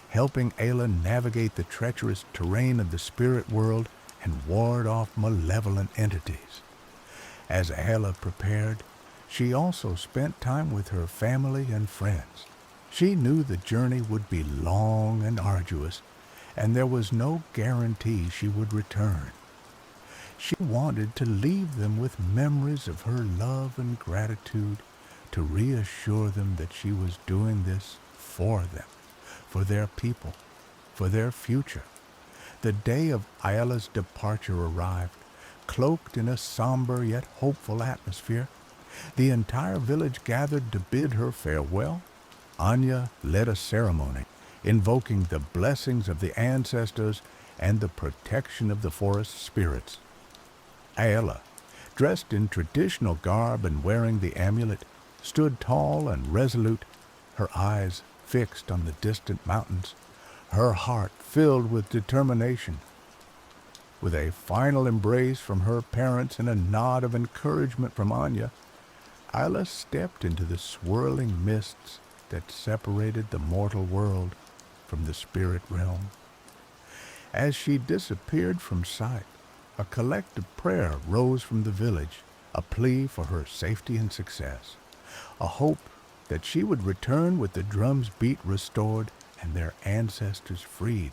helping Ayla navigate the treacherous terrain of the spirit world and ward off malevolent entities. As Ayla prepared, she also spent time with her family and friends. She knew the journey would be long and arduous, and there was no guarantee she would return. She wanted to leave them with memories of her love and gratitude, to reassure them that she was doing this for them, for their people, for their future. The day of Ayala's departure arrived, cloaked in a somber yet hopeful atmosphere. The entire village gathered to bid her farewell. Anya led a ceremony, invoking the blessings of the ancestors and the protection of the forest spirits. Ayala, dressed in traditional garb and wearing the amulet, stood tall and resolute, her eyes fixed on the distant mountains, her heart filled with determination. With a final embrace from her parents and a nod of encouragement from Anya, Ayla stepped into the swirling mists that separated the mortal world from the spirit realm. As she disappeared from sight, a collective prayer rose from the village, a plea for her safety and success, a hope that she would return with the drum's beat restored and their ancestors freed.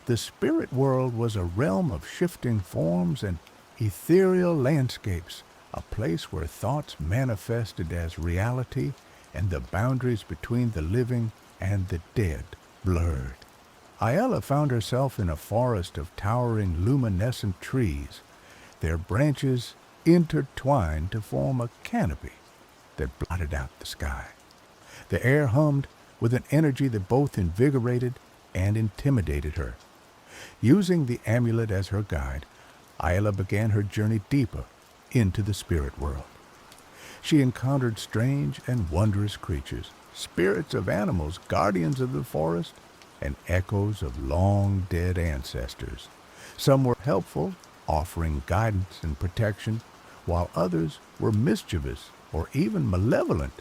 The spirit world was a realm of shifting forms and ethereal landscapes, a place where thoughts manifested as reality and the boundaries between the living and the dead blurred. Ayala found herself in a forest of towering luminescent trees, their branches intertwined to form a canopy that blotted out the sky. The air hummed with an energy that both invigorated and intimidated her. Using the amulet as her guide, Ayala began her journey deeper into the spirit world. She encountered strange and wondrous creatures, spirits of animals, guardians of the forest, and echoes of long-dead ancestors. Some were helpful, offering guidance and protection, while others were mischievous or even malevolent,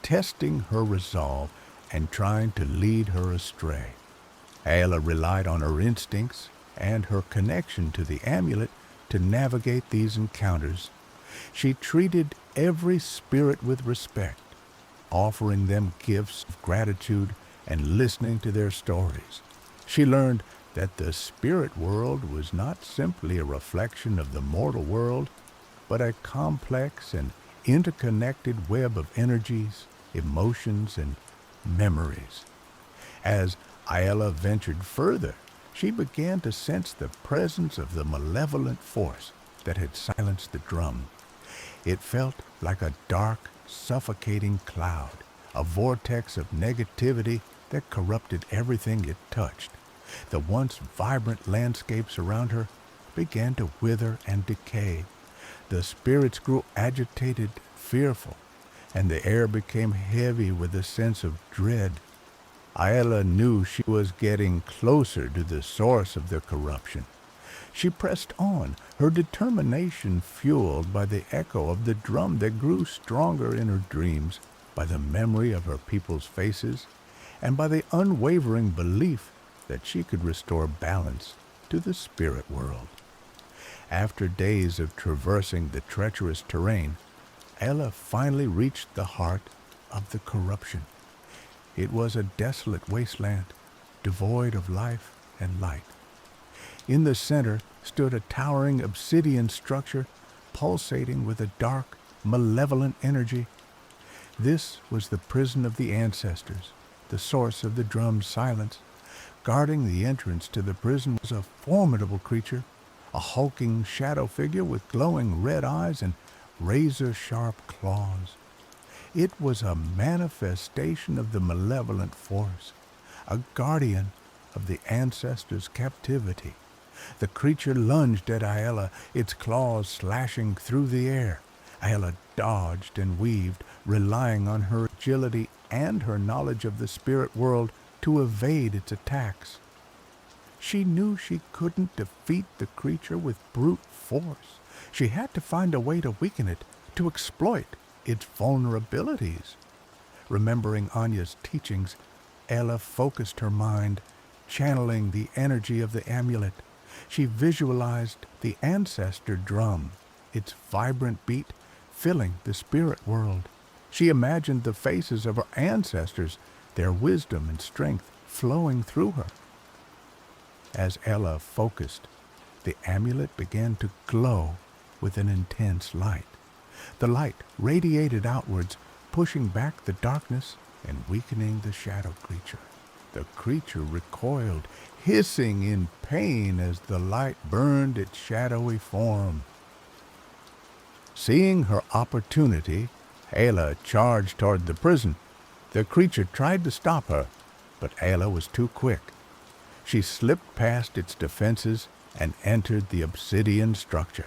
testing her resolve and trying to lead her astray. Ayala relied on her instincts and her connection to the amulet to navigate these encounters. She treated every spirit with respect, offering them gifts of gratitude and listening to their stories. She learned that the spirit world was not simply a reflection of the mortal world, but a complex and interconnected web of energies, emotions, and memories. As Ayala ventured further, she began to sense the presence of the malevolent force that had silenced the drum. It felt like a dark, suffocating cloud, a vortex of negativity that corrupted everything it touched. The once vibrant landscapes around her began to wither and decay. The spirits grew agitated, fearful, and the air became heavy with a sense of dread. Ayala knew she was getting closer to the source of the corruption. She pressed on, her determination fueled by the echo of the drum that grew stronger in her dreams, by the memory of her people's faces, and by the unwavering belief that she could restore balance to the spirit world. After days of traversing the treacherous terrain, Ayla finally reached the heart of the corruption. It was a desolate wasteland, devoid of life and light. In the center stood a towering obsidian structure, pulsating with a dark, malevolent energy. This was the prison of the ancestors, the source of the drum's silence. Guarding the entrance to the prison was a formidable creature, a hulking shadow figure with glowing red eyes and razor-sharp claws. It was a manifestation of the malevolent force, a guardian of the ancestors' captivity. The creature lunged at Ayala, its claws slashing through the air. Ayala dodged and weaved, relying on her agility and her knowledge of the spirit world to evade its attacks. She knew she couldn't defeat the creature with brute force. She had to find a way to weaken it, to exploit its vulnerabilities. Remembering Anya's teachings, Ayla focused her mind, channeling the energy of the amulet. She visualized the ancestor drum, its vibrant beat filling the spirit world. She imagined the faces of her ancestors, their wisdom and strength flowing through her. As Ella focused, the amulet began to glow with an intense light. The light radiated outwards, pushing back the darkness and weakening the shadow creature. The creature recoiled, hissing in pain as the light burned its shadowy form. Seeing her opportunity, Ayla charged toward the prison. The creature tried to stop her, but Ayla was too quick. She slipped past its defenses and entered the obsidian structure.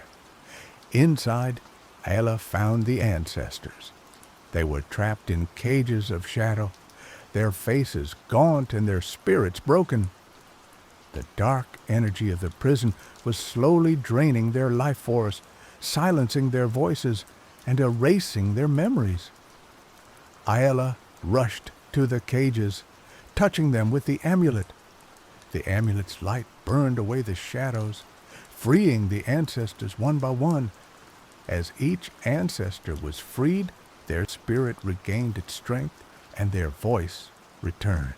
Inside, Ayla found the ancestors. They were trapped in cages of shadow, their faces gaunt and their spirits broken. The dark energy of the prison was slowly draining their life force, silencing their voices and erasing their memories. Ayla rushed to the cages, touching them with the amulet. The amulet's light burned away the shadows, freeing the ancestors one by one. As each ancestor was freed, their spirit regained its strength and their voice returned.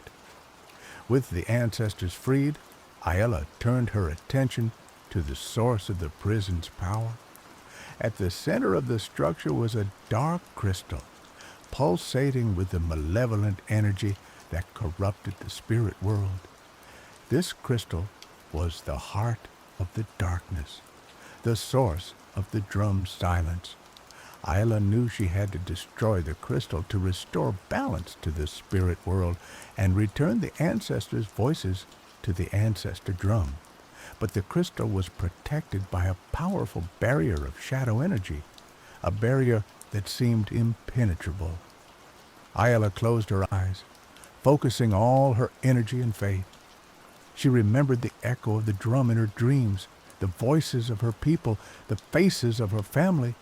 With the ancestors freed, Ayla turned her attention to the source of the prison's power. At the center of the structure was a dark crystal, pulsating with the malevolent energy that corrupted the spirit world. This crystal was the heart of the darkness, the source of the drum's silence. Ayla knew she had to destroy the crystal to restore balance to the spirit world and return the ancestors' voices to the ancestor drum. But the crystal was protected by a powerful barrier of shadow energy, a barrier that seemed impenetrable. Ayla closed her eyes, focusing all her energy and faith. She remembered the echo of the drum in her dreams, the voices of her people, the faces of her family.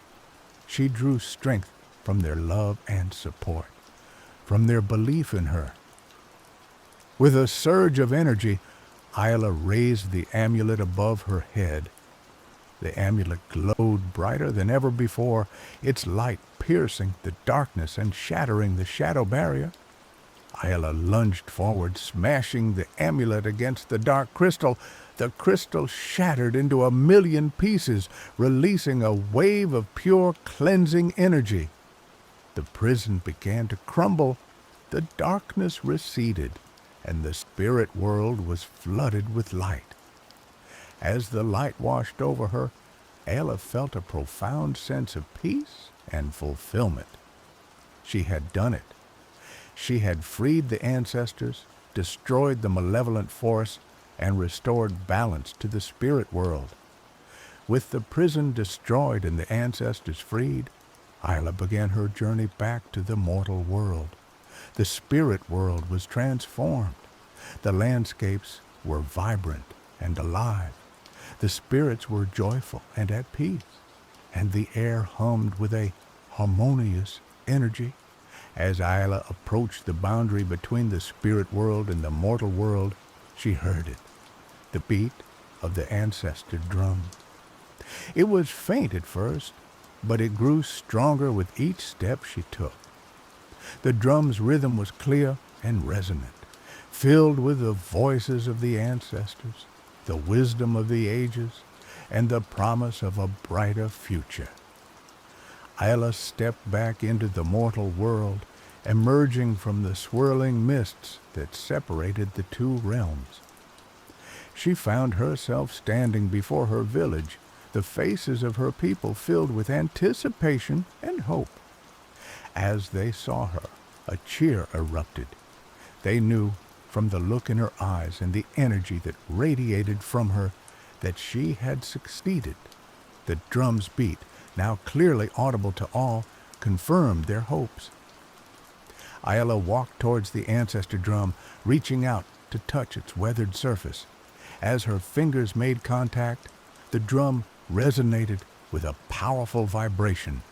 She drew strength from their love and support, from their belief in her. With a surge of energy, Ayla raised the amulet above her head. The amulet glowed brighter than ever before, its light piercing the darkness and shattering the shadow barrier. Ayla lunged forward, smashing the amulet against the dark crystal. The crystal shattered into 1,000,000 pieces, releasing a wave of pure cleansing energy. The prison began to crumble. The darkness receded, and the spirit world was flooded with light. As the light washed over her, Ayla felt a profound sense of peace and fulfillment. She had done it. She had freed the ancestors, destroyed the malevolent force, and restored balance to the spirit world. With the prison destroyed and the ancestors freed, Ayla began her journey back to the mortal world. The spirit world was transformed. The landscapes were vibrant and alive. The spirits were joyful and at peace, and the air hummed with a harmonious energy. As Ayla approached the boundary between the spirit world and the mortal world, she heard it, the beat of the ancestor drum. It was faint at first, but it grew stronger with each step she took. The drum's rhythm was clear and resonant, filled with the voices of the ancestors, the wisdom of the ages, and the promise of a brighter future. Ayla stepped back into the mortal world, emerging from the swirling mists that separated the two realms. She found herself standing before her village, the faces of her people filled with anticipation and hope. As they saw her, a cheer erupted. They knew from the look in her eyes and the energy that radiated from her that she had succeeded. The drum's beat, now clearly audible to all, confirmed their hopes. Ayla walked towards the ancestor drum, reaching out to touch its weathered surface. As her fingers made contact, the drum resonated with a powerful vibration.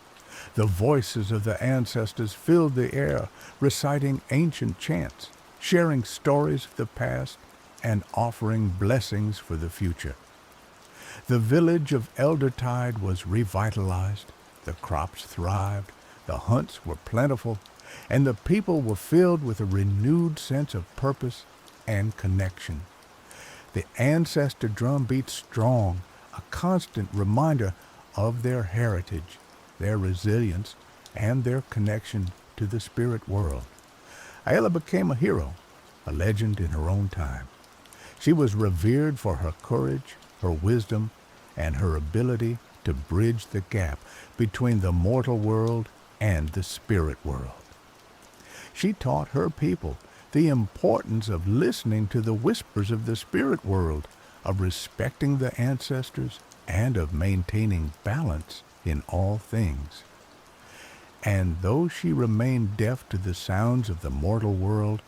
The voices of the ancestors filled the air, reciting ancient chants, sharing stories of the past, and offering blessings for the future. The village of Eldertide was revitalized, the crops thrived, the hunts were plentiful, and the people were filled with a renewed sense of purpose and connection. The ancestor drum beat strong, a constant reminder of their heritage, their resilience, and their connection to the spirit world. Ayla became a hero, a legend in her own time. She was revered for her courage, her wisdom, and her ability to bridge the gap between the mortal world and the spirit world. She taught her people the importance of listening to the whispers of the spirit world, of respecting the ancestors, and of maintaining balance in all things. And though she remained deaf to the sounds of the mortal world,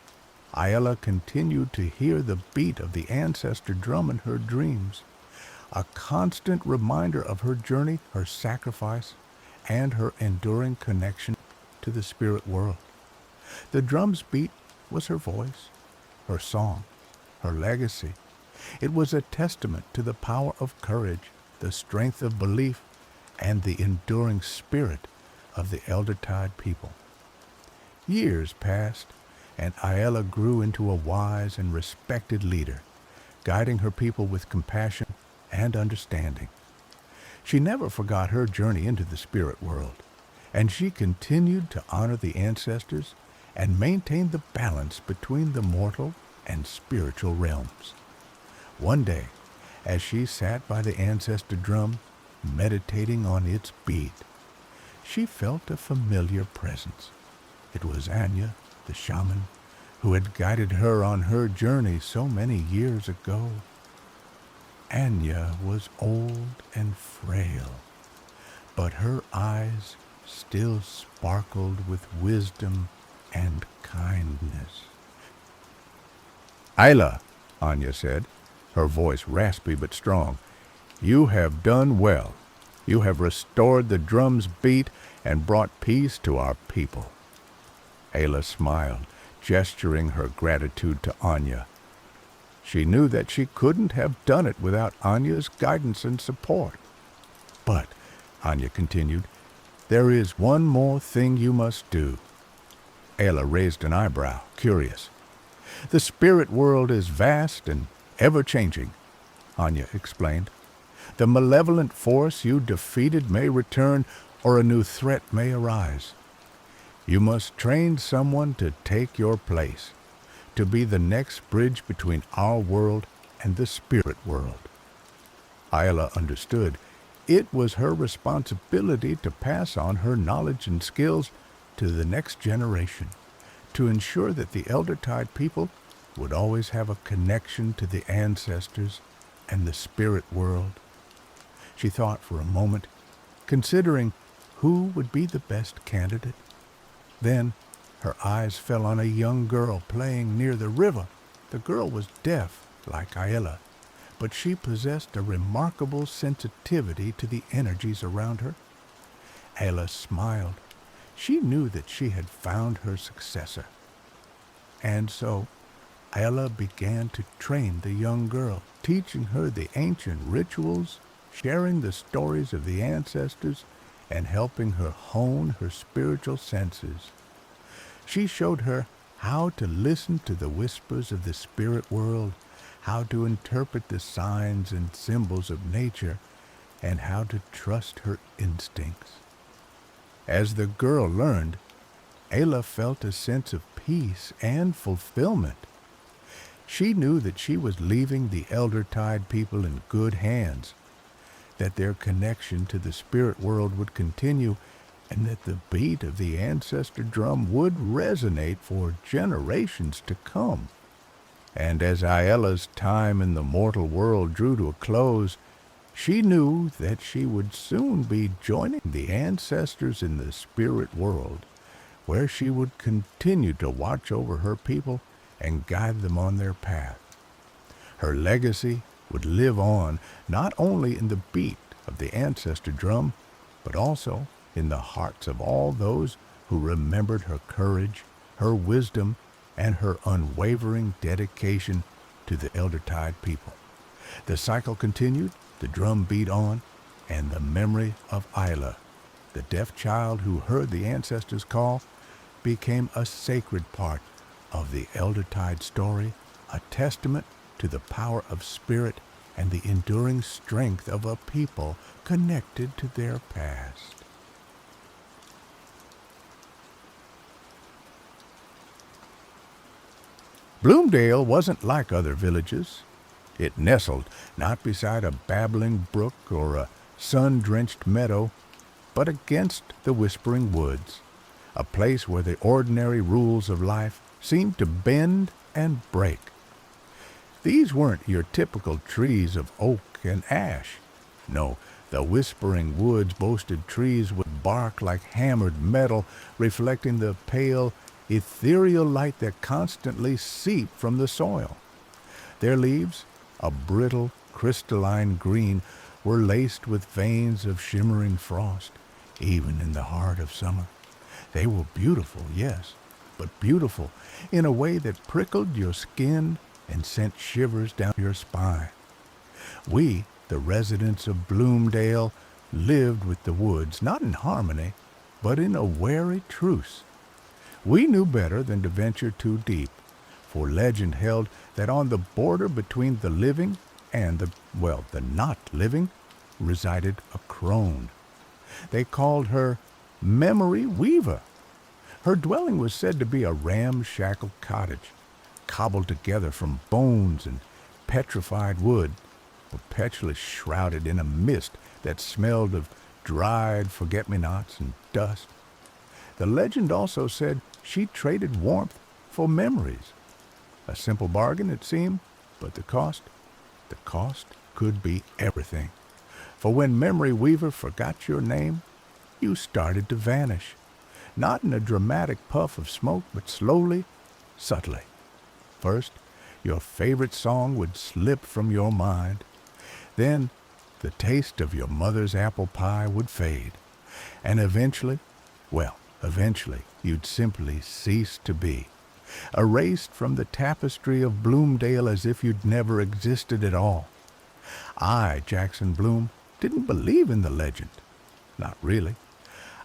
Ayla continued to hear the beat of the ancestor drum in her dreams, a constant reminder of her journey, her sacrifice, and her enduring connection to the spirit world. The drum's beat was her voice, her song, her legacy. It was a testament to the power of courage, the strength of belief, and the enduring spirit of the Eldertide people. Years passed, and Ayla grew into a wise and respected leader, guiding her people with compassion and understanding. She never forgot her journey into the spirit world, and she continued to honor the ancestors and maintain the balance between the mortal and spiritual realms. One day, as she sat by the ancestor drum, meditating on its beat, she felt a familiar presence. It was Anya, the shaman, who had guided her on her journey so many years ago. Anya was old and frail, but her eyes still sparkled with wisdom and kindness. "Ayla," Anya said, her voice raspy but strong, "you have done well. You have restored the drum's beat and brought peace to our people." Ayla smiled, gesturing her gratitude to Anya. She knew that she couldn't have done it without Anya's guidance and support. "But," Anya continued, "there is one more thing you must do." Ayla raised an eyebrow, curious. "The spirit world is vast and ever-changing," Anya explained. "The malevolent force you defeated may return, or a new threat may arise. You must train someone to take your place, to be the next bridge between our world and the spirit world." Ayla understood. It was her responsibility to pass on her knowledge and skills to the next generation, to ensure that the Eldertide people would always have a connection to the ancestors and the spirit world. She thought for a moment, considering who would be the best candidate. Then her eyes fell on a young girl playing near the river. The girl was deaf, like Ayla, but she possessed a remarkable sensitivity to the energies around her. Ayla smiled. She knew that she had found her successor. And so Ayla began to train the young girl, teaching her the ancient rituals, sharing the stories of the ancestors, and helping her hone her spiritual senses. She showed her how to listen to the whispers of the spirit world, how to interpret the signs and symbols of nature, and how to trust her instincts. As the girl learned, Ayla felt a sense of peace and fulfillment. She knew that she was leaving the Eldertide people in good hands, that their connection to the spirit world would continue, and that the beat of the ancestor drum would resonate for generations to come. And as Ayla's time in the mortal world drew to a close, she knew that she would soon be joining the ancestors in the spirit world, where she would continue to watch over her people and guide them on their path. Her legacy would live on not only in the beat of the ancestor drum, but also in the hearts of all those who remembered her courage, her wisdom, and her unwavering dedication to the Eldertide people. The cycle continued, the drum beat on, and the memory of Isla, the deaf child who heard the ancestors' call, became a sacred part of the Eldertide story, a testament to the power of spirit and the enduring strength of a people connected to their past. Bloomdale wasn't like other villages. It nestled not beside a babbling brook or a sun-drenched meadow, but against the whispering woods, a place where the ordinary rules of life seemed to bend and break. These weren't your typical trees of oak and ash. No, the whispering woods boasted trees with bark like hammered metal, reflecting the pale, ethereal light that constantly seeped from the soil. Their leaves, a brittle, crystalline green, were laced with veins of shimmering frost, even in the heart of summer. They were beautiful, yes, but beautiful in a way that prickled your skin and sent shivers down your spine. We, the residents of Bloomdale, lived with the woods, not in harmony, but in a wary truce. We knew better than to venture too deep, for legend held that on the border between the living and the not living, resided a crone. They called her Memory Weaver. Her dwelling was said to be a ramshackle cottage, cobbled together from bones and petrified wood, perpetually shrouded in a mist that smelled of dried forget-me-nots and dust. The legend also said she traded warmth for memories. A simple bargain, it seemed, but the cost could be everything. For when Memory Weaver forgot your name, you started to vanish. Not in a dramatic puff of smoke, but slowly, subtly. First, your favorite song would slip from your mind. Then, the taste of your mother's apple pie would fade. And eventually, you'd simply cease to be. Erased from the tapestry of Bloomdale as if you'd never existed at all. I, Jackson Bloom, didn't believe in the legend. Not really.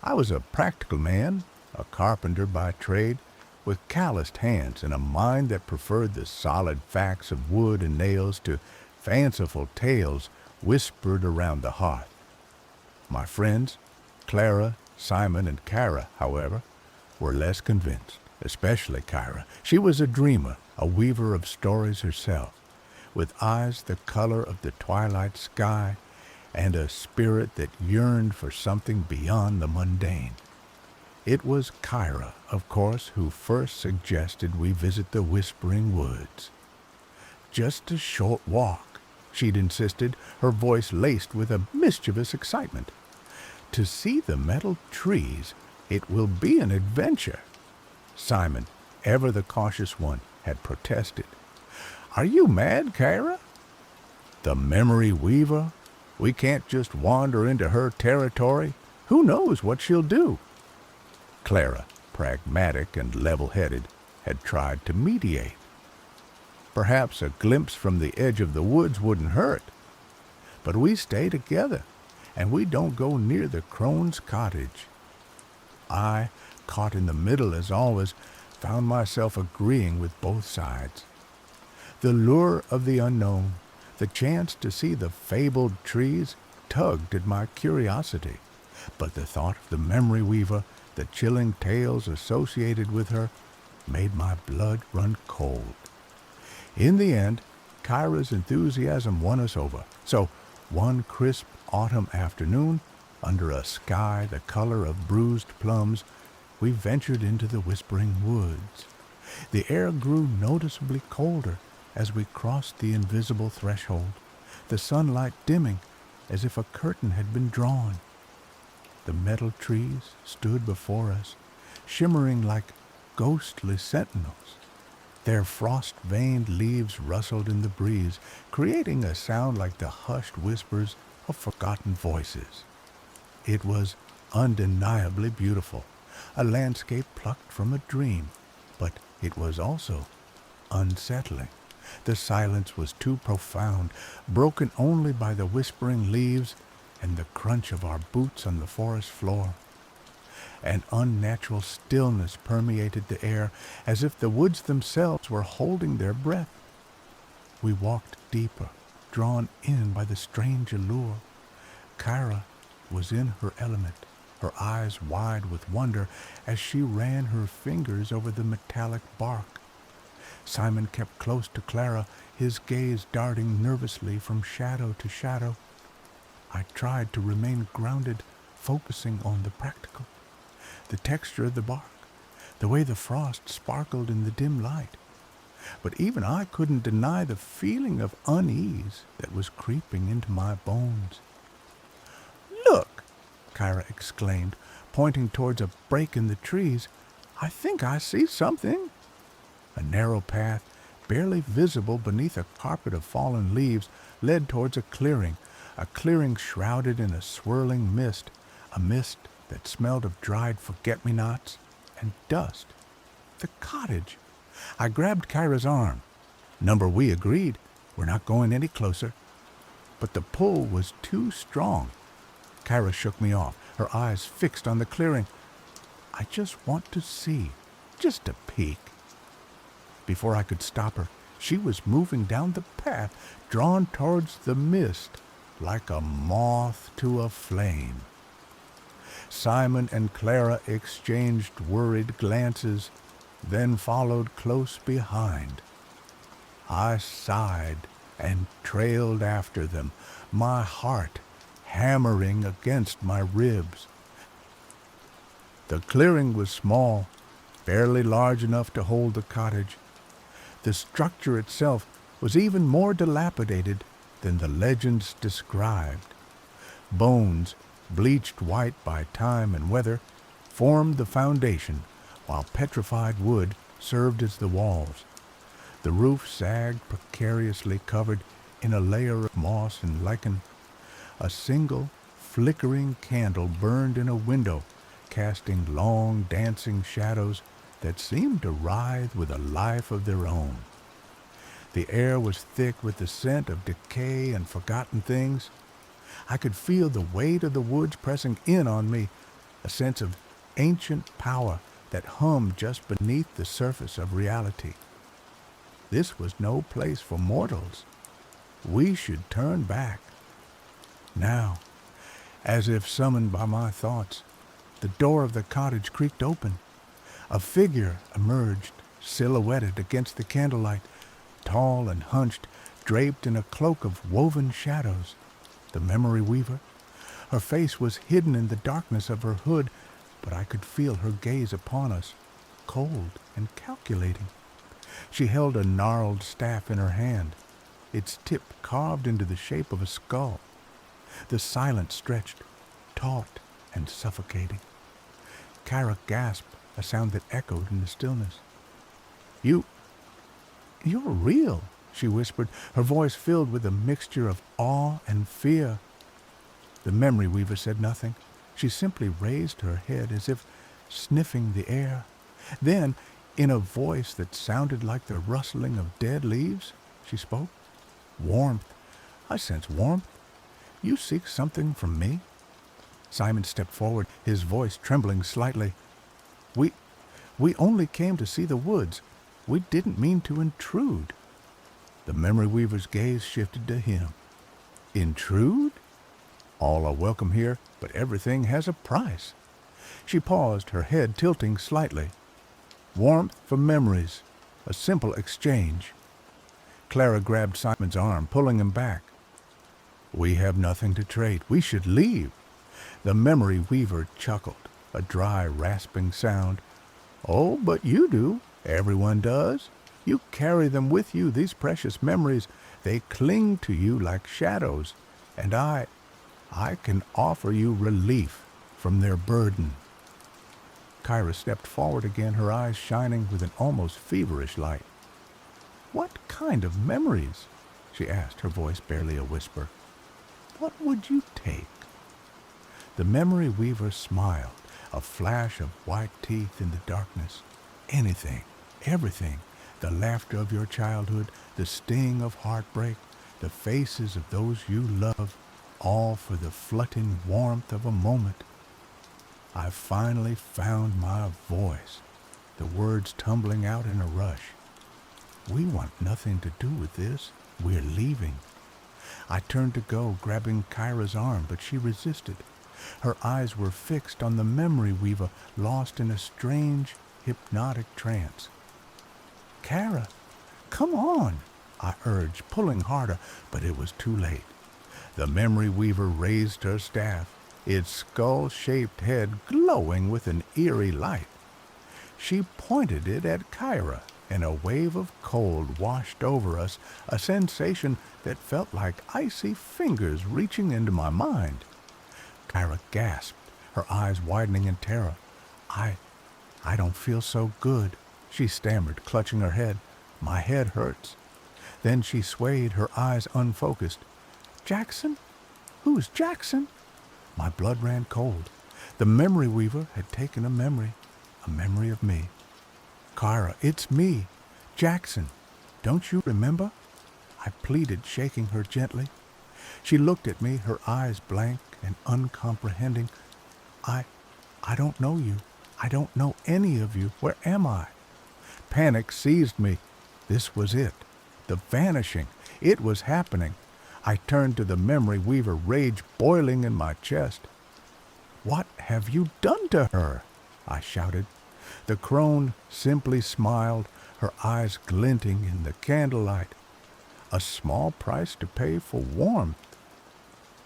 I was a practical man, a carpenter by trade, with calloused hands and a mind that preferred the solid facts of wood and nails to fanciful tales whispered around the hearth. My friends, Clara, Simon, and Kara, however, were less convinced, especially Kyra. She was a dreamer, a weaver of stories herself, with eyes the color of the twilight sky and a spirit that yearned for something beyond the mundane. It was Kyra, of course, who first suggested we visit the Whispering Woods. Just a short walk, she'd insisted, her voice laced with a mischievous excitement. To see the metal trees, it will be an adventure. Simon, ever the cautious one, had protested. Are you mad, Kyra? The Memory Weaver? We can't just wander into her territory. Who knows what she'll do? Clara, pragmatic and level-headed, had tried to mediate. Perhaps a glimpse from the edge of the woods wouldn't hurt. But we stay together, and we don't go near the crone's cottage. I, caught in the middle as always, found myself agreeing with both sides. The lure of the unknown, the chance to see the fabled trees, tugged at my curiosity, but the thought of the Memory Weaver, the chilling tales associated with her, made my blood run cold. In the end, Kyra's enthusiasm won us over, so one crisp autumn afternoon, under a sky the color of bruised plums, we ventured into the Whispering Woods. The air grew noticeably colder as we crossed the invisible threshold, the sunlight dimming as if a curtain had been drawn. The metal trees stood before us, shimmering like ghostly sentinels. Their frost-veined leaves rustled in the breeze, creating a sound like the hushed whispers of forgotten voices. It was undeniably beautiful, a landscape plucked from a dream, but it was also unsettling. The silence was too profound, broken only by the whispering leaves and the crunch of our boots on the forest floor. An unnatural stillness permeated the air, as if the woods themselves were holding their breath. We walked deeper, drawn in by the strange allure. Kyra was in her element, her eyes wide with wonder as she ran her fingers over the metallic bark. Simon kept close to Clara, his gaze darting nervously from shadow to shadow. I tried to remain grounded, focusing on the practical, the texture of the bark, the way the frost sparkled in the dim light. But even I couldn't deny the feeling of unease that was creeping into my bones. "Look!" Kyra exclaimed, pointing towards a break in the trees. "I think I see something." A narrow path, barely visible beneath a carpet of fallen leaves, led towards a clearing shrouded in a swirling mist, a mist that smelled of dried forget-me-nots and dust. The cottage! I grabbed Kyra's arm. "Number, we agreed. We're not going any closer." But the pull was too strong. Kyra shook me off, her eyes fixed on the clearing. "I just want to see, just a peek." Before I could stop her, she was moving down the path, drawn towards the mist, like a moth to a flame. Simon and Clara exchanged worried glances, then followed close behind. I sighed and trailed after them, my heart hammering against my ribs. The clearing was small, barely large enough to hold the cottage. The structure itself was even more dilapidated than the legends described. Bones, bleached white by time and weather, formed the foundation, while petrified wood served as the walls. The roof sagged precariously, covered in a layer of moss and lichen. A single, flickering candle burned in a window, casting long, dancing shadows that seemed to writhe with a life of their own. The air was thick with the scent of decay and forgotten things. I could feel the weight of the woods pressing in on me, a sense of ancient power that hummed just beneath the surface of reality. This was no place for mortals. We should turn back. Now, as if summoned by my thoughts, the door of the cottage creaked open. A figure emerged, silhouetted against the candlelight, tall and hunched, draped in a cloak of woven shadows. The memory weaver. Her face was hidden in the darkness of her hood, but I could feel her gaze upon us, cold and calculating. She held a gnarled staff in her hand, its tip carved into the shape of a skull. The silence stretched, taut and suffocating. Kyra gasped, a sound that echoed in the stillness. You're real," she whispered, her voice filled with a mixture of awe and fear. The memory weaver said nothing. She simply raised her head as if sniffing the air. Then, in a voice that sounded like the rustling of dead leaves, she spoke. "Warmth. I sense warmth. You seek something from me?" Simon stepped forward, his voice trembling slightly. We only came to see the woods. We didn't mean to intrude." The memory weaver's gaze shifted to him. "Intrude? All are welcome here, but everything has a price." She paused, her head tilting slightly. "Warmth for memories, a simple exchange." Clara grabbed Simon's arm, pulling him back. "We have nothing to trade. We should leave." The memory weaver chuckled, a dry, rasping sound. "Oh, but you do. Everyone does. You carry them with you, these precious memories. They cling to you like shadows, and I can offer you relief from their burden." Kyra stepped forward again, her eyes shining with an almost feverish light. "What kind of memories?" she asked, her voice barely a whisper. "What would you take?" The memory weaver smiled, a flash of white teeth in the darkness. "Anything, everything, The laughter of your childhood, the sting of heartbreak, the faces of those you love, all for the flutting warmth of a moment. I finally found my voice, the words tumbling out in a rush. We want nothing to do with this. We're leaving. I turned to go, grabbing Kyra's arm, but she resisted. Her eyes were fixed on the memory weaver, lost in a strange, hypnotic trance. Kyra, come on, I urged, pulling harder, but it was too late. The memory weaver raised her staff, its skull-shaped head glowing with an eerie light. She pointed it at Kyra, and a wave of cold washed over us, a sensation that felt like icy fingers reaching into my mind. Kyra gasped, her eyes widening in terror. I don't feel so good, she stammered, clutching her head. My head hurts. Then she swayed, her eyes unfocused. Jackson? Who's Jackson? My blood ran cold. The memory weaver had taken a memory of me. Kyra, it's me, Jackson. Don't you remember? I pleaded, shaking her gently. She looked at me, her eyes blank and uncomprehending. I don't know you. I don't know any of you. Where am I? Panic seized me. This was it. The vanishing. It was happening. I turned to the memory weaver, rage boiling in my chest. What have you done to her? I shouted. The crone simply smiled, her eyes glinting in the candlelight. A small price to pay for warmth.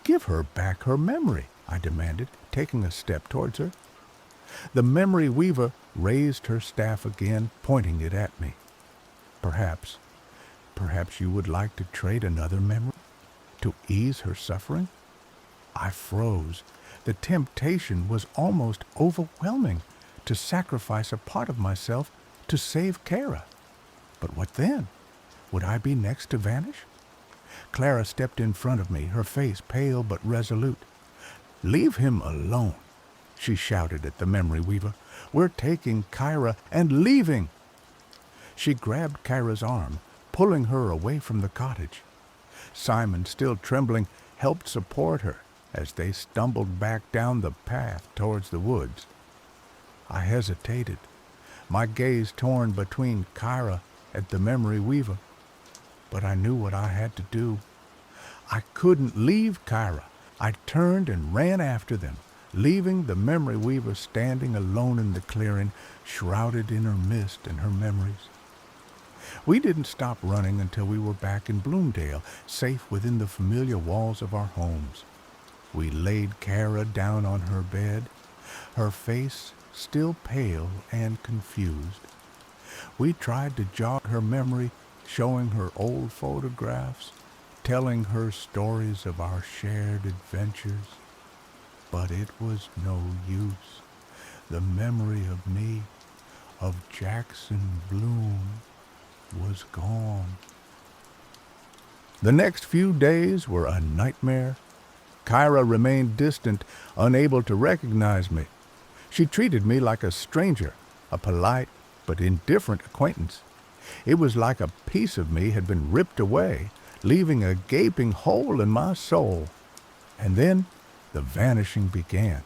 Give her back her memory, I demanded, taking a step towards her. The memory weaver raised her staff again, pointing it at me. Perhaps you would like to trade another memory to ease her suffering? I froze. The temptation was almost overwhelming to sacrifice a part of myself to save Kyra. But what then? Would I be next to vanish? Clara stepped in front of me, her face pale but resolute. Leave him alone, she shouted at the memory weaver. We're taking Kyra and leaving. She grabbed Kyra's arm, pulling her away from the cottage. Simon, still trembling, helped support her as they stumbled back down the path towards the woods. I hesitated, my gaze torn between Kyra and the memory weaver. But I knew what I had to do. I couldn't leave Kyra. I turned and ran after them, leaving the memory weaver standing alone in the clearing, shrouded in her mist and her memories. We didn't stop running until we were back in Bloomdale, safe within the familiar walls of our homes. We laid Kyra down on her bed, her face still pale and confused. We tried to jog her memory, showing her old photographs, telling her stories of our shared adventures. But it was no use. The memory of me, of Jackson Bloom, was gone. The next few days were a nightmare. Kyra remained distant, unable to recognize me. She treated me like a stranger, a polite but indifferent acquaintance. It was like a piece of me had been ripped away, leaving a gaping hole in my soul. And then the vanishing began.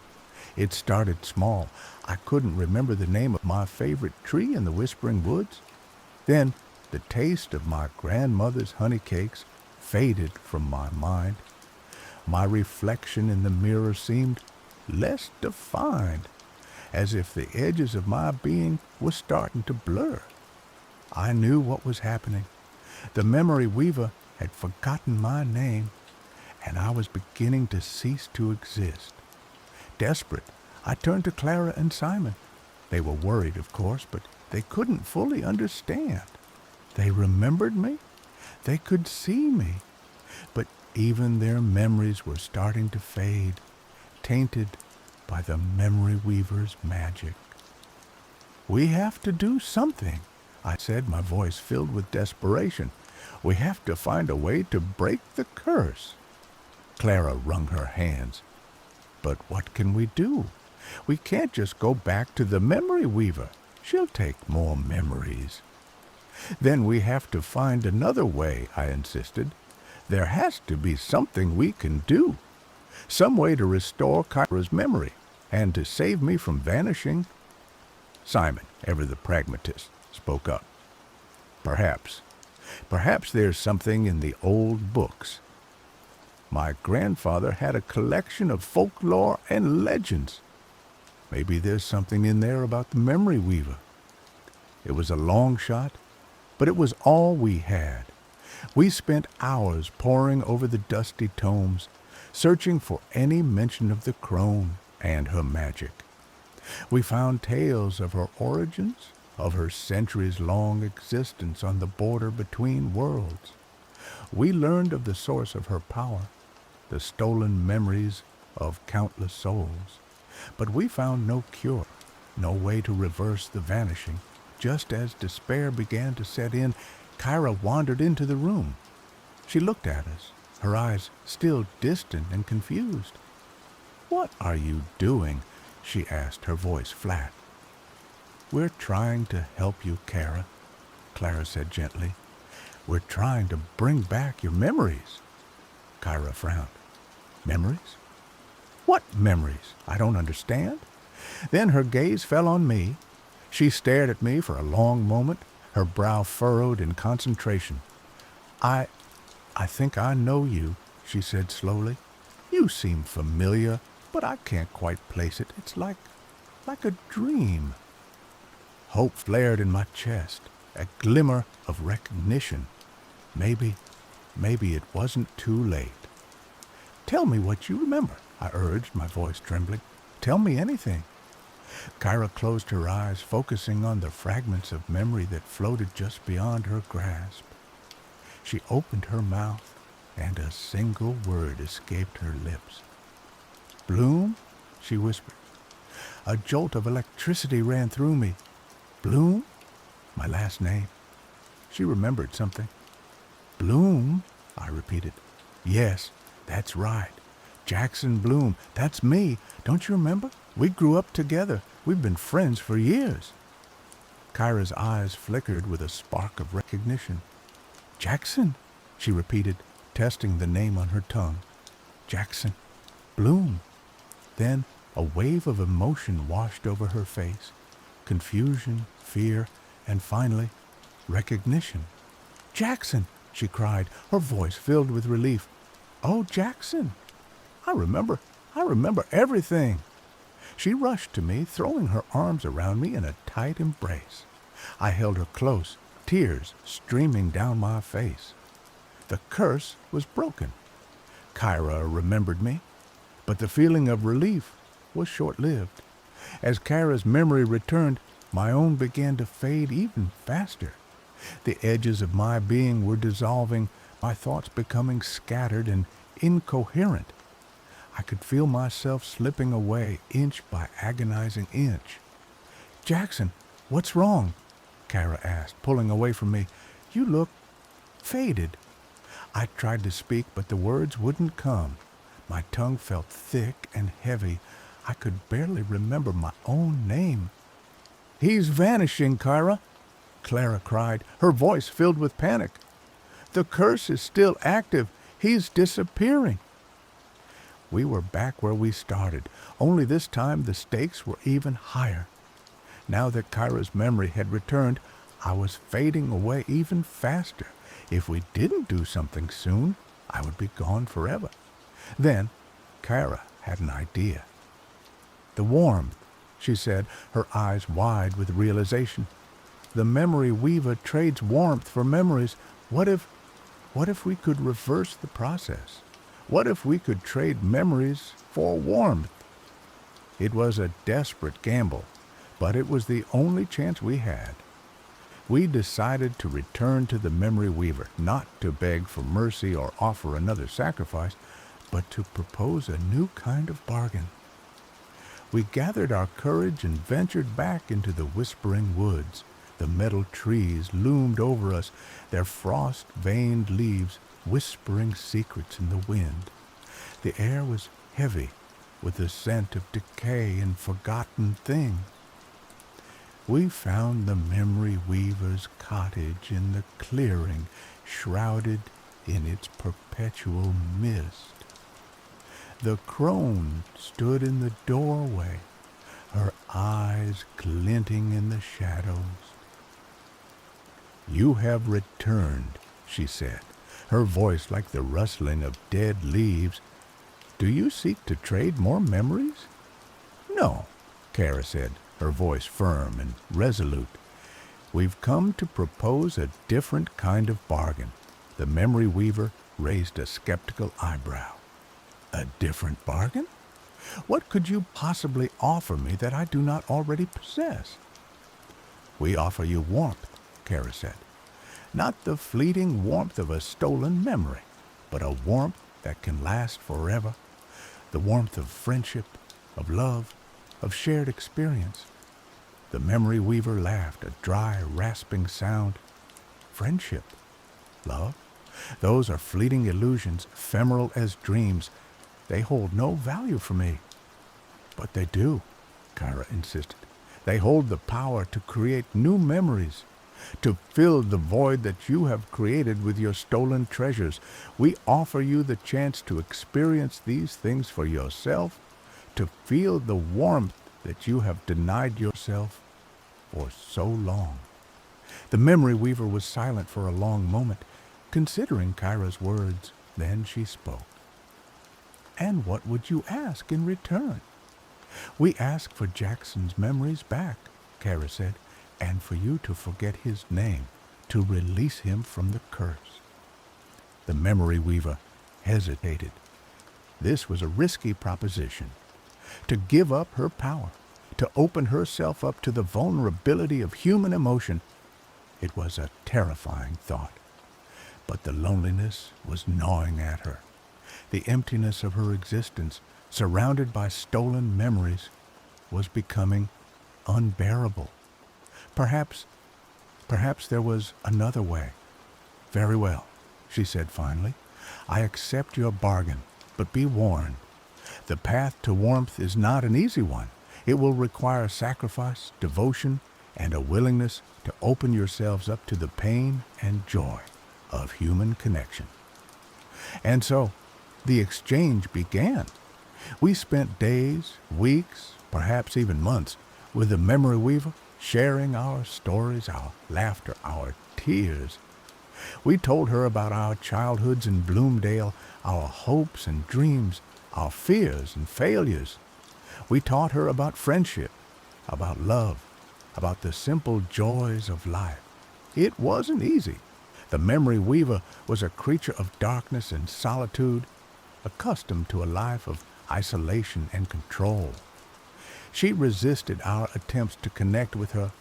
It started small. I couldn't remember the name of my favorite tree in the Whispering Woods. Then the taste of my grandmother's honey cakes faded from my mind. My reflection in the mirror seemed less defined, as if the edges of my being were starting to blur. I knew what was happening. The memory weaver had forgotten my name, and I was beginning to cease to exist. Desperate, I turned to Clara and Simon. They were worried, of course, but they couldn't fully understand. They remembered me. They could see me. But even their memories were starting to fade, tainted by the memory weaver's magic. We have to do something, I said, my voice filled with desperation. We have to find a way to break the curse. Clara wrung her hands. But what can we do? We can't just go back to the memory weaver. She'll take more memories. Then we have to find another way, I insisted. There has to be something we can do. Some way to restore Kyra's memory and to save me from vanishing. Simon, ever the pragmatist, spoke up. Perhaps there's something in the old books. My grandfather had a collection of folklore and legends. Maybe there's something in there about the memory weaver. It was a long shot, but it was all we had. We spent hours poring over the dusty tomes, searching for any mention of the crone and her magic. We found tales of her origins, of her centuries-long existence on the border between worlds. We learned of the source of her power, the stolen memories of countless souls. But we found no cure, no way to reverse the vanishing. Just as despair began to set in, Kyra wandered into the room. She looked at us, her eyes still distant and confused. "What are you doing?" she asked, her voice flat. "We're trying to help you, Kyra," Clara said gently. "We're trying to bring back your memories." Kyra frowned. "Memories? What memories? I don't understand." Then her gaze fell on me. She stared at me for a long moment, her brow furrowed in concentration. I think I know you," she said slowly. "You seem familiar, but I can't quite place it. It's like a dream." Hope flared in my chest, a glimmer of recognition. Maybe it wasn't too late. "Tell me what you remember," I urged, my voice trembling. "Tell me anything." Kyra closed her eyes, focusing on the fragments of memory that floated just beyond her grasp. She opened her mouth, and a single word escaped her lips. "Bloom?" she whispered. A jolt of electricity ran through me. "Bloom?" My last name. She remembered something. "Bloom?" I repeated. "Yes, that's right. Jackson Bloom. That's me. Don't you remember? We grew up together. We've been friends for years." Kyra's eyes flickered with a spark of recognition. "Jackson," she repeated, testing the name on her tongue. "Jackson Bloom." Then a wave of emotion washed over her face. Confusion, fear, and finally, recognition. "Jackson!" she cried, her voice filled with relief. "Oh, Jackson! I remember everything." She rushed to me, throwing her arms around me in a tight embrace. I held her close, tears streaming down my face. The curse was broken. Kyra remembered me, but the feeling of relief was short-lived. As Kyra's memory returned, my own began to fade even faster. The edges of my being were dissolving, my thoughts becoming scattered and incoherent. I could feel myself slipping away inch by agonizing inch. "Jackson, what's wrong?" Kyra asked, pulling away from me. "You look faded." I tried to speak, but the words wouldn't come. My tongue felt thick and heavy. I could barely remember my own name. "He's vanishing, Kyra," Clara cried, her voice filled with panic. "The curse is still active. He's disappearing." We were back where we started, only this time the stakes were even higher. Now that Kyra's memory had returned, I was fading away even faster. If we didn't do something soon, I would be gone forever. Then Kyra had an idea. "The warmth," she said, her eyes wide with realization. "The memory weaver trades warmth for memories. What if we could reverse the process? What if we could trade memories for warmth?" It was a desperate gamble, but it was the only chance we had. We decided to return to the memory weaver, not to beg for mercy or offer another sacrifice, but to propose a new kind of bargain. We gathered our courage and ventured back into the whispering woods. The metal trees loomed over us, their frost-veined leaves whispering secrets in the wind. The air was heavy with the scent of decay and forgotten things. We found the memory weaver's cottage in the clearing, shrouded in its perpetual mist. The crone stood in the doorway, her eyes glinting in the shadows. "You have returned," she said, her voice like the rustling of dead leaves. "Do you seek to trade more memories?" "No," Kara said, her voice firm and resolute. "We've come to propose a different kind of bargain." The memory weaver raised a skeptical eyebrow. "A different bargain? What could you possibly offer me that I do not already possess?" "We offer you warmth," Kara said. "Not the fleeting warmth of a stolen memory, but a warmth that can last forever. The warmth of friendship, of love, of shared experience." The memory weaver laughed, a dry, rasping sound. "Friendship, love, those are fleeting illusions, ephemeral as dreams. They hold no value for me." "But they do," Kara insisted. "They hold the power to create new memories, to fill the void that you have created with your stolen treasures. We offer you the chance to experience these things for yourself, to feel the warmth that you have denied yourself for so long." The memory weaver was silent for a long moment, considering Kyra's words. Then she spoke. "And what would you ask in return?" "We ask for Jackson's memories back," Kara said, "and for you to forget his name, to release him from the curse." The memory weaver hesitated. This was a risky proposition. To give up her power, to open herself up to the vulnerability of human emotion, it was a terrifying thought. But the loneliness was gnawing at her. The emptiness of her existence, surrounded by stolen memories, was becoming unbearable. Perhaps there was another way. "Very well," she said finally. "I accept your bargain, but be warned. The path to warmth is not an easy one. It will require sacrifice, devotion, and a willingness to open yourselves up to the pain and joy of human connection." And so, the exchange began. We spent days, weeks, perhaps even months, with the memory weaver, sharing our stories, our laughter, our tears. We told her about our childhoods in Bloomdale, our hopes and dreams, our fears and failures. We taught her about friendship, about love, about the simple joys of life. It wasn't easy. The memory weaver was a creature of darkness and solitude, accustomed to a life of isolation and control. She resisted our attempts to connect with her,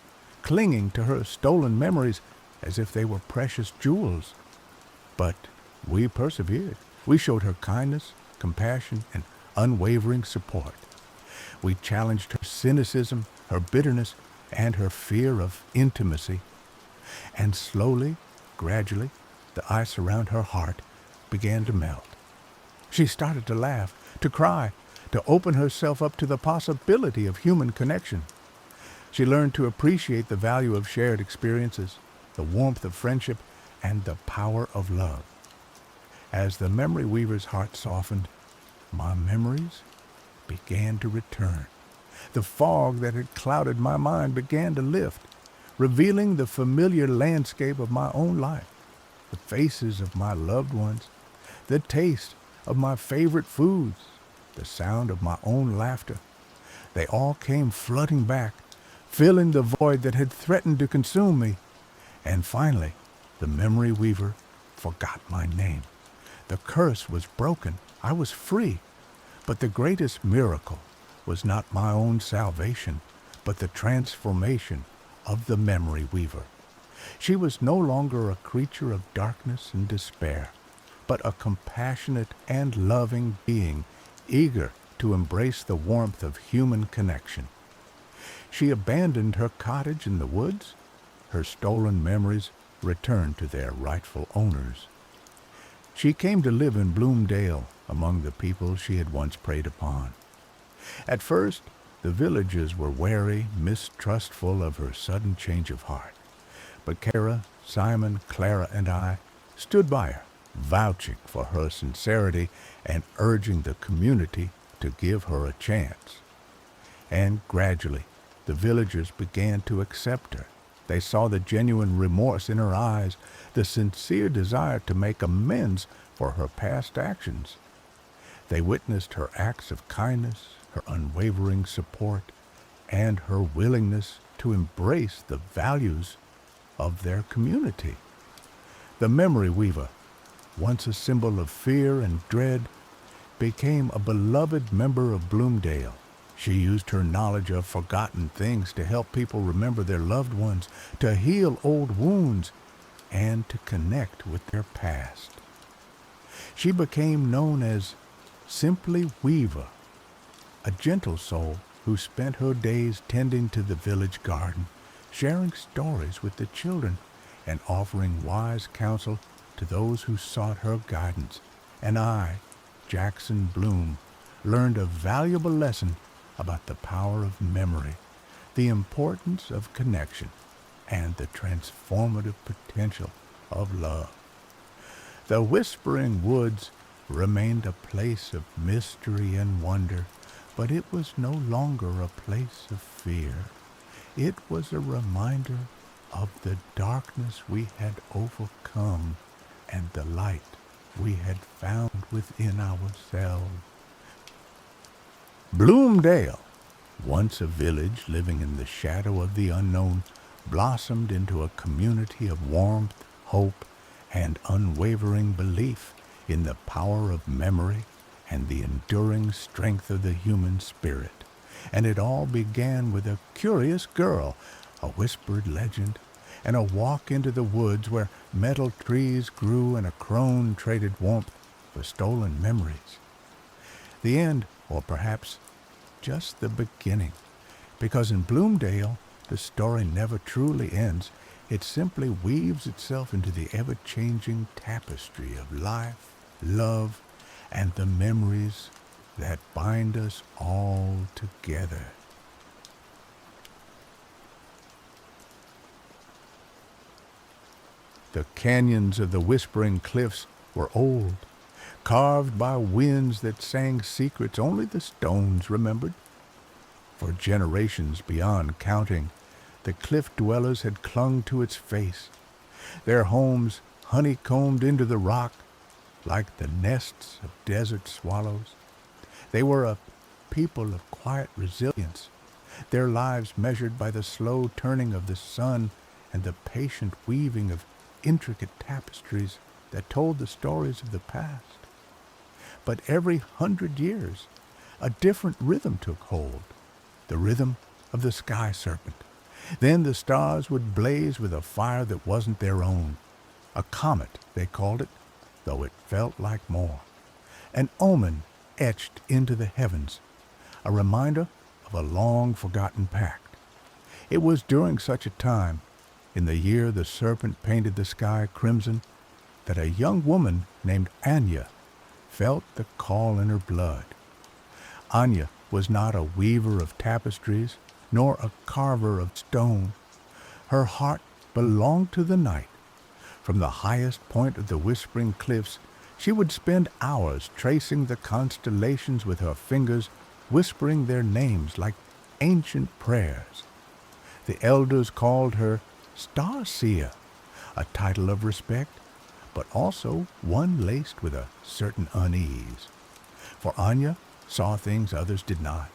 clinging to her stolen memories as if they were precious jewels. But we persevered. We showed her kindness, compassion, and unwavering support. We challenged her cynicism, her bitterness, and her fear of intimacy. And slowly, gradually, the ice around her heart began to melt. She started to laugh, to cry, to open herself up to the possibility of human connection. She learned to appreciate the value of shared experiences, the warmth of friendship, and the power of love. As the memory weaver's heart softened, my memories began to return. The fog that had clouded my mind began to lift, revealing the familiar landscape of my own life, the faces of my loved ones, the taste of my favorite foods, the sound of my own laughter. They all came flooding back, filling the void that had threatened to consume me. And finally, the memory weaver forgot my name. The curse was broken. I was free. But the greatest miracle was not my own salvation, but the transformation of the memory weaver. She was no longer a creature of darkness and despair, but a compassionate and loving being, eager to embrace the warmth of human connection. She abandoned her cottage in the woods. Her stolen memories returned to their rightful owners. She came to live in Bloomdale among the people she had once preyed upon. At first, The villagers were wary, mistrustful of her sudden change of heart. But Kara, Simon, Clara, and I stood by her, vouching for her sincerity and urging the community to give her a chance. And gradually, the villagers began to accept her. They saw the genuine remorse in her eyes, the sincere desire to make amends for her past actions. They witnessed her acts of kindness, her unwavering support, and her willingness to embrace the values of their community. The memory weaver, once a symbol of fear and dread, became a beloved member of Bloomdale. She used her knowledge of forgotten things to help people remember their loved ones, to heal old wounds, and to connect with their past. She became known as simply Weaver, a gentle soul who spent her days tending to the village garden, sharing stories with the children, and offering wise counsel to those who sought her guidance. And I, Jackson Bloom, learned a valuable lesson about the power of memory, the importance of connection, and the transformative potential of love. The Whispering Woods remained a place of mystery and wonder, but it was no longer a place of fear. It was a reminder of the darkness we had overcome and the light we had found within ourselves. Bloomdale, once a village living in the shadow of the unknown, blossomed into a community of warmth, hope, and unwavering belief in the power of memory and the enduring strength of the human spirit. And it all began with a curious girl, a whispered legend, and a walk into the woods where metal trees grew and a crone traded warmth for stolen memories. The end, or perhaps just the beginning, because in Bloomdale the story never truly ends. It simply weaves itself into the ever-changing tapestry of life, love, and the memories that bind us all together. The canyons of the Whispering Cliffs were old, carved by winds that sang secrets only the stones remembered. For generations beyond counting, the cliff dwellers had clung to its face, their homes honeycombed into the rock like the nests of desert swallows. They were a people of quiet resilience, their lives measured by the slow turning of the sun and the patient weaving of intricate tapestries that told the stories of the past. But every 100 years, a different rhythm took hold, the rhythm of the sky serpent. Then the stars would blaze with a fire that wasn't their own. A comet, they called it, though it felt like more. An omen etched into the heavens, a reminder of a long-forgotten pact. It was during such a time, in the year the serpent painted the sky crimson, that a young woman named Anya felt the call in her blood. Anya was not a weaver of tapestries, nor a carver of stone. Her heart belonged to the night. From the highest point of the Whispering Cliffs, she would spend hours tracing the constellations with her fingers, whispering their names like ancient prayers. The elders called her Starseer, a title of respect, but also one laced with a certain unease. For Anya saw things others did not,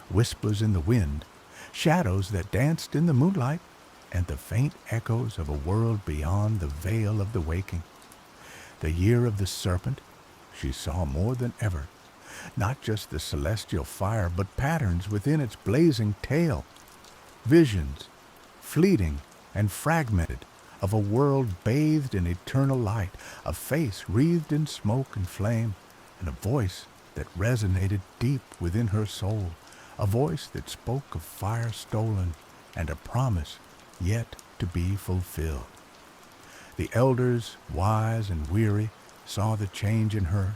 whispers in the wind, shadows that danced in the moonlight, and the faint echoes of a world beyond the veil of the waking. The year of the serpent, she saw more than ever, not just the celestial fire, but patterns within its blazing tail, visions, fleeting and fragmented, of a world bathed in eternal light, a face wreathed in smoke and flame, and a voice that resonated deep within her soul, a voice that spoke of fire stolen and a promise yet to be fulfilled. The elders, wise and weary, saw the change in her.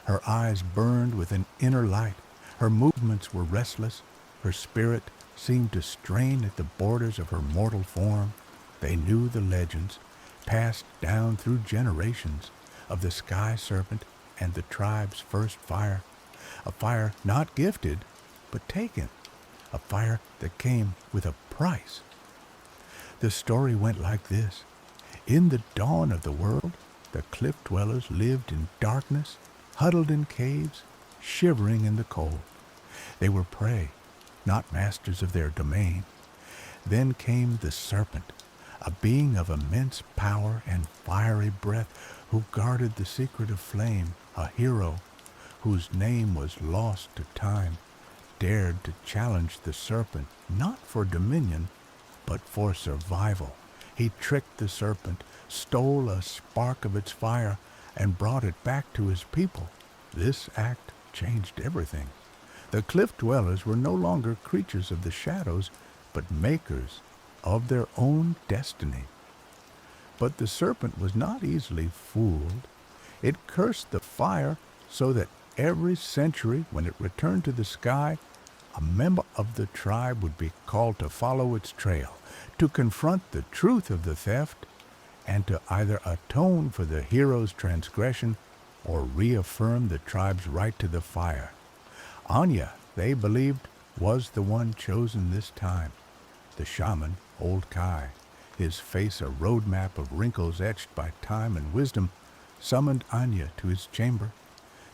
Her eyes burned with an inner light. Her movements were restless, Her spirit seemed to strain at the borders of her mortal form. They knew the legends, passed down through generations, of the sky serpent and the tribe's first fire. A fire not gifted, but taken. A fire that came with a price. The story went like this. In the dawn of the world, the cliff dwellers lived in darkness, huddled in caves, shivering in the cold. They were prey, not masters of their domain. Then came the serpent, a being of immense power and fiery breath, who guarded the secret of flame, a hero whose name was lost to time, dared to challenge the serpent, not for dominion, but for survival. He tricked the serpent, stole a spark of its fire, and brought it back to his people. This act changed everything. The cliff dwellers were no longer creatures of the shadows, but makers of their own destiny. But the serpent was not easily fooled. It cursed the fire so that every century, when it returned to the sky, a member of the tribe would be called to follow its trail, to confront the truth of the theft, and to either atone for the hero's transgression or reaffirm the tribe's right to the fire. Anya, they believed, was the one chosen this time. The shaman, old Kai, his face a roadmap of wrinkles etched by time and wisdom, summoned Anya to his chamber.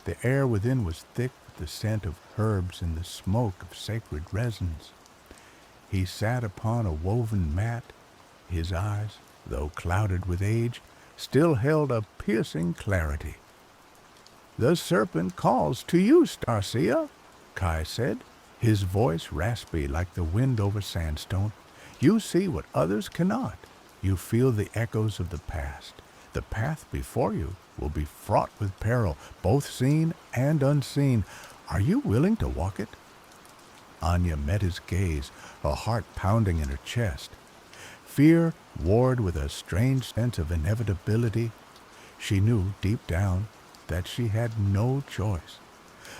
The air within was thick with the scent of herbs and the smoke of sacred resins. He sat upon a woven mat. His eyes, though clouded with age, still held a piercing clarity. "The serpent calls to you, Starseer," Kai said, his voice raspy like the wind over sandstone. "You see what others cannot. You feel the echoes of the past. The path before you will be fraught with peril, both seen and unseen. Are you willing to walk it?" Anya met his gaze, her heart pounding in her chest. Fear warred with a strange sense of inevitability. She knew deep down that she had no choice.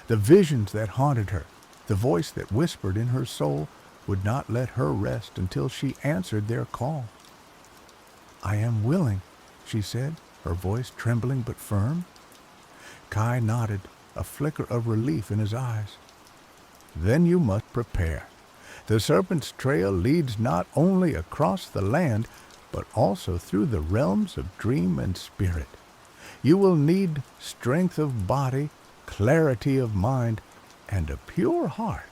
The visions that haunted her, the voice that whispered in her soul, would not let her rest until she answered their call. "I am willing," she said, her voice trembling but firm. Kai nodded, a flicker of relief in his eyes. "Then you must prepare. The serpent's trail leads not only across the land, but also through the realms of dream and spirit. You will need strength of body, clarity of mind, and a pure heart."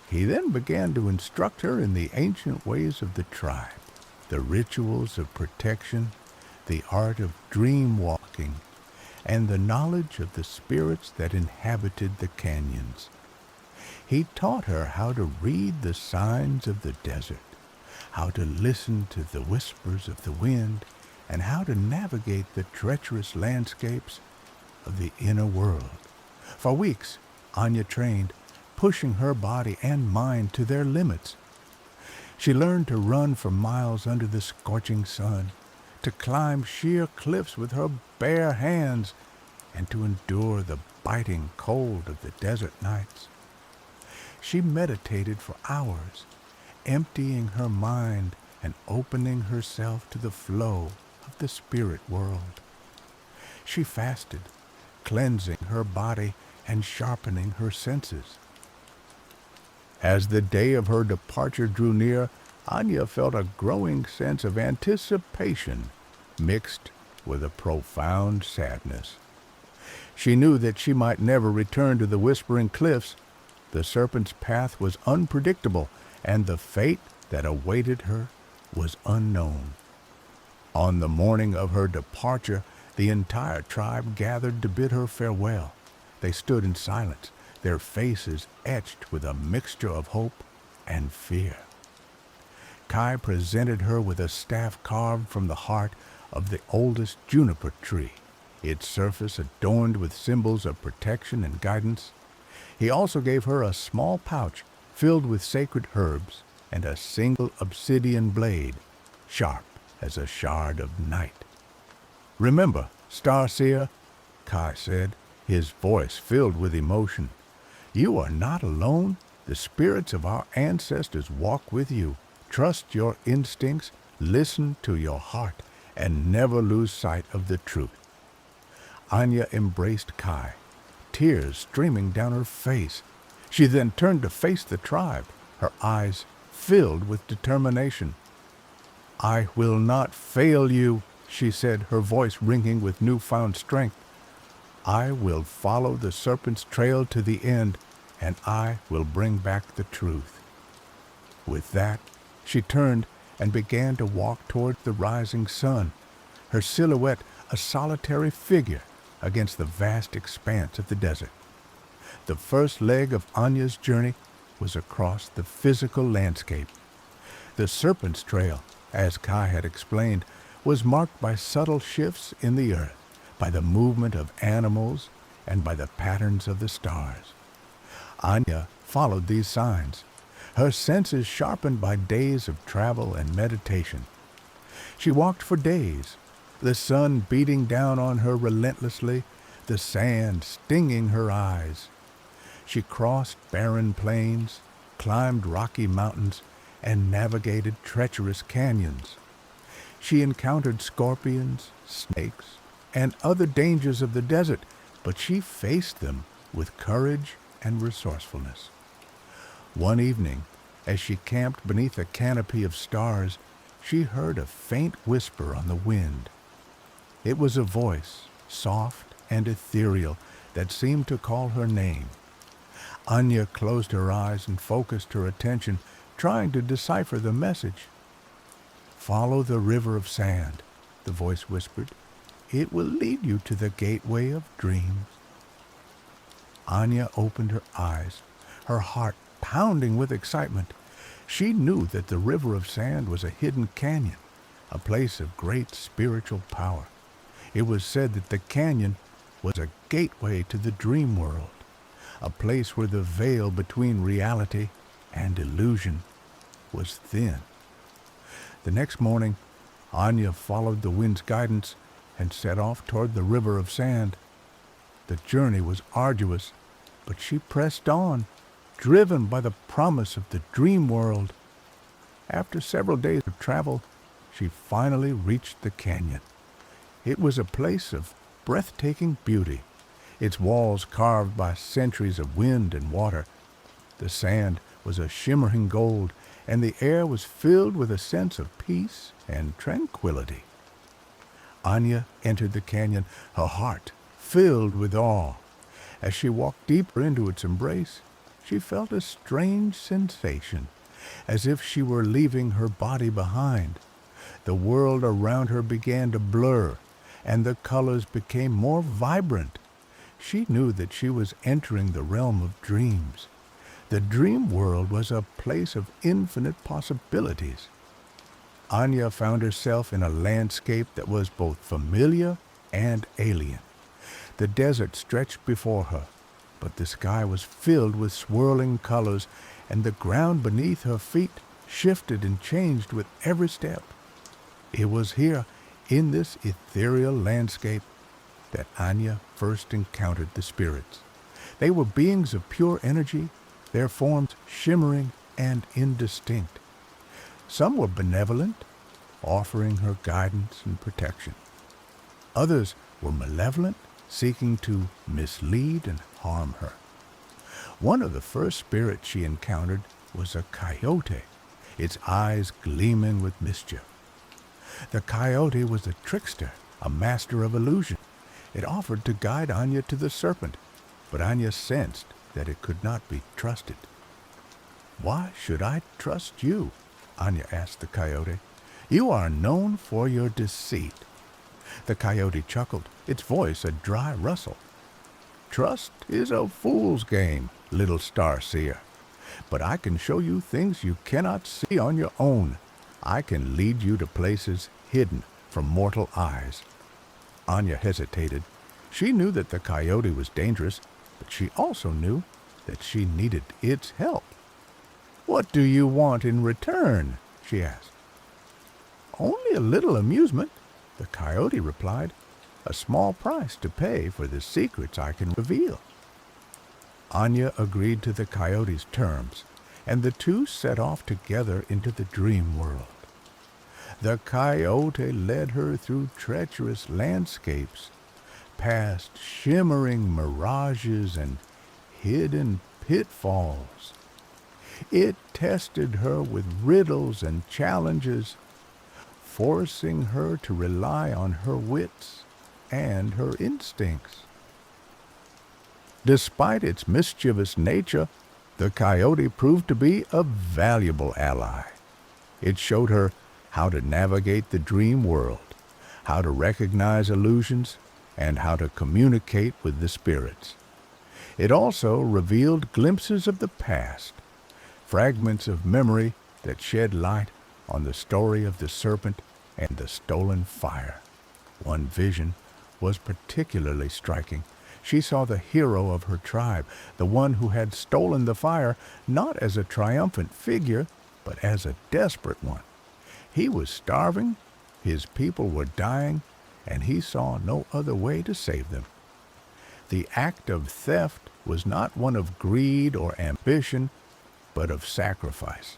He then began to instruct her in the ancient ways of the tribe, the rituals of protection, the art of dream walking, and the knowledge of the spirits that inhabited the canyons. He taught her how to read the signs of the desert, how to listen to the whispers of the wind, and how to navigate the treacherous landscapes of the inner world. For weeks, Anya trained, pushing her body and mind to their limits. She learned to run for miles under the scorching sun, to climb sheer cliffs with her bare hands, and to endure the biting cold of the desert nights. She meditated for hours, emptying her mind and opening herself to the flow of the spirit world. She fasted, cleansing her body and sharpening her senses. As the day of her departure drew near, Anya felt a growing sense of anticipation mixed with a profound sadness. She knew that she might never return to the Whispering Cliffs. The serpent's path was unpredictable, and the fate that awaited her was unknown. On the morning of her departure, the entire tribe gathered to bid her farewell. They stood in silence, their faces etched with a mixture of hope and fear. Kai presented her with a staff carved from the heart of the oldest juniper tree, its surface adorned with symbols of protection and guidance. He also gave her a small pouch filled with sacred herbs and a single obsidian blade, sharp as a shard of night. "Remember, Starseer," Kai said, his voice filled with emotion, "you are not alone The spirits of our ancestors walk with you. Trust your instincts, listen to your heart, and never lose sight of the truth. Anya embraced Kai, tears streaming down her face. She then turned to face the tribe, her eyes filled with determination. "I will not fail you," she said, her voice ringing with newfound strength. "I will follow the serpent's trail to the end, and I will bring back the truth." With that, she turned and began to walk toward the rising sun, her silhouette a solitary figure against the vast expanse of the desert. The first leg of Anya's journey was across the physical landscape. The serpent's trail, as Kai had explained, was marked by subtle shifts in the earth, by the movement of animals, and by the patterns of the stars. Anya followed these signs, her senses sharpened by days of travel and meditation. She walked for days, the sun beating down on her relentlessly, the sand stinging her eyes. She crossed barren plains, climbed rocky mountains, and navigated treacherous canyons. She encountered scorpions, snakes, and other dangers of the desert, but she faced them with courage and resourcefulness. One evening, as she camped beneath a canopy of stars, she heard a faint whisper on the wind. It was a voice, soft and ethereal, that seemed to call her name. Anya closed her eyes and focused her attention, trying to decipher the message. "Follow the river of sand," the voice whispered. "It will lead you to the gateway of dreams." Anya opened her eyes, her heart pounding with excitement. She knew that the river of sand was a hidden canyon, a place of great spiritual power. It was said that the canyon was a gateway to the dream world, a place where the veil between reality and illusion was thin. The next morning, Anya followed the wind's guidance and set off toward the river of sand. The journey was arduous, but she pressed on, driven by the promise of the dream world. After several days of travel, she finally reached the canyon. It was a place of breathtaking beauty, its walls carved by centuries of wind and water. The sand was a shimmering gold, and the air was filled with a sense of peace and tranquility. Anya entered the canyon, her heart filled with awe. As she walked deeper into its embrace, she felt a strange sensation, as if she were leaving her body behind. The world around her began to blur, and the colors became more vibrant. She knew that she was entering the realm of dreams. The dream world was a place of infinite possibilities. Anya found herself in a landscape that was both familiar and alien. The desert stretched before her, but the sky was filled with swirling colors, and the ground beneath her feet shifted and changed with every step. It was here, in this ethereal landscape, that Anya first encountered the spirits. They were beings of pure energy, their forms shimmering and indistinct. Some were benevolent, offering her guidance and protection. Others were malevolent, seeking to mislead and harm her. One of the first spirits she encountered was a coyote, its eyes gleaming with mischief. The coyote was a trickster, a master of illusion. It offered to guide Anya to the serpent, but Anya sensed that it could not be trusted. "Why should I trust you?" Anya asked the coyote. "You are known for your deceit." The coyote chuckled, its voice a dry rustle. "Trust is a fool's game, little star-seer. But I can show you things you cannot see on your own. I can lead you to places hidden from mortal eyes." Anya hesitated. She knew that the coyote was dangerous, but she also knew that she needed its help. "What do you want in return?" she asked. "Only a little amusement," the coyote replied. "A small price to pay for the secrets I can reveal." Anya agreed to the coyote's terms, and the two set off together into the dream world. The coyote led her through treacherous landscapes, past shimmering mirages and hidden pitfalls. It tested her with riddles and challenges, forcing her to rely on her wits and her instincts. Despite its mischievous nature, the coyote proved to be a valuable ally. It showed her how to navigate the dream world, how to recognize illusions, and how to communicate with the spirits. It also revealed glimpses of the past, fragments of memory that shed light on the story of the serpent and the stolen fire. One vision was particularly striking. She saw the hero of her tribe, the one who had stolen the fire, not as a triumphant figure, but as a desperate one. He was starving, his people were dying, and he saw no other way to save them. The act of theft was not one of greed or ambition, but of sacrifice.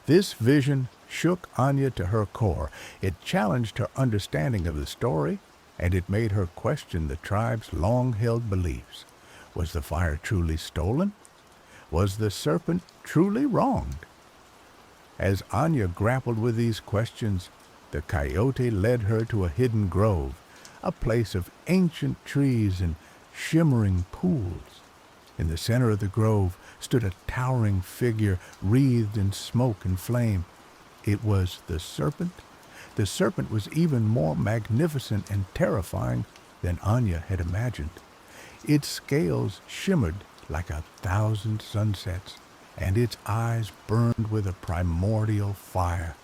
This vision shook Anya to her core. It challenged her understanding of the story, and it made her question the tribe's long-held beliefs. Was the fire truly stolen? Was the serpent truly wronged? As Anya grappled with these questions, the coyote led her to a hidden grove, a place of ancient trees and shimmering pools. In the center of the grove stood a towering figure wreathed in smoke and flame. It was the serpent. The serpent was even more magnificent and terrifying than Anya had imagined. Its scales shimmered like 1,000 sunsets, and its eyes burned with a primordial fire.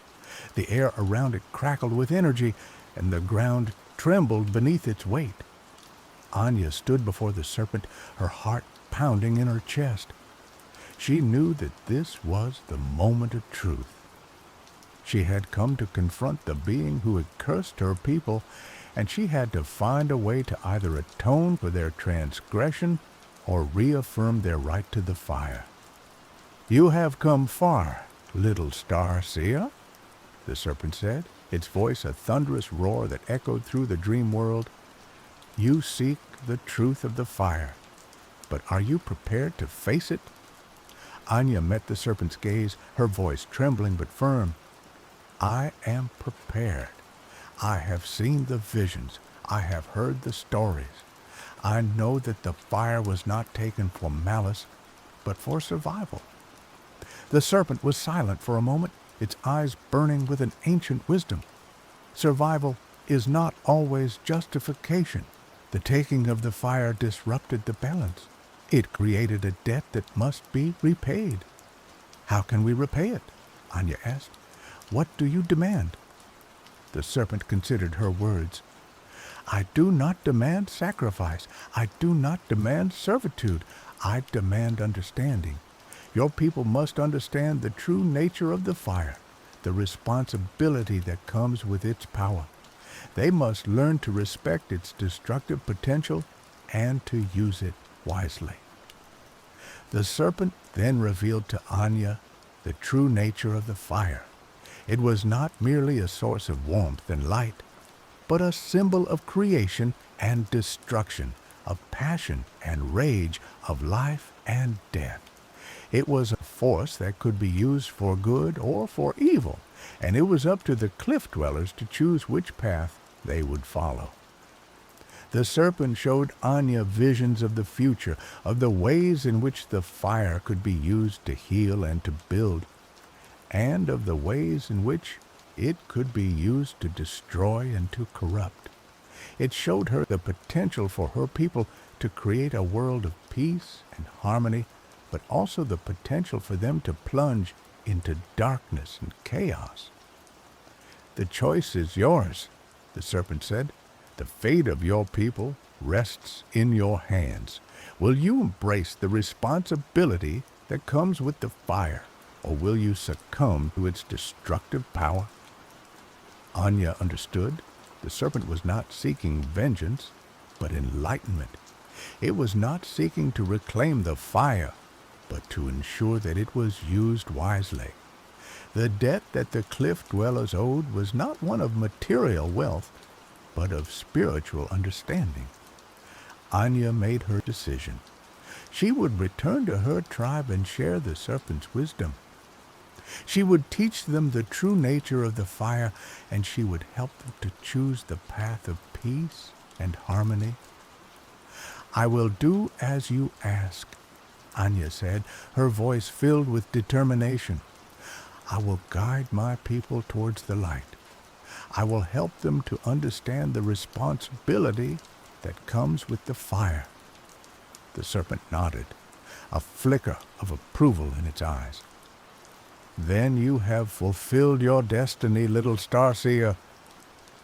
The air around it crackled with energy, and the ground trembled beneath its weight. Anya stood before the serpent, her heart pounding in her chest. She knew that this was the moment of truth. She had come to confront the being who had cursed her people, and she had to find a way to either atone for their transgression or reaffirm their right to the fire. "You have come far, little star seer," the serpent said, its voice a thunderous roar that echoed through the dream world. "You seek the truth of the fire, but are you prepared to face it?" Anya met the serpent's gaze, her voice trembling but firm. "I am prepared. I have seen the visions. I have heard the stories. I know that the fire was not taken for malice, but for survival." The serpent was silent for a moment, its eyes burning with an ancient wisdom. Survival is not always justification. The taking of the fire disrupted the balance. It created a debt that must be repaid. "How can we repay it?" Anya asked. "What do you demand?" The serpent considered her words. "I do not demand sacrifice. I do not demand servitude. I demand understanding. Your people must understand the true nature of the fire, the responsibility that comes with its power. They must learn to respect its destructive potential and to use it wisely." The serpent then revealed to Anya the true nature of the fire. It was not merely a source of warmth and light, but a symbol of creation and destruction, of passion and rage, of life and death. It was a force that could be used for good or for evil, and it was up to the cliff dwellers to choose which path they would follow. The serpent showed Anya visions of the future, of the ways in which the fire could be used to heal and to build, and of the ways in which it could be used to destroy and to corrupt. It showed her the potential for her people to create a world of peace and harmony, but also the potential for them to plunge into darkness and chaos. "The choice is yours," the serpent said. "The fate of your people rests in your hands. Will you embrace the responsibility that comes with the fire, or will you succumb to its destructive power?" Anya understood. The serpent was not seeking vengeance, but enlightenment. It was not seeking to reclaim the fire, but to ensure that it was used wisely. The debt that the cliff dwellers owed was not one of material wealth, but of spiritual understanding. Anya made her decision. She would return to her tribe and share the serpent's wisdom. She would teach them the true nature of the fire, and she would help them to choose the path of peace and harmony. "I will do as you ask," Anya said, her voice filled with determination. "I will guide my people towards the light. I will help them to understand the responsibility that comes with the fire." The serpent nodded, a flicker of approval in its eyes. "Then you have fulfilled your destiny, little starseer.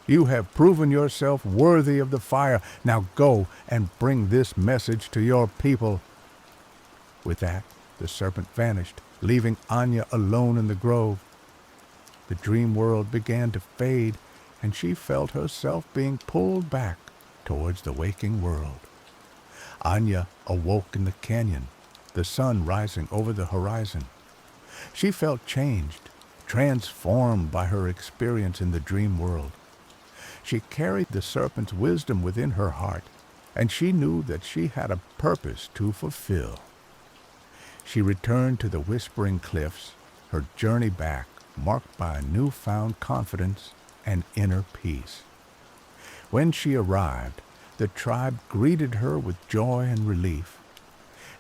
You have proven yourself worthy of the fire. Now go and bring this message to your people." With that, the serpent vanished, leaving Anya alone in the grove. The dream world began to fade, and she felt herself being pulled back towards the waking world. Anya awoke in the canyon, the sun rising over the horizon. She felt changed, transformed by her experience in the dream world. She carried the serpent's wisdom within her heart, and she knew that she had a purpose to fulfill. She returned to the Whispering Cliffs, her journey back marked by a newfound confidence and inner peace. When she arrived, the tribe greeted her with joy and relief.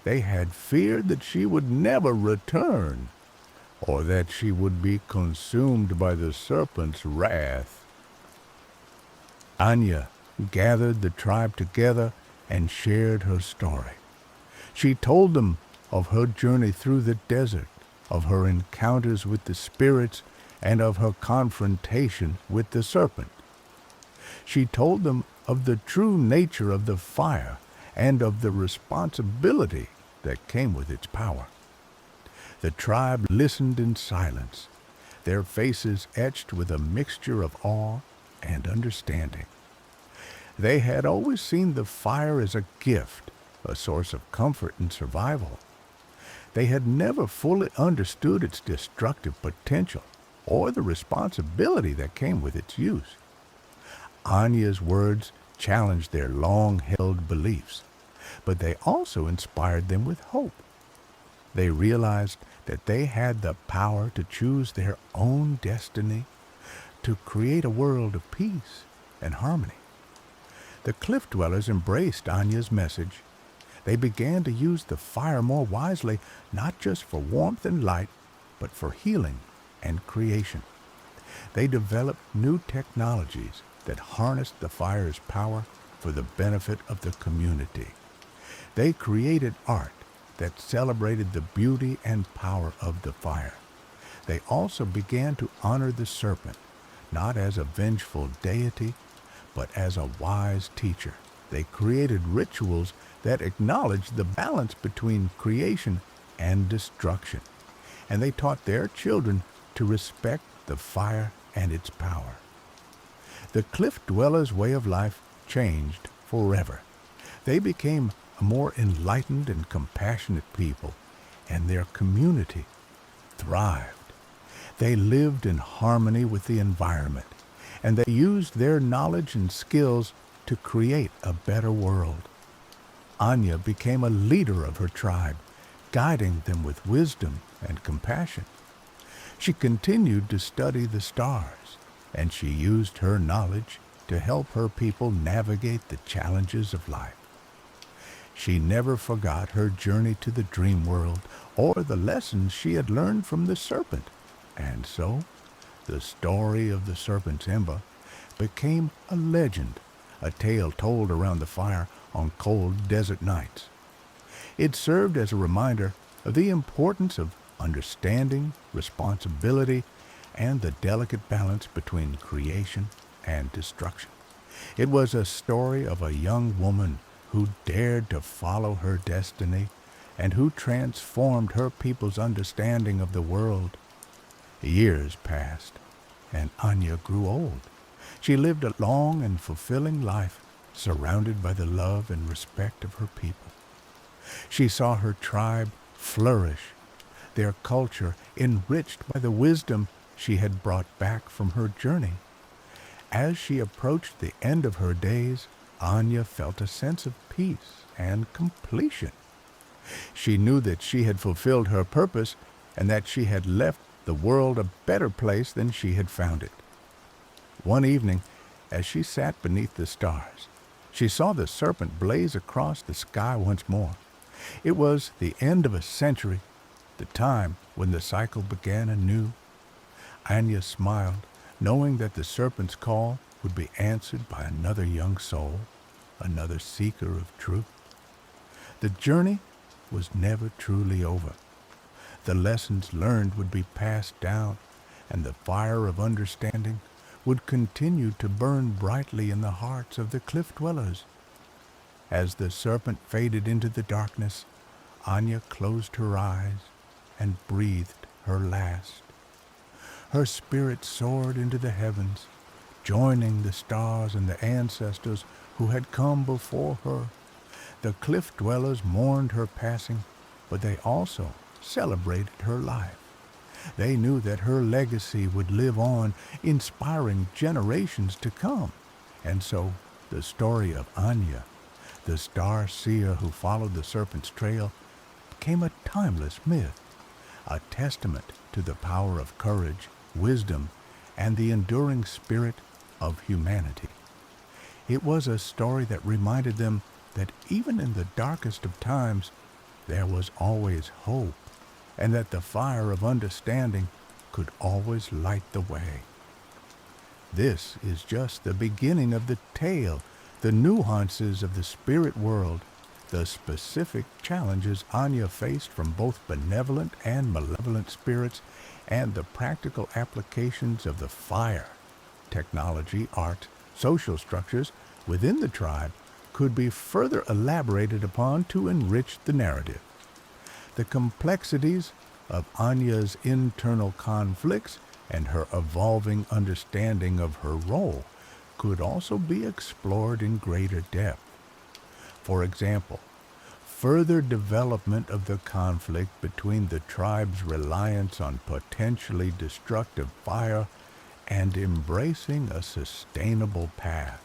They had feared that she would never return, or that she would be consumed by the serpent's wrath. Anya gathered the tribe together and shared her story. She told them of her journey through the desert, of her encounters with the spirits, and of her confrontation with the serpent. She told them of the true nature of the fire and of the responsibility that came with its power. The tribe listened in silence, their faces etched with a mixture of awe and understanding. They had always seen the fire as a gift, a source of comfort and survival. They had never fully understood its destructive potential or the responsibility that came with its use. Anya's words challenged their long-held beliefs, but they also inspired them with hope. They realized that they had the power to choose their own destiny, to create a world of peace and harmony. The cliff dwellers embraced Anya's message. They began to use the fire more wisely, not just for warmth and light, but for healing and creation. They developed new technologies that harnessed the fire's power for the benefit of the community. They created art that celebrated the beauty and power of the fire. They also began to honor the serpent, not as a vengeful deity, but as a wise teacher. They created rituals that acknowledged the balance between creation and destruction, and they taught their children to respect the fire and its power. The cliff dwellers' way of life changed forever. They became a more enlightened and compassionate people, and their community thrived. They lived in harmony with the environment, and they used their knowledge and skills to create a better world. Anya became a leader of her tribe, guiding them with wisdom and compassion. She continued to study the stars, and she used her knowledge to help her people navigate the challenges of life. She never forgot her journey to the dream world or the lessons she had learned from the serpent, and so the story of the serpent's ember became a legend, a tale told around the fire on cold desert nights. It served as a reminder of the importance of understanding, responsibility, and the delicate balance between creation and destruction. It was a story of a young woman who dared to follow her destiny and who transformed her people's understanding of the world. Years passed, and Anya grew old. She lived a long and fulfilling life, surrounded by the love and respect of her people. She saw her tribe flourish, their culture enriched by the wisdom she had brought back from her journey. As she approached the end of her days, Anya felt a sense of peace and completion. She knew that she had fulfilled her purpose and that she had left the world a better place than she had found it. One evening, as she sat beneath the stars, she saw the serpent blaze across the sky once more. It was the end of a century, the time when the cycle began anew. Anya smiled, knowing that the serpent's call would be answered by another young soul, another seeker of truth. The journey was never truly over. The lessons learned would be passed down, and the fire of understanding would continue to burn brightly in the hearts of the cliff dwellers. As the serpent faded into the darkness, Anya closed her eyes and breathed her last. Her spirit soared into the heavens, joining the stars and the ancestors who had come before her. The cliff dwellers mourned her passing, but they also celebrated her life. They knew that her legacy would live on, inspiring generations to come. And so the story of Anya, the star seer who followed the serpent's trail, became a timeless myth, a testament to the power of courage, wisdom, and the enduring spirit of humanity. It was a story that reminded them that even in the darkest of times, there was always hope, and that the fire of understanding could always light the way. This is just the beginning of the tale, the nuances of the spirit world, the specific challenges Anya faced from both benevolent and malevolent spirits, and the practical applications of the fire. Technology, art, social structures within the tribe could be further elaborated upon to enrich the narrative. The complexities of Anya's internal conflicts and her evolving understanding of her role could also be explored in greater depth. For example, further development of the conflict between the tribe's reliance on potentially destructive fire and embracing a sustainable path.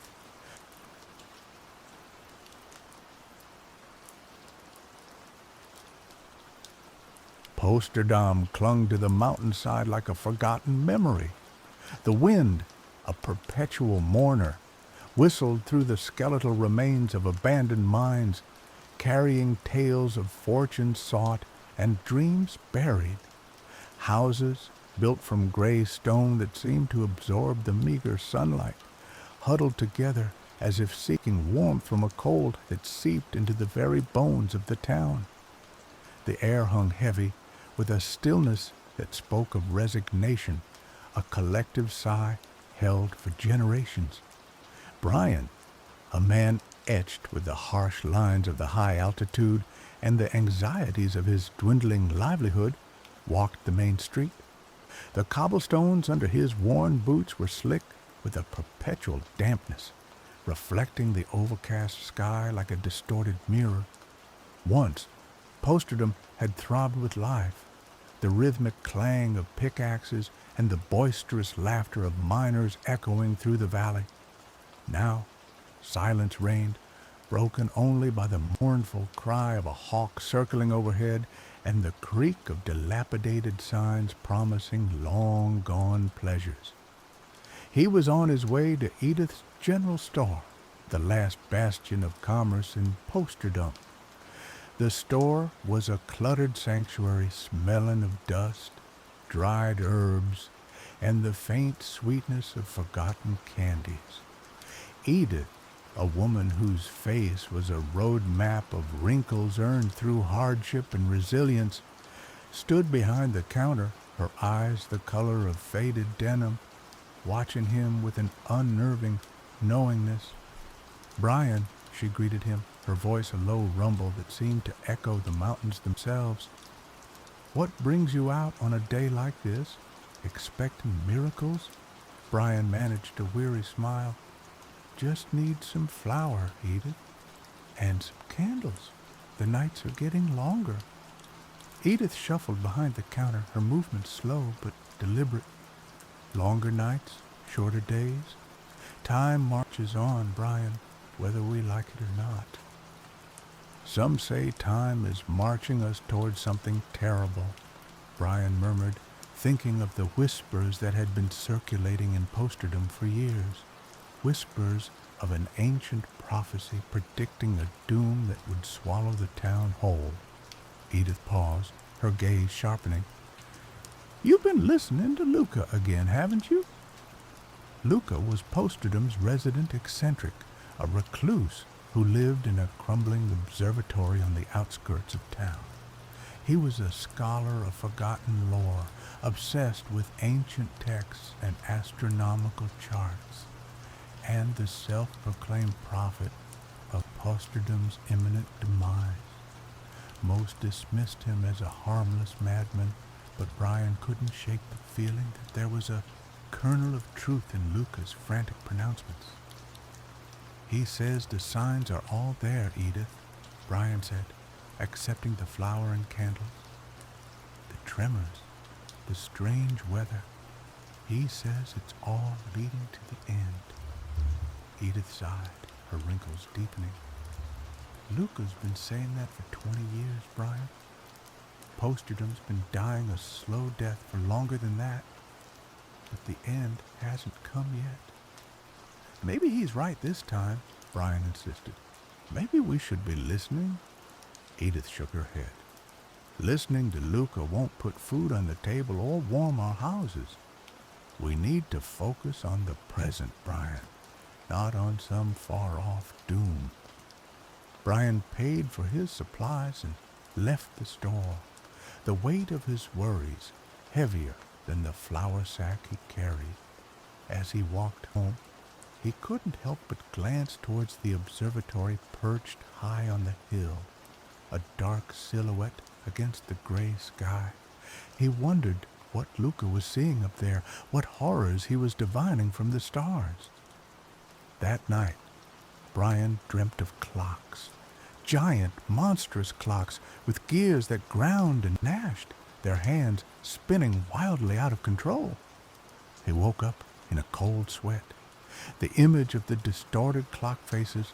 Posterdam clung to the mountainside like a forgotten memory. The wind, a perpetual mourner, whistled through the skeletal remains of abandoned mines, carrying tales of fortune sought and dreams buried. Houses, built from gray stone that seemed to absorb the meager sunlight, huddled together as if seeking warmth from a cold that seeped into the very bones of the town. The air hung heavy, with a stillness that spoke of resignation, a collective sigh held for generations. Brian, a man etched with the harsh lines of the high altitude and the anxieties of his dwindling livelihood, walked the main street. The cobblestones under his worn boots were slick with a perpetual dampness, reflecting the overcast sky like a distorted mirror. Once, Posterdom had throbbed with life, the rhythmic clang of pickaxes and the boisterous laughter of miners echoing through the valley. Now, silence reigned, broken only by the mournful cry of a hawk circling overhead and the creak of dilapidated signs promising long-gone pleasures. He was on his way to Edith's General Store, the last bastion of commerce in Posterdom. The store was a cluttered sanctuary smelling of dust, dried herbs, and the faint sweetness of forgotten candies. Edith, a woman whose face was a road map of wrinkles earned through hardship and resilience, stood behind the counter, her eyes the color of faded denim, watching him with an unnerving knowingness. "Brian," she greeted him, her voice a low rumble that seemed to echo the mountains themselves. "What brings you out on a day like this? Expecting miracles?" Brian managed a weary smile. just need some flour, Edith, and some candles. The nights are getting longer. Edith shuffled behind the counter, her movements slow but deliberate. Longer nights, shorter days. Time marches on, Brian, whether we like it or not. Some say time is marching us towards something terrible, Brian murmured, thinking of the whispers that had been circulating in posterdom for years. Whispers of an ancient prophecy predicting a doom that would swallow the town whole. Edith paused, her gaze sharpening. You've been listening to Luca again, haven't you? Luca was posterdom's resident eccentric, a recluse who lived in a crumbling observatory on the outskirts of town. He was a scholar of forgotten lore, obsessed with ancient texts and astronomical charts, and the self-proclaimed prophet of posterdom's imminent demise. Most dismissed him as a harmless madman, but Brian couldn't shake the feeling that there was a kernel of truth in Luca's frantic pronouncements. He says the signs are all there, Edith, Brian said, accepting the flower and candles. The tremors, the strange weather. He says it's all leading to the end. Edith sighed, her wrinkles deepening. Luca's been saying that for 20 years, Brian. Posterdom's been dying a slow death for longer than that, but the end hasn't come yet. Maybe he's right this time, Brian insisted. Maybe we should be listening. Edith shook her head. Listening to Luca won't put food on the table or warm our houses. We need to focus on the present, Brian, not on some far-off doom. Brian paid for his supplies and left the store, the weight of his worries heavier than the flour sack he carried. As he walked home, he couldn't help but glance towards the observatory perched high on the hill, a dark silhouette against the gray sky. He wondered what Luca was seeing up there, what horrors he was divining from the stars. That night, Brian dreamt of clocks, giant, monstrous clocks with gears that ground and gnashed, their hands spinning wildly out of control. He woke up in a cold sweat. The image of the distorted clock faces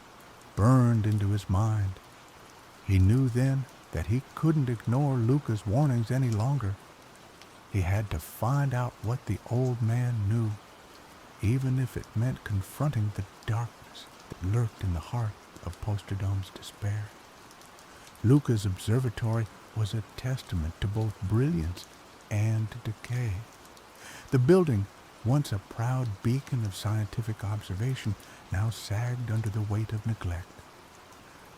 burned into his mind. He knew then that he couldn't ignore Luca's warnings any longer. He had to find out what the old man knew, even if it meant confronting the darkness that lurked in the heart of Posterdom's despair. Luca's observatory was a testament to both brilliance and decay. The building, once a proud beacon of scientific observation, now sagged under the weight of neglect.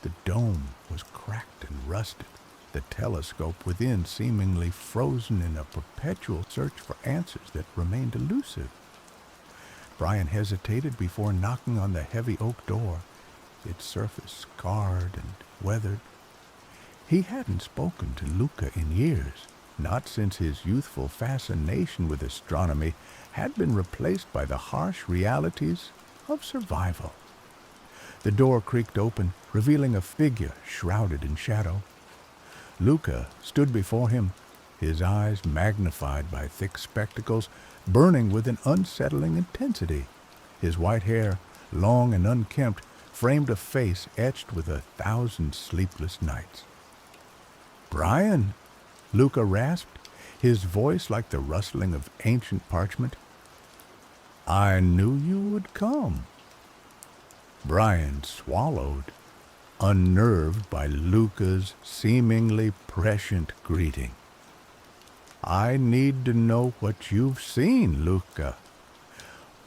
The dome was cracked and rusted, the telescope within seemingly frozen in a perpetual search for answers that remained elusive. Brian hesitated before knocking on the heavy oak door, its surface scarred and weathered. He hadn't spoken to Luca in years, not since his youthful fascination with astronomy had been replaced by the harsh realities of survival. The door creaked open, revealing a figure shrouded in shadow. Luca stood before him, his eyes magnified by thick spectacles, burning with an unsettling intensity. His white hair, long and unkempt, framed a face etched with 1,000 sleepless nights. "Brian," Luca rasped, his voice like the rustling of ancient parchment. "I knew you would come." Brian swallowed, unnerved by Luca's seemingly prescient greeting. "I need to know what you've seen, Luca.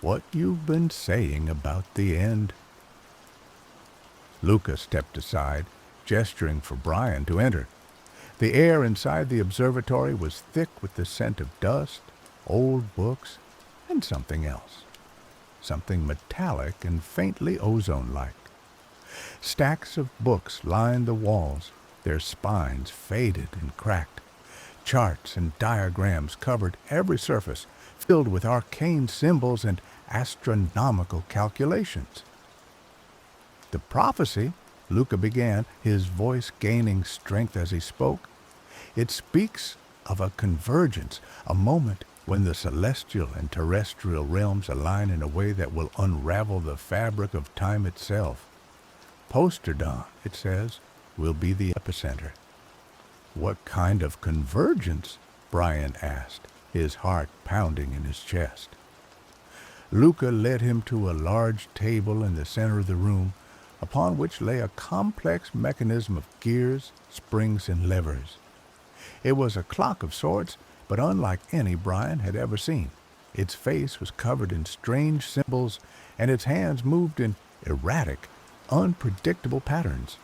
What you've been saying about the end." Luca stepped aside, gesturing for Brian to enter. The air inside the observatory was thick with the scent of dust, old books, and something else. Something metallic and faintly ozone-like. Stacks of books lined the walls, their spines faded and cracked. Charts and diagrams covered every surface, filled with arcane symbols and astronomical calculations. The prophecy, Luca began, his voice gaining strength as he spoke, it speaks of a convergence, a moment when the celestial and terrestrial realms align in a way that will unravel the fabric of time itself. Posterdom, it says, will be the epicenter. What kind of convergence? Brian asked, his heart pounding in his chest. Luca led him to a large table in the center of the room, upon which lay a complex mechanism of gears, springs, and levers. It was a clock of sorts, but unlike any Brian had ever seen. Its face was covered in strange symbols, and its hands moved in erratic, unpredictable patterns.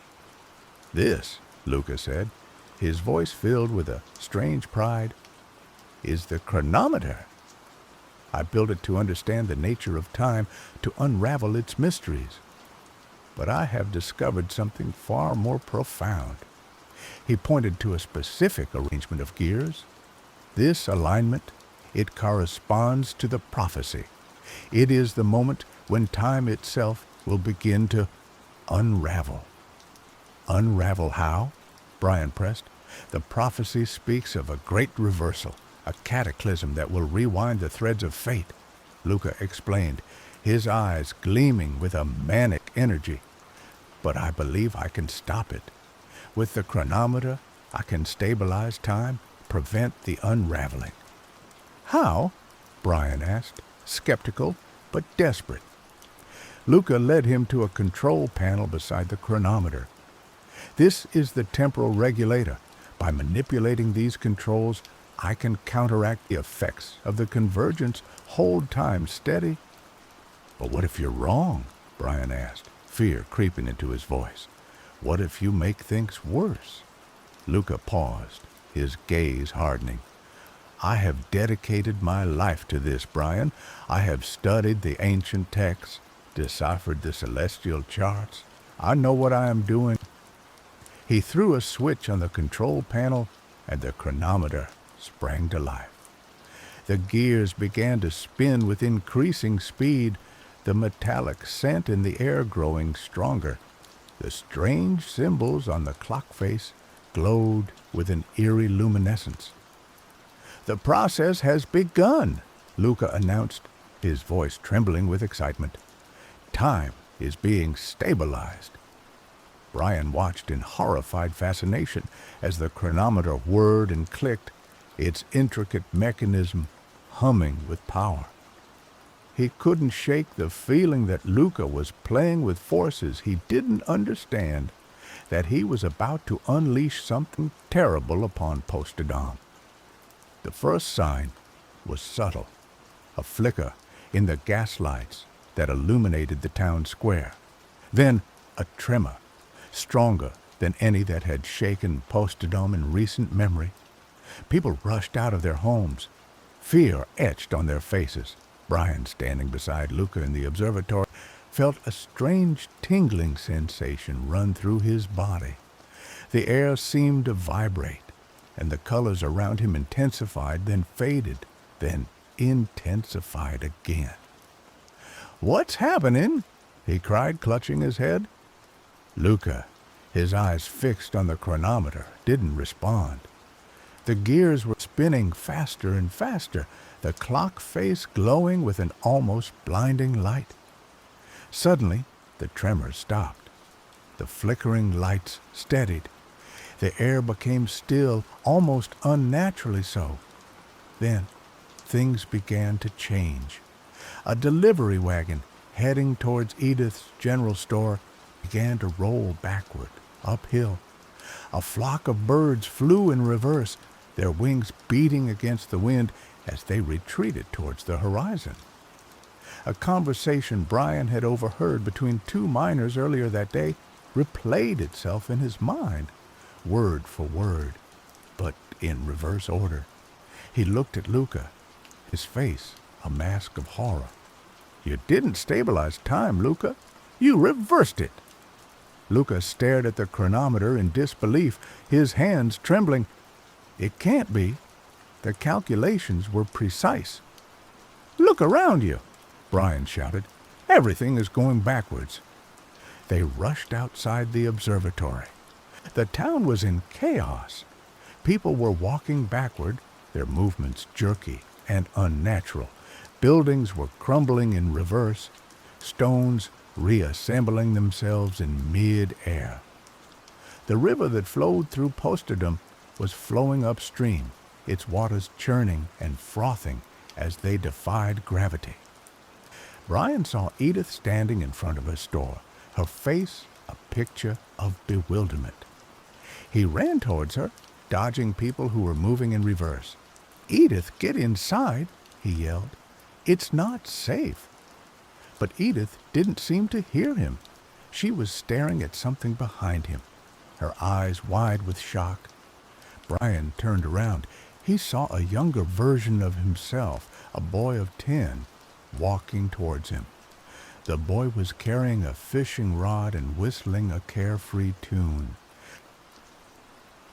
"This," Luca said, his voice filled with a strange pride, "is the chronometer. I built it to understand the nature of time, to unravel its mysteries. But I have discovered something far more profound." He pointed to a specific arrangement of gears. This alignment, it corresponds to the prophecy. It is the moment when time itself will begin to unravel. Unravel how? Brian pressed. The prophecy speaks of a great reversal, a cataclysm that will rewind the threads of fate, Luca explained, his eyes gleaming with a manic energy. But I believe I can stop it. With the chronometer, I can stabilize time, prevent the unraveling. How? Brian asked, skeptical but desperate. Luca led him to a control panel beside the chronometer. This is the temporal regulator. By manipulating these controls, I can counteract the effects of the convergence, hold time steady. But what if you're wrong? Brian asked, fear creeping into his voice. What if you make things worse? Luca paused, his gaze hardening. I have dedicated my life to this, Brian. I have studied the ancient texts, deciphered the celestial charts. I know what I am doing. He threw a switch on the control panel, and the chronometer sprang to life. The gears began to spin with increasing speed, the metallic scent in the air growing stronger. The strange symbols on the clock face glowed with an eerie luminescence. The process has begun, Luca announced, his voice trembling with excitement. Time is being stabilized. Brian watched in horrified fascination as the chronometer whirred and clicked, its intricate mechanism humming with power. He couldn't shake the feeling that Luca was playing with forces he didn't understand, that he was about to unleash something terrible upon Posterdom. The first sign was subtle, a flicker in the gaslights that illuminated the town square. Then a tremor, stronger than any that had shaken Posterdom in recent memory. People rushed out of their homes, fear etched on their faces. Brian, standing beside Luca in the observatory, felt a strange tingling sensation run through his body. The air seemed to vibrate, and the colors around him intensified, then faded, then intensified again. "What's happening?" he cried, clutching his head. Luca, his eyes fixed on the chronometer, didn't respond. The gears were spinning faster and faster, the clock face glowing with an almost blinding light. Suddenly, the tremor stopped. The flickering lights steadied. The air became still, almost unnaturally so. Then, things began to change. A delivery wagon, heading towards Edith's general store, began to roll backward, uphill. A flock of birds flew in reverse, their wings beating against the wind as they retreated towards the horizon. A conversation Brian had overheard between two miners earlier that day replayed itself in his mind, word for word, but in reverse order. He looked at Luca, his face a mask of horror. "You didn't stabilize time, Luca. You reversed it." Luca stared at the chronometer in disbelief, his hands trembling. "It can't be. The calculations were precise." "Look around you," Brian shouted. "Everything is going backwards." They rushed outside the observatory. The town was in chaos. People were walking backward, their movements jerky and unnatural. Buildings were crumbling in reverse, stones reassembling themselves in mid-air. The river that flowed through Posterdom was flowing upstream, its waters churning and frothing as they defied gravity. Brian saw Edith standing in front of her store, her face a picture of bewilderment. He ran towards her, dodging people who were moving in reverse. "Edith, get inside," he yelled. "It's not safe." But Edith didn't seem to hear him. She was staring at something behind him, her eyes wide with shock. Brian turned around. He saw a younger version of himself, a boy of 10, walking towards him. The boy was carrying a fishing rod and whistling a carefree tune.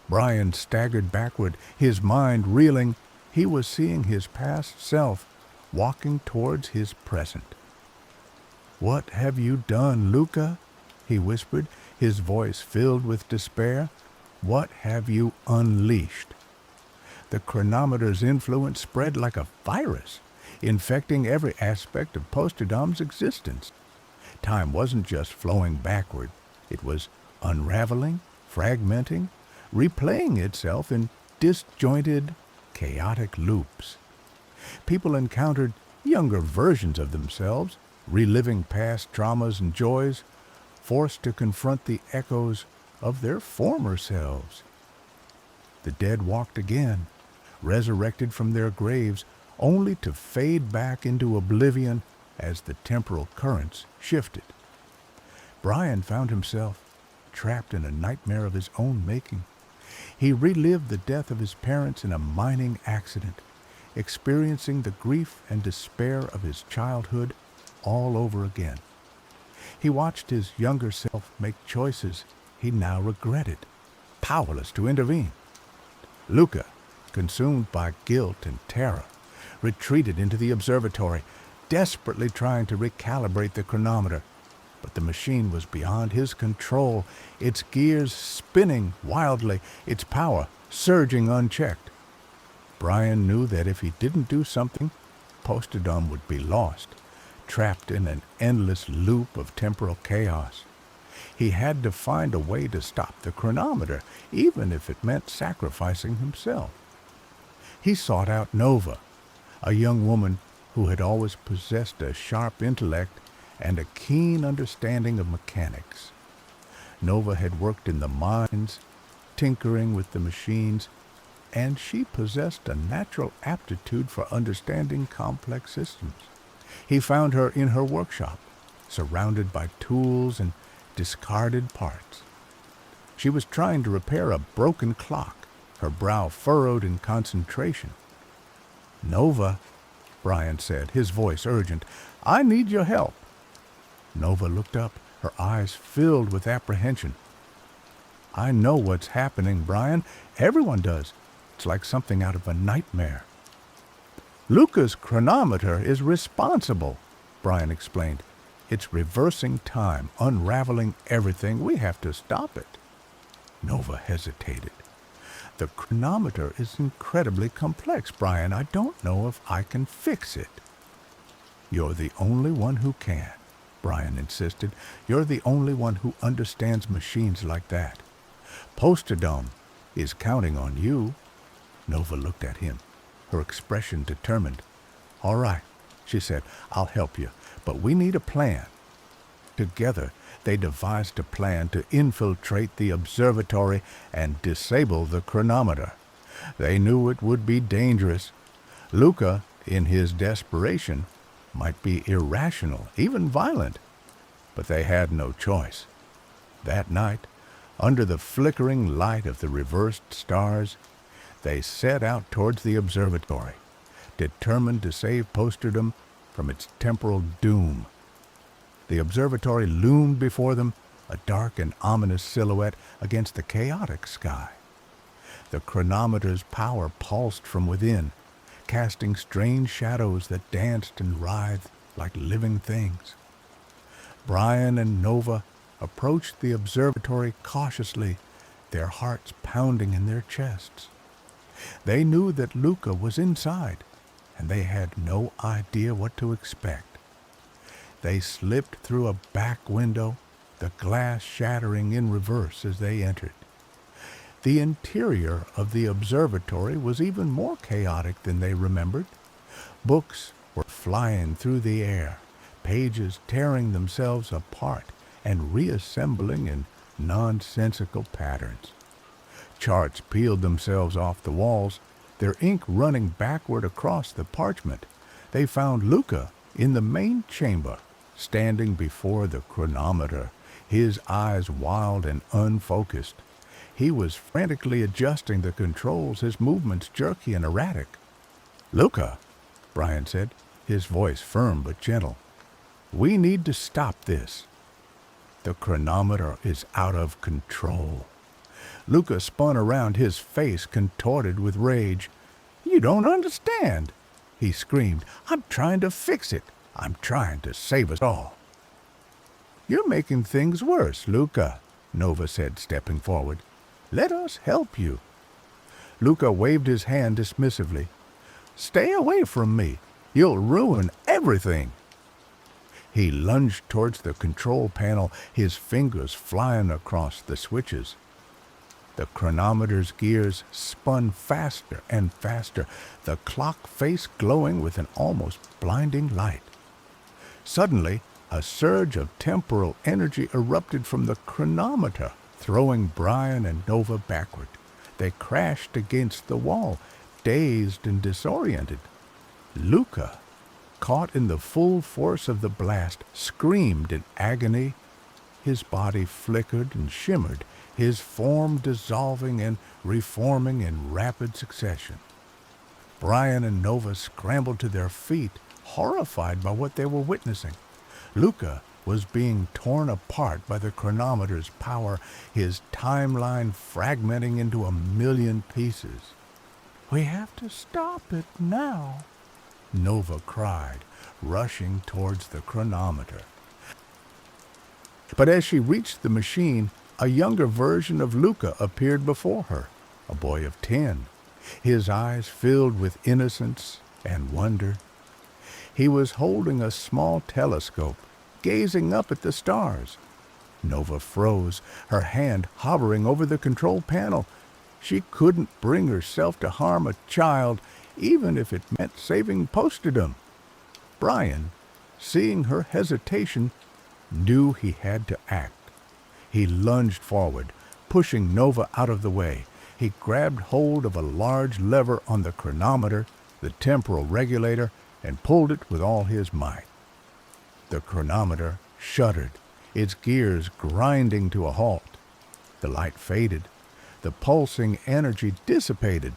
Brian staggered backward, his mind reeling. He was seeing his past self walking towards his present. "What have you done, Luca?" he whispered, his voice filled with despair. "What have you unleashed?" The chronometer's influence spread like a virus, infecting every aspect of Posterdom's existence. Time wasn't just flowing backward. It was unraveling, fragmenting, replaying itself in disjointed, chaotic loops. People encountered younger versions of themselves, reliving past traumas and joys, forced to confront the echoes of their former selves. The dead walked again, resurrected from their graves, only to fade back into oblivion as the temporal currents shifted. Brian found himself trapped in a nightmare of his own making. He relived the death of his parents in a mining accident, experiencing the grief and despair of his childhood all over again. He watched his younger self make choices he now regretted, powerless to intervene. Luca, consumed by guilt and terror, retreated into the observatory, desperately trying to recalibrate the chronometer. But the machine was beyond his control, its gears spinning wildly, its power surging unchecked. Brian knew that if he didn't do something, Posterdom would be lost, trapped in an endless loop of temporal chaos. He had to find a way to stop the chronometer, even if it meant sacrificing himself. He sought out Nova, a young woman who had always possessed a sharp intellect and a keen understanding of mechanics. Nova had worked in the mines, tinkering with the machines, and she possessed a natural aptitude for understanding complex systems. He found her in her workshop, surrounded by tools and discarded parts. She was trying to repair a broken clock, her brow furrowed in concentration. "Nova," Brian said, his voice urgent, "I need your help." Nova looked up, her eyes filled with apprehension. "I know what's happening, Brian. Everyone does. It's like something out of a nightmare." "Luca's chronometer is responsible," Brian explained. "It's reversing time, unraveling everything. We have to stop it." Nova hesitated. "The chronometer is incredibly complex, Brian. I don't know if I can fix it." "You're the only one who can," Brian insisted. "You're the only one who understands machines like that. Posterdom is counting on you." Nova looked at him, her expression determined. "All right," she said, "I'll help you, but we need a plan." Together, they devised a plan to infiltrate the observatory and disable the chronometer. They knew it would be dangerous. Luca, in his desperation, might be irrational, even violent, but they had no choice. That night, under the flickering light of the reversed stars, they set out towards the observatory, determined to save Posterdom from its temporal doom. The observatory loomed before them, a dark and ominous silhouette against the chaotic sky. The chronometer's power pulsed from within, casting strange shadows that danced and writhed like living things. Brian and Nova, approached the observatory cautiously, their hearts pounding in their chests. They knew that Luca was inside, and they had no idea what to expect. They slipped through a back window, the glass shattering in reverse as they entered. The interior of the observatory was even more chaotic than they remembered. Books were flying through the air, pages tearing themselves apart and reassembling in nonsensical patterns. Charts peeled themselves off the walls, their ink running backward across the parchment. They found Luca in the main chamber, standing before the chronometer, his eyes wild and unfocused. He was frantically adjusting the controls, his movements jerky and erratic. "Luca," Brian said, his voice firm but gentle, "we need to stop this. The chronometer is out of control." Luca spun around, his face contorted with rage. "You don't understand," he screamed. "I'm trying to fix it. I'm trying to save us all." "You're making things worse, Luca," Nova said, stepping forward. "Let us help you." Luca waved his hand dismissively. "Stay away from me. You'll ruin everything." He lunged towards the control panel, his fingers flying across the switches. The chronometer's gears spun faster and faster, the clock face glowing with an almost blinding light. Suddenly, a surge of temporal energy erupted from the chronometer, throwing Brian and Nova backward. They crashed against the wall, dazed and disoriented. Luca, caught in the full force of the blast, screamed in agony. His body flickered and shimmered, his form dissolving and reforming in rapid succession. Brian and Nova scrambled to their feet, horrified by what they were witnessing. Luca was being torn apart by the chronometer's power, his timeline fragmenting into 1,000,000 pieces. "We have to stop it now," Nova cried, rushing towards the chronometer. But as she reached the machine, a younger version of Luca appeared before her, a boy of 10, his eyes filled with innocence and wonder. He was holding a small telescope, gazing up at the stars. Nova froze, her hand hovering over the control panel. She couldn't bring herself to harm a child, even if it meant saving Posterdom. Brian, seeing her hesitation, knew he had to act. He lunged forward, pushing Nova out of the way. He grabbed hold of a large lever on the chronometer, the temporal regulator, and pulled it with all his might. The chronometer shuddered, its gears grinding to a halt. The light faded. The pulsing energy dissipated.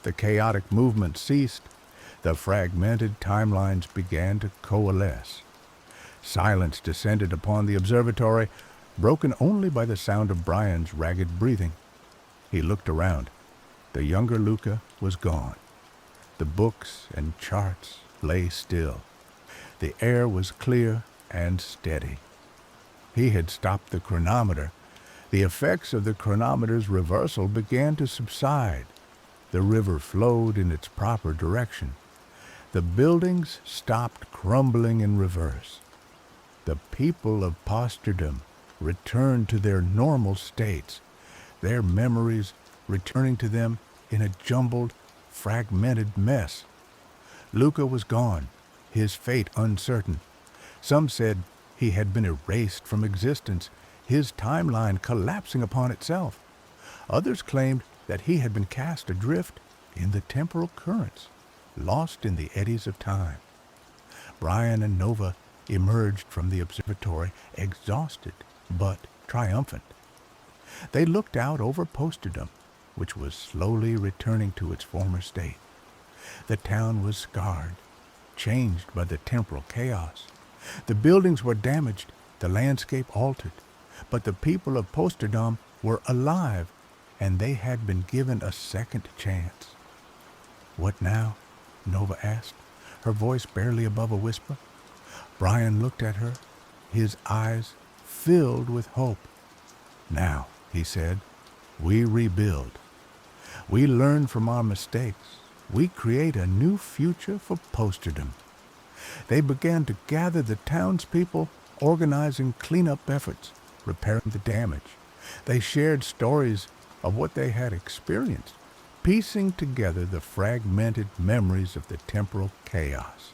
The chaotic movement ceased. The fragmented timelines began to coalesce. Silence descended upon the observatory, broken only by the sound of Brian's ragged breathing. He looked around. The younger Luca was gone. The books and charts lay still. The air was clear and steady. He had stopped the chronometer. The effects of the chronometer's reversal began to subside. The river flowed in its proper direction. The buildings stopped crumbling in reverse. The people of Posterdom returned to their normal states, their memories returning to them in a jumbled, fragmented mess. Luca was gone, his fate uncertain. Some said he had been erased from existence, his timeline collapsing upon itself. Others claimed that he had been cast adrift in the temporal currents, lost in the eddies of time. Brian and Nova emerged from the observatory, exhausted but triumphant. They looked out over Posterdom, which was slowly returning to its former state. The town was scarred, changed by the temporal chaos. The buildings were damaged, the landscape altered, but the people of Posterdom were alive, and they had been given a second chance. "What now?" Nova asked, her voice barely above a whisper. Brian looked at her, his eyes filled with hope. Now, he said, we rebuild. We learn from our mistakes. We create a new future for posterdom. They began to gather the townspeople, organizing cleanup efforts, repairing the damage. They shared stories of what they had experienced, piecing together the fragmented memories of the temporal chaos.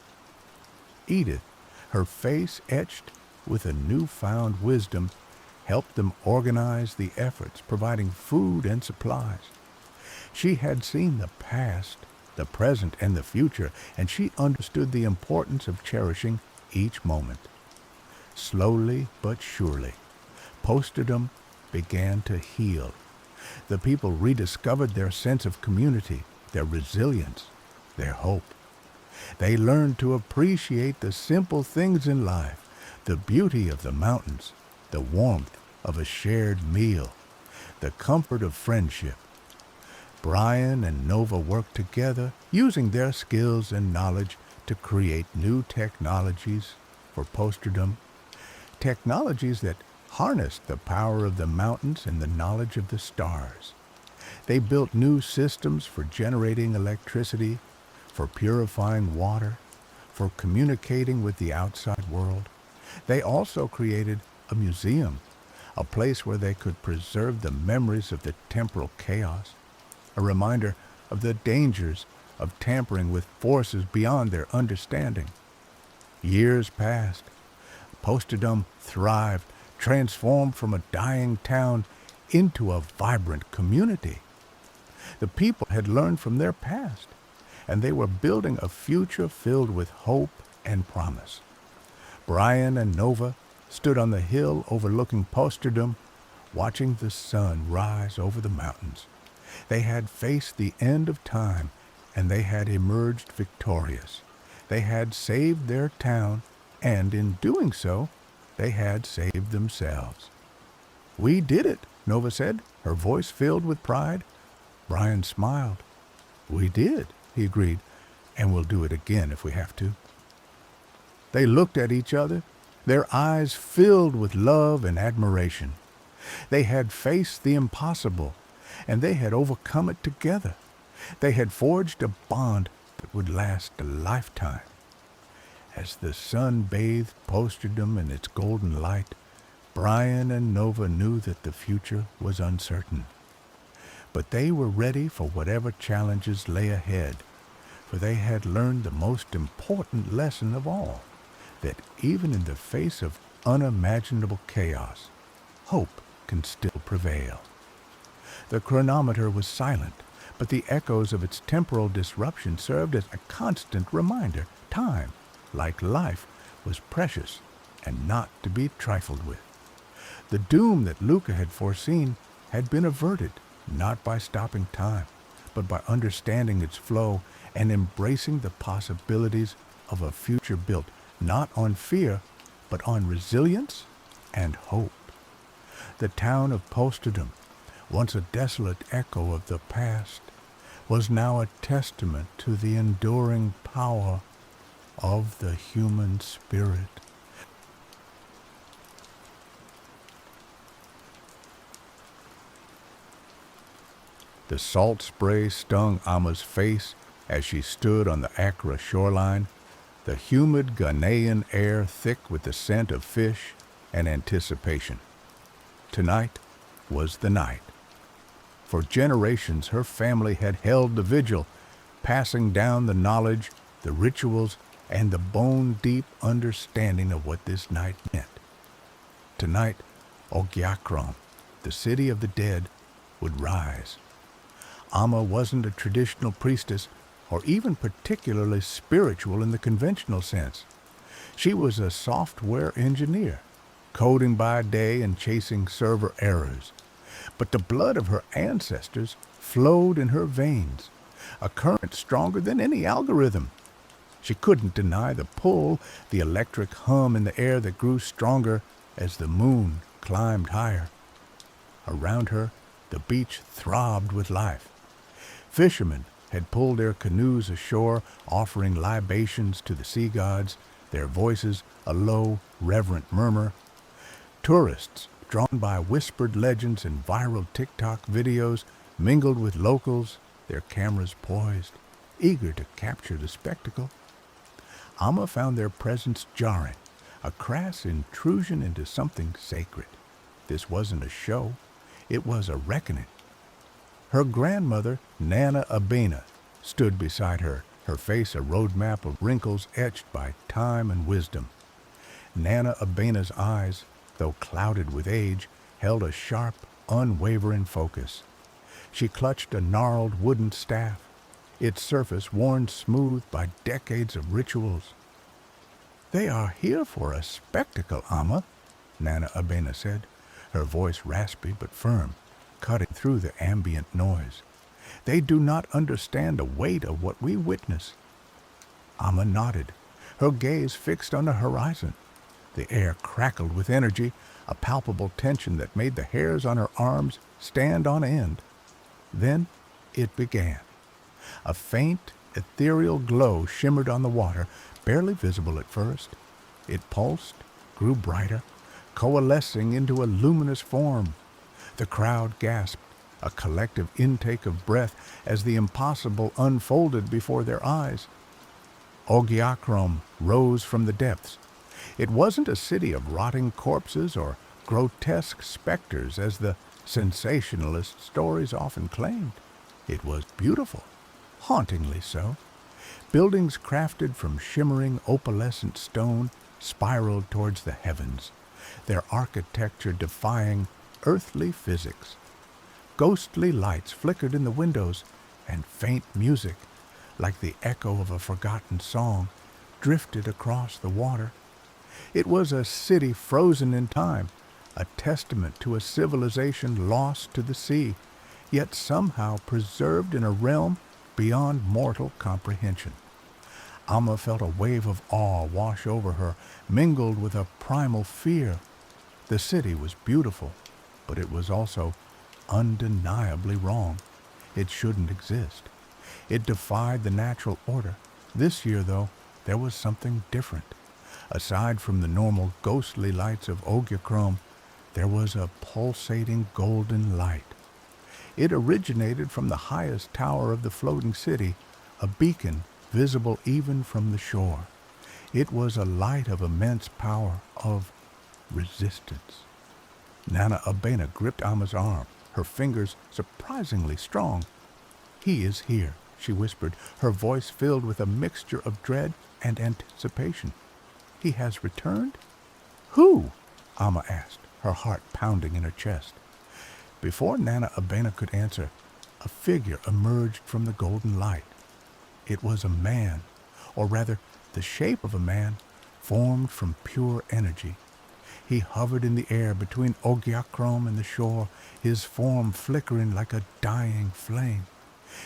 Edith, her face etched with a newfound wisdom, helped them organize the efforts, providing food and supplies. She had seen the past, the present, and the future, and she understood the importance of cherishing each moment. Slowly but surely, posterdom began to heal. The people rediscovered their sense of community, their resilience, their hope. They learned to appreciate the simple things in life, the beauty of the mountains, the warmth of a shared meal, the comfort of friendship. Brian and Nova worked together, using their skills and knowledge to create new technologies for posterdom, technologies that harnessed the power of the mountains and the knowledge of the stars. They built new systems for generating electricity, for purifying water, for communicating with the outside world. They also created a museum, a place where they could preserve the memories of the temporal chaos, a reminder of the dangers of tampering with forces beyond their understanding. Years passed. Posterdom thrived, transformed from a dying town into a vibrant community. The people had learned from their past, and they were building a future filled with hope and promise. Brian and Nova stood on the hill overlooking posterdom, watching the sun rise over the mountains. They had faced the end of time, and they had emerged victorious. They had saved their town, and in doing so, they had saved themselves. "We did it," Nova said, her voice filled with pride. Brian smiled. "We did," he agreed, "and we'll do it again if we have to." They looked at each other, their eyes filled with love and admiration. They had faced the impossible, and they had overcome it together. They had forged a bond that would last a lifetime. As the sun bathed posterdom in its golden light, Brian and Nova knew that the future was uncertain. But they were ready for whatever challenges lay ahead, for they had learned the most important lesson of all, that even in the face of unimaginable chaos, hope can still prevail. The chronometer was silent, but the echoes of its temporal disruption served as a constant reminder. Time, like life, was precious and not to be trifled with. The doom that Luca had foreseen had been averted, not by stopping time, but by understanding its flow and embracing the possibilities of a future built not on fear, but on resilience and hope. The town of Posterdom, once a desolate echo of the past, was now a testament to the enduring power of the human spirit. The salt spray stung Amma's face as she stood on the Accra shoreline, the humid Ghanaian air thick with the scent of fish and anticipation. Tonight was the night. For generations, her family had held the vigil, passing down the knowledge, the rituals, and the bone-deep understanding of what this night meant. Tonight, Ogiakram, the city of the dead, would rise. Amma wasn't a traditional priestess or even particularly spiritual in the conventional sense. She was a software engineer, coding by day and chasing server errors. But the blood of her ancestors flowed in her veins, a current stronger than any algorithm. She couldn't deny the pull, the electric hum in the air that grew stronger as the moon climbed higher. Around her, the beach throbbed with life. Fishermen had pulled their canoes ashore, offering libations to the sea gods, their voices a low, reverent murmur. Tourists, drawn by whispered legends and viral TikTok videos, mingled with locals, their cameras poised, eager to capture the spectacle. Amma found their presence jarring, a crass intrusion into something sacred. This wasn't a show, it was a reckoning. Her grandmother, Nana Abena, stood beside her, her face a roadmap of wrinkles etched by time and wisdom. Nana Abena's eyes, though clouded with age, held a sharp, unwavering focus. She clutched a gnarled wooden staff, its surface worn smooth by decades of rituals. "They are here for a spectacle, Amma," Nana Abena said, her voice raspy but firm, cutting through the ambient noise. "They do not understand the weight of what we witness." Amma nodded, her gaze fixed on the horizon. The air crackled with energy, a palpable tension that made the hairs on her arms stand on end. Then it began. A faint, ethereal glow shimmered on the water, barely visible at first. It pulsed, grew brighter, coalescing into a luminous form. The crowd gasped, a collective intake of breath as the impossible unfolded before their eyes. Ogiakrom rose from the depths. It wasn't a city of rotting corpses or grotesque specters as the sensationalist stories often claimed. It was beautiful, hauntingly so. Buildings crafted from shimmering opalescent stone spiraled towards the heavens, their architecture defying earthly physics. Ghostly lights flickered in the windows, and faint music, like the echo of a forgotten song, drifted across the water. It was a city frozen in time, a testament to a civilization lost to the sea, yet somehow preserved in a realm beyond mortal comprehension. Amma felt a wave of awe wash over her, mingled with a primal fear. The city was beautiful, but it was also undeniably wrong. It shouldn't exist. It defied the natural order. This year, though, there was something different. Aside from the normal ghostly lights of Ogiakrom, there was a pulsating golden light. It originated from the highest tower of the floating city, a beacon visible even from the shore. It was a light of immense power, of resistance. Nana Abena gripped Amma's arm, her fingers surprisingly strong. "He is here," she whispered, her voice filled with a mixture of dread and anticipation. "He has returned?" "Who?" Amma asked, her heart pounding in her chest. Before Nana Abena could answer, a figure emerged from the golden light. It was a man, or rather the shape of a man, formed from pure energy. He hovered in the air between Ogiakrom and the shore, his form flickering like a dying flame.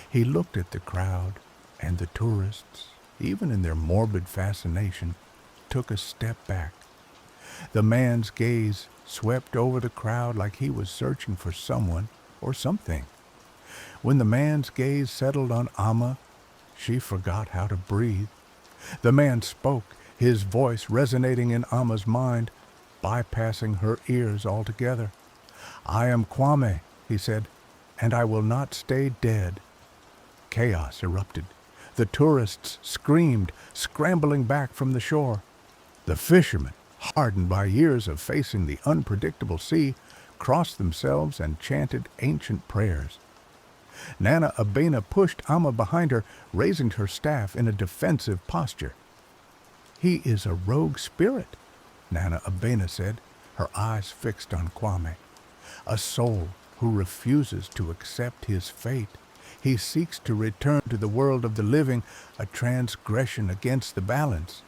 He looked at the crowd, and the tourists, even in their morbid fascination, took a step back. The man's gaze swept over the crowd like he was searching for someone or something. When the man's gaze settled on Amma, she forgot how to breathe. The man spoke, his voice resonating in Amma's mind, bypassing her ears altogether. "I am Kwame," he said, "and I will not stay dead." Chaos erupted. The tourists screamed, scrambling back from the shore. The fishermen, hardened by years of facing the unpredictable sea, crossed themselves and chanted ancient prayers. Nana Abena pushed Amma behind her, raising her staff in a defensive posture. "He is a rogue spirit," Nana Abena said, her eyes fixed on Kwame. "A soul who refuses to accept his fate. He seeks to return to the world of the living, a transgression against the balance."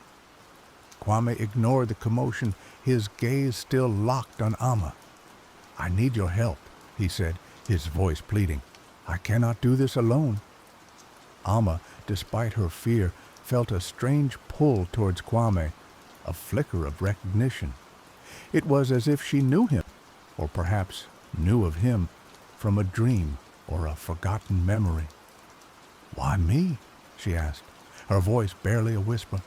Kwame ignored the commotion, his gaze still locked on Amma. "I need your help," he said, his voice pleading. "I cannot do this alone." Amma, despite her fear, felt a strange pull towards Kwame, a flicker of recognition. It was as if she knew him, or perhaps knew of him, from a dream or a forgotten memory. "Why me?" she asked, her voice barely a whisper.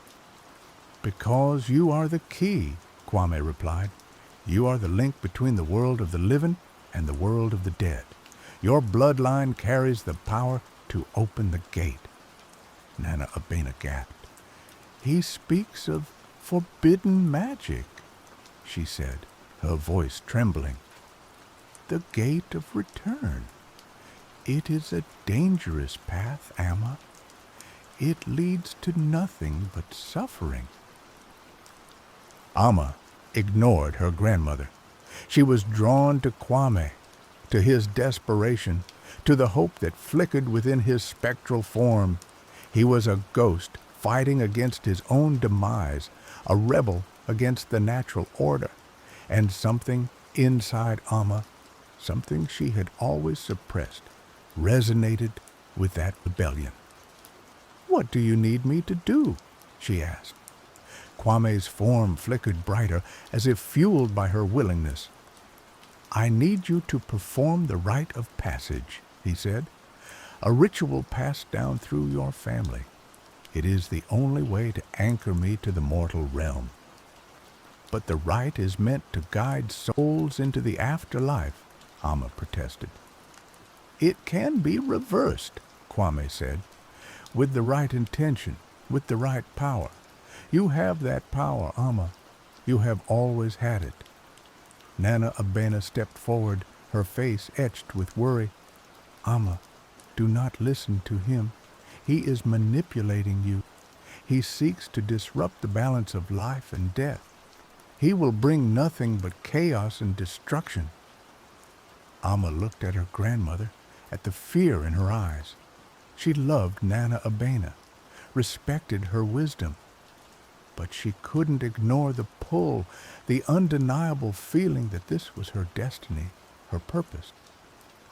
"Because you are the key," Kwame replied. You are the link between the world of the living and the world of the dead. Your bloodline carries the power to open the gate. Nana Abena gasped. He speaks of forbidden magic, she said, her voice trembling. The gate of return. It is a dangerous path, Amma. It leads to nothing but suffering. Amma ignored her grandmother. She was drawn to Kwame, to his desperation, to the hope that flickered within his spectral form. He was a ghost fighting against his own demise, a rebel against the natural order, and something inside Amma, something she had always suppressed, resonated with that rebellion. "What do you need me to do?" she asked. Kwame's form flickered brighter, as if fueled by her willingness. "I need you to perform the rite of passage," he said, "a ritual passed down through your family. It is the only way to anchor me to the mortal realm." "But the rite is meant to guide souls into the afterlife," Amma protested. "It can be reversed," Kwame said, "with the right intention, with the right power. You have that power, Amma. You have always had it." Nana Abena stepped forward, her face etched with worry. "Amma, do not listen to him. He is manipulating you. He seeks to disrupt the balance of life and death. He will bring nothing but chaos and destruction." Amma looked at her grandmother, at the fear in her eyes. She loved Nana Abena, respected her wisdom. But she couldn't ignore the pull, the undeniable feeling that this was her destiny, her purpose.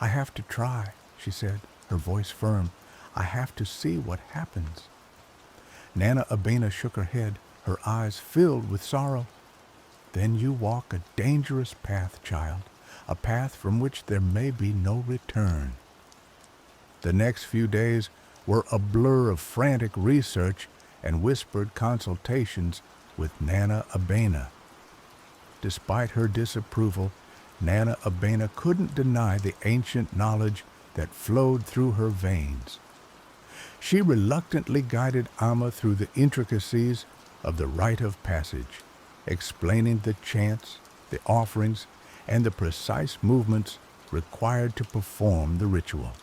"I have to try," she said, her voice firm. "I have to see what happens." Nana Abena shook her head, her eyes filled with sorrow. "Then you walk a dangerous path, child, a path from which there may be no return." The next few days were a blur of frantic research and whispered consultations with Nana Abena. Despite her disapproval, Nana Abena couldn't deny the ancient knowledge that flowed through her veins. She reluctantly guided Amma through the intricacies of the rite of passage, explaining the chants, the offerings, and the precise movements required to perform the ritual.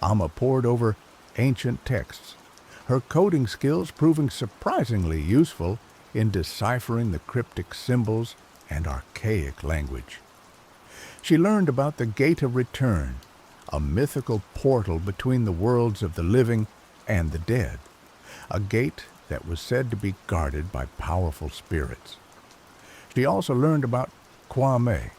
Amma pored over ancient texts, her coding skills proving surprisingly useful in deciphering the cryptic symbols and archaic language. She learned about the Gate of Return, a mythical portal between the worlds of the living and the dead, a gate that was said to be guarded by powerful spirits. She also learned about Kwame.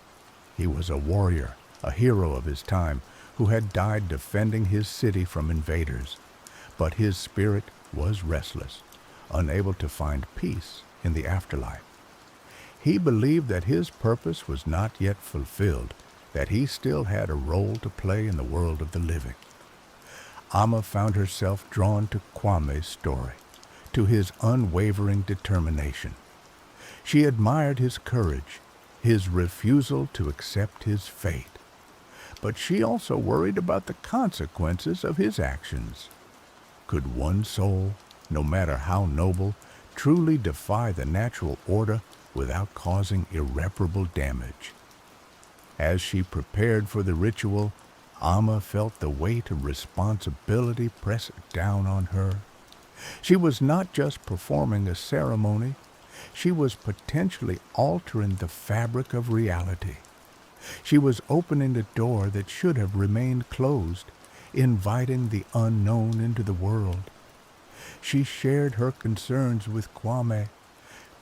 He was a warrior, a hero of his time, who had died defending his city from invaders. But his spirit was restless, unable to find peace in the afterlife. He believed that his purpose was not yet fulfilled, that he still had a role to play in the world of the living. Amma found herself drawn to Kwame's story, to his unwavering determination. She admired his courage, his refusal to accept his fate. But she also worried about the consequences of his actions. Could one soul, no matter how noble, truly defy the natural order without causing irreparable damage? As she prepared for the ritual, Amma felt the weight of responsibility press down on her. She was not just performing a ceremony, she was potentially altering the fabric of reality. She was opening a door that should have remained closed, inviting the unknown into the world. She shared her concerns with Kwame,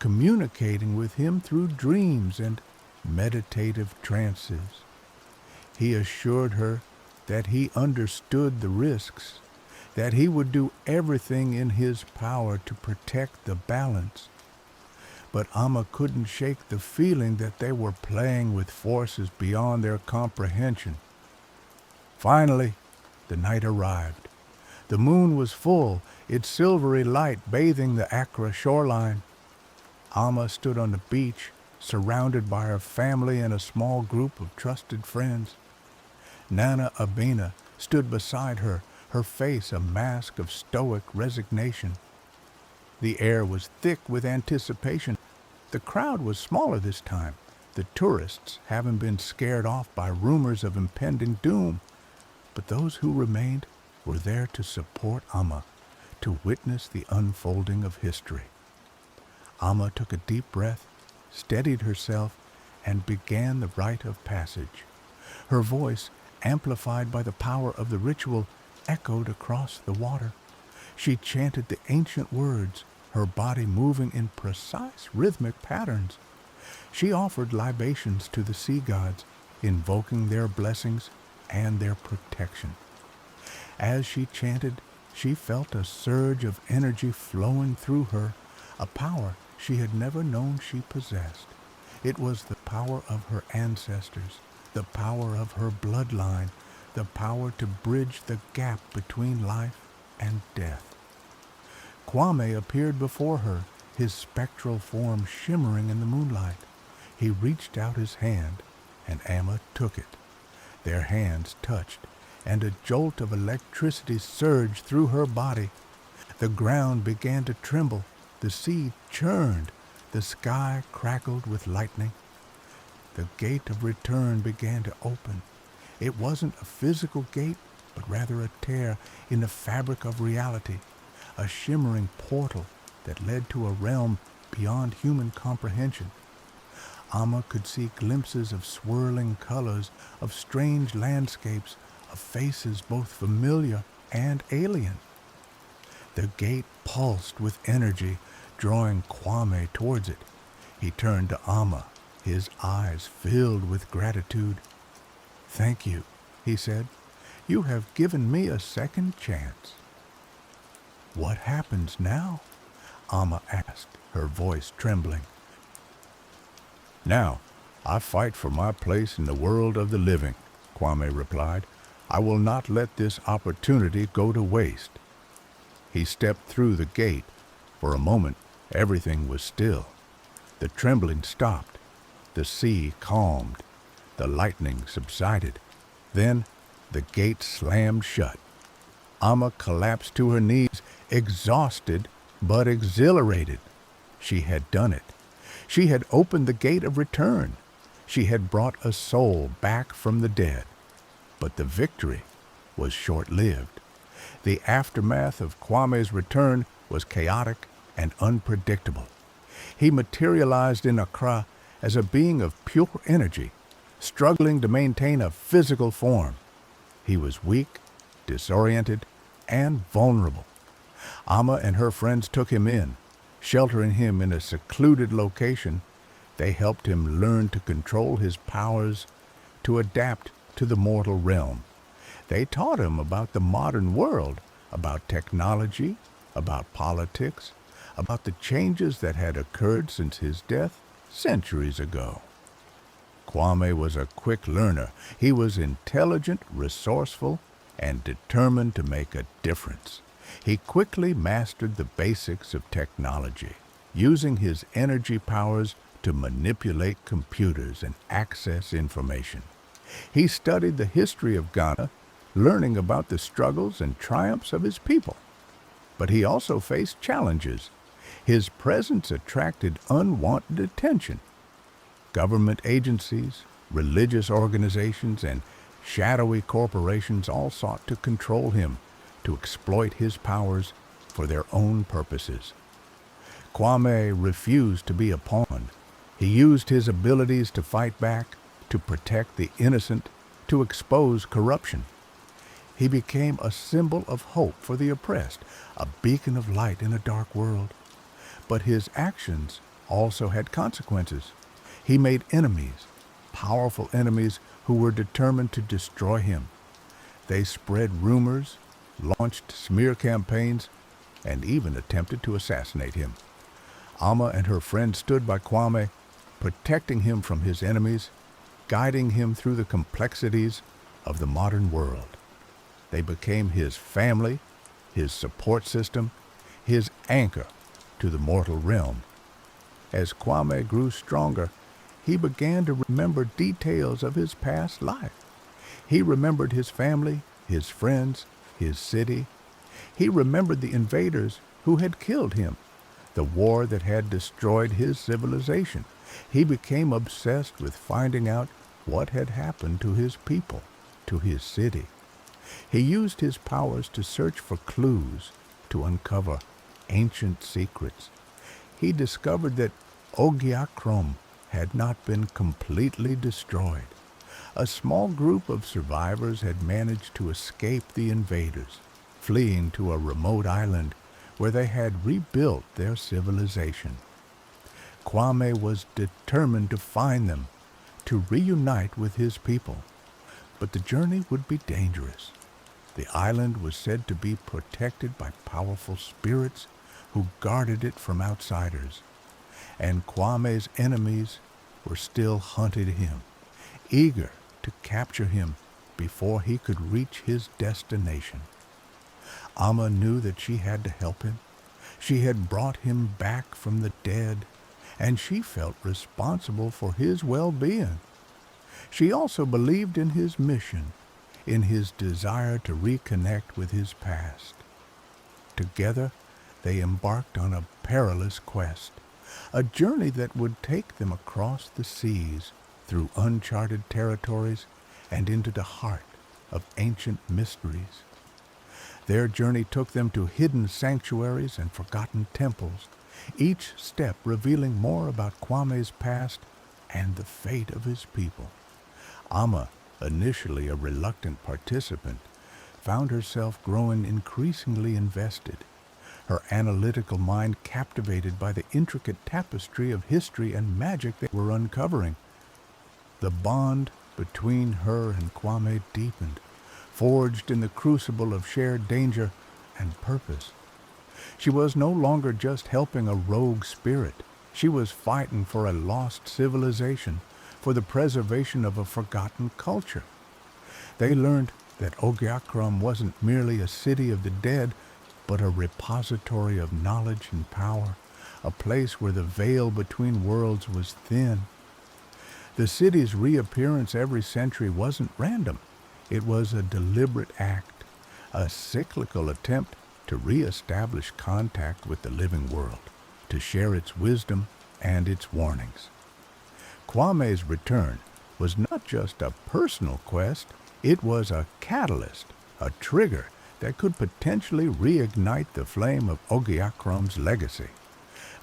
communicating with him through dreams and meditative trances. He assured her that he understood the risks, that he would do everything in his power to protect the balance. But Amma couldn't shake the feeling that they were playing with forces beyond their comprehension. Finally, the night arrived. The moon was full, its silvery light bathing the Accra shoreline. Amma stood on the beach, surrounded by her family and a small group of trusted friends. Nana Abena stood beside her, her face a mask of stoic resignation. The air was thick with anticipation. The crowd was smaller this time, the tourists having been scared off by rumors of impending doom. But those who remained were there to support Amma, to witness the unfolding of history. Amma took a deep breath, steadied herself, and began the rite of passage. Her voice, amplified by the power of the ritual, echoed across the water. She chanted the ancient words, her body moving in precise rhythmic patterns. She offered libations to the sea gods, invoking their blessings and their protection. As she chanted, she felt a surge of energy flowing through her, a power she had never known she possessed. It was the power of her ancestors, the power of her bloodline, the power to bridge the gap between life and death. Kwame appeared before her, his spectral form shimmering in the moonlight. He reached out his hand, and Amma took it. Their hands touched, and a jolt of electricity surged through her body. The ground began to tremble, the sea churned, the sky crackled with lightning. The gate of return began to open. It wasn't a physical gate, but rather a tear in the fabric of reality, a shimmering portal that led to a realm beyond human comprehension. Amma could see glimpses of swirling colors, of strange landscapes, of faces both familiar and alien. The gate pulsed with energy, drawing Kwame towards it. He turned to Amma, his eyes filled with gratitude. "Thank you," he said. "You have given me a second chance." "What happens now?" Amma asked, her voice trembling. "Now, I fight for my place in the world of the living," Kwame replied. "I will not let this opportunity go to waste." He stepped through the gate. For a moment, everything was still. The trembling stopped. The sea calmed. The lightning subsided. Then the gate slammed shut. Amma collapsed to her knees, exhausted but exhilarated. She had done it. She had opened the gate of return. She had brought a soul back from the dead. But the victory was short-lived. The aftermath of Kwame's return was chaotic and unpredictable. He materialized in Accra as a being of pure energy, struggling to maintain a physical form. He was weak, disoriented, and vulnerable. Amma and her friends took him in, sheltering him in a secluded location. They helped him learn to control his powers, to adapt to the mortal realm. They taught him about the modern world, about technology, about politics, about the changes that had occurred since his death centuries ago. Kwame was a quick learner. He was intelligent, resourceful, and determined to make a difference. He quickly mastered the basics of technology, using his energy powers to manipulate computers and access information. He studied the history of Ghana, learning about the struggles and triumphs of his people. But he also faced challenges. His presence attracted unwanted attention. Government agencies, religious organizations, and shadowy corporations all sought to control him, to exploit his powers for their own purposes. Kwame refused to be a pawn. He used his abilities to fight back, to protect the innocent, to expose corruption. He became a symbol of hope for the oppressed, a beacon of light in a dark world. But his actions also had consequences. He made enemies, powerful enemies who were determined to destroy him. They spread rumors, launched smear campaigns, and even attempted to assassinate him. Amma and her friends stood by Kwame, protecting him from his enemies, guiding him through the complexities of the modern world. They became his family, his support system, his anchor to the mortal realm. As Kwame grew stronger, he began to remember details of his past life. He remembered his family, his friends, his city. He remembered the invaders who had killed him, the war that had destroyed his civilization. He became obsessed with finding out what had happened to his people, to his city. He used his powers to search for clues, to uncover ancient secrets. He discovered that Ogiakrom had not been completely destroyed. A small group of survivors had managed to escape the invaders, fleeing to a remote island where they had rebuilt their civilization. Kwame was determined to find them, to reunite with his people. But the journey would be dangerous. The island was said to be protected by powerful spirits who guarded it from outsiders. And Kwame's enemies were still hunting him, eager to capture him before he could reach his destination. Amma knew that she had to help him. She had brought him back from the dead, and she felt responsible for his well-being. She also believed in his mission, in his desire to reconnect with his past. Together, they embarked on a perilous quest, a journey that would take them across the seas, through uncharted territories, and into the heart of ancient mysteries. Their journey took them to hidden sanctuaries and forgotten temples, each step revealing more about Kwame's past and the fate of his people. Amma, initially a reluctant participant, found herself growing increasingly invested, her analytical mind captivated by the intricate tapestry of history and magic they were uncovering. The bond between her and Kwame deepened, forged in the crucible of shared danger and purpose. She was no longer just helping a rogue spirit. She was fighting for a lost civilization, for the preservation of a forgotten culture. They learned that Ogiakrom wasn't merely a city of the dead, but a repository of knowledge and power, a place where the veil between worlds was thin. The city's reappearance every century wasn't random. It was a deliberate act, a cyclical attempt to re-establish contact with the living world, to share its wisdom and its warnings. Kwame's return was not just a personal quest, it was a catalyst, a trigger that could potentially reignite the flame of Ogiakrom's legacy.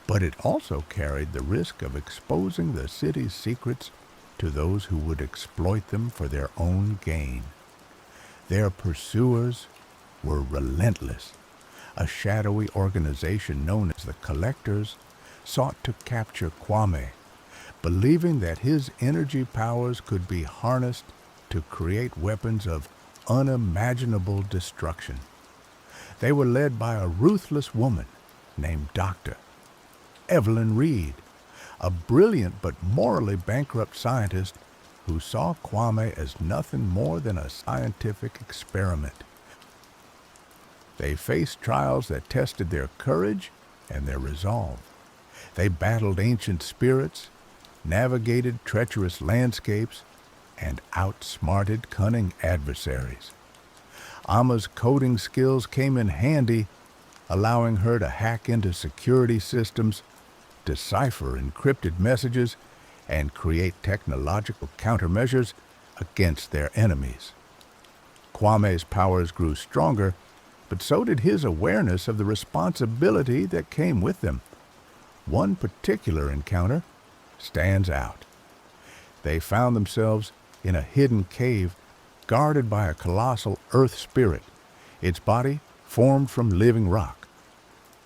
But it also carried the risk of exposing the city's secrets to those who would exploit them for their own gain. Their pursuers were relentless. A shadowy organization known as the Collectors sought to capture Kwame, believing that his energy powers could be harnessed to create weapons of unimaginable destruction. They were led by a ruthless woman named Dr. Evelyn Reed, a brilliant but morally bankrupt scientist who saw Kwame as nothing more than a scientific experiment. They faced trials that tested their courage and their resolve. They battled ancient spirits, navigated treacherous landscapes, and outsmarted cunning adversaries. Amma's coding skills came in handy, allowing her to hack into security systems, decipher encrypted messages, and create technological countermeasures against their enemies. Kwame's powers grew stronger, but so did his awareness of the responsibility that came with them. One particular encounter stands out. They found themselves in a hidden cave guarded by a colossal earth spirit, its body formed from living rock.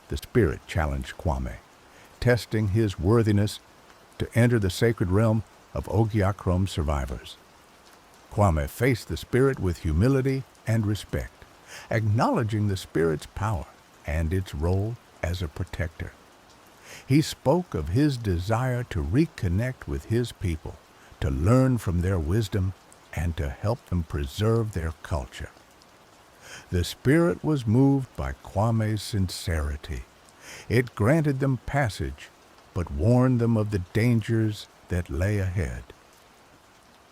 The spirit challenged Kwame, testing his worthiness to enter the sacred realm of Ogiakrom's survivors. Kwame faced the spirit with humility and respect, acknowledging the spirit's power and its role as a protector. He spoke of his desire to reconnect with his people, to learn from their wisdom, and to help them preserve their culture. The spirit was moved by Kwame's sincerity. It granted them passage, but warned them of the dangers that lay ahead.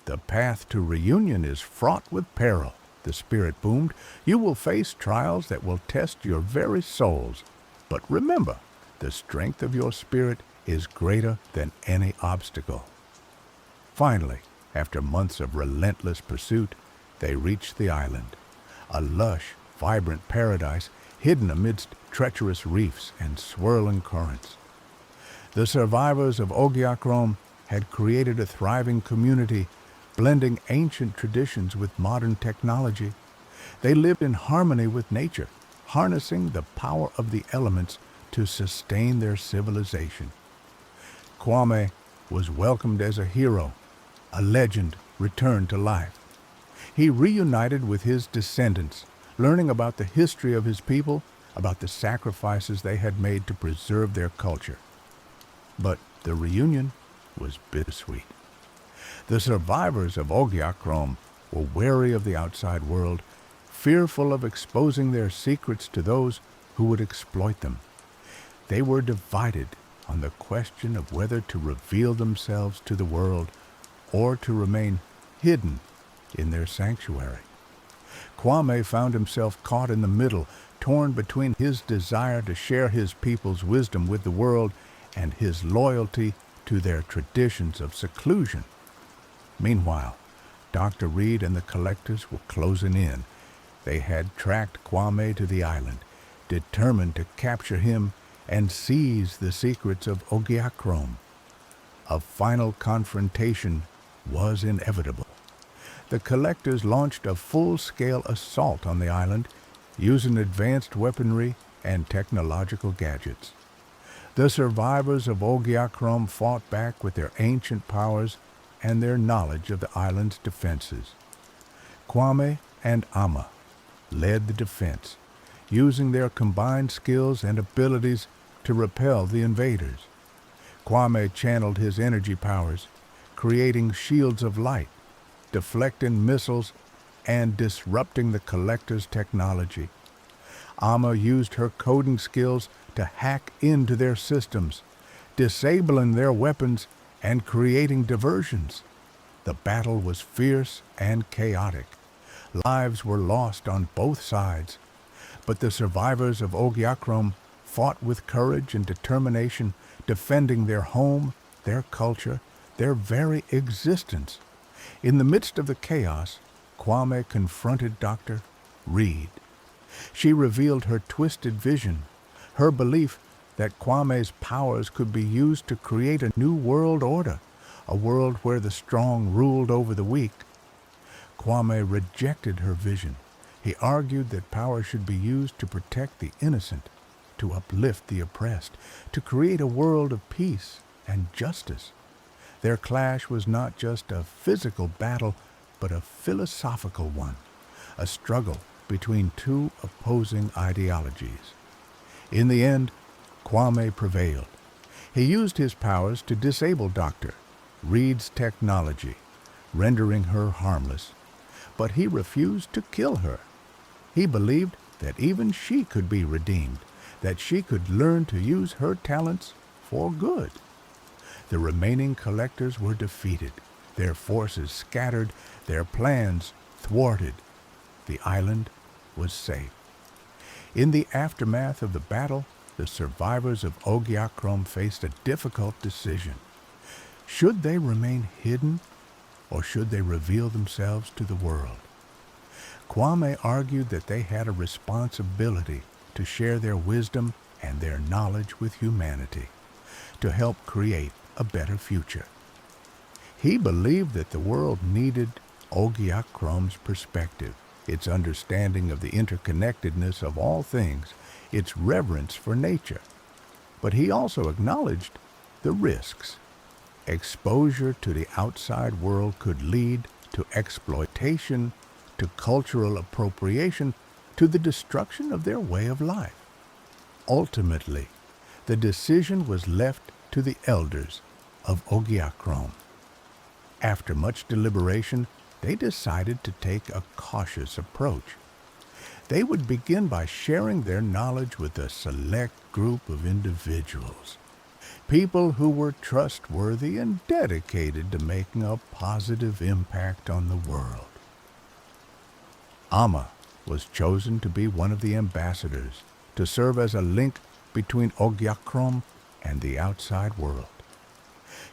"The path to reunion is fraught with peril," the spirit boomed. "You will face trials that will test your very souls. But remember, the strength of your spirit is greater than any obstacle." Finally, after months of relentless pursuit, they reached the island, a lush, vibrant paradise hidden amidst treacherous reefs and swirling currents. The survivors of Ogiakrome had created a thriving community, blending ancient traditions with modern technology. They lived in harmony with nature, harnessing the power of the elements to sustain their civilization. Kwame was welcomed as a hero, a legend returned to life. He reunited with his descendants, learning about the history of his people, about the sacrifices they had made to preserve their culture. But the reunion was bittersweet. The survivors of Ogiakrome were wary of the outside world, fearful of exposing their secrets to those who would exploit them. They were divided on the question of whether to reveal themselves to the world or to remain hidden in their sanctuary. Kwame found himself caught in the middle, torn between his desire to share his people's wisdom with the world and his loyalty to their traditions of seclusion. Meanwhile, Dr. Reed and the collectors were closing in. They had tracked Kwame to the island, determined to capture him and seize the secrets of Ogiakrome. A final confrontation was inevitable. The collectors launched a full-scale assault on the island, using advanced weaponry and technological gadgets. The survivors of Ogiakrome fought back with their ancient powers and their knowledge of the island's defenses. Kwame and Amma led the defense, using their combined skills and abilities to repel the invaders. Kwame channeled his energy powers, creating shields of light, deflecting missiles, and disrupting the collector's technology. Amma used her coding skills to hack into their systems, disabling their weapons and creating diversions. The battle was fierce and chaotic. Lives were lost on both sides, but the survivors of Ogiakrome fought with courage and determination, defending their home, their culture, their very existence. In the midst of the chaos, Kwame confronted Dr. Reed. She revealed her twisted vision, her belief that Kwame's powers could be used to create a new world order, a world where the strong ruled over the weak. Kwame rejected her vision. He argued that power should be used to protect the innocent, to uplift the oppressed, to create a world of peace and justice. Their clash was not just a physical battle, but a philosophical one, a struggle between two opposing ideologies. In the end, Kwame prevailed. He used his powers to disable Dr. Reed's technology, rendering her harmless. But he refused to kill her. He believed that even she could be redeemed, that she could learn to use her talents for good. The remaining collectors were defeated, their forces scattered, their plans thwarted. The island was safe. In the aftermath of the battle, the survivors of Ogiakrome faced a difficult decision. Should they remain hidden, or should they reveal themselves to the world? Kwame argued that they had a responsibility to share their wisdom and their knowledge with humanity, to help create a better future. He believed that the world needed Ogiakrome's perspective, its understanding of the interconnectedness of all things, its reverence for nature. But he also acknowledged the risks. Exposure to the outside world could lead to exploitation, to cultural appropriation, to the destruction of their way of life. Ultimately, the decision was left to the elders of Ogiakrome. After much deliberation, they decided to take a cautious approach. They would begin by sharing their knowledge with a select group of individuals. People who were trustworthy and dedicated to making a positive impact on the world. Amma was chosen to be one of the ambassadors to serve as a link between Ogyakrom and the outside world.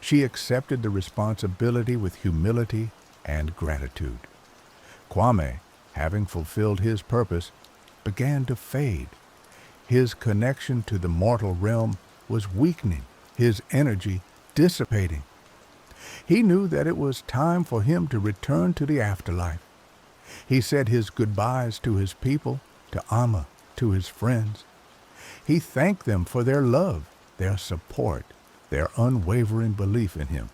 She accepted the responsibility with humility and gratitude. Kwame, having fulfilled his purpose, began to fade. His connection to the mortal realm was weakening, his energy dissipating. He knew that it was time for him to return to the afterlife. He said his goodbyes to his people, to Amma, to his friends. He thanked them for their love, their support, their unwavering belief in him.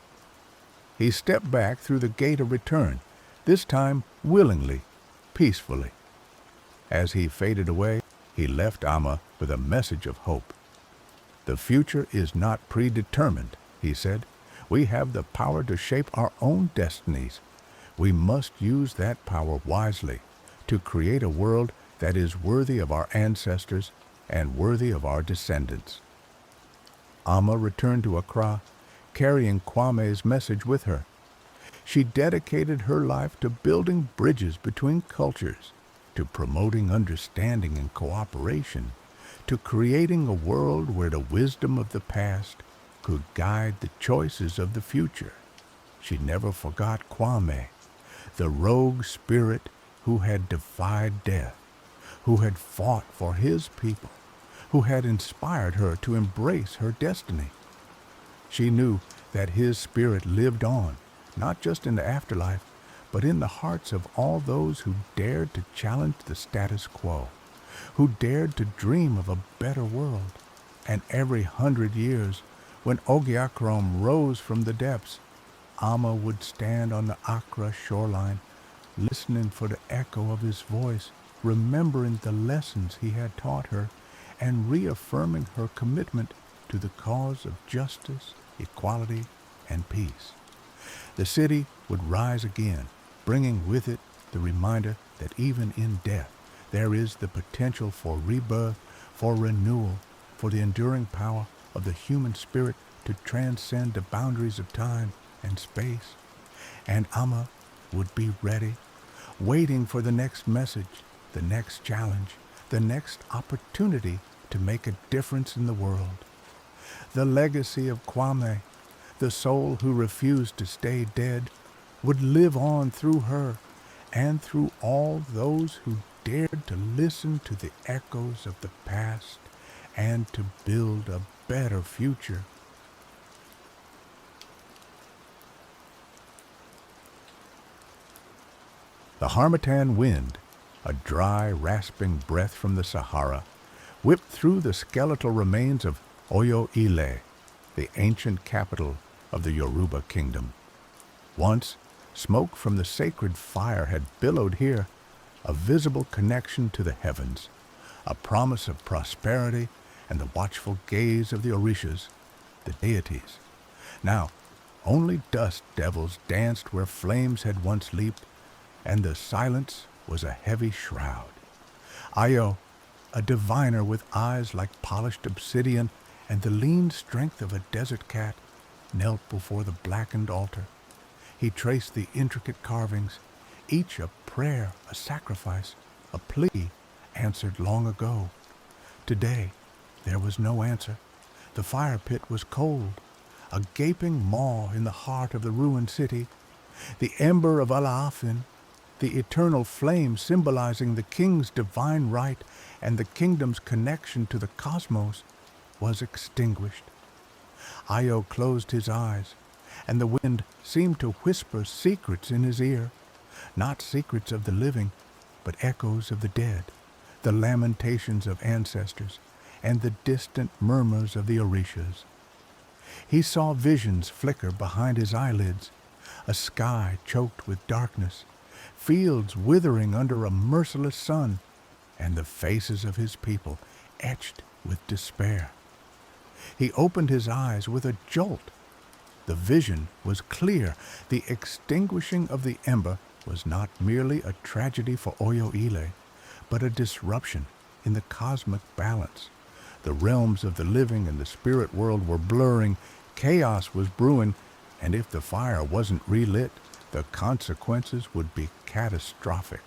He stepped back through the gate of return, this time willingly, peacefully. As he faded away, he left Amma with a message of hope. "The future is not predetermined," he said. "We have the power to shape our own destinies. We must use that power wisely to create a world that is worthy of our ancestors and worthy of our descendants." Amma returned to Accra, carrying Kwame's message with her. She dedicated her life to building bridges between cultures, to promoting understanding and cooperation, to creating a world where the wisdom of the past could guide the choices of the future. She never forgot Kwame, the rogue spirit who had defied death, who had fought for his people, who had inspired her to embrace her destiny. She knew that his spirit lived on, not just in the afterlife, but in the hearts of all those who dared to challenge the status quo, who dared to dream of a better world. And every 100 years, when Ogyakrom rose from the depths, Amma would stand on the Accra shoreline, listening for the echo of his voice, remembering the lessons he had taught her, and reaffirming her commitment to the cause of justice, equality, and peace. The city would rise again, bringing with it the reminder that even in death, there is the potential for rebirth, for renewal, for the enduring power of the human spirit to transcend the boundaries of time and space. And Amma would be ready, waiting for the next message, the next challenge, the next opportunity to make a difference in the world. The legacy of Kwame, the soul who refused to stay dead, would live on through her and through all those who dared to listen to the echoes of the past and to build a better future. The harmattan wind, a dry, rasping breath from the Sahara, whipped through the skeletal remains of Oyo-Ile, the ancient capital of the Yoruba kingdom. Once, smoke from the sacred fire had billowed here, a visible connection to the heavens, a promise of prosperity and the watchful gaze of the Orishas, the deities. Now, only dust devils danced where flames had once leaped, and the silence was a heavy shroud. Ayo, a diviner with eyes like polished obsidian and the lean strength of a desert cat, knelt before the blackened altar. He traced the intricate carvings, each a prayer, a sacrifice, a plea answered long ago. Today, there was no answer. The fire pit was cold, a gaping maw in the heart of the ruined city. The ember of Alaafin, the eternal flame symbolizing the king's divine right and the kingdom's connection to the cosmos, was extinguished. Ayo closed his eyes, and the wind seemed to whisper secrets in his ear, not secrets of the living, but echoes of the dead, the lamentations of ancestors, and the distant murmurs of the Orishas. He saw visions flicker behind his eyelids, a sky choked with darkness, fields withering under a merciless sun, and the faces of his people etched with despair. He opened his eyes with a jolt. The vision was clear. The extinguishing of the ember was not merely a tragedy for Oyo-Ile, but a disruption in the cosmic balance. The realms of the living and the spirit world were blurring, chaos was brewing, and if the fire wasn't relit, the consequences would be catastrophic.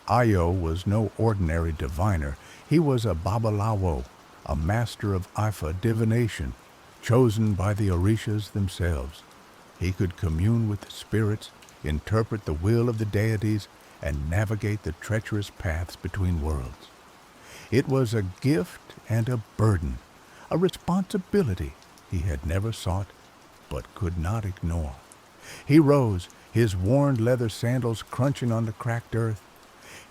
Ayo was no ordinary diviner. He was a babalawo, a master of Ifa divination, chosen by the Orishas themselves. He could commune with the spirits, interpret the will of the deities, and navigate the treacherous paths between worlds. It was a gift and a burden, a responsibility he had never sought but could not ignore. He rose, his worn leather sandals crunching on the cracked earth.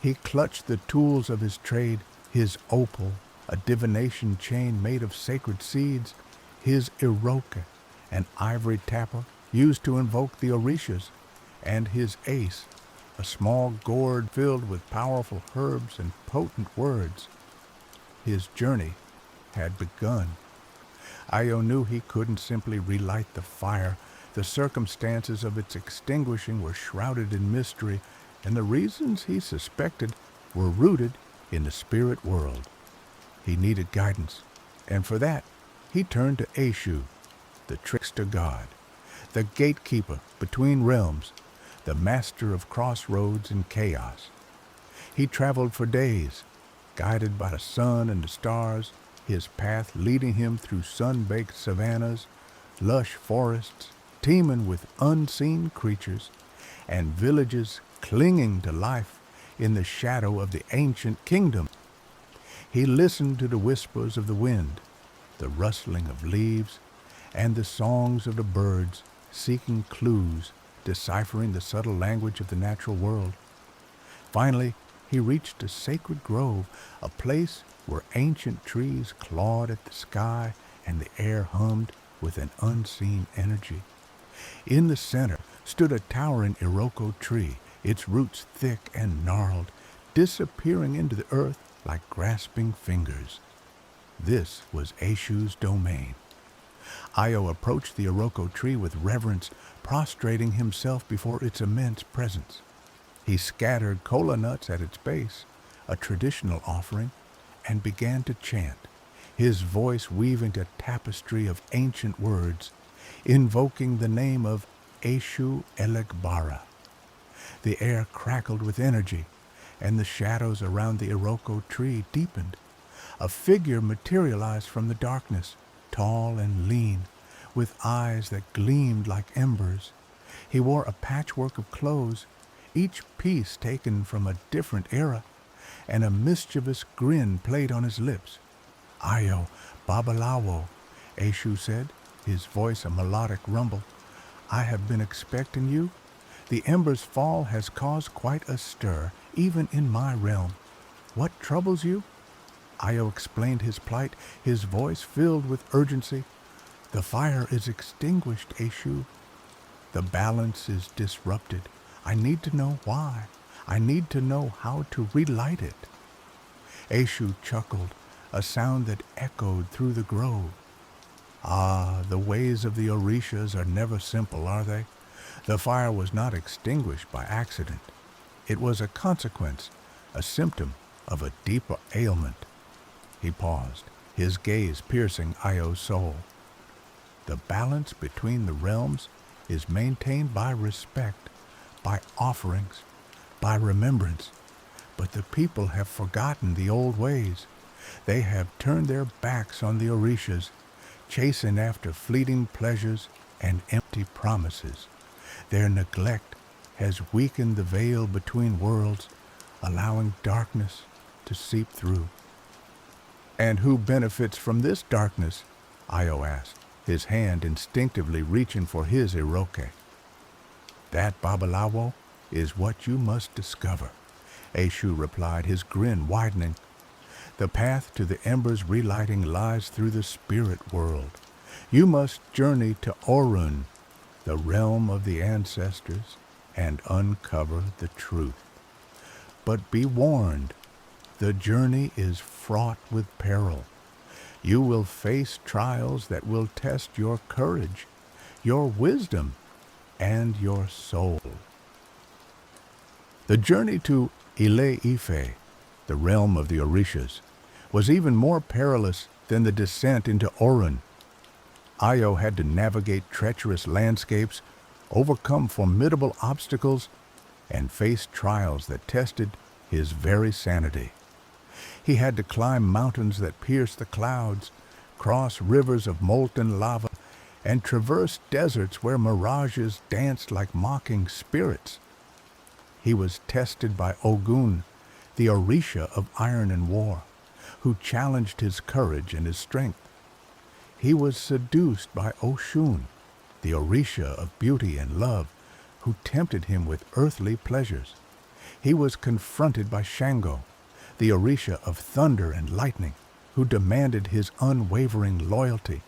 He clutched the tools of his trade, his opal, a divination chain made of sacred seeds, his iroka, an ivory tapper used to invoke the Orishas, and his ace, a small gourd filled with powerful herbs and potent words. His journey had begun. Ayo knew he couldn't simply relight the fire. The circumstances of its extinguishing were shrouded in mystery, and the reasons he suspected were rooted in the spirit world. He needed guidance, and for that he turned to Eshu, the trickster god, the gatekeeper between realms, the master of crossroads and chaos. He traveled for days, guided by the sun and the stars, his path leading him through sun-baked savannas, lush forests teeming with unseen creatures, and villages clinging to life in the shadow of the ancient kingdom. He listened to the whispers of the wind, the rustling of leaves, and the songs of the birds, seeking clues, deciphering the subtle language of the natural world. Finally, he reached a sacred grove, a place where ancient trees clawed at the sky and the air hummed with an unseen energy. In the center stood a towering iroko tree, its roots thick and gnarled, disappearing into the earth like grasping fingers. This was Eshu's domain. Ayo approached the iroko tree with reverence, prostrating himself before its immense presence. He scattered kola nuts at its base, a traditional offering, and began to chant, his voice weaving a tapestry of ancient words, invoking the name of Eshu Elegbara. The air crackled with energy, and the shadows around the iroko tree deepened. A figure materialized from the darkness, tall and lean, with eyes that gleamed like embers. He wore a patchwork of clothes, each piece taken from a different era, and a mischievous grin played on his lips. "Ayo, Babalawo," Eshu said, his voice a melodic rumble. "I have been expecting you. The ember's fall has caused quite a stir, even in my realm. What troubles you?" Ayo explained his plight, his voice filled with urgency. "The fire is extinguished, Eshu. The balance is disrupted. I need to know why. I need to know how to relight it." Eshu chuckled, a sound that echoed through the grove. "Ah, the ways of the Orishas are never simple, are they? The fire was not extinguished by accident. It was a consequence, a symptom of a deeper ailment." He paused, his gaze piercing Ayo's soul. "The balance between the realms is maintained by respect, by offerings, by remembrance. But the people have forgotten the old ways. They have turned their backs on the Orishas, chasing after fleeting pleasures and empty promises. Their neglect has weakened the veil between worlds, allowing darkness to seep through." "And who benefits from this darkness?" Ayo asked, his hand instinctively reaching for his iroke. "That, Babalawo, is what you must discover," Eshu replied, his grin widening. "The path to the ember's relighting lies through the spirit world. You must journey to Orun, the realm of the ancestors, and uncover the truth. But be warned, the journey is fraught with peril. You will face trials that will test your courage, your wisdom, and your soul." The journey to Ile Ife, the realm of the Orishas, was even more perilous than the descent into Orun. Io had to navigate treacherous landscapes, overcome formidable obstacles, and face trials that tested his very sanity. He had to climb mountains that pierced the clouds, cross rivers of molten lava, and traverse deserts where mirages danced like mocking spirits. He was tested by Ogun, the Orisha of iron and war, who challenged his courage and his strength. He was seduced by Oshun, the Orisha of beauty and love, who tempted him with earthly pleasures. He was confronted by Shango, the Orisha of thunder and lightning, who demanded his unwavering loyalty.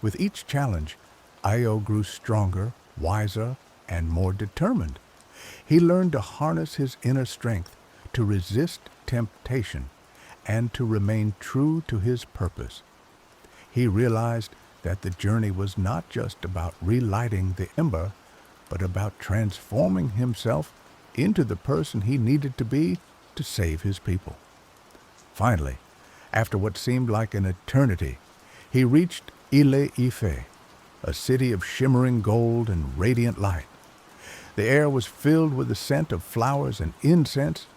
With each challenge, Io grew stronger, wiser, and more determined. He learned to harness his inner strength, to resist temptation, and to remain true to his purpose. He realized that the journey was not just about relighting the ember, but about transforming himself into the person he needed to be to save his people. Finally, after what seemed like an eternity, he reached Ile Ife, a city of shimmering gold and radiant light. The air was filled with the scent of flowers and incense,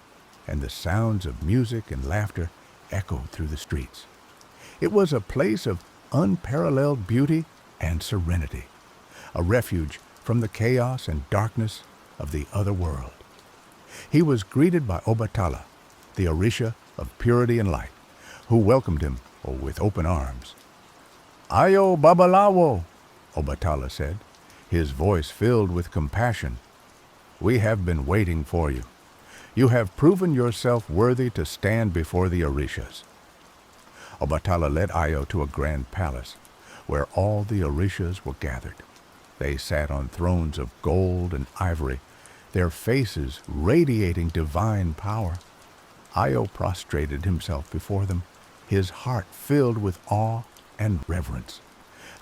and the sounds of music and laughter echoed through the streets. It was a place of unparalleled beauty and serenity, a refuge from the chaos and darkness of the other world. He was greeted by Obatala, the Orisha of purity and light, who welcomed him with open arms. "Ayo Babalawo," Obatala said, his voice filled with compassion. "We have been waiting for you. You have proven yourself worthy to stand before the Orishas." Obatala led Io to a grand palace, where all the Orishas were gathered. They sat on thrones of gold and ivory, their faces radiating divine power. Io prostrated himself before them, his heart filled with awe and reverence.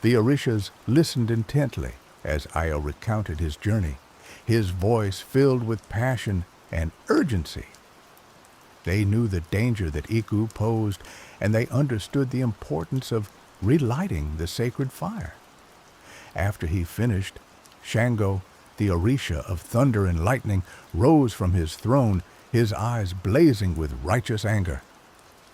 The Orishas listened intently as Io recounted his journey, his voice filled with passion and urgency. They knew the danger that Iku posed, and they understood the importance of relighting the sacred fire. After he finished, Shango, the Orisha of thunder and lightning, rose from his throne, his eyes blazing with righteous anger.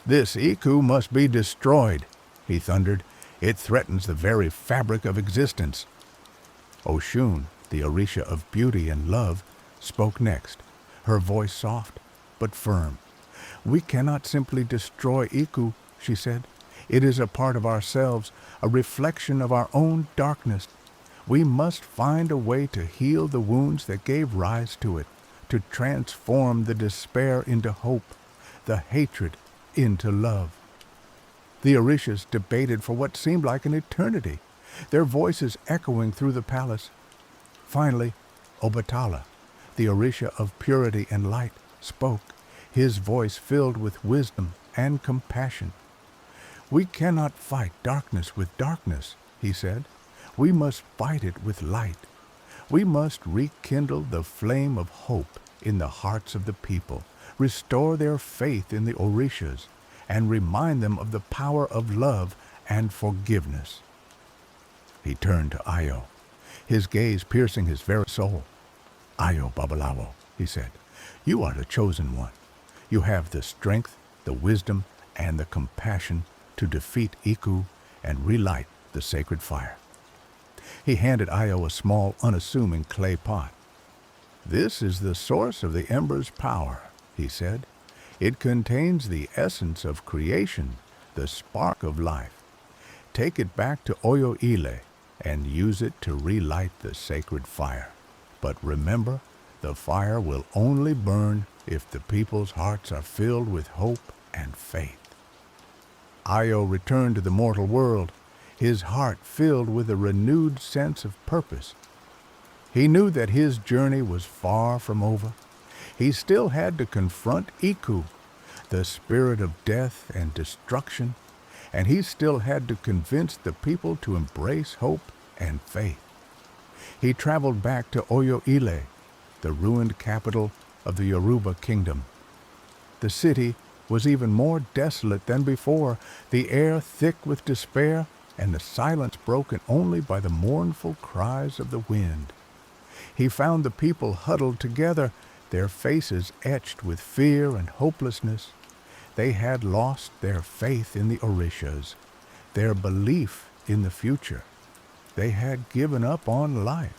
"This Iku must be destroyed," he thundered. "It threatens the very fabric of existence." Oshun, the Orisha of beauty and love, spoke next, her voice soft but firm. "We cannot simply destroy Iku," she said. "It is a part of ourselves, a reflection of our own darkness. We must find a way to heal the wounds that gave rise to it, to transform the despair into hope, the hatred into love." The Orishas debated for what seemed like an eternity, their voices echoing through the palace. Finally, Obatala, the Orisha of purity and light, spoke, his voice filled with wisdom and compassion. "We cannot fight darkness with darkness," he said. "We must fight it with light. We must rekindle the flame of hope in the hearts of the people, restore their faith in the Orishas, and remind them of the power of love and forgiveness." He turned to Io, his gaze piercing his very soul. "Io Babalawo," he said, "you are the chosen one. You have the strength, the wisdom, and the compassion to defeat Iku and relight the sacred fire." He handed Io a small, unassuming clay pot. "This is the source of the ember's power," he said. "It contains the essence of creation, the spark of life. Take it back to Oyo Ile and use it to relight the sacred fire. But remember, the fire will only burn if the people's hearts are filled with hope and faith." Io returned to the mortal world, his heart filled with a renewed sense of purpose. He knew that his journey was far from over. He still had to confront Iku, the spirit of death and destruction, and he still had to convince the people to embrace hope and faith. He traveled back to Oyo Ile, the ruined capital of the Yoruba kingdom. The city, was even more desolate than before, the air thick with despair, and the silence broken only by the mournful cries of the wind. He found the people huddled together, their faces etched with fear and hopelessness. They had lost their faith in the Orishas, their belief in the future. They had given up on life.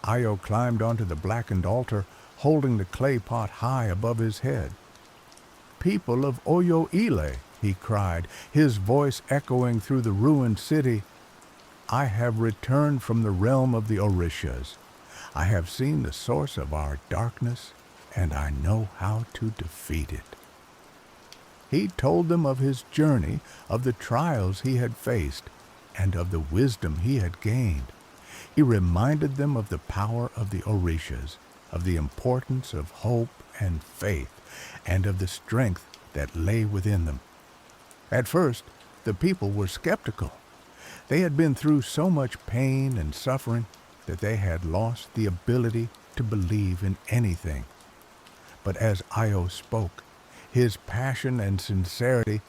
Io climbed onto the blackened altar, holding the clay pot high above his head. "People of Oyo-Ile," he cried, his voice echoing through the ruined city, "I have returned from the realm of the Orishas. I have seen the source of our darkness, and I know how to defeat it." He told them of his journey, of the trials he had faced, and of the wisdom he had gained. He reminded them of the power of the Orishas, of the importance of hope and faith, and of the strength that lay within them. At first, the people were skeptical. They had been through so much pain and suffering that they had lost the ability to believe in anything. But as Io spoke, his passion and sincerity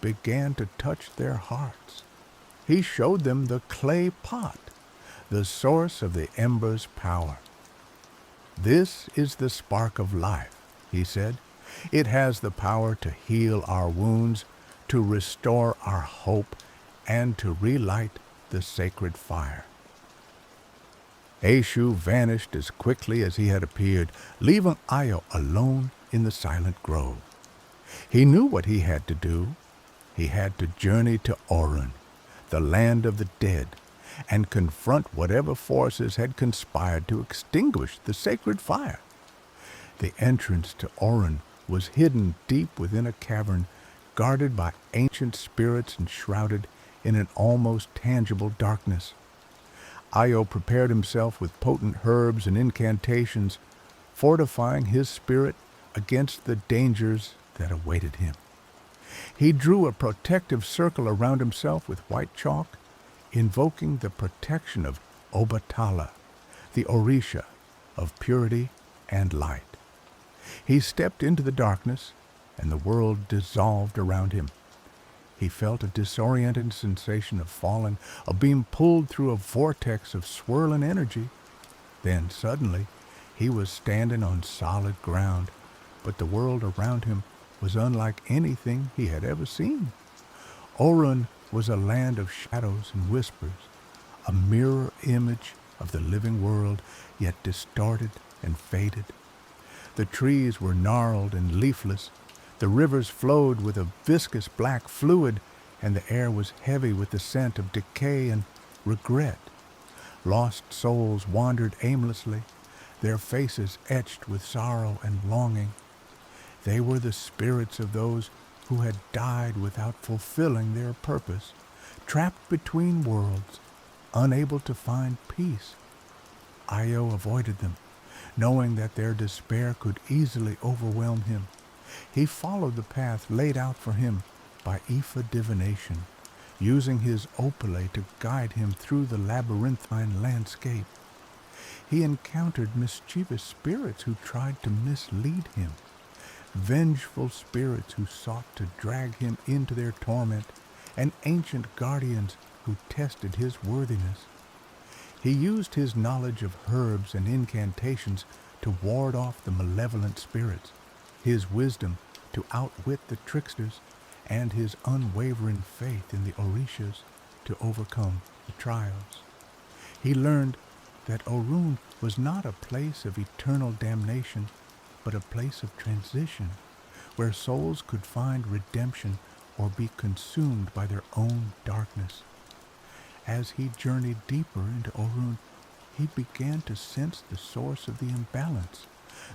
began to touch their hearts. He showed them the clay pot, the source of the ember's power. "This is the spark of life," he said. "It has the power to heal our wounds, to restore our hope, and to relight the sacred fire." Eshu vanished as quickly as he had appeared, leaving Io alone in the silent grove. He knew what he had to do. He had to journey to Orun, the land of the dead, and confront whatever forces had conspired to extinguish the sacred fire. The entrance to Orun was hidden deep within a cavern, guarded by ancient spirits and shrouded in an almost tangible darkness. Io prepared himself with potent herbs and incantations, fortifying his spirit against the dangers that awaited him. He drew a protective circle around himself with white chalk, invoking the protection of Obatala, the Orisha of purity and light. He stepped into the darkness, and the world dissolved around him. He felt a disorienting sensation of falling, of being pulled through a vortex of swirling energy. Then suddenly he was standing on solid ground, but the world around him was unlike anything he had ever seen. Orun was a land of shadows and whispers, a mirror image of the living world, yet distorted and faded. The trees were gnarled and leafless, the rivers flowed with a viscous black fluid, and the air was heavy with the scent of decay and regret. Lost souls wandered aimlessly, their faces etched with sorrow and longing. They were the spirits of those who had died without fulfilling their purpose, trapped between worlds, unable to find peace. Io avoided them, knowing that their despair could easily overwhelm him. He followed the path laid out for him by Ifa divination, using his opale to guide him through the labyrinthine landscape. He encountered mischievous spirits who tried to mislead him, vengeful spirits who sought to drag him into their torment, and ancient guardians who tested his worthiness. He used his knowledge of herbs and incantations to ward off the malevolent spirits, his wisdom to outwit the tricksters, and his unwavering faith in the Orishas to overcome the trials. He learned that Orun was not a place of eternal damnation, but a place of transition, where souls could find redemption or be consumed by their own darkness. As he journeyed deeper into Orun, he began to sense the source of the imbalance,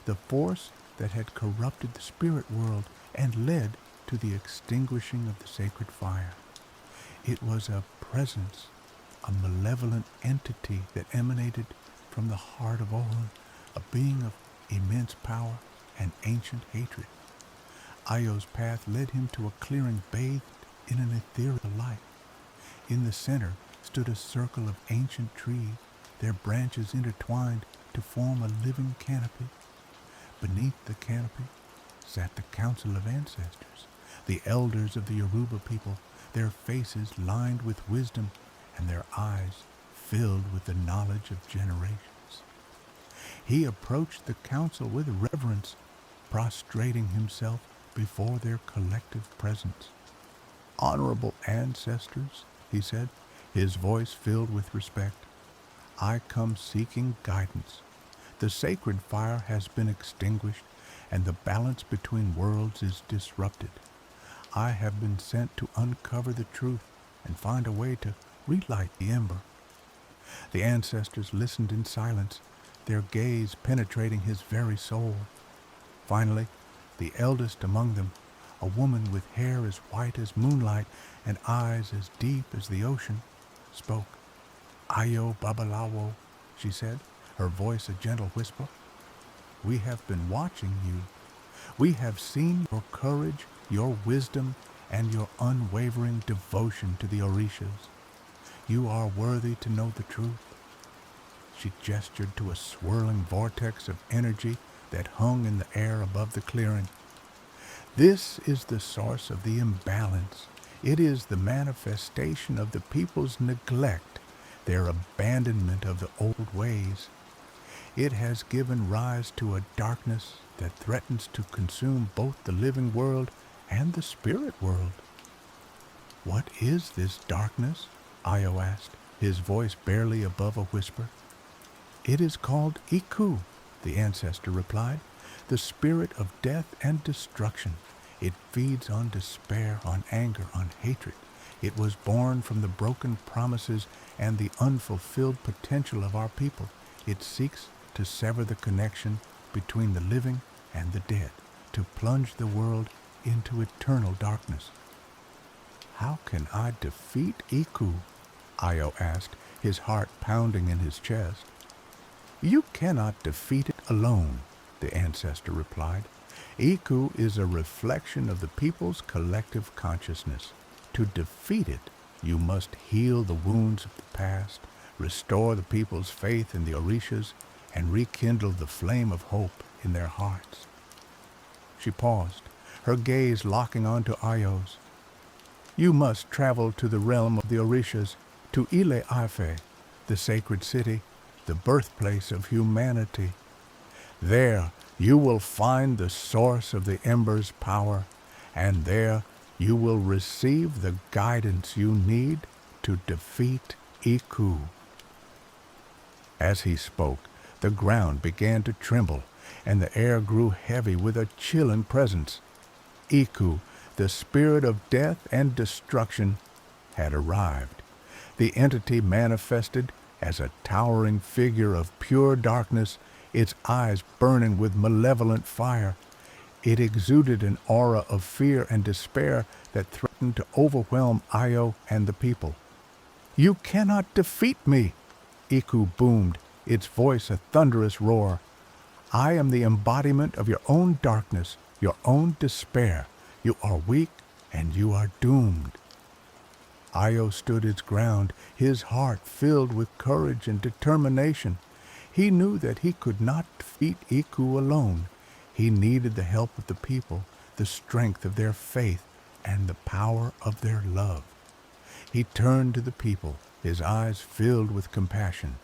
the force that had corrupted the spirit world and led to the extinguishing of the sacred fire. It was a presence, a malevolent entity that emanated from the heart of Orun, a being of immense power and ancient hatred. Io's path led him to a clearing bathed in an ethereal light. In the center stood a circle of ancient trees, their branches intertwined to form a living canopy. Beneath the canopy, sat the Council of Ancestors, the elders of the Yoruba people, their faces lined with wisdom and their eyes filled with the knowledge of generations. He approached the council with reverence, prostrating himself before their collective presence. "Honorable ancestors," he said, his voice filled with respect, "I come seeking guidance. The sacred fire has been extinguished, and the balance between worlds is disrupted. I have been sent to uncover the truth and find a way to relight the ember." The ancestors listened in silence, their gaze penetrating his very soul. Finally, the eldest among them, a woman with hair as white as moonlight and eyes as deep as the ocean, spoke. "Ayo Babalawo," she said, her voice a gentle whisper. "We have been watching you. We have seen your courage, your wisdom, and your unwavering devotion to the Orishas. You are worthy to know the truth." She gestured to a swirling vortex of energy that hung in the air above the clearing. "This is the source of the imbalance. It is the manifestation of the people's neglect, their abandonment of the old ways. It has given rise to a darkness that threatens to consume both the living world and the spirit world." "What is this darkness?" Ayo asked, his voice barely above a whisper. "It is called Iku," the ancestor replied, "the spirit of death and destruction. It feeds on despair, on anger, on hatred. It was born from the broken promises and the unfulfilled potential of our people. It seeks to sever the connection between the living and the dead, to plunge the world into eternal darkness." "How can I defeat Iku?" Ayo asked, his heart pounding in his chest. "You cannot defeat it alone," the ancestor replied. "Iku is a reflection of the people's collective consciousness. To defeat it, you must heal the wounds of the past, restore the people's faith in the Orishas, and rekindle the flame of hope in their hearts." She paused, her gaze locking onto Ayo's. "You must travel to the realm of the Orishas, to Ile Ife, the sacred city, the birthplace of humanity. There you will find the source of the ember's power, and there you will receive the guidance you need to defeat Iku." As he spoke, the ground began to tremble, and the air grew heavy with a chilling presence. Iku, the spirit of death and destruction, had arrived. The entity manifested as a towering figure of pure darkness, its eyes burning with malevolent fire. It exuded an aura of fear and despair that threatened to overwhelm Ayo and the people. "You cannot defeat me!" Iku boomed, its voice a thunderous roar. "I am the embodiment of your own darkness, your own despair. You are weak and you are doomed." Ayo stood his ground, his heart filled with courage and determination. He knew that he could not defeat Iku alone. He needed the help of the people, the strength of their faith, and the power of their love. He turned to the people, his eyes filled with compassion.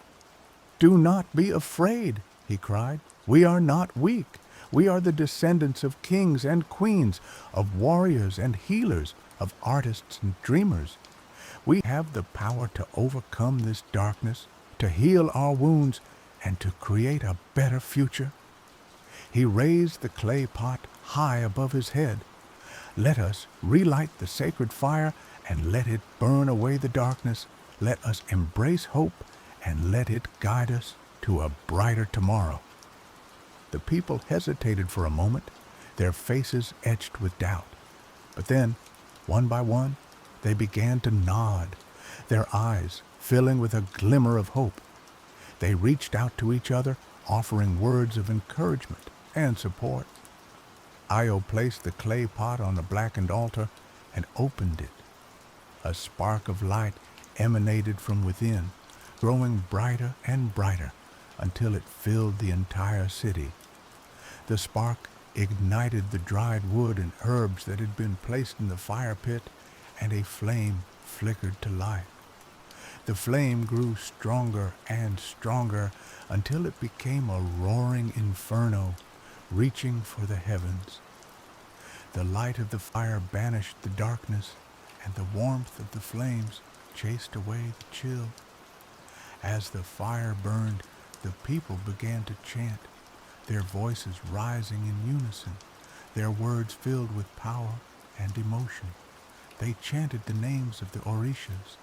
"Do not be afraid," he cried. "We are not weak. We are the descendants of kings and queens, of warriors and healers, of artists and dreamers. We have the power to overcome this darkness, to heal our wounds, and to create a better future." He raised the clay pot high above his head. "Let us relight the sacred fire and let it burn away the darkness. Let us embrace hope and let it guide us to a brighter tomorrow." The people hesitated for a moment, their faces etched with doubt. But then, one by one, they began to nod, their eyes filling with a glimmer of hope. They reached out to each other, offering words of encouragement and support. Ayo placed the clay pot on the blackened altar and opened it. A spark of light emanated from within, growing brighter and brighter until it filled the entire city. The spark ignited the dried wood and herbs that had been placed in the fire pit, and a flame flickered to life. The flame grew stronger and stronger until it became a roaring inferno, reaching for the heavens. The light of the fire banished the darkness, and the warmth of the flames chased away the chill. As the fire burned, the people began to chant, their voices rising in unison, their words filled with power and emotion. They chanted the names of the Orishas.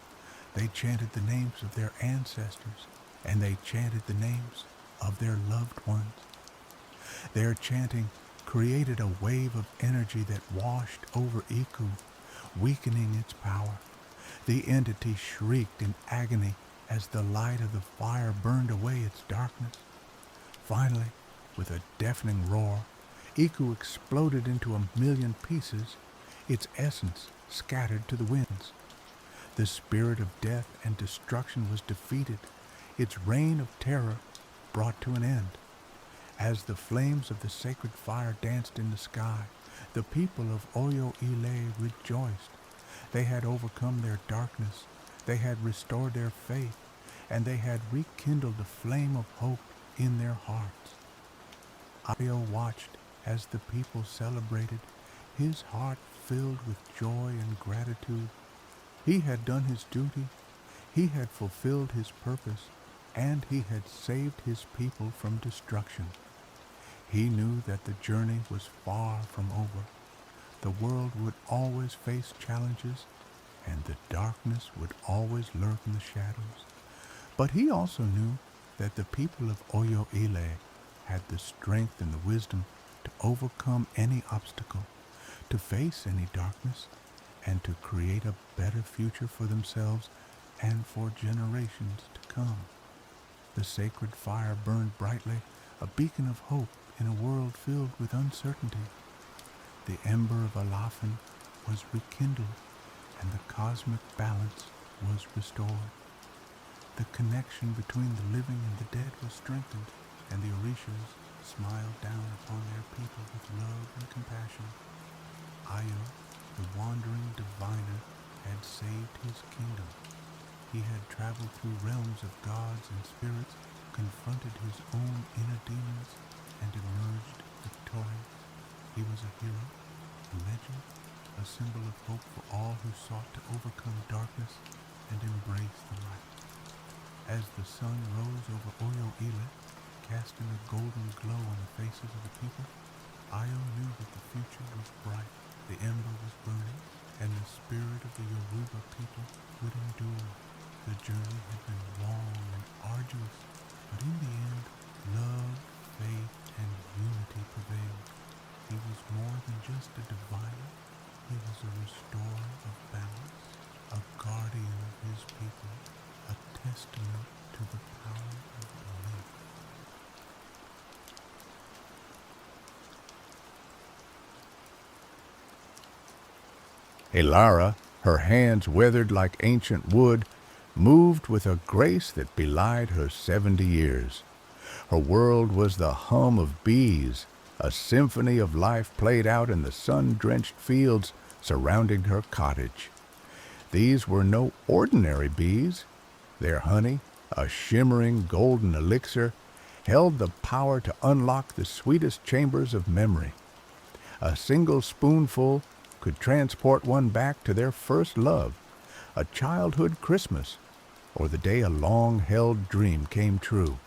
They chanted the names of their ancestors, and they chanted the names of their loved ones. Their chanting created a wave of energy that washed over Iku, weakening its power. The entity shrieked in agony as the light of the fire burned away its darkness. Finally, with a deafening roar, Iku exploded into 1,000,000 pieces, its essence scattered to the winds. The spirit of death and destruction was defeated, its reign of terror brought to an end. As the flames of the sacred fire danced in the sky, the people of Oyo Ile rejoiced. They had overcome their darkness, they had restored their faith, and they had rekindled the flame of hope in their hearts. Ayo watched as the people celebrated, his heart filled with joy and gratitude. He had done his duty, he had fulfilled his purpose, and he had saved his people from destruction. He knew that the journey was far from over. The world would always face challenges, and the darkness would always lurk in the shadows. But he also knew that the people of Oyo Ile had the strength and the wisdom to overcome any obstacle, to face any darkness, and to create a better future for themselves and for generations to come. The sacred fire burned brightly, a beacon of hope in a world filled with uncertainty. The ember of Alafin was rekindled, and the cosmic balance was restored. The connection between the living and the dead was strengthened, and the Orishas smiled down upon their people with love and compassion. Ayo, the wandering diviner, had saved his kingdom. He had traveled through realms of gods and spirits, confronted his own inner demons, and emerged victorious. He was a hero, a legend, a symbol of hope for all who sought to overcome darkness and embrace the light. As the sun rose over Oyo Ile, casting a golden glow on the faces of the people, Ayo knew that the future was bright. The ember was burning, and the spirit of the Yoruba people would endure. The journey had been long and arduous, but in the end, love, faith, and unity prevailed. He was more than just a diviner. He was a restorer of balance, a guardian of his people, a testament to the power of belief. Elara, her hands weathered like ancient wood, moved with a grace that belied her 70 years. Her world was the hum of bees, a symphony of life played out in the sun-drenched fields surrounding her cottage. These were no ordinary bees. Their honey, a shimmering golden elixir, held the power to unlock the sweetest chambers of memory. A single spoonful could transport one back to their first love, a childhood Christmas, or the day a long-held dream came true.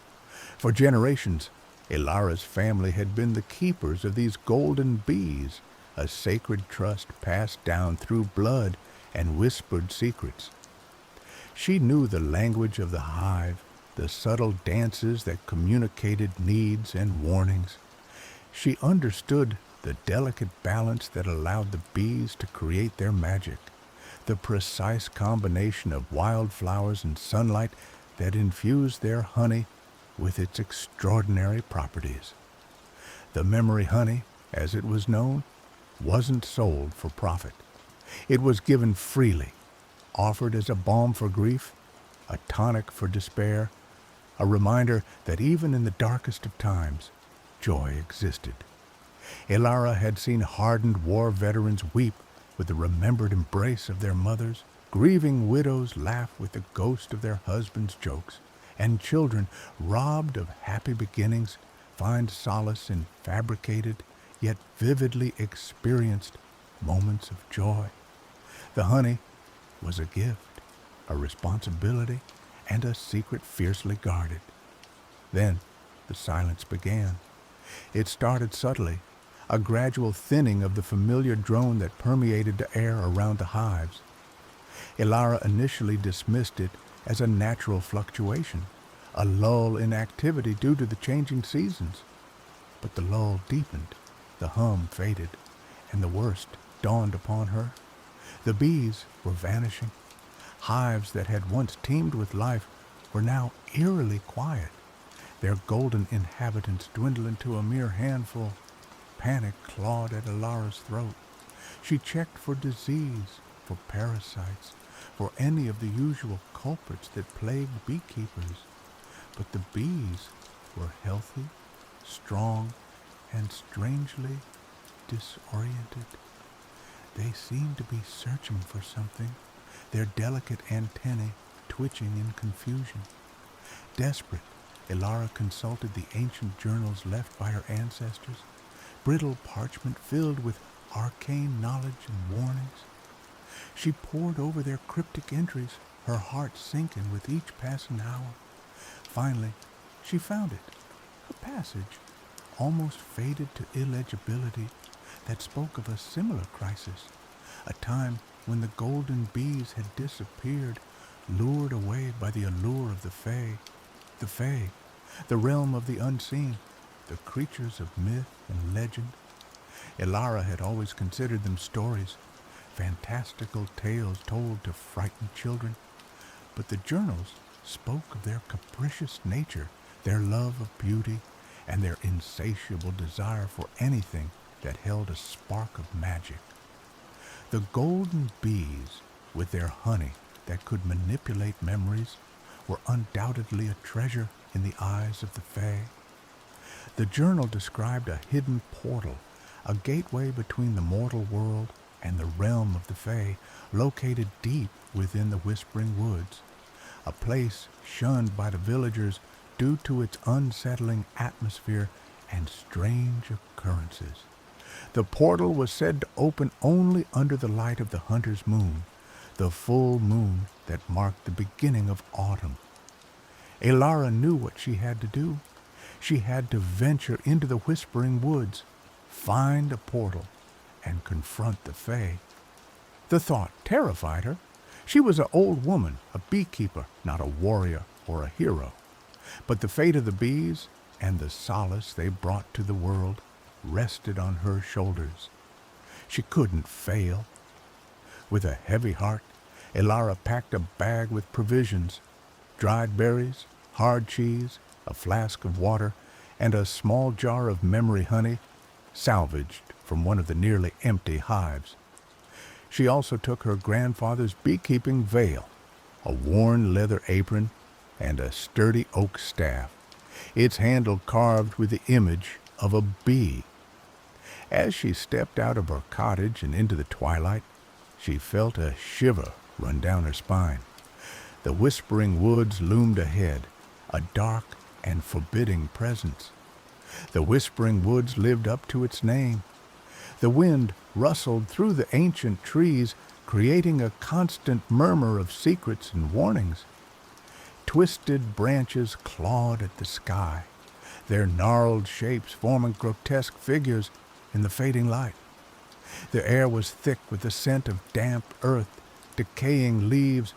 For generations, Elara's family had been the keepers of these golden bees, a sacred trust passed down through blood and whispered secrets. She knew the language of the hive, the subtle dances that communicated needs and warnings. She understood the delicate balance that allowed the bees to create their magic, the precise combination of wildflowers and sunlight that infused their honey with its extraordinary properties. The memory honey, as it was known, wasn't sold for profit. It was given freely, offered as a balm for grief, a tonic for despair, a reminder that even in the darkest of times, joy existed. Ilara had seen hardened war veterans weep with the remembered embrace of their mothers, grieving widows laugh with the ghost of their husbands' jokes, and children, robbed of happy beginnings, find solace in fabricated yet vividly experienced moments of joy. The honey was a gift, a responsibility, and a secret fiercely guarded. Then the silence began. It started subtly, a gradual thinning of the familiar drone that permeated the air around the hives. Ilara initially dismissed it as a natural fluctuation, a lull in activity due to the changing seasons. But the lull deepened, the hum faded, and the worst dawned upon her. The bees were vanishing. Hives that had once teemed with life were now eerily quiet, their golden inhabitants dwindling to a mere handful. Panic clawed at Ilara's throat. She checked for disease, for parasites, for any of the usual culprits that plagued beekeepers. But the bees were healthy, strong, and strangely disoriented. They seemed to be searching for something, their delicate antennae twitching in confusion. Desperate, Ilara consulted the ancient journals left by her ancestors, brittle parchment filled with arcane knowledge and warnings. She pored over their cryptic entries, her heart sinking with each passing hour. Finally, she found it, a passage, almost faded to illegibility, that spoke of a similar crisis, a time when the golden bees had disappeared, lured away by the allure of the Fae. The Fae, the realm of the unseen, the creatures of myth and legend. Ilara had always considered them stories, fantastical tales told to frighten children. But the journals spoke of their capricious nature, their love of beauty, and their insatiable desire for anything that held a spark of magic. The golden bees, with their honey that could manipulate memories, were undoubtedly a treasure in the eyes of the Fae. The journal described a hidden portal, a gateway between the mortal world and the realm of the Fae, located deep within the Whispering Woods, a place shunned by the villagers due to its unsettling atmosphere and strange occurrences. The portal was said to open only under the light of the hunter's moon, the full moon that marked the beginning of autumn. Ilara knew what she had to do. She had to venture into the Whispering Woods, find a portal, and confront the Fae. The thought terrified her. She was an old woman, a beekeeper, not a warrior or a hero. But the fate of the bees and the solace they brought to the world rested on her shoulders. She couldn't fail. With a heavy heart, Ilara packed a bag with provisions, dried berries, hard cheese, a flask of water, and a small jar of memory honey, salvaged from one of the nearly empty hives. She also took her grandfather's beekeeping veil, a worn leather apron, and a sturdy oak staff, its handle carved with the image of a bee. As she stepped out of her cottage and into the twilight, she felt a shiver run down her spine. The Whispering Woods loomed ahead, a dark and forbidding presence. The Whispering Woods lived up to its name. The wind rustled through the ancient trees, creating a constant murmur of secrets and warnings. Twisted branches clawed at the sky, their gnarled shapes forming grotesque figures in the fading light. The air was thick with the scent of damp earth, decaying leaves,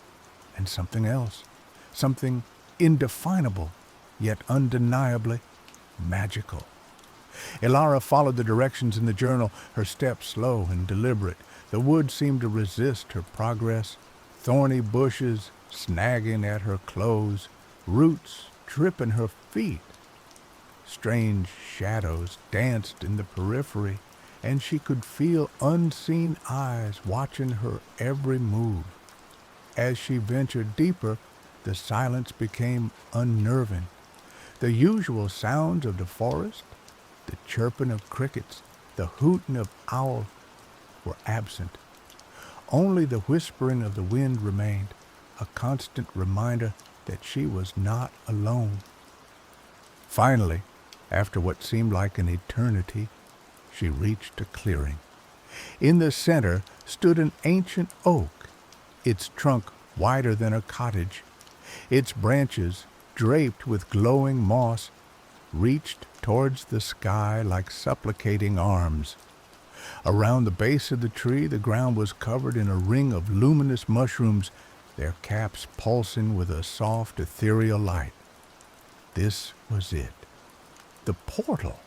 and something else, something indefinable, yet undeniably magical. Ilara followed the directions in the journal, her steps slow and deliberate. The wood seemed to resist her progress, thorny bushes snagging at her clothes, roots tripping her feet. Strange shadows danced in the periphery, and she could feel unseen eyes watching her every move. As she ventured deeper, the silence became unnerving. The usual sounds of the forest, the chirping of crickets, the hooting of owls were absent. Only the whispering of the wind remained, a constant reminder that she was not alone. Finally, after what seemed like an eternity, she reached a clearing. In the center stood an ancient oak, its trunk wider than a cottage. Its branches, draped with glowing moss, reached towards the sky like supplicating arms. Around the base of the tree, the ground was covered in a ring of luminous mushrooms, their caps pulsing with a soft, ethereal light. This was it, the portal.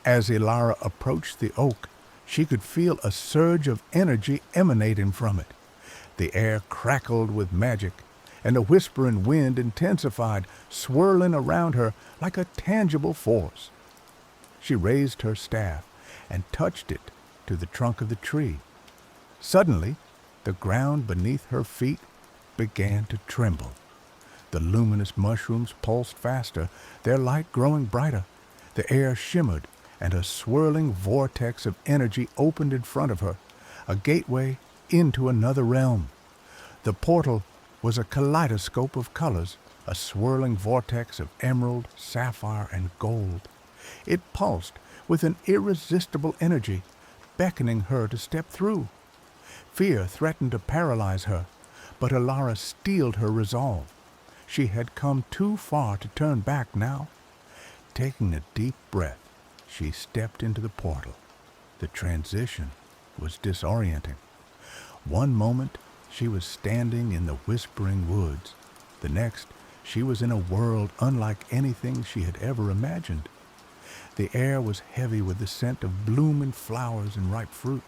As Elara approached the oak, she could feel a surge of energy emanating from it. The air crackled with magic, and the whispering wind intensified, swirling around her like a tangible force. She raised her staff and touched it to the trunk of the tree. Suddenly, the ground beneath her feet began to tremble. The luminous mushrooms pulsed faster, their light growing brighter. The air shimmered, and a swirling vortex of energy opened in front of her, a gateway into another realm. The portal was a kaleidoscope of colors, a swirling vortex of emerald, sapphire, and gold. It pulsed with an irresistible energy, beckoning her to step through. Fear threatened to paralyze her, but Elara steeled her resolve. She had come too far to turn back now. Taking a deep breath, she stepped into the portal. The transition was disorienting. One moment, she was standing in the whispering woods. The next, she was in a world unlike anything she had ever imagined. The air was heavy with the scent of blooming flowers and ripe fruit.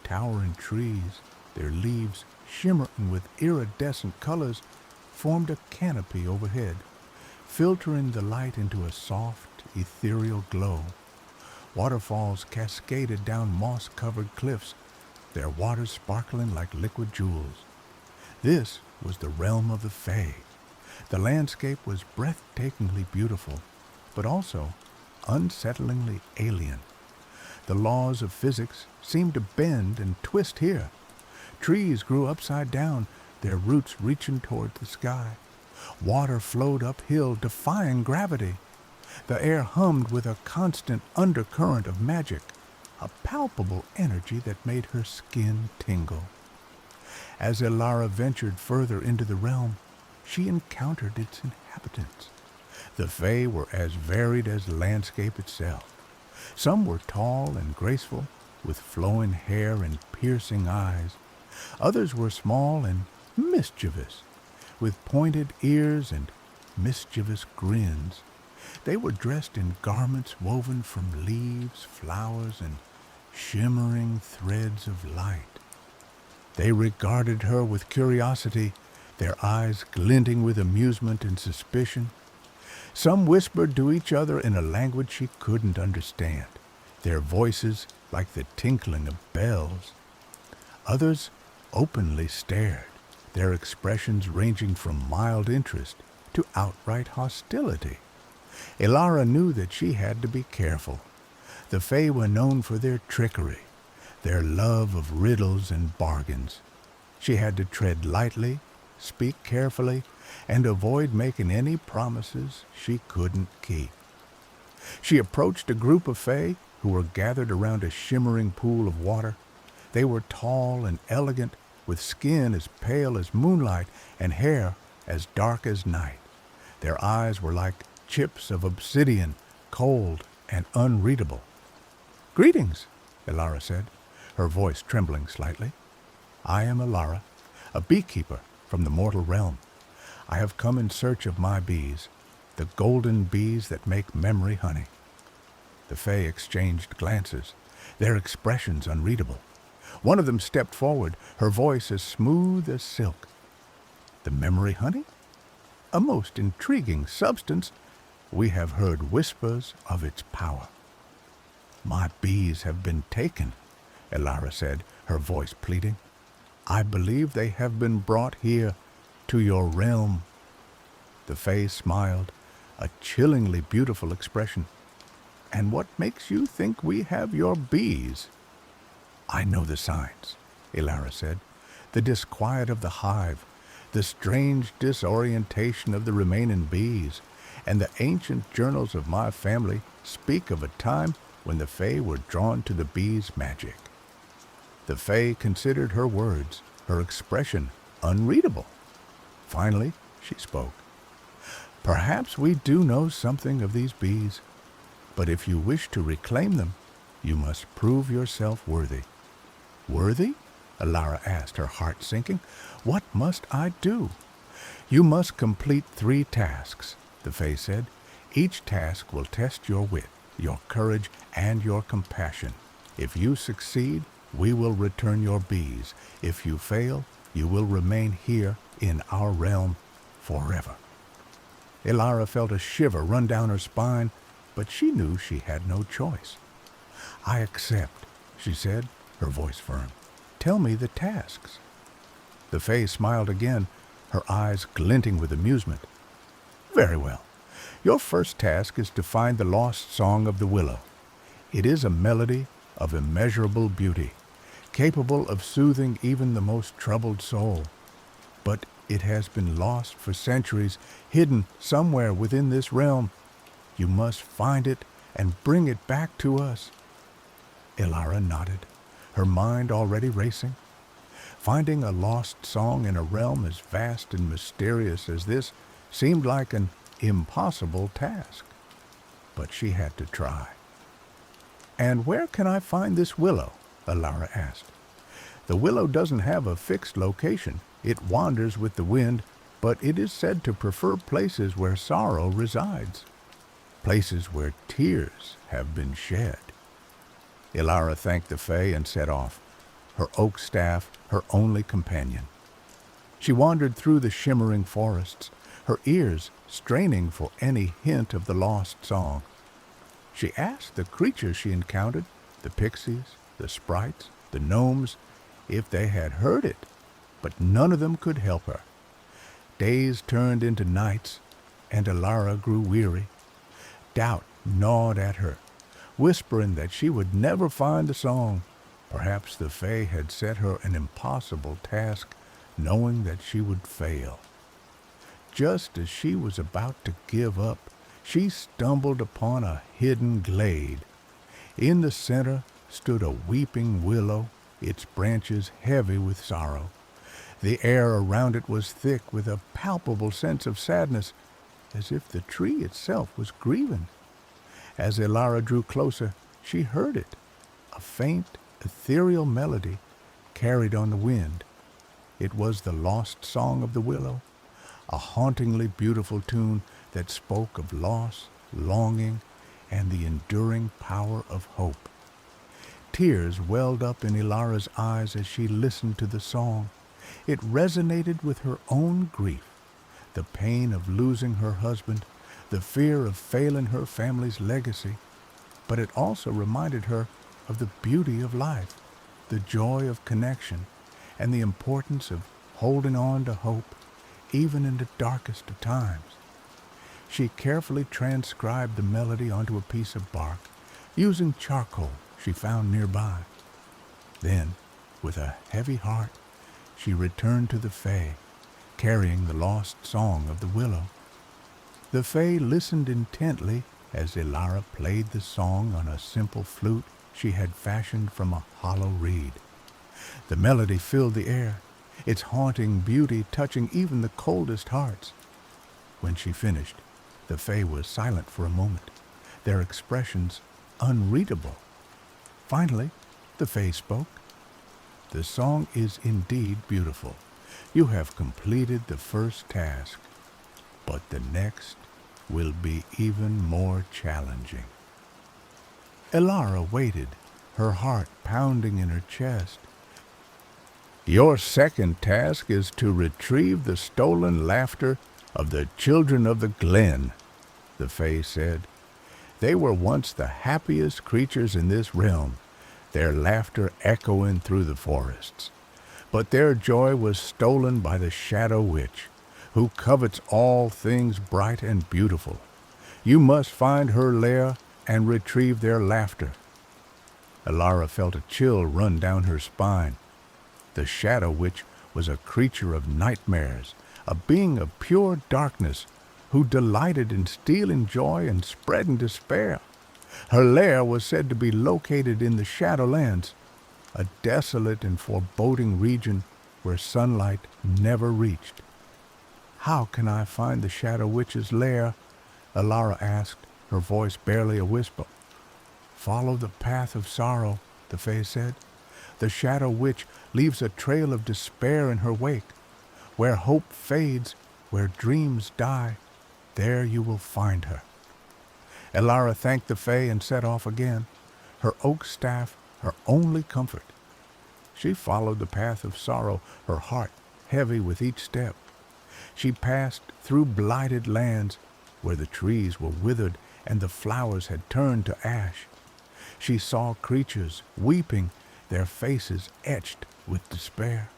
Towering trees, their leaves shimmering with iridescent colors, formed a canopy overhead, filtering the light into a soft, ethereal glow. Waterfalls cascaded down moss-covered cliffs, their waters sparkling like liquid jewels. This was the realm of the Fae. The landscape was breathtakingly beautiful, but also unsettlingly alien. The laws of physics seemed to bend and twist here. Trees grew upside down, their roots reaching toward the sky. Water flowed uphill, defying gravity. The air hummed with a constant undercurrent of magic, a palpable energy that made her skin tingle. As Elara ventured further into the realm, she encountered its inhabitants. The Fae were as varied as the landscape itself. Some were tall and graceful, with flowing hair and piercing eyes. Others were small and mischievous, with pointed ears and mischievous grins. They were dressed in garments woven from leaves, flowers, and shimmering threads of light. They regarded her with curiosity, their eyes glinting with amusement and suspicion. Some whispered to each other in a language she couldn't understand, their voices like the tinkling of bells. Others openly stared, their expressions ranging from mild interest to outright hostility. Elara knew that she had to be careful. The Fae were known for their trickery, their love of riddles and bargains. She had to tread lightly, speak carefully, and avoid making any promises she couldn't keep. She approached a group of Fae who were gathered around a shimmering pool of water. They were tall and elegant, with skin as pale as moonlight and hair as dark as night. Their eyes were like chips of obsidian, cold and unreadable. "Greetings," Elara said, her voice trembling slightly. "I am Elara, a beekeeper from the mortal realm. I have come in search of my bees, the golden bees that make memory honey." The Fae exchanged glances, their expressions unreadable. One of them stepped forward, her voice as smooth as silk. "The memory honey? A most intriguing substance. We have heard whispers of its power." "My bees have been taken," Elara said, her voice pleading. "I believe they have been brought here to your realm." The Fae smiled, a chillingly beautiful expression. And what makes you think we have your bees?" "I know the signs," Elara said. "The disquiet of the hive, the strange disorientation of the remaining bees, and the ancient journals of my family speak of a time when the Fae were drawn to the bees' magic." The Fae considered her words, her expression, unreadable. Finally, she spoke. "Perhaps we do know something of these bees, but if you wish to reclaim them, you must prove yourself worthy." "Worthy?" Elara asked, her heart sinking. "What must I do?" "You must complete 3 tasks," the Fae said. "Each task will test your wit, your courage, and your compassion. If you succeed, we will return your bees. If you fail, you will remain here in our realm forever." Elara felt a shiver run down her spine, but she knew she had no choice. "I accept," she said, her voice firm. "Tell me the tasks." The Fae smiled again, her eyes glinting with amusement. "Very well. Your first task is to find the lost song of the willow. It is a melody of immeasurable beauty, capable of soothing even the most troubled soul. But it has been lost for centuries, hidden somewhere within this realm. You must find it and bring it back to us." Elara nodded, her mind already racing. Finding a lost song in a realm as vast and mysterious as this seemed like an impossible task. But she had to try. "And where can I find this willow?" Elara asked. "The willow doesn't have a fixed location. It wanders with the wind, but it is said to prefer places where sorrow resides, places where tears have been shed." Elara thanked the Fae and set off, her oak staff her only companion. She wandered through the shimmering forests, her ears straining for any hint of the lost song. She asked the creatures she encountered, the pixies, the sprites, the gnomes, if they had heard it, but none of them could help her. Days turned into nights, and Elara grew weary. Doubt gnawed at her, whispering that she would never find the song. Perhaps the Fae had set her an impossible task, knowing that she would fail. Just as she was about to give up, she stumbled upon a hidden glade. In the center stood a weeping willow, its branches heavy with sorrow. The air around it was thick with a palpable sense of sadness, as if the tree itself was grieving. As Elara drew closer, she heard it, a faint, ethereal melody carried on the wind. It was the lost song of the willow, a hauntingly beautiful tune that spoke of loss, longing, and the enduring power of hope. Tears welled up in Elara's eyes as she listened to the song. It resonated with her own grief, the pain of losing her husband, the fear of failing her family's legacy, but it also reminded her of the beauty of life, the joy of connection, and the importance of holding on to hope, even in the darkest of times. She carefully transcribed the melody onto a piece of bark, using charcoal she found nearby. Then, with a heavy heart, she returned to the Fae, carrying the lost song of the willow. The Fae listened intently as Elara played the song on a simple flute she had fashioned from a hollow reed. The melody filled the air, its haunting beauty touching even the coldest hearts. When she finished, the Fae was silent for a moment, their expressions unreadable. Finally, the Fae spoke. "The song is indeed beautiful. You have completed the first task, but the next will be even more challenging." Elara waited, her heart pounding in her chest. "Your second task is to retrieve the stolen laughter of the children of the glen," the Fae said. "They were once the happiest creatures in this realm, their laughter echoing through the forests. But their joy was stolen by the Shadow Witch, who covets all things bright and beautiful. You must find her lair and retrieve their laughter. Elara felt a chill run down her spine. The Shadow Witch was a creature of nightmares, a being of pure darkness, who delighted in stealing joy and spreading despair. Her lair was said to be located in the Shadowlands, a desolate and foreboding region where sunlight never reached. "How can I find the Shadow Witch's lair?" Elara asked, her voice barely a whisper. "Follow the path of sorrow," the Fae said. "The Shadow Witch leaves a trail of despair in her wake. Where hope fades, where dreams die, there you will find her." Elara thanked the Fae and set off again, her oak staff her only comfort. She followed the path of sorrow, her heart heavy with each step. She passed through blighted lands where the trees were withered and the flowers had turned to ash. She saw creatures weeping, their faces etched with despair.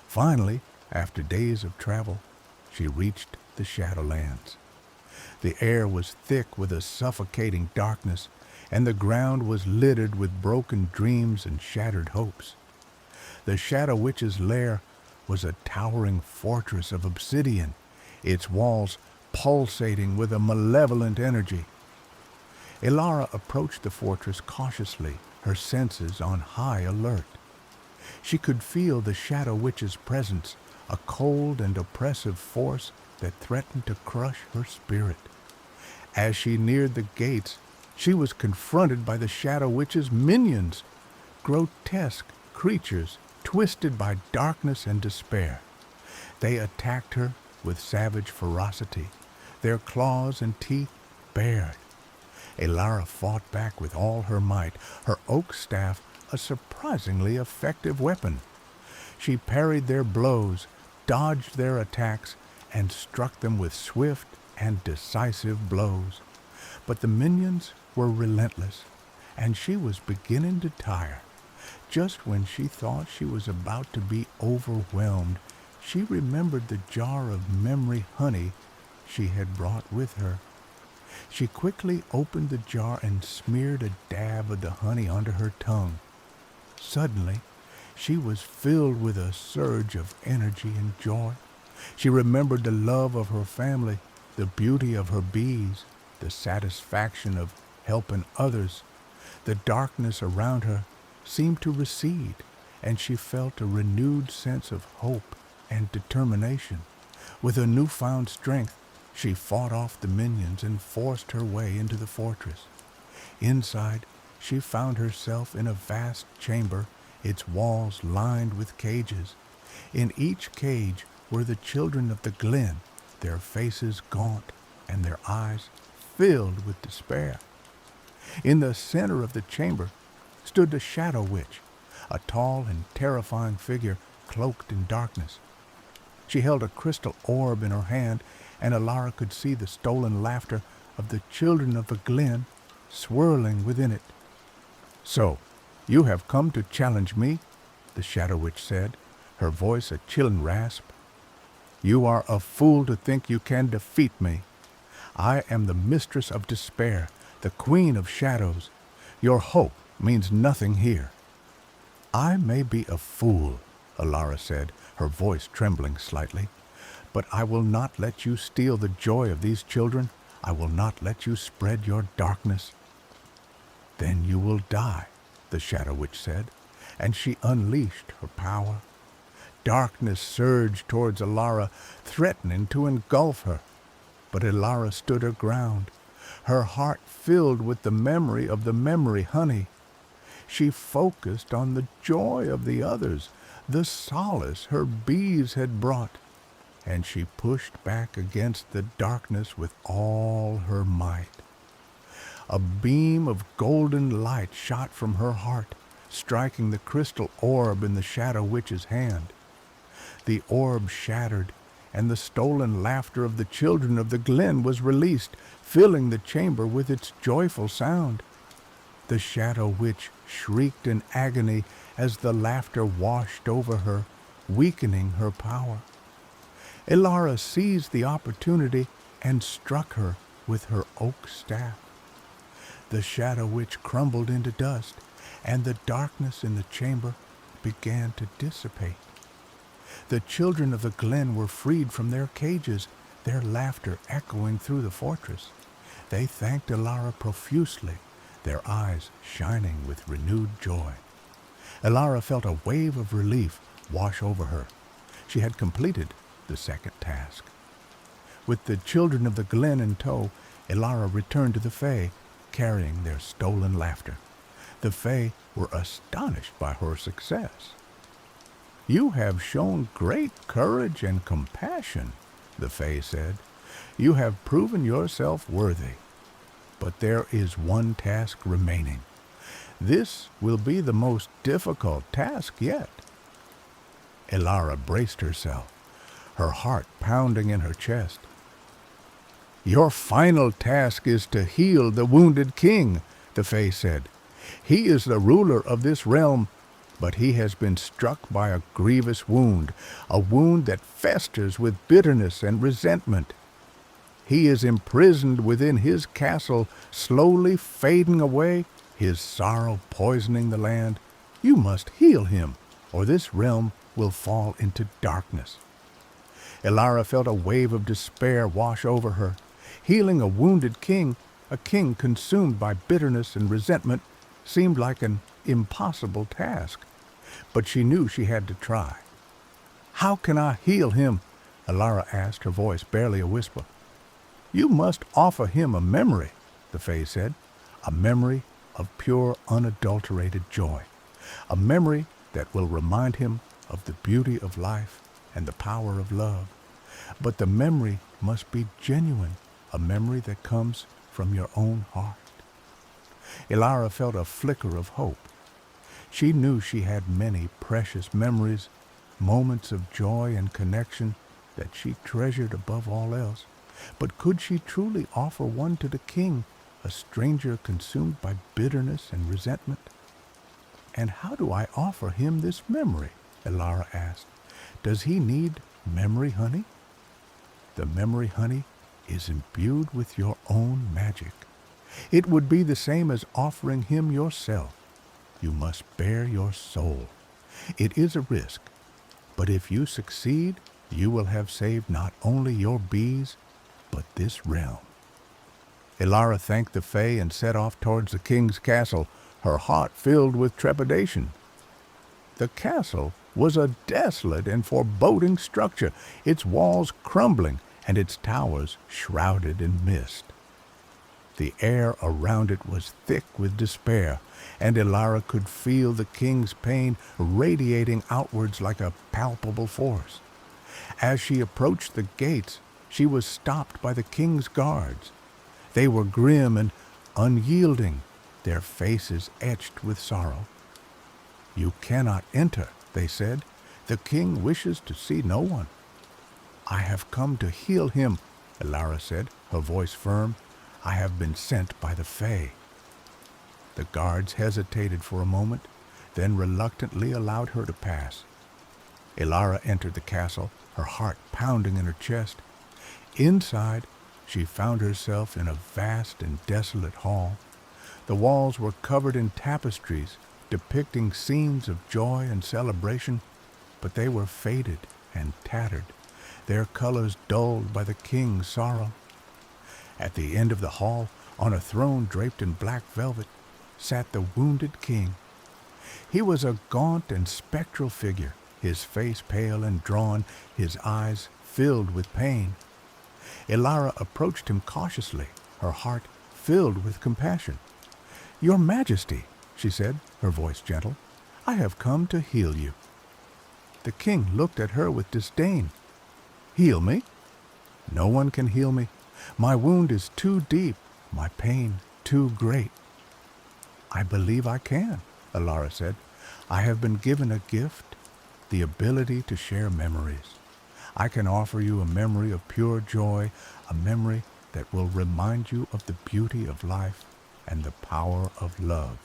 Finally, after days of travel, she reached the Shadowlands. The air was thick with a suffocating darkness, and the ground was littered with broken dreams and shattered hopes. The Shadow Witch's lair was a towering fortress of obsidian, its walls pulsating with a malevolent energy. Elara approached the fortress cautiously, her senses on high alert. She could feel the Shadow Witch's presence, a cold and oppressive force that threatened to crush her spirit. As she neared the gates, she was confronted by the Shadow Witch's minions, grotesque creatures twisted by darkness and despair. They attacked her with savage ferocity, their claws and teeth bared. Elara fought back with all her might, her oak staff a surprisingly effective weapon. She parried their blows, dodged their attacks, and struck them with swift and decisive blows. But the minions were relentless, and she was beginning to tire. Just when she thought she was about to be overwhelmed, she remembered the jar of memory honey she had brought with her. She quickly opened the jar and smeared a dab of the honey onto her tongue. Suddenly, she was filled with a surge of energy and joy. She remembered the love of her family, the beauty of her bees, the satisfaction of helping others. The darkness around her seemed to recede, and she felt a renewed sense of hope and determination. With a newfound strength, she fought off the minions and forced her way into the fortress. Inside, she found herself in a vast chamber, its walls lined with cages. In each cage were the children of the glen, their faces gaunt and their eyes filled with despair. In the center of the chamber stood the Shadow Witch, a tall and terrifying figure cloaked in darkness. She held a crystal orb in her hand, and Elara could see the stolen laughter of the children of the glen swirling within it. "So, you have come to challenge me?" the Shadow Witch said, her voice a chilling rasp. "You are a fool to think you can defeat me. I am the mistress of despair, the queen of shadows. Your hope means nothing here." "I may be a fool," Elara said, her voice trembling slightly, "but I will not let you steal the joy of these children. I will not let you spread your darkness." "Then you will die," the Shadow Witch said, and she unleashed her power. Darkness surged towards Elara, threatening to engulf her. But Elara stood her ground, her heart filled with the memory of the memory honey. She focused on the joy of the others, the solace her bees had brought, and she pushed back against the darkness with all her might. A beam of golden light shot from her heart, striking the crystal orb in the Shadow Witch's hand. The orb shattered, and the stolen laughter of the children of the glen was released, filling the chamber with its joyful sound. The Shadow Witch shrieked in agony as the laughter washed over her, weakening her power. Elara seized the opportunity and struck her with her oak staff. The shadow witch crumbled into dust, and the darkness in the chamber began to dissipate. The children of the glen were freed from their cages, their laughter echoing through the fortress. They thanked Elara profusely, their eyes shining with renewed joy. Elara felt a wave of relief wash over her. She had completed the second task. With the children of the glen in tow, Elara returned to the Fae, carrying their stolen laughter. The Fae were astonished by her success. "You have shown great courage and compassion," the Fae said. "You have proven yourself worthy. But there is one task remaining. This will be the most difficult task yet." Elara braced herself, her heart pounding in her chest. "Your final task is to heal the wounded king," the Fae said. "He is the ruler of this realm, but he has been struck by a grievous wound, a wound that festers with bitterness and resentment. He is imprisoned within his castle, slowly fading away, his sorrow poisoning the land. You must heal him, or this realm will fall into darkness." Elara felt a wave of despair wash over her. Healing a wounded king, a king consumed by bitterness and resentment, seemed like an impossible task. But she knew she had to try. "How can I heal him?" Elara asked, her voice barely a whisper. "You must offer him a memory," the Fae said, "a memory of pure, unadulterated joy, a memory that will remind him of the beauty of life and the power of love. But the memory must be genuine, a memory that comes from your own heart." Elara felt a flicker of hope. She knew she had many precious memories, moments of joy and connection that she treasured above all else. But could she truly offer one to the king, a stranger consumed by bitterness and resentment? "And how do I offer him this memory?" Elara asked. "Does he need memory honey?" "The memory honey is imbued with your own magic. It would be the same as offering him yourself. You must bare your soul. It is a risk, but if you succeed, you will have saved not only your bees, but this realm." Elara thanked the Fae and set off towards the king's castle, her heart filled with trepidation. The castle was a desolate and foreboding structure, its walls crumbling and its towers shrouded in mist. The air around it was thick with despair, and Elara could feel the king's pain radiating outwards like a palpable force. As she approached the gates, she was stopped by the king's guards. They were grim and unyielding, their faces etched with sorrow. "You cannot enter," they said. "The king wishes to see no one." "I have come to heal him," Elara said, her voice firm. "I have been sent by the Fae." The guards hesitated for a moment, then reluctantly allowed her to pass. Elara entered the castle, her heart pounding in her chest. Inside, she found herself in a vast and desolate hall. The walls were covered in tapestries depicting scenes of joy and celebration, but they were faded and tattered, their colors dulled by the king's sorrow. At the end of the hall, on a throne draped in black velvet, sat the wounded king. He was a gaunt and spectral figure, his face pale and drawn, his eyes filled with pain. Elara approached him cautiously, her heart filled with compassion. "Your Majesty," she said, her voice gentle, "I have come to heal you." The king looked at her with disdain. "Heal me? No one can heal me. My wound is too deep, my pain too great." "I believe I can," Elara said. "I have been given a gift, the ability to share memories. I can offer you a memory of pure joy, a memory that will remind you of the beauty of life and the power of love."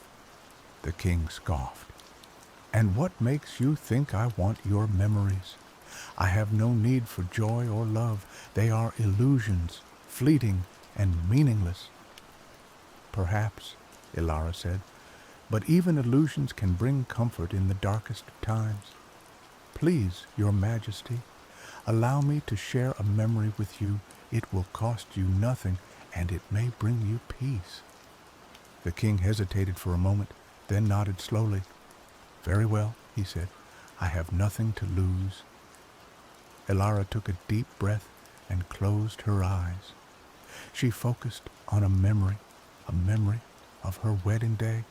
The king scoffed. "And what makes you think I want your memories? I have no need for joy or love. They are illusions, fleeting and meaningless." perhaps, Ilara said, but even illusions can bring comfort in the darkest of times. Please, Your Majesty, allow me to share a memory with you. It will cost you nothing, and it may bring you peace. The king hesitated for a moment, then nodded slowly. Very well, he said. I have nothing to lose. Ilara took a deep breath and closed her eyes. She focused on a memory of her wedding day.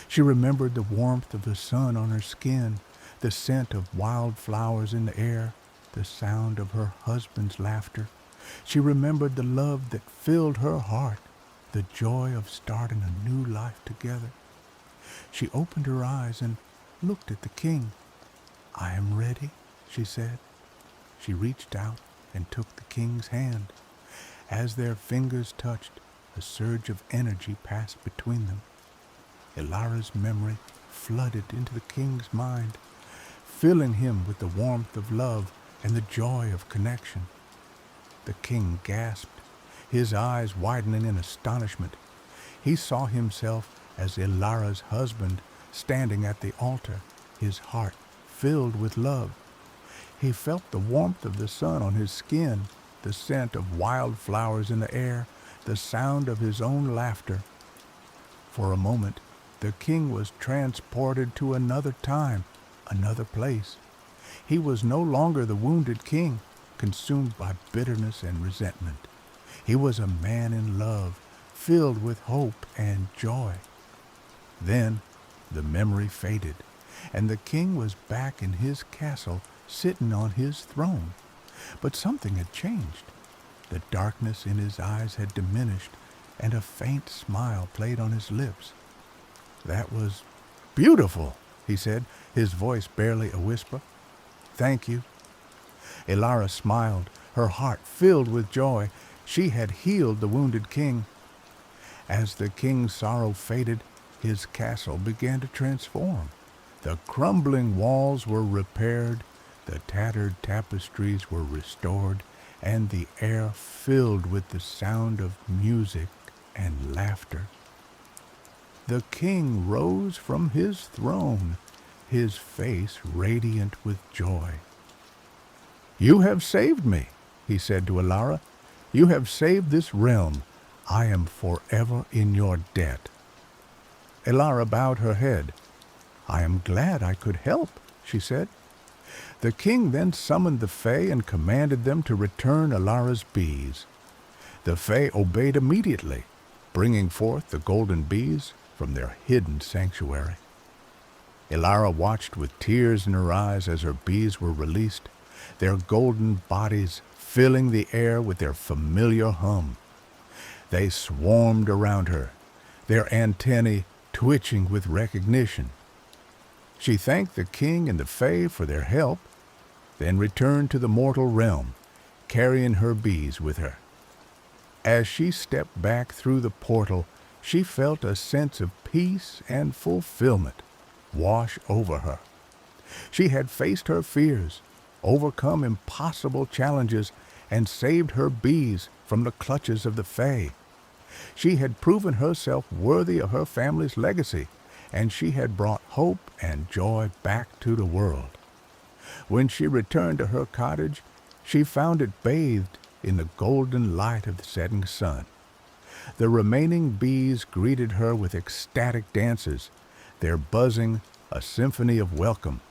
She remembered the warmth of the sun on her skin, the scent of wild flowers in the air, the sound of her husband's laughter. She remembered the love that filled her heart, the joy of starting a new life together. She opened her eyes and looked at the king. I am ready, she said. She reached out and took the king's hand. As their fingers touched, a surge of energy passed between them. Ilara's memory flooded into the king's mind, filling him with the warmth of love and the joy of connection. The king gasped, his eyes widening in astonishment. He saw himself as Ilara's husband standing at the altar, his heart filled with love. He felt the warmth of the sun on his skin, the scent of wild flowers in the air, the sound of his own laughter. For a moment, the king was transported to another time, another place. He was no longer the wounded king, consumed by bitterness and resentment. He was a man in love, filled with hope and joy. Then the memory faded, and the king was back in his castle, sitting on his throne. But something had changed. The darkness in his eyes had diminished, and a faint smile played on his lips. That was beautiful, he said, his voice barely a whisper. Thank you. Ilara smiled, her heart filled with joy. She had healed the wounded king. As the king's sorrow faded, his castle began to transform. The crumbling walls were repaired, the tattered tapestries were restored, and the air filled with the sound of music and laughter. The king rose from his throne, his face radiant with joy. You have saved me, he said to Ilara. You have saved this realm. I am forever in your debt. Ilara bowed her head. I am glad I could help, she said. The king then summoned the Fae and commanded them to return Ilara's bees. The Fae obeyed immediately, bringing forth the golden bees from their hidden sanctuary. Ilara watched with tears in her eyes as her bees were released, their golden bodies filling the air with their familiar hum. They swarmed around her, their antennae twitching with recognition. She thanked the king and the Fae for their help, then returned to the mortal realm, carrying her bees with her. As she stepped back through the portal, she felt a sense of peace and fulfillment wash over her. She had faced her fears, overcome impossible challenges, and saved her bees from the clutches of the Fae. She had proven herself worthy of her family's legacy, and she had brought hope and joy back to the world. When she returned to her cottage, she found it bathed in the golden light of the setting sun. The remaining bees greeted her with ecstatic dances, their buzzing a symphony of welcome.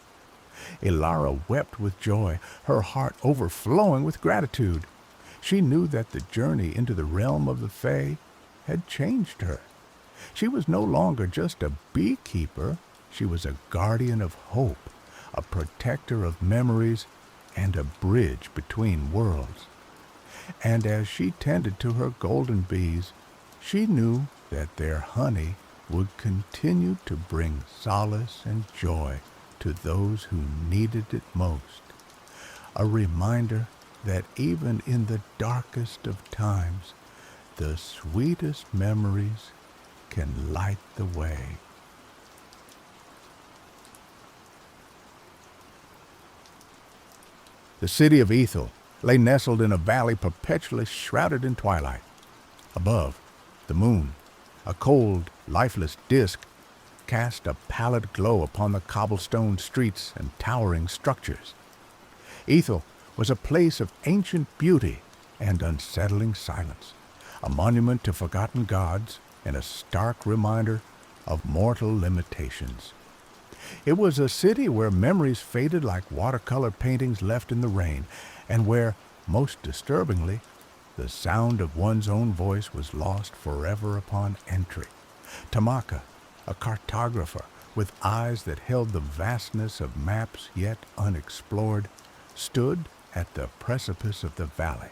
Ilara wept with joy, her heart overflowing with gratitude. She knew that the journey into the realm of the Fae had changed her. She was no longer just a beekeeper. She was a guardian of hope, a protector of memories, and a bridge between worlds. And as she tended to her golden bees, she knew that their honey would continue to bring solace and joy to those who needed it most. A reminder that even in the darkest of times, the sweetest memories can light the way. The city of Ethel lay nestled in a valley perpetually shrouded in twilight. Above, the moon, A cold, lifeless disk cast a pallid glow upon the cobblestone streets and towering structures. Ethel was a place of ancient beauty and unsettling silence, a monument to forgotten gods and a stark reminder of mortal limitations. It was a city where memories faded like watercolor paintings left in the rain, and where, most disturbingly, the sound of one's own voice was lost forever upon entry. Tamaka, a cartographer with eyes that held the vastness of maps yet unexplored, stood at the precipice of the valley.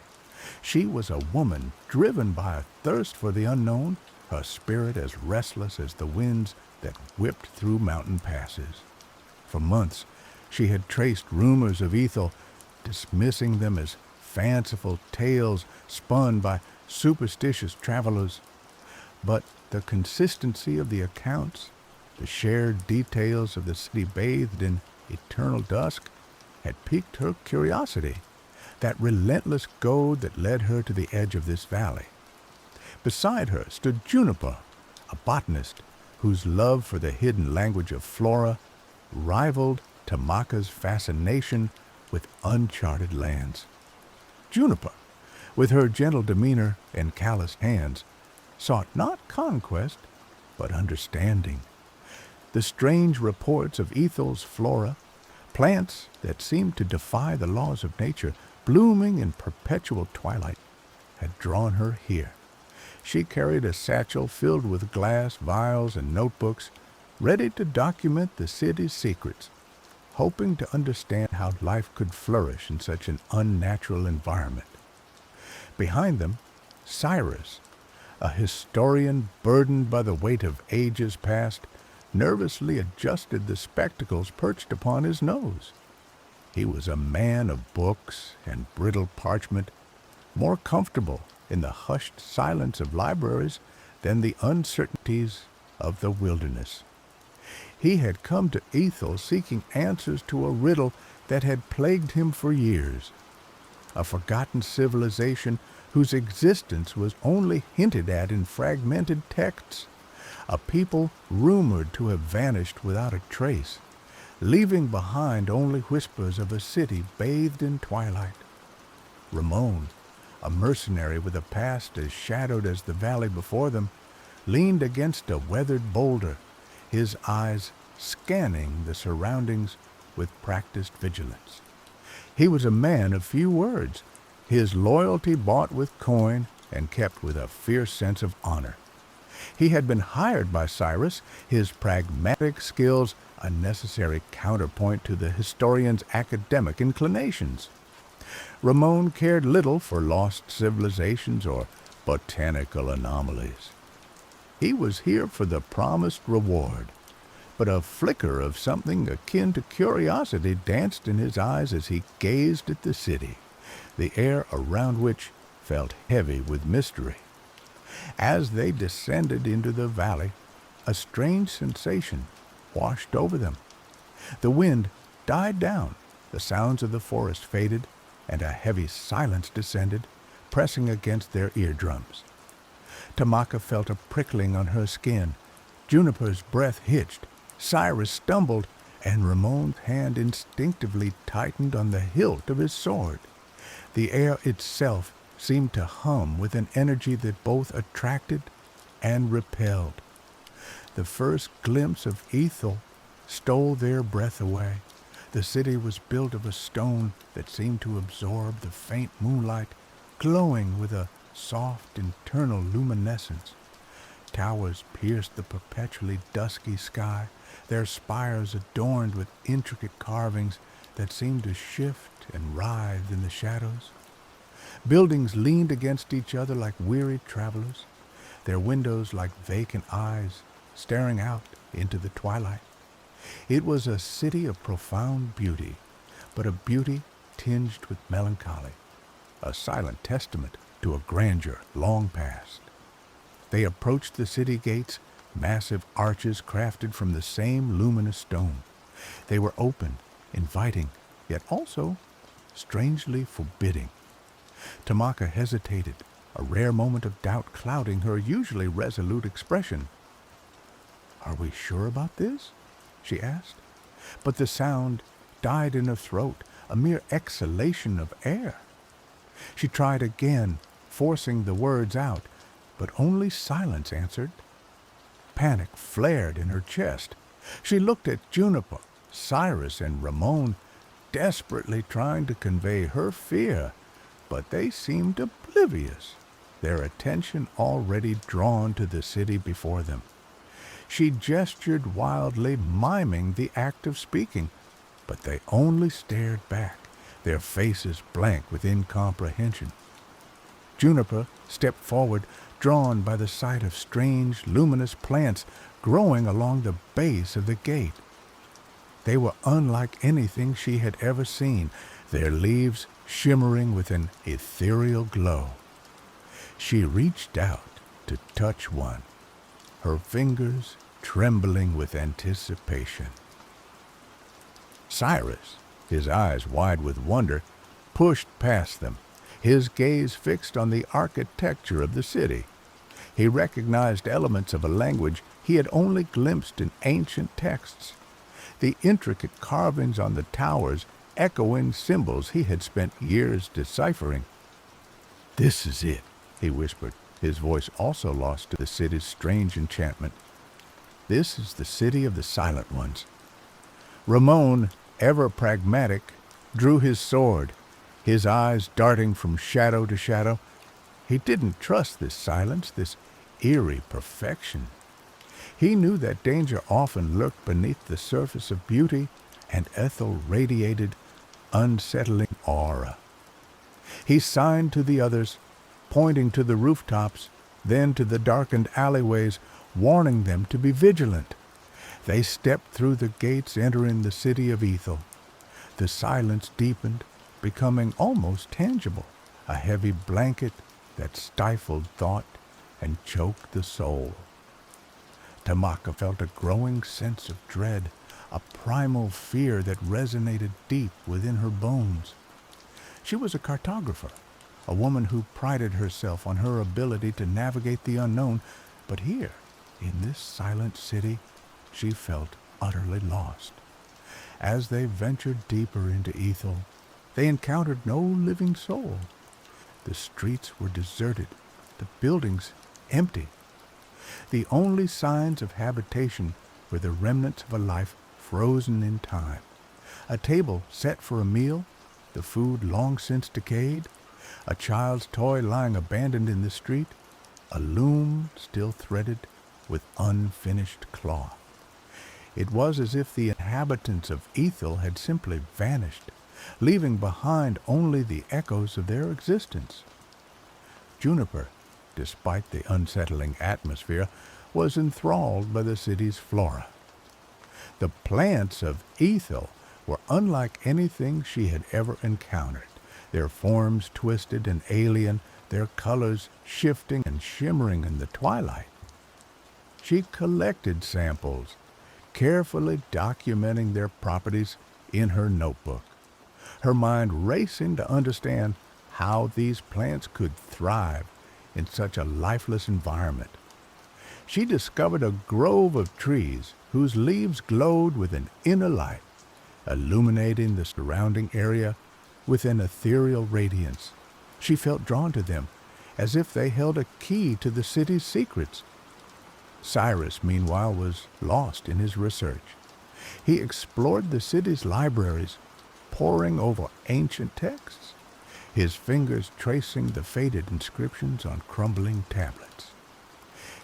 She was a woman driven by a thirst for the unknown, her spirit as restless as the winds that whipped through mountain passes. For months she had traced rumors of Ethel, dismissing them as fanciful tales spun by superstitious travelers. But the consistency of the accounts, the shared details of the city bathed in eternal dusk, had piqued her curiosity, that relentless goad that led her to the edge of this valley. Beside her stood Juniper, a botanist whose love for the hidden language of flora rivaled Tamaka's fascination with uncharted lands. Juniper, with her gentle demeanor and calloused hands, sought not conquest, but understanding. The strange reports of Ethel's flora, plants that seemed to defy the laws of nature, blooming in perpetual twilight, had drawn her here. She carried a satchel filled with glass vials and notebooks, ready to document the city's secrets, hoping to understand how life could flourish in such an unnatural environment. Behind them, Cyrus, a historian burdened by the weight of ages past, nervously adjusted the spectacles perched upon his nose. He was a man of books and brittle parchment, more comfortable in the hushed silence of libraries than the uncertainties of the wilderness. He had come to Ethel seeking answers to a riddle that had plagued him for years, a forgotten civilization whose existence was only hinted at in fragmented texts, a people rumored to have vanished without a trace, leaving behind only whispers of a city bathed in twilight. Ramon, a mercenary with a past as shadowed as the valley before them, leaned against a weathered boulder, his eyes scanning the surroundings with practiced vigilance. He was a man of few words, his loyalty bought with coin and kept with a fierce sense of honor. He had been hired by Cyrus, his pragmatic skills a necessary counterpoint to the historian's academic inclinations. Ramon cared little for lost civilizations or botanical anomalies. He was here for the promised reward, but a flicker of something akin to curiosity danced in his eyes as he gazed at the city, the air around which felt heavy with mystery. As they descended into the valley, a strange sensation washed over them. The wind died down, the sounds of the forest faded, and a heavy silence descended, pressing against their eardrums. Tamaka felt a prickling on her skin. Juniper's breath hitched. Cyrus stumbled, and Ramon's hand instinctively tightened on the hilt of his sword. The air itself seemed to hum with an energy that both attracted and repelled. The first glimpse of Ethel stole their breath away. The city was built of a stone that seemed to absorb the faint moonlight, glowing with a soft internal luminescence. Towers pierced the perpetually dusky sky, their spires adorned with intricate carvings that seemed to shift and writhe in the shadows. Buildings leaned against each other like weary travelers, their windows like vacant eyes staring out into the twilight. It was a city of profound beauty, but a beauty tinged with melancholy, a silent testament to a grandeur long past. They approached the city gates, massive arches crafted from the same luminous stone. They were open, inviting, yet also strangely forbidding. Tamaka hesitated, a rare moment of doubt clouding her usually resolute expression. "Are we sure about this?" she asked. But the sound died in her throat, a mere exhalation of air. She tried again, forcing the words out, but only silence answered. Panic flared in her chest. She looked at Juniper, Cyrus, and Ramon, desperately trying to convey her fear, but they seemed oblivious, their attention already drawn to the city before them. She gestured wildly, miming the act of speaking, but they only stared back, their faces blank with incomprehension. Juniper stepped forward, drawn by the sight of strange, luminous plants growing along the base of the gate. They were unlike anything she had ever seen, their leaves shimmering with an ethereal glow. She reached out to touch one, her fingers trembling with anticipation. Cyrus, his eyes wide with wonder, pushed past them, his gaze fixed on the architecture of the city. He recognized elements of a language he had only glimpsed in ancient texts, the intricate carvings on the towers echoing symbols he had spent years deciphering. "This is it," he whispered, his voice also lost to the city's strange enchantment. "This is the city of the Silent Ones." Ramon, ever pragmatic, drew his sword, his eyes darting from shadow to shadow. He didn't trust this silence, this eerie perfection. He knew that danger often lurked beneath the surface of beauty, and Ethel radiated unsettling aura. He signed to the others, pointing to the rooftops, then to the darkened alleyways, warning them to be vigilant. They stepped through the gates entering the city of Ethel. The silence deepened, becoming almost tangible, a heavy blanket that stifled thought and choked the soul. Tamaka felt a growing sense of dread, a primal fear that resonated deep within her bones. She was a cartographer, a woman who prided herself on her ability to navigate the unknown, but here, in this silent city, she felt utterly lost. As they ventured deeper into Ethel, they encountered no living soul. The streets were deserted, the buildings empty. The only signs of habitation were the remnants of a life frozen in time. A table set for a meal, the food long since decayed, a child's toy lying abandoned in the street, a loom still threaded with unfinished cloth. It was as if the inhabitants of Ethel had simply vanished, leaving behind only the echoes of their existence. Juniper, despite the unsettling atmosphere, was enthralled by the city's flora. The plants of Ethel were unlike anything she had ever encountered, their forms twisted and alien, their colors shifting and shimmering in the twilight. She collected samples, carefully documenting their properties in her notebook, her mind racing to understand how these plants could thrive in such a lifeless environment. She discovered a grove of trees whose leaves glowed with an inner light, illuminating the surrounding area with an ethereal radiance. She felt drawn to them, as if they held a key to the city's secrets. Cyrus, meanwhile, was lost in his research. He explored the city's libraries, poring over ancient texts, his fingers tracing the faded inscriptions on crumbling tablets.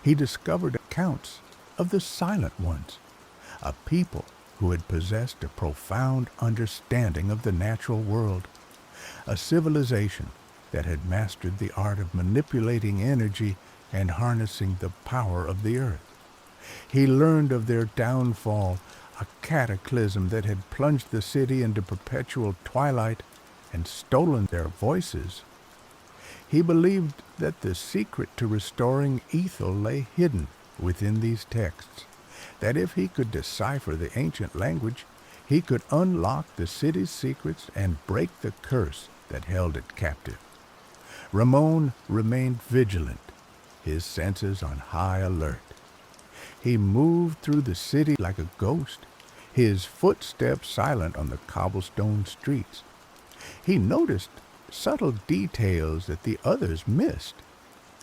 He discovered accounts of the Silent Ones, a people who had possessed a profound understanding of the natural world, a civilization that had mastered the art of manipulating energy and harnessing the power of the earth. He learned of their downfall, a cataclysm that had plunged the city into perpetual twilight and stolen their voices. He believed that the secret to restoring Ethel lay hidden within these texts, that if he could decipher the ancient language, he could unlock the city's secrets and break the curse that held it captive. Ramon remained vigilant, his senses on high alert. He moved through the city like a ghost, his footsteps silent on the cobblestone streets. He noticed subtle details that the others missed.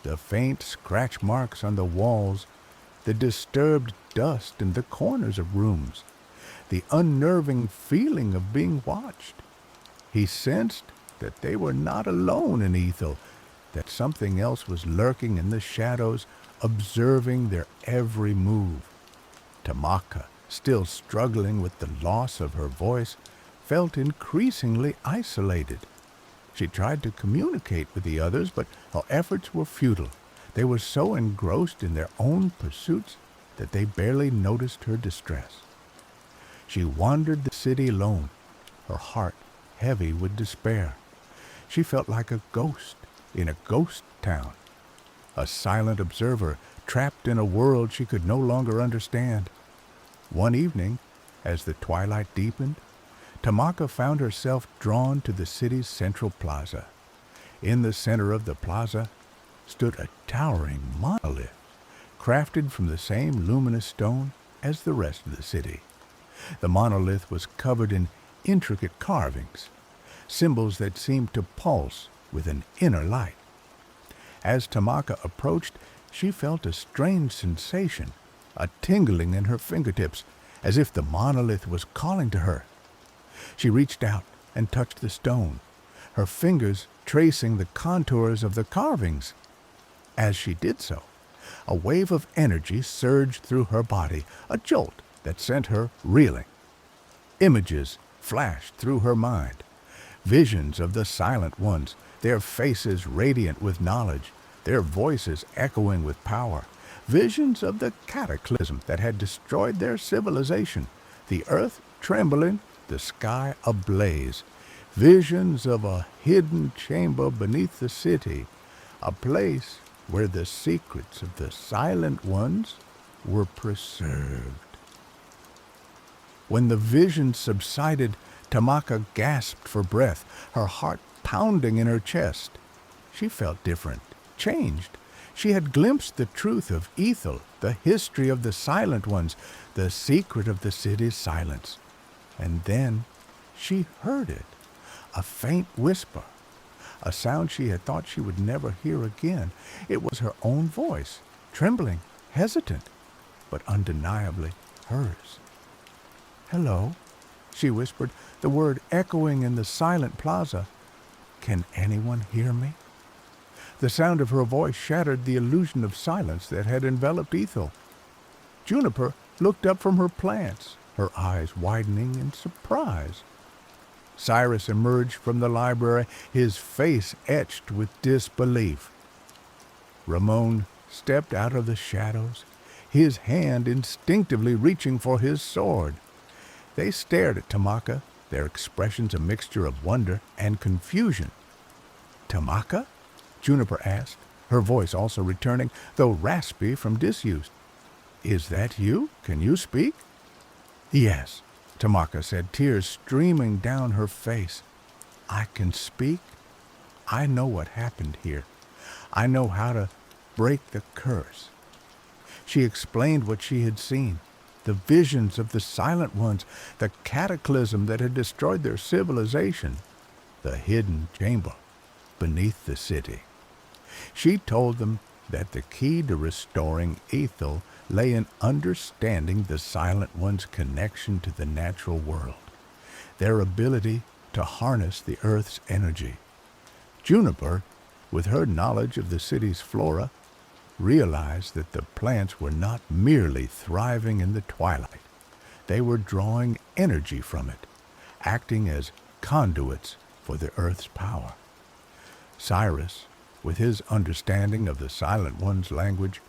The faint scratch marks on the walls, the disturbed dust in the corners of rooms, the unnerving feeling of being watched. He sensed that they were not alone in Ethel, that something else was lurking in the shadows, observing their every move. Tamaka, still struggling with the loss of her voice, felt increasingly isolated. She tried to communicate with the others, but her efforts were futile. They were so engrossed in their own pursuits that they barely noticed her distress. She wandered the city alone, her heart heavy with despair. She felt like a ghost in a ghost town, a silent observer trapped in a world she could no longer understand. One evening, as the twilight deepened, Tamaka found herself drawn to the city's central plaza. In the center of the plaza stood a towering monolith, crafted from the same luminous stone as the rest of the city. The monolith was covered in intricate carvings, symbols that seemed to pulse with an inner light. As Tamaka approached, she felt a strange sensation, a tingling in her fingertips, as if the monolith was calling to her. She reached out and touched the stone, her fingers tracing the contours of the carvings. As she did so, a wave of energy surged through her body, a jolt that sent her reeling. Images flashed through her mind, visions of the silent ones, their faces radiant with knowledge, their voices echoing with power, visions of the cataclysm that had destroyed their civilization, the earth trembling, the sky ablaze, visions of a hidden chamber beneath the city, a place where the secrets of the silent ones were preserved. When the vision subsided, Tamaka gasped for breath, her heart pounding in her chest. She felt different, changed. She had glimpsed the truth of Ethel, the history of the silent ones, the secret of the city's silence. And then she heard it, a faint whisper, a sound she had thought she would never hear again. It was her own voice, trembling, hesitant, but undeniably hers. "Hello," she whispered, the word echoing in the silent plaza. "Can anyone hear me?" The sound of her voice shattered the illusion of silence that had enveloped Ethel. Juniper looked up from her plants, her eyes widening in surprise. Cyrus emerged from the library, his face etched with disbelief. Ramon stepped out of the shadows, his hand instinctively reaching for his sword. They stared at Tamaka, their expressions a mixture of wonder and confusion. "Tamaka?" Juniper asked, her voice also returning, though raspy from disuse. "Is that you? Can you speak?" "Yes," Tamaka said, tears streaming down her face. "I can speak. I know what happened here. I know how to break the curse." She explained what she had seen, the visions of the silent ones, the cataclysm that had destroyed their civilization, the hidden chamber beneath the city. She told them that the key to restoring Ethel lay in understanding the silent one's connection to the natural world, their ability to harness the earth's energy. Juniper, with her knowledge of the city's flora, realized that the plants were not merely thriving in the twilight. They were drawing energy from it, acting as conduits for the earth's power. Cyrus, with his understanding of the silent one's language,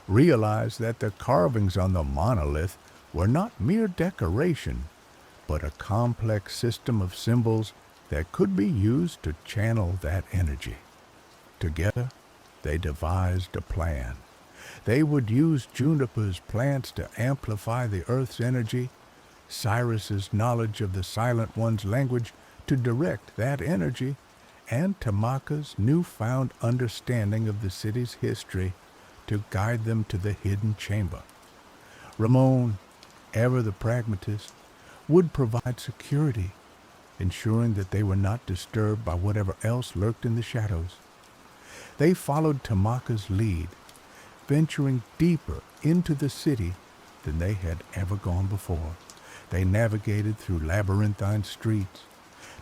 realized that the carvings on the monolith were not mere decoration, but a complex system of symbols that could be used to channel that energy. Together, they devised a plan. They would use Juniper's plants to amplify the earth's energy, Cyrus's knowledge of the silent one's language to direct that energy, and Tamaka's newfound understanding of the city's history to guide them to the hidden chamber. Ramon, ever the pragmatist, would provide security, ensuring that they were not disturbed by whatever else lurked in the shadows. They followed Tamaka's lead, venturing deeper into the city than they had ever gone before. They navigated through labyrinthine streets,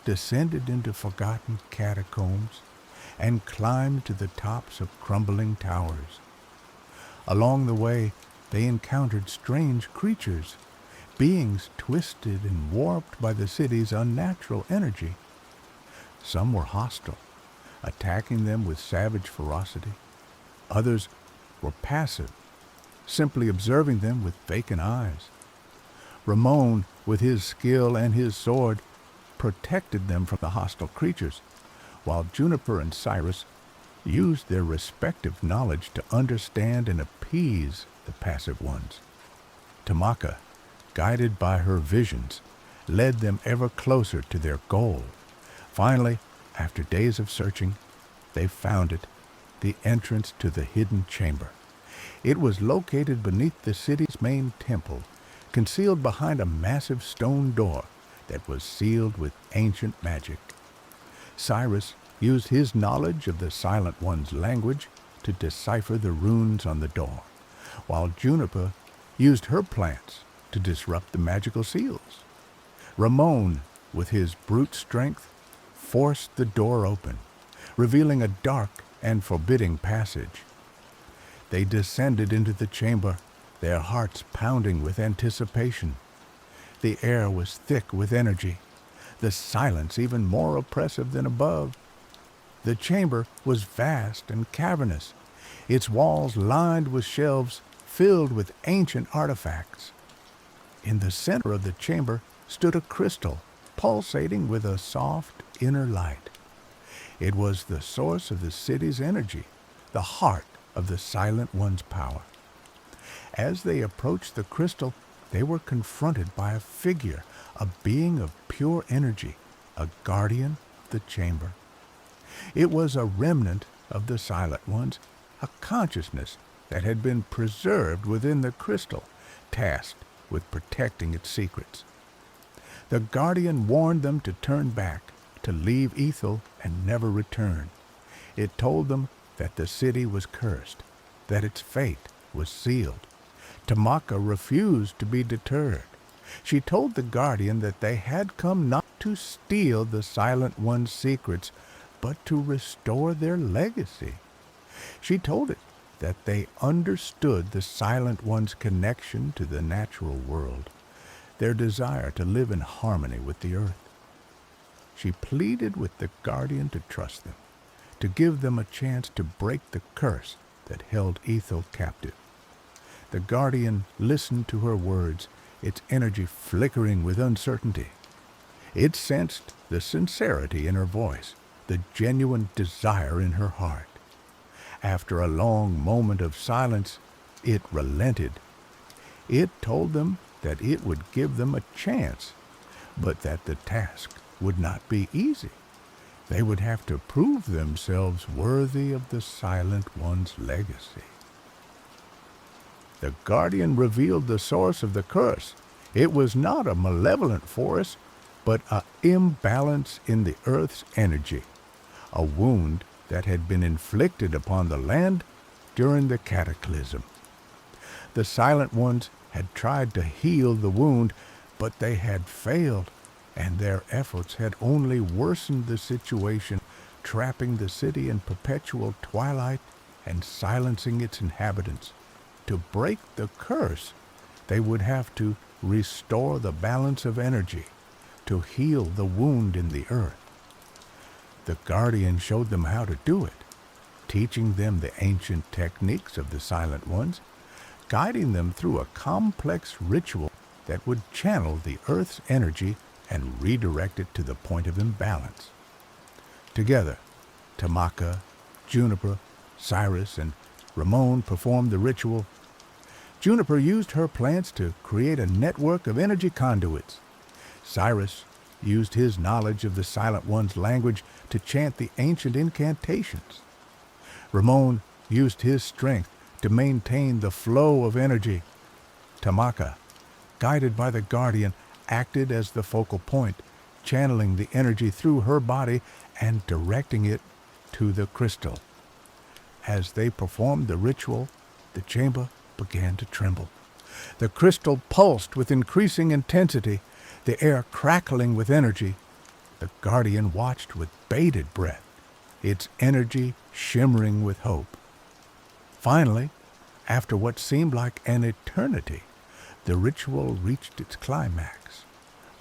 descended into forgotten catacombs, and climbed to the tops of crumbling towers. Along the way, they encountered strange creatures, beings twisted and warped by the city's unnatural energy. Some were hostile, attacking them with savage ferocity. Others were passive, simply observing them with vacant eyes. Ramon, with his skill and his sword, protected them from the hostile creatures, while Juniper and Cyrus used their respective knowledge to understand and appease the passive ones. Tamaka, guided by her visions, led them ever closer to their goal. Finally, after days of searching, they found it, the entrance to the hidden chamber. It was located beneath the city's main temple, concealed behind a massive stone door that was sealed with ancient magic. Cyrus used his knowledge of the Silent One's language to decipher the runes on the door, while Juniper used her plants to disrupt the magical seals. Ramon, with his brute strength, forced the door open, revealing a dark and forbidding passage. They descended into the chamber, their hearts pounding with anticipation. The air was thick with energy, the silence even more oppressive than above. The chamber was vast and cavernous, its walls lined with shelves filled with ancient artifacts. In the center of the chamber stood a crystal, pulsating with a soft inner light. It was the source of the city's energy, the heart of the Silent One's power. As they approached the crystal, they were confronted by a figure, a being of pure energy, a guardian of the chamber. It was a remnant of the Silent Ones, a consciousness that had been preserved within the crystal, tasked with protecting its secrets. The guardian warned them to turn back, to leave Ethel and never return. It told them that the city was cursed, that its fate was sealed. Tamaka refused to be deterred. She told the guardian that they had come not to steal the Silent One's secrets, but to restore their legacy. She told it that they understood the Silent One's connection to the natural world, their desire to live in harmony with the earth. She pleaded with the guardian to trust them, to give them a chance to break the curse that held Ethel captive. The guardian listened to her words, its energy flickering with uncertainty. It sensed the sincerity in her voice, the genuine desire in her heart. After a long moment of silence, it relented. It told them that it would give them a chance, but that the task would not be easy. They would have to prove themselves worthy of the Silent One's legacy. The guardian revealed the source of the curse. It was not a malevolent force, but an imbalance in the earth's energy, a wound that had been inflicted upon the land during the cataclysm. The Silent Ones had tried to heal the wound, but they had failed, and their efforts had only worsened the situation, trapping the city in perpetual twilight and silencing its inhabitants. To break the curse, they would have to restore the balance of energy, to heal the wound in the earth. The guardian showed them how to do it, teaching them the ancient techniques of the Silent Ones, guiding them through a complex ritual that would channel the earth's energy and redirect it to the point of imbalance. Together, Tamaka, Juniper, Cyrus, and Ramon performed the ritual. Juniper used her plants to create a network of energy conduits. Cyrus used his knowledge of the Silent One's language to chant the ancient incantations. Ramon used his strength to maintain the flow of energy. Tamaka, guided by the Guardian, acted as the focal point, channeling the energy through her body and directing it to the crystal. As they performed the ritual, the chamber began to tremble. The crystal pulsed with increasing intensity, the air crackling with energy. The Guardian watched with bated breath, its energy shimmering with hope. Finally, after what seemed like an eternity, the ritual reached its climax.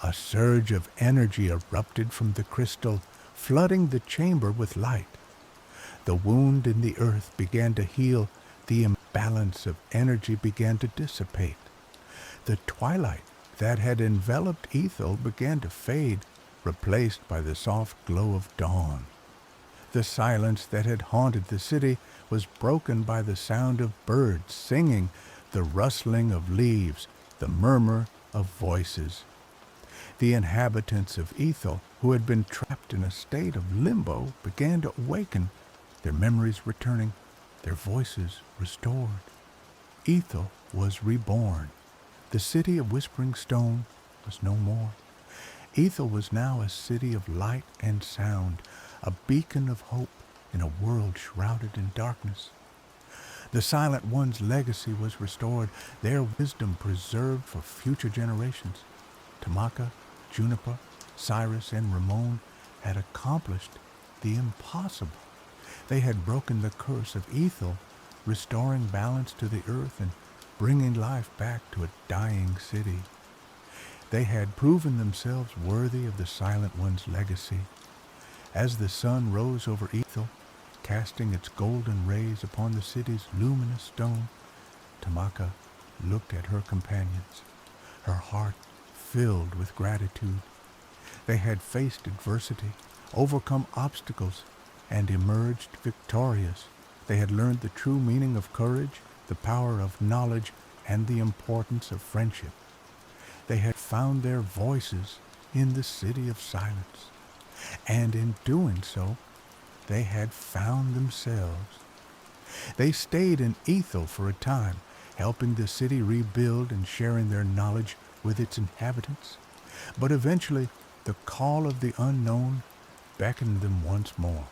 A surge of energy erupted from the crystal, flooding the chamber with light. The wound in the earth began to heal, the imbalance of energy began to dissipate. The twilight that had enveloped Ethel began to fade, replaced by the soft glow of dawn. The silence that had haunted the city was broken by the sound of birds singing, the rustling of leaves, the murmur of voices. The inhabitants of Ethel, who had been trapped in a state of limbo, began to awaken, their memories returning, their voices restored. Ethel was reborn. The city of Whispering Stone was no more. Ethel was now a city of light and sound, a beacon of hope in a world shrouded in darkness. The Silent One's legacy was restored, their wisdom preserved for future generations. Tamaka, Juniper, Cyrus, and Ramon had accomplished the impossible. They had broken the curse of Ethel, restoring balance to the earth and bringing life back to a dying city. They had proven themselves worthy of the Silent One's legacy. As the sun rose over Ethel, casting its golden rays upon the city's luminous stone, Tamaka looked at her companions, her heart filled with gratitude. They had faced adversity, overcome obstacles, and emerged victorious. They had learned the true meaning of courage, the power of knowledge, and the importance of friendship. They had found their voices in the city of silence, and in doing so, they had found themselves. They stayed in Ethel for a time, helping the city rebuild and sharing their knowledge with its inhabitants. But eventually, the call of the unknown beckoned them once more.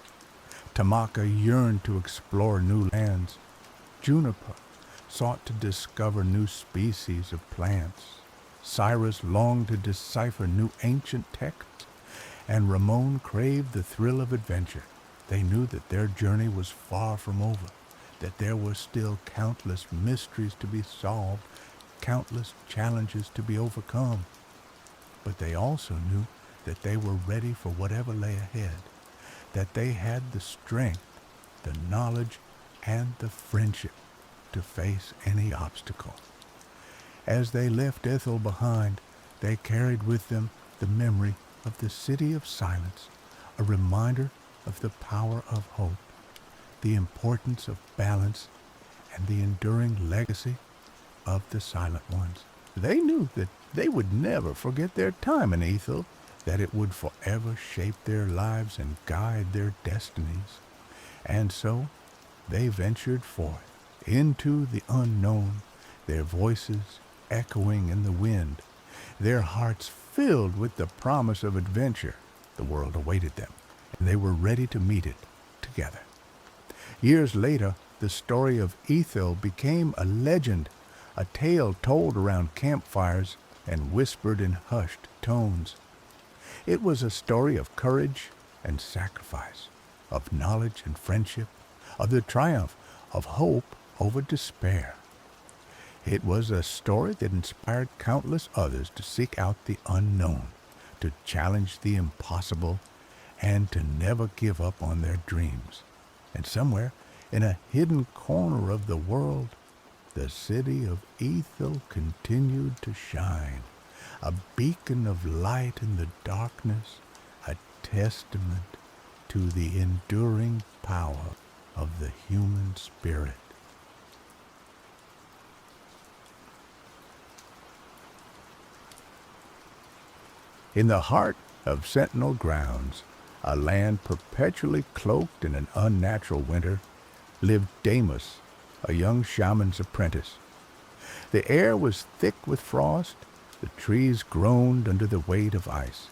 Tamaka yearned to explore new lands. Juniper sought to discover new species of plants. Cyrus longed to decipher new ancient texts, and Ramon craved the thrill of adventure. They knew that their journey was far from over, that there were still countless mysteries to be solved, countless challenges to be overcome. But they also knew that they were ready for whatever lay ahead, that they had the strength, the knowledge, and the friendship to face any obstacle. As they left Ethel behind, they carried with them the memory of the City of Silence, a reminder of the power of hope, the importance of balance, and the enduring legacy of the Silent Ones. They knew that they would never forget their time in Ethel, that it would forever shape their lives and guide their destinies. And so they ventured forth into the unknown, their voices echoing in the wind, their hearts filled with the promise of adventure. The world awaited them, and they were ready to meet it together. Years later, the story of Ethel became a legend, a tale told around campfires and whispered in hushed tones. It was a story of courage and sacrifice, of knowledge and friendship, of the triumph of hope over despair. It was a story that inspired countless others to seek out the unknown, to challenge the impossible, and to never give up on their dreams. And somewhere, in a hidden corner of the world, the city of Ethel continued to shine, a beacon of light in the darkness, a testament to the enduring power of the human spirit. In the heart of Sentinel Grounds, a land perpetually cloaked in an unnatural winter, lived Damus, a young shaman's apprentice. The air was thick with frost, the trees groaned under the weight of ice,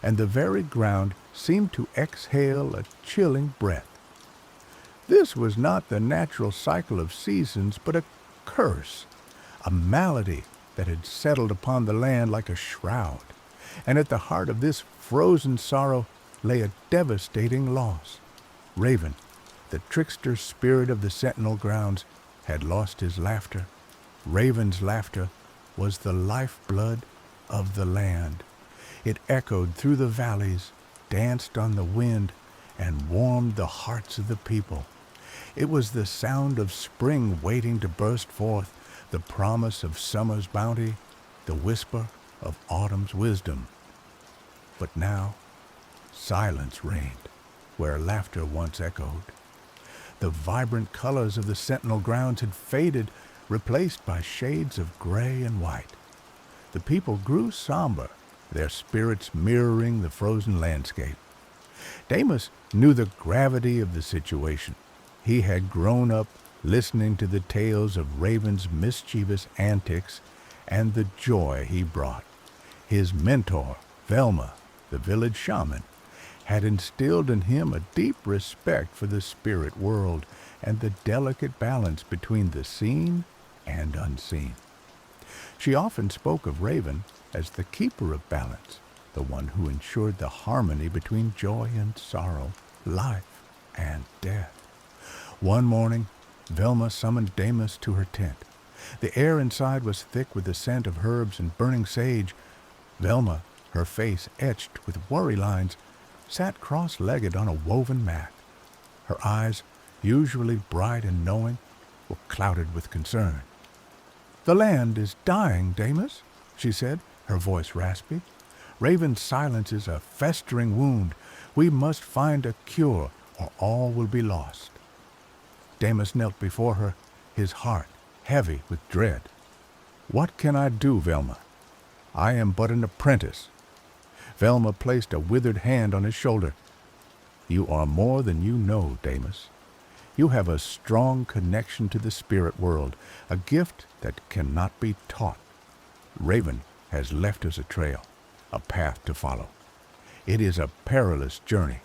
and the very ground seemed to exhale a chilling breath. This was not the natural cycle of seasons, but a curse, a malady that had settled upon the land like a shroud, and at the heart of this frozen sorrow lay a devastating loss. Raven, the trickster spirit of the Sentinel Grounds, had lost his laughter. Raven's laughter was the lifeblood of the land. It echoed through the valleys, danced on the wind, and warmed the hearts of the people. It was the sound of spring waiting to burst forth, the promise of summer's bounty, the whisper of autumn's wisdom. But now, silence reigned where laughter once echoed. The vibrant colors of the Sentinel Grounds had faded, replaced by shades of gray and white. The people grew somber, their spirits mirroring the frozen landscape. Damus knew the gravity of the situation. He had grown up listening to the tales of Raven's mischievous antics and the joy he brought. His mentor, Velma, the village shaman, had instilled in him a deep respect for the spirit world and the delicate balance between the seen and unseen. She often spoke of Raven as the keeper of balance, the one who ensured the harmony between joy and sorrow, life and death. One morning, Velma summoned Damus to her tent. The air inside was thick with the scent of herbs and burning sage. Velma, her face etched with worry lines, sat cross-legged on a woven mat. Her eyes, usually bright and knowing, were clouded with concern. "The land is dying, Damus," she said, her voice raspy. "Raven's silence is a festering wound. We must find a cure, or all will be lost." Damus knelt before her, his heart heavy with dread. "What can I do, Velma? I am but an apprentice." Velma placed a withered hand on his shoulder. "You are more than you know, Damus. You have a strong connection to the spirit world, a gift that cannot be taught. Raven has left us a trail, a path to follow. It is a perilous journey,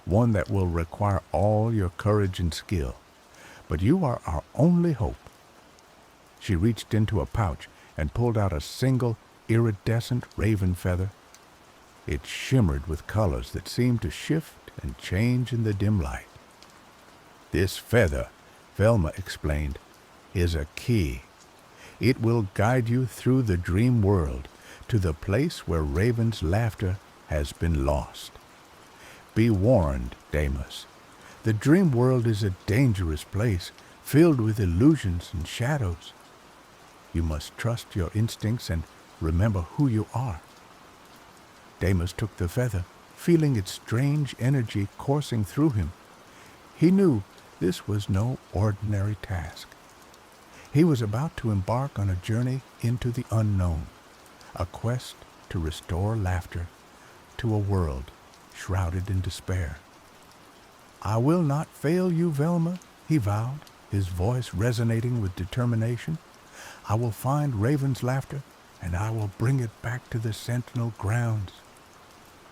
one that will require all your courage and skill, but you are our only hope." She reached into a pouch and pulled out a single iridescent raven feather. It shimmered with colors that seemed to shift and change in the dim light. "This feather," Velma explained, "is a key. It will guide you through the dream world to the place where Raven's laughter has been lost. Be warned, Damus. The dream world is a dangerous place, filled with illusions and shadows. You must trust your instincts and remember who you are." Damus took the feather, feeling its strange energy coursing through him. He knew this was no ordinary task. He was about to embark on a journey into the unknown, a quest to restore laughter to a world shrouded in despair. "I will not fail you, Velma," he vowed, his voice resonating with determination. "I will find Raven's laughter, and I will bring it back to the Sentinel Grounds."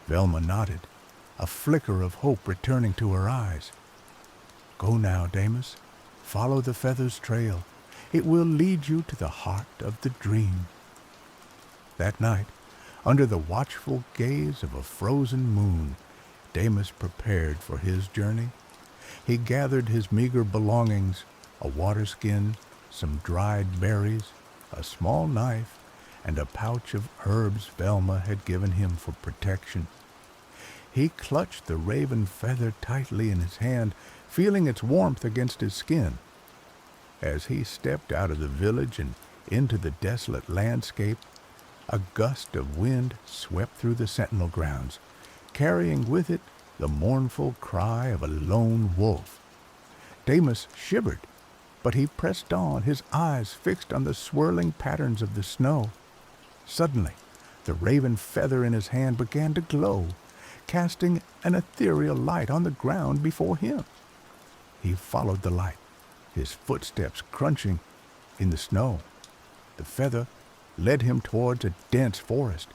Velma nodded, a flicker of hope returning to her eyes. "Go now, Damus. Follow the feather's trail. It will lead you to the heart of the dream." That night, under the watchful gaze of a frozen moon, Damus prepared for his journey. He gathered his meager belongings, a water skin, some dried berries, a small knife, and a pouch of herbs Velma had given him for protection. He clutched the raven feather tightly in his hand, feeling its warmth against his skin. As he stepped out of the village and into the desolate landscape, a gust of wind swept through the Sentinel Grounds, carrying with it the mournful cry of a lone wolf. Damus shivered, but he pressed on, his eyes fixed on the swirling patterns of the snow. Suddenly, The raven feather in his hand began to glow, casting an ethereal light on the ground before him. He followed the light, his footsteps crunching in the snow. The feather led him towards a dense forest,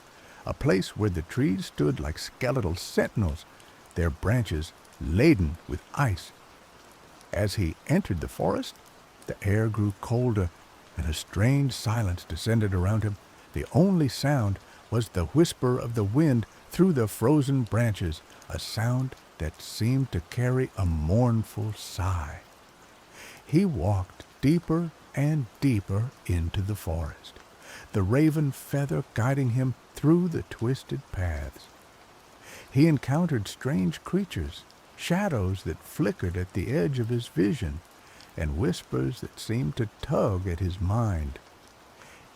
a place where the trees stood like skeletal sentinels, their branches laden with ice. As he entered the forest, the air grew colder, and a strange silence descended around him. The only sound was the whisper of the wind through the frozen branches, a sound that seemed to carry a mournful sigh. He walked deeper and deeper into the forest, the raven feather guiding him through the twisted paths. He encountered strange creatures, shadows that flickered at the edge of his vision, and whispers that seemed to tug at his mind.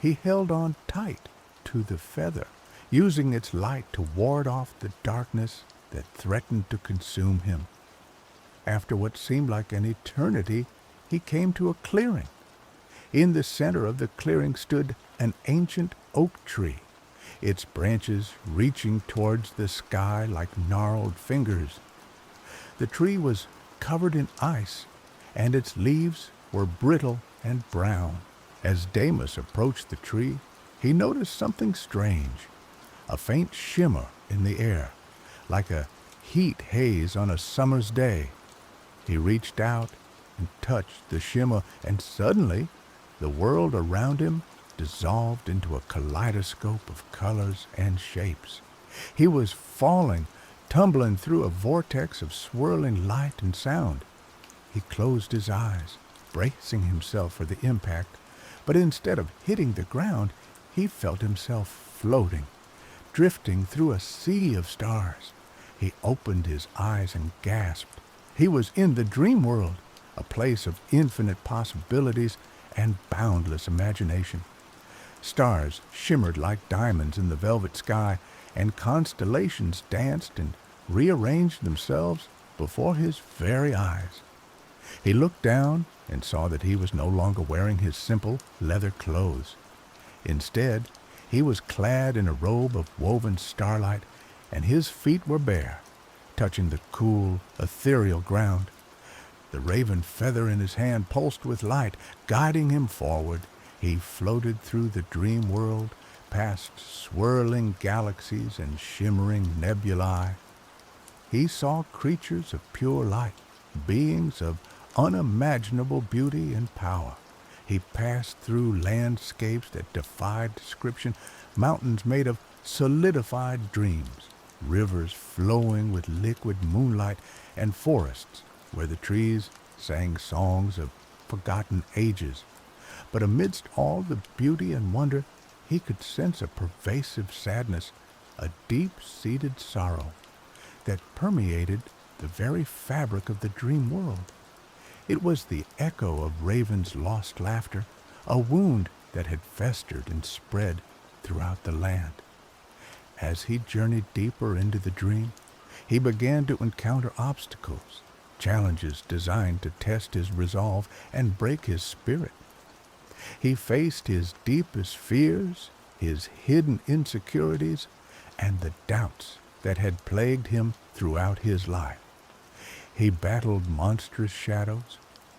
He held on tight to the feather, using its light to ward off the darkness that threatened to consume him. After what seemed like an eternity, he came to a clearing. In the center of the clearing stood an ancient oak tree, its branches reaching towards the sky like gnarled fingers. The tree was covered in ice, and its leaves were brittle and brown. As Damus approached the tree, he noticed something strange, a faint shimmer in the air, like a heat haze on a summer's day. He reached out and touched the shimmer, and suddenly the world around him dissolved into a kaleidoscope of colors and shapes. He was falling, tumbling through a vortex of swirling light and sound. He closed his eyes, bracing himself for the impact, but instead of hitting the ground, he felt himself floating, drifting through a sea of stars. He opened his eyes and gasped. He was in the dream world, a place of infinite possibilities and boundless imagination. Stars shimmered like diamonds in the velvet sky, and constellations danced and rearranged themselves before his very eyes. He looked down and saw that he was no longer wearing his simple leather clothes. Instead, he was clad in a robe of woven starlight, and his feet were bare, touching the cool, ethereal ground. The raven feather in his hand pulsed with light, guiding him forward. He floated through the dream world, past swirling galaxies and shimmering nebulae. He saw creatures of pure light, beings of unimaginable beauty and power. He passed through landscapes that defied description, mountains made of solidified dreams, rivers flowing with liquid moonlight, and forests where the trees sang songs of forgotten ages. But amidst all the beauty and wonder, he could sense a pervasive sadness, a deep-seated sorrow that permeated the very fabric of the dream world. It was the echo of Raven's lost laughter, a wound that had festered and spread throughout the land. As he journeyed deeper into the dream, he began to encounter obstacles, challenges designed to test his resolve and break his spirit. He faced his deepest fears, his hidden insecurities, and the doubts that had plagued him throughout his life. He battled monstrous shadows,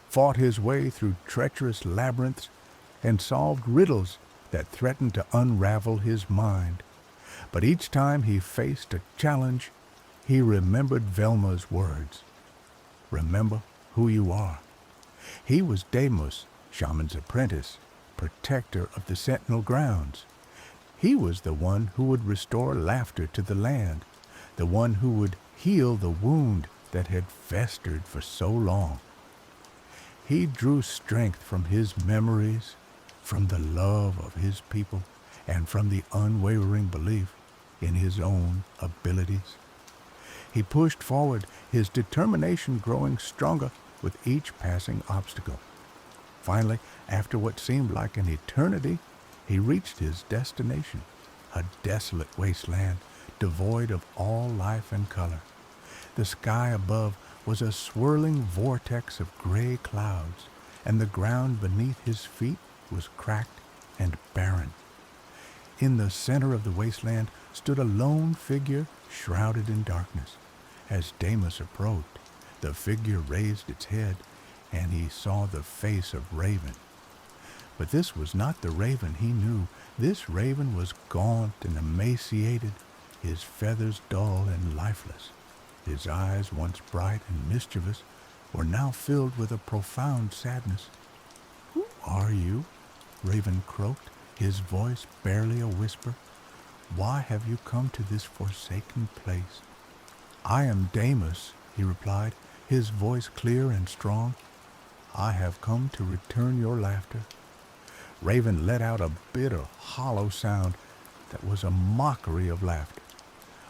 fought his way through treacherous labyrinths, and solved riddles that threatened to unravel his mind. But each time he faced a challenge, he remembered Velma's words. Remember who you are. He was Deimos, Shaman's apprentice, protector of the Sentinel grounds. He was the one who would restore laughter to the land, the one who would heal the wound that had festered for so long. He drew strength from his memories, from the love of his people, and from the unwavering belief in his own abilities. He pushed forward, his determination growing stronger with each passing obstacle. Finally, after what seemed like an eternity, he reached his destination, a desolate wasteland devoid of all life and color. The sky above was a swirling vortex of gray clouds, and the ground beneath his feet was cracked and barren. In the center of the wasteland stood a lone figure shrouded in darkness. As Damus approached, the figure raised its head, and he saw the face of Raven. But this was not the Raven he knew. This Raven was gaunt and emaciated, his feathers dull and lifeless. His eyes, once bright and mischievous, were now filled with a profound sadness. "Who are you?" Raven croaked, his voice barely a whisper. "Why have you come to this forsaken place?" "I am Damus," he replied, his voice clear and strong. "I have come to return your laughter." Raven let out a bitter, hollow sound that was a mockery of laughter.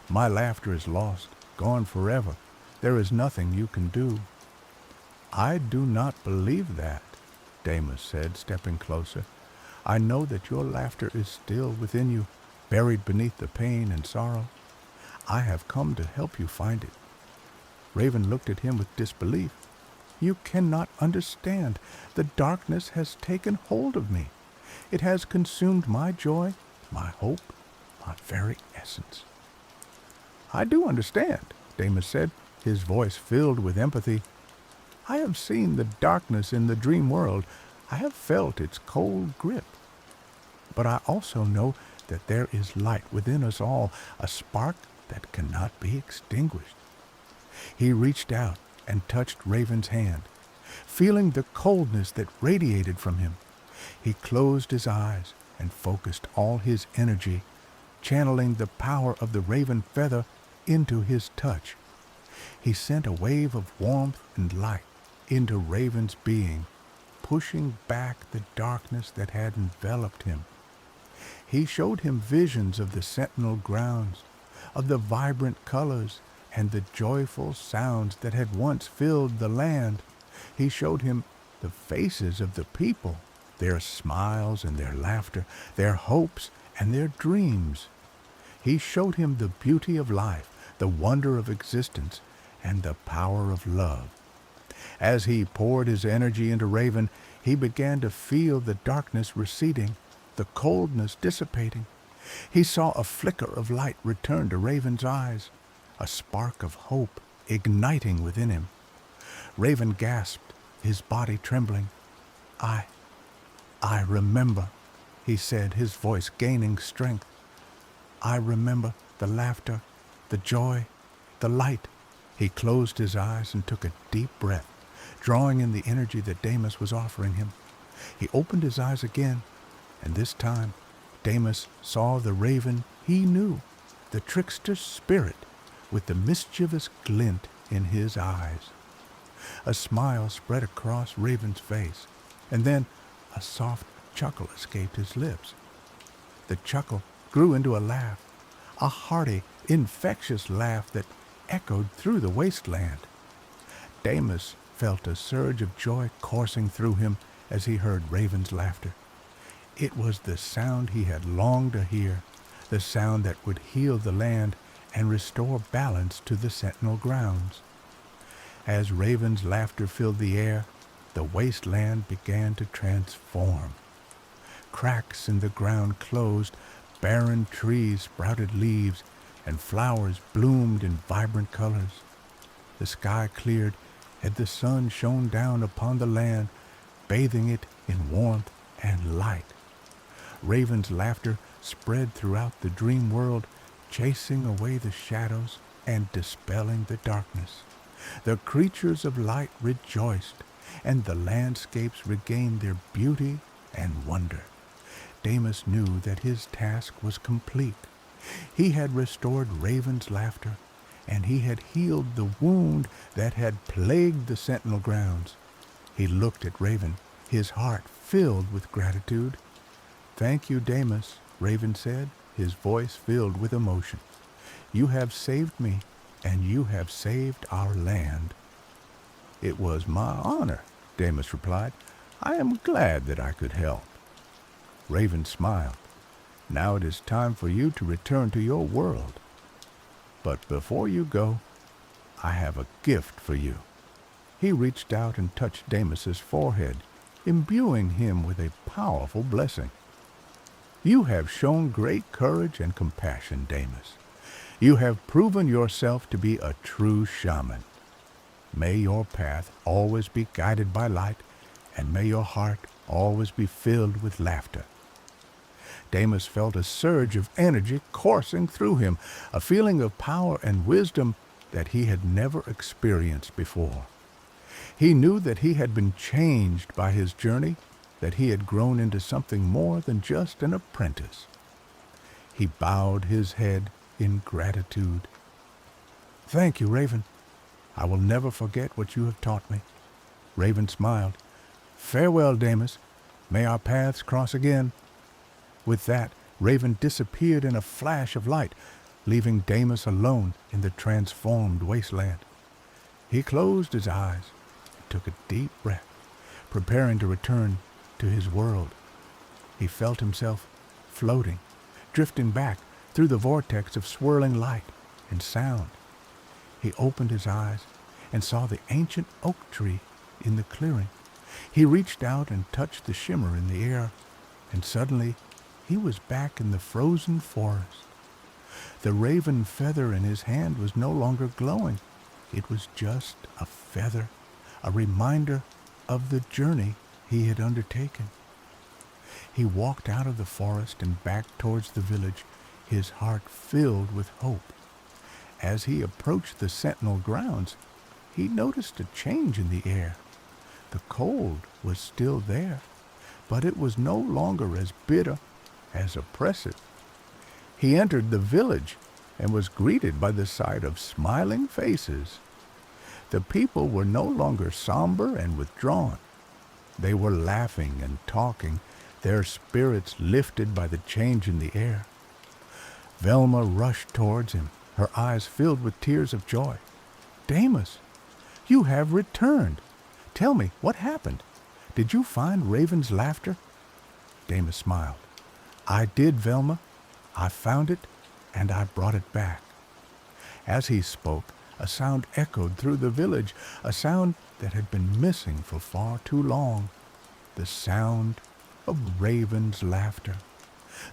"My laughter is lost, gone forever. There is nothing you can do." "I do not believe that," Damus said, stepping closer. "I know that your laughter is still within you, buried beneath the pain and sorrow. I have come to help you find it." Raven looked at him with disbelief. "You cannot understand. The darkness has taken hold of me. It has consumed my joy, my hope, my very essence." "I do understand," Damus said, his voice filled with empathy. "I have seen the darkness in the dream world. I have felt its cold grip. But I also know that there is light within us all, a spark that cannot be extinguished." He reached out and touched Raven's hand. Feeling the coldness that radiated from him, he closed his eyes and focused all his energy, channeling the power of the raven feather into his touch. He sent a wave of warmth and light into Raven's being, pushing back the darkness that had enveloped him. He showed him visions of the sentinel grounds, of the vibrant colors and the joyful sounds that had once filled the land. He showed him the faces of the people, their smiles and their laughter, their hopes and their dreams. He showed him the beauty of life, the wonder of existence, and the power of love. As he poured his energy into Raven, he began to feel the darkness receding, the coldness dissipating. He saw a flicker of light return to Raven's eyes, a spark of hope igniting within him. Raven gasped, his body trembling. I remember," he said, his voice gaining strength. "I remember the laughter, the joy, the light." He closed his eyes and took a deep breath, drawing in the energy that Damus was offering him. He opened his eyes again, and this time Damus saw the Raven he knew, the trickster spirit with the mischievous glint in his eyes. A smile spread across Raven's face, and then a soft chuckle escaped his lips. The chuckle grew into a laugh, a hearty, infectious laugh that echoed through the wasteland. Damus felt a surge of joy coursing through him as he heard Raven's laughter. It was the sound he had longed to hear, the sound that would heal the land and restore balance to the sentinel grounds. As Raven's laughter filled the air, the wasteland began to transform. Cracks in the ground closed, barren trees sprouted leaves, and flowers bloomed in vibrant colors. The sky cleared, and the sun shone down upon the land, bathing it in warmth and light. Raven's laughter spread throughout the dream world, chasing away the shadows and dispelling the darkness. The creatures of light rejoiced, and the landscapes regained their beauty and wonder. Damus knew that his task was complete. He had restored Raven's laughter, and he had healed the wound that had plagued the sentinel grounds. He looked at Raven, his heart filled with gratitude. "Thank you, Damus," Raven said, his voice filled with emotion. "You have saved me, and you have saved our land." "It was my honor," Damus replied. "I am glad that I could help." Raven smiled. "Now it is time for you to return to your world. But before you go, I have a gift for you." He reached out and touched Damus's forehead, imbuing him with a powerful blessing. You have shown great courage and compassion, Damus. You have proven yourself to be a true shaman. May your path always be guided by light, and may your heart always be filled with laughter." Damus felt a surge of energy coursing through him, a feeling of power and wisdom that he had never experienced before. He knew that he had been changed by his journey, that he had grown into something more than just an apprentice. He bowed his head in gratitude. "Thank you, Raven. I will never forget what you have taught me." Raven smiled. "Farewell, Damus. May our paths cross again." With that, Raven disappeared in a flash of light, leaving Damus alone in the transformed wasteland. He closed his eyes and took a deep breath, preparing to return to his world. He felt himself floating, drifting back through the vortex of swirling light and sound. He opened his eyes and saw the ancient oak tree in the clearing. He reached out and touched the shimmer in the air, and suddenly he was back in the frozen forest. The raven feather in his hand was no longer glowing. It was just a feather, a reminder of the journey he had undertaken. He walked out of the forest and back towards the village, his heart filled with hope. As he approached the sentinel grounds, he noticed a change in the air. The cold was still there, but it was no longer as bitter, as oppressive. He entered the village and was greeted by the sight of smiling faces. The people were no longer somber and withdrawn. They were laughing and talking, their spirits lifted by the change in the air. Velma rushed towards him, her eyes filled with tears of joy. "Damus, you have returned. Tell me, what happened? Did you find Raven's laughter?" Damus smiled. "I did, Velma. I found it, and I brought it back." As he spoke, a sound echoed through the village, a sound that had been missing for far too long. The sound of Raven's laughter.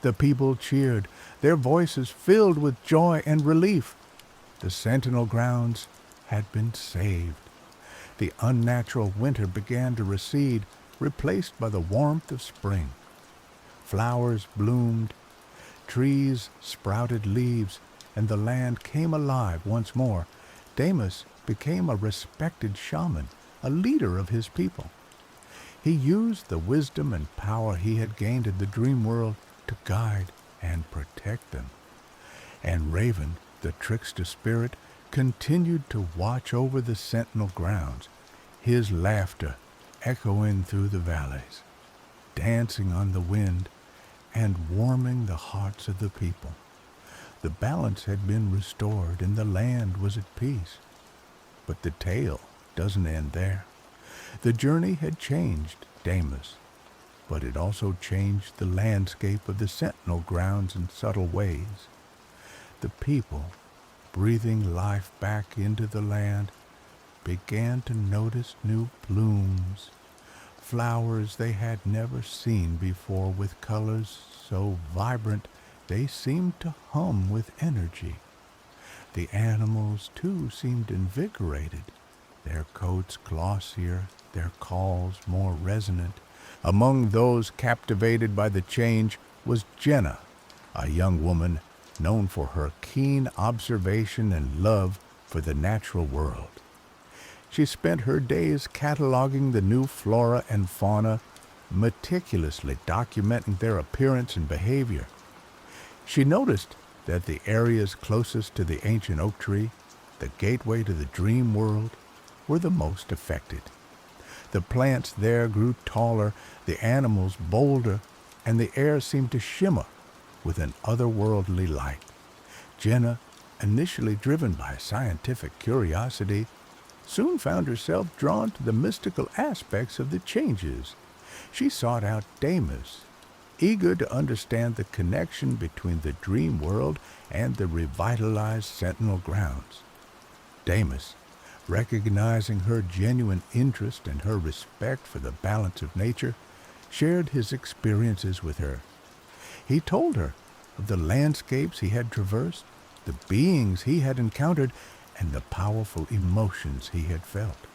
The people cheered, their voices filled with joy and relief. The sentinel grounds had been saved. The unnatural winter began to recede, replaced by the warmth of spring. Flowers bloomed, trees sprouted leaves, and the land came alive once more. Damus became a respected shaman, a leader of his people. He used the wisdom and power he had gained in the dream world to guide and protect them. And Raven, the trickster spirit, continued to watch over the sentinel grounds, his laughter echoing through the valleys, dancing on the wind, and warming the hearts of the people. The balance had been restored and the land was at peace. But the tale doesn't end there. The journey had changed Damus, but it also changed the landscape of the sentinel grounds in subtle ways. The people, breathing life back into the land, began to notice new blooms, flowers they had never seen before with colors so vibrant they seemed to hum with energy. The animals, too, seemed invigorated, their coats glossier, their calls more resonant. Among those captivated by the change was Jenna, a young woman known for her keen observation and love for the natural world. She spent her days cataloging the new flora and fauna, meticulously documenting their appearance and behavior. She noticed that the areas closest to the ancient oak tree, the gateway to the dream world, were the most affected. The plants there grew taller, the animals bolder, and the air seemed to shimmer with an otherworldly light. Jenna, initially driven by scientific curiosity, soon found herself drawn to the mystical aspects of the changes. She sought out Damus, eager to understand the connection between the dream world and the revitalized sentinel grounds. Damus, recognizing her genuine interest and her respect for the balance of nature, shared his experiences with her. He told her of the landscapes he had traversed, the beings he had encountered, and the powerful emotions he had felt.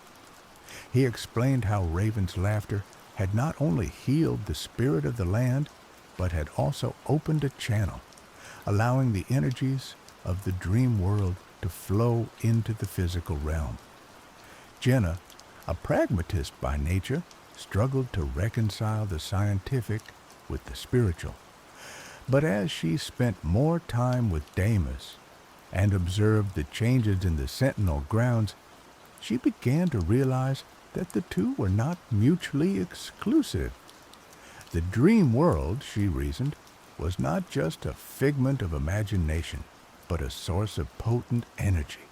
He explained how Raven's laughter had not only healed the spirit of the land, but had also opened a channel, allowing the energies of the dream world to flow into the physical realm. Jenna, a pragmatist by nature, struggled to reconcile the scientific with the spiritual. But as she spent more time with Damus and observed the changes in the Sentinel grounds, she began to realize that the two were not mutually exclusive. The dream world, she reasoned, was not just a figment of imagination, but a source of potent energy,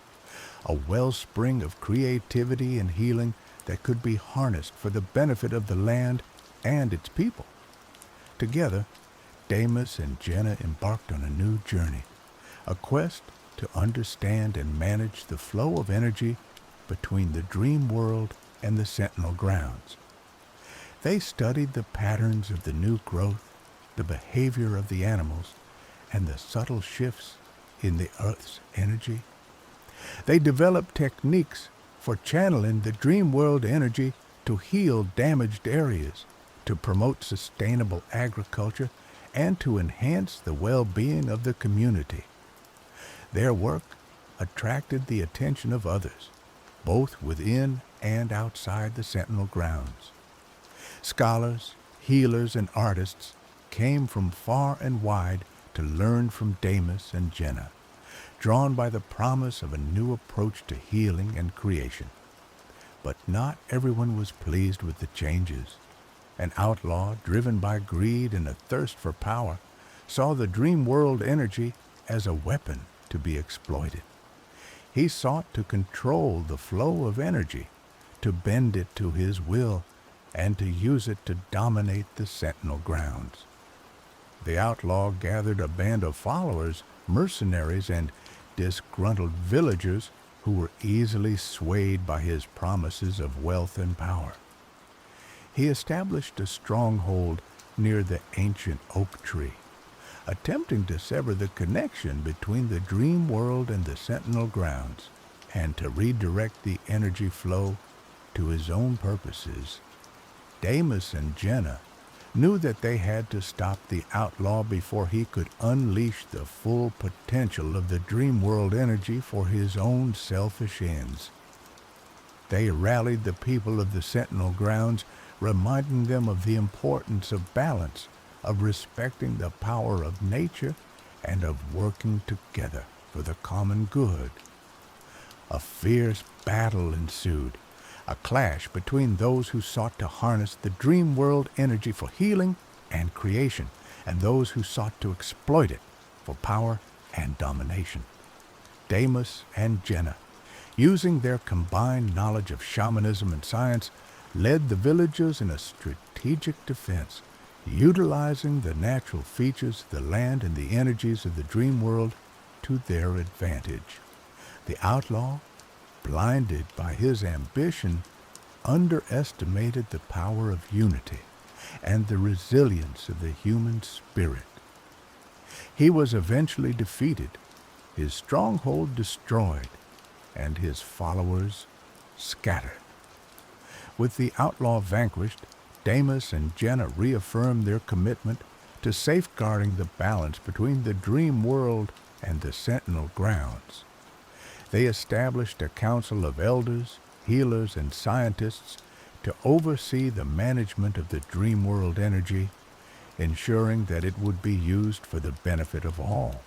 a wellspring of creativity and healing that could be harnessed for the benefit of the land and its people. Together, Damus and Jenna embarked on a new journey, a quest to understand and manage the flow of energy between the dream world and the Sentinel grounds. They studied the patterns of the new growth, the behavior of the animals, and the subtle shifts in the Earth's energy. They developed techniques for channeling the dream world energy to heal damaged areas, to promote sustainable agriculture, and to enhance the well-being of the community. Their work attracted the attention of others, both within and outside the Sentinel grounds. Scholars, healers, and artists came from far and wide to learn from Damus and Jenna, drawn by the promise of a new approach to healing and creation. But not everyone was pleased with the changes. An outlaw, driven by greed and a thirst for power, saw the dream world energy as a weapon to be exploited. He sought to control the flow of energy, to bend it to his will, and to use it to dominate the Sentinel grounds. The outlaw gathered a band of followers, mercenaries, and disgruntled villagers who were easily swayed by his promises of wealth and power. He established a stronghold near the ancient oak tree, attempting to sever the connection between the dream world and the Sentinel grounds, and to redirect the energy flow to his own purposes. Damus and Jenna knew that they had to stop the outlaw before he could unleash the full potential of the dream world energy for his own selfish ends. They rallied the people of the Sentinel grounds, reminding them of the importance of balance, of respecting the power of nature, and of working together for the common good. A fierce battle ensued, a clash between those who sought to harness the dream world energy for healing and creation, and those who sought to exploit it for power and domination. Damus and Jenna, using their combined knowledge of shamanism and science, led the villagers in a strategic defense, utilizing the natural features of the land and the energies of the dream world to their advantage. The outlaw, blinded by his ambition, underestimated the power of unity and the resilience of the human spirit. He was eventually defeated, his stronghold destroyed, and his followers scattered. With the outlaw vanquished, Damus and Jenna reaffirmed their commitment to safeguarding the balance between the dream world and the Sentinel grounds. They established a council of elders, healers, and scientists to oversee the management of the dream world energy, ensuring that it would be used for the benefit of all.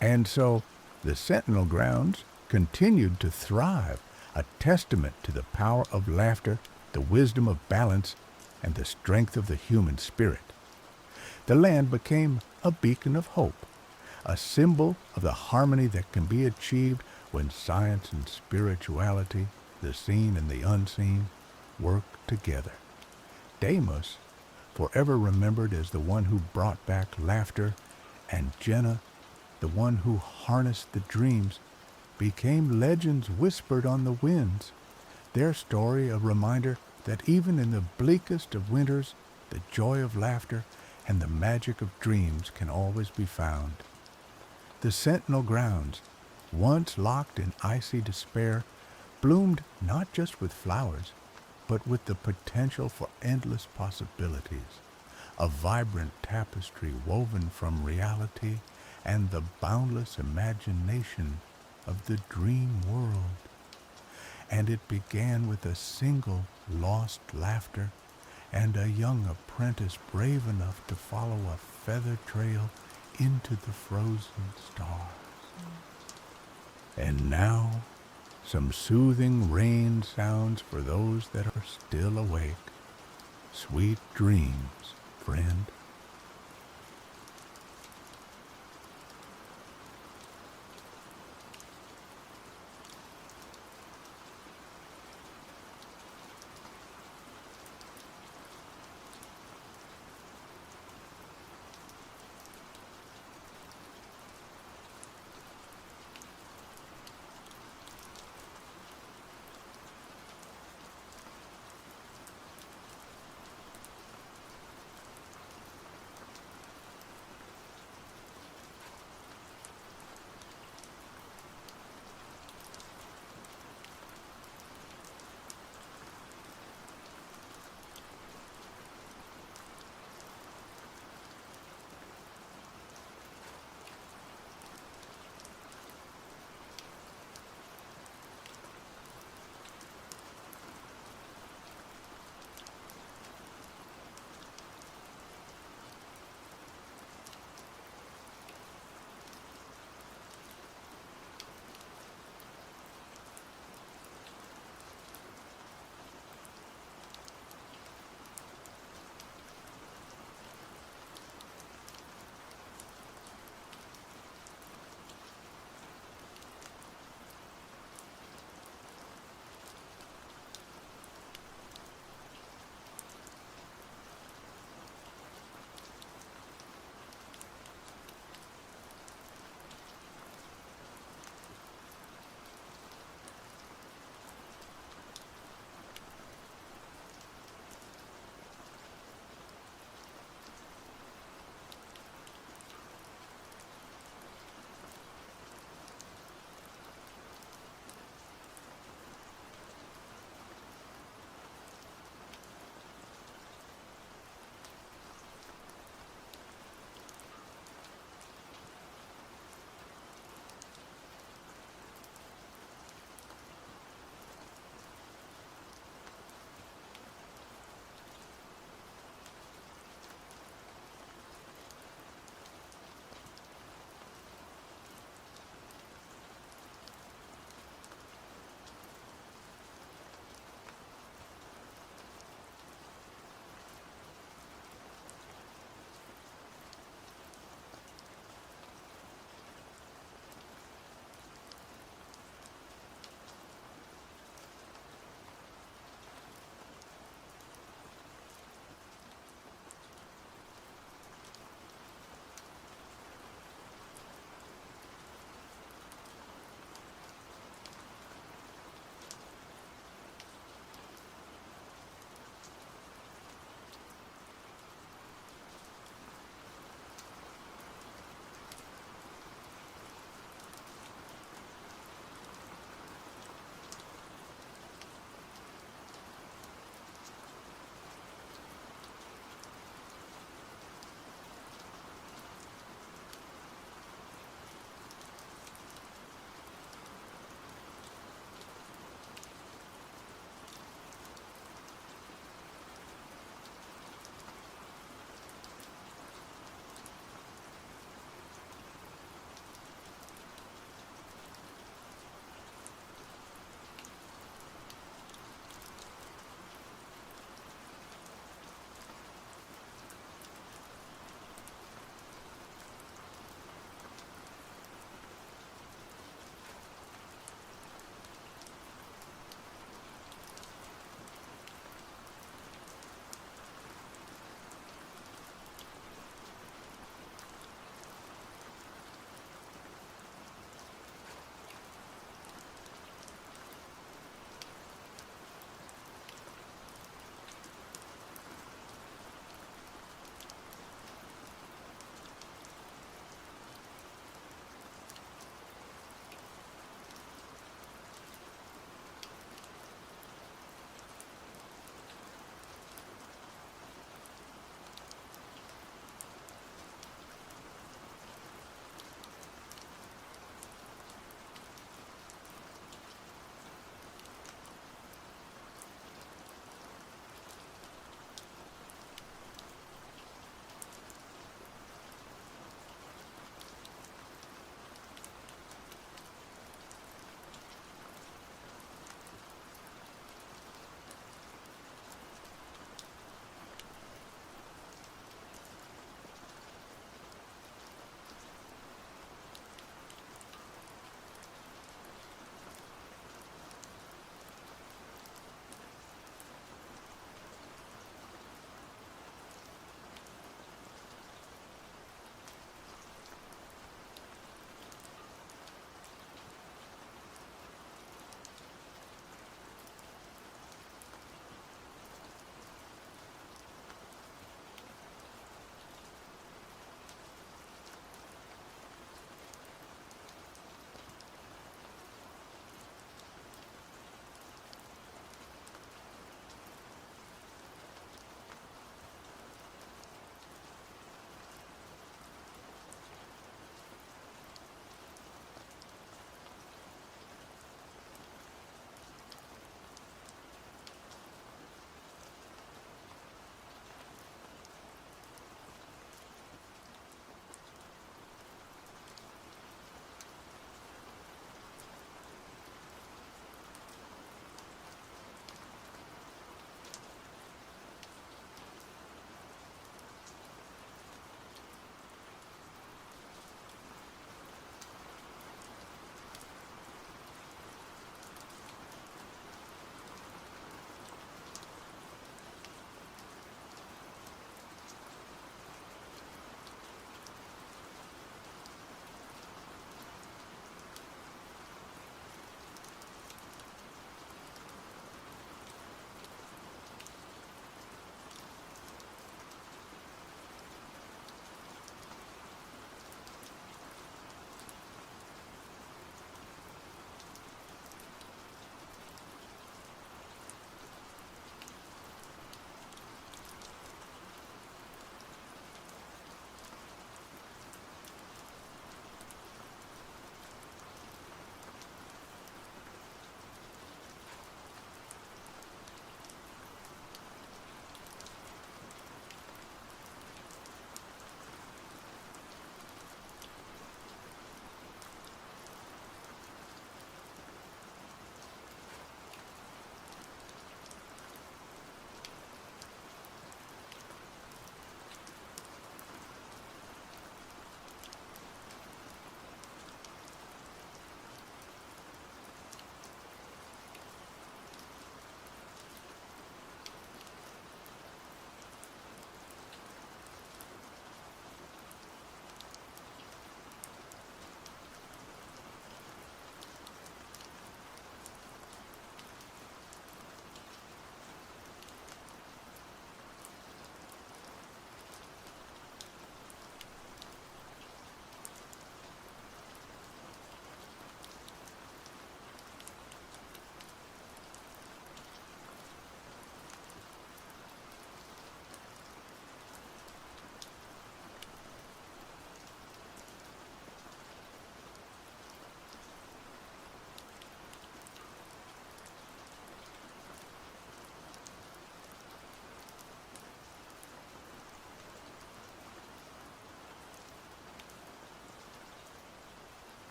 And so, the Sentinel grounds continued to thrive, a testament to the power of laughter, the wisdom of balance, and the strength of the human spirit. The land became a beacon of hope, a symbol of the harmony that can be achieved when science and spirituality, the seen and the unseen, work together. Damus, forever remembered as the one who brought back laughter, and Jenna, the one who harnessed the dreams, became legends whispered on the winds, their story a reminder that even in the bleakest of winters, the joy of laughter and the magic of dreams can always be found. The sentinel grounds, once locked in icy despair, bloomed not just with flowers, but with the potential for endless possibilities, a vibrant tapestry woven from reality and the boundless imagination of the dream world. And it began with a single lost laughter and a young apprentice brave enough to follow a feather trail into the frozen stars. And now, some soothing rain sounds for those that are still awake. Sweet dreams, friend.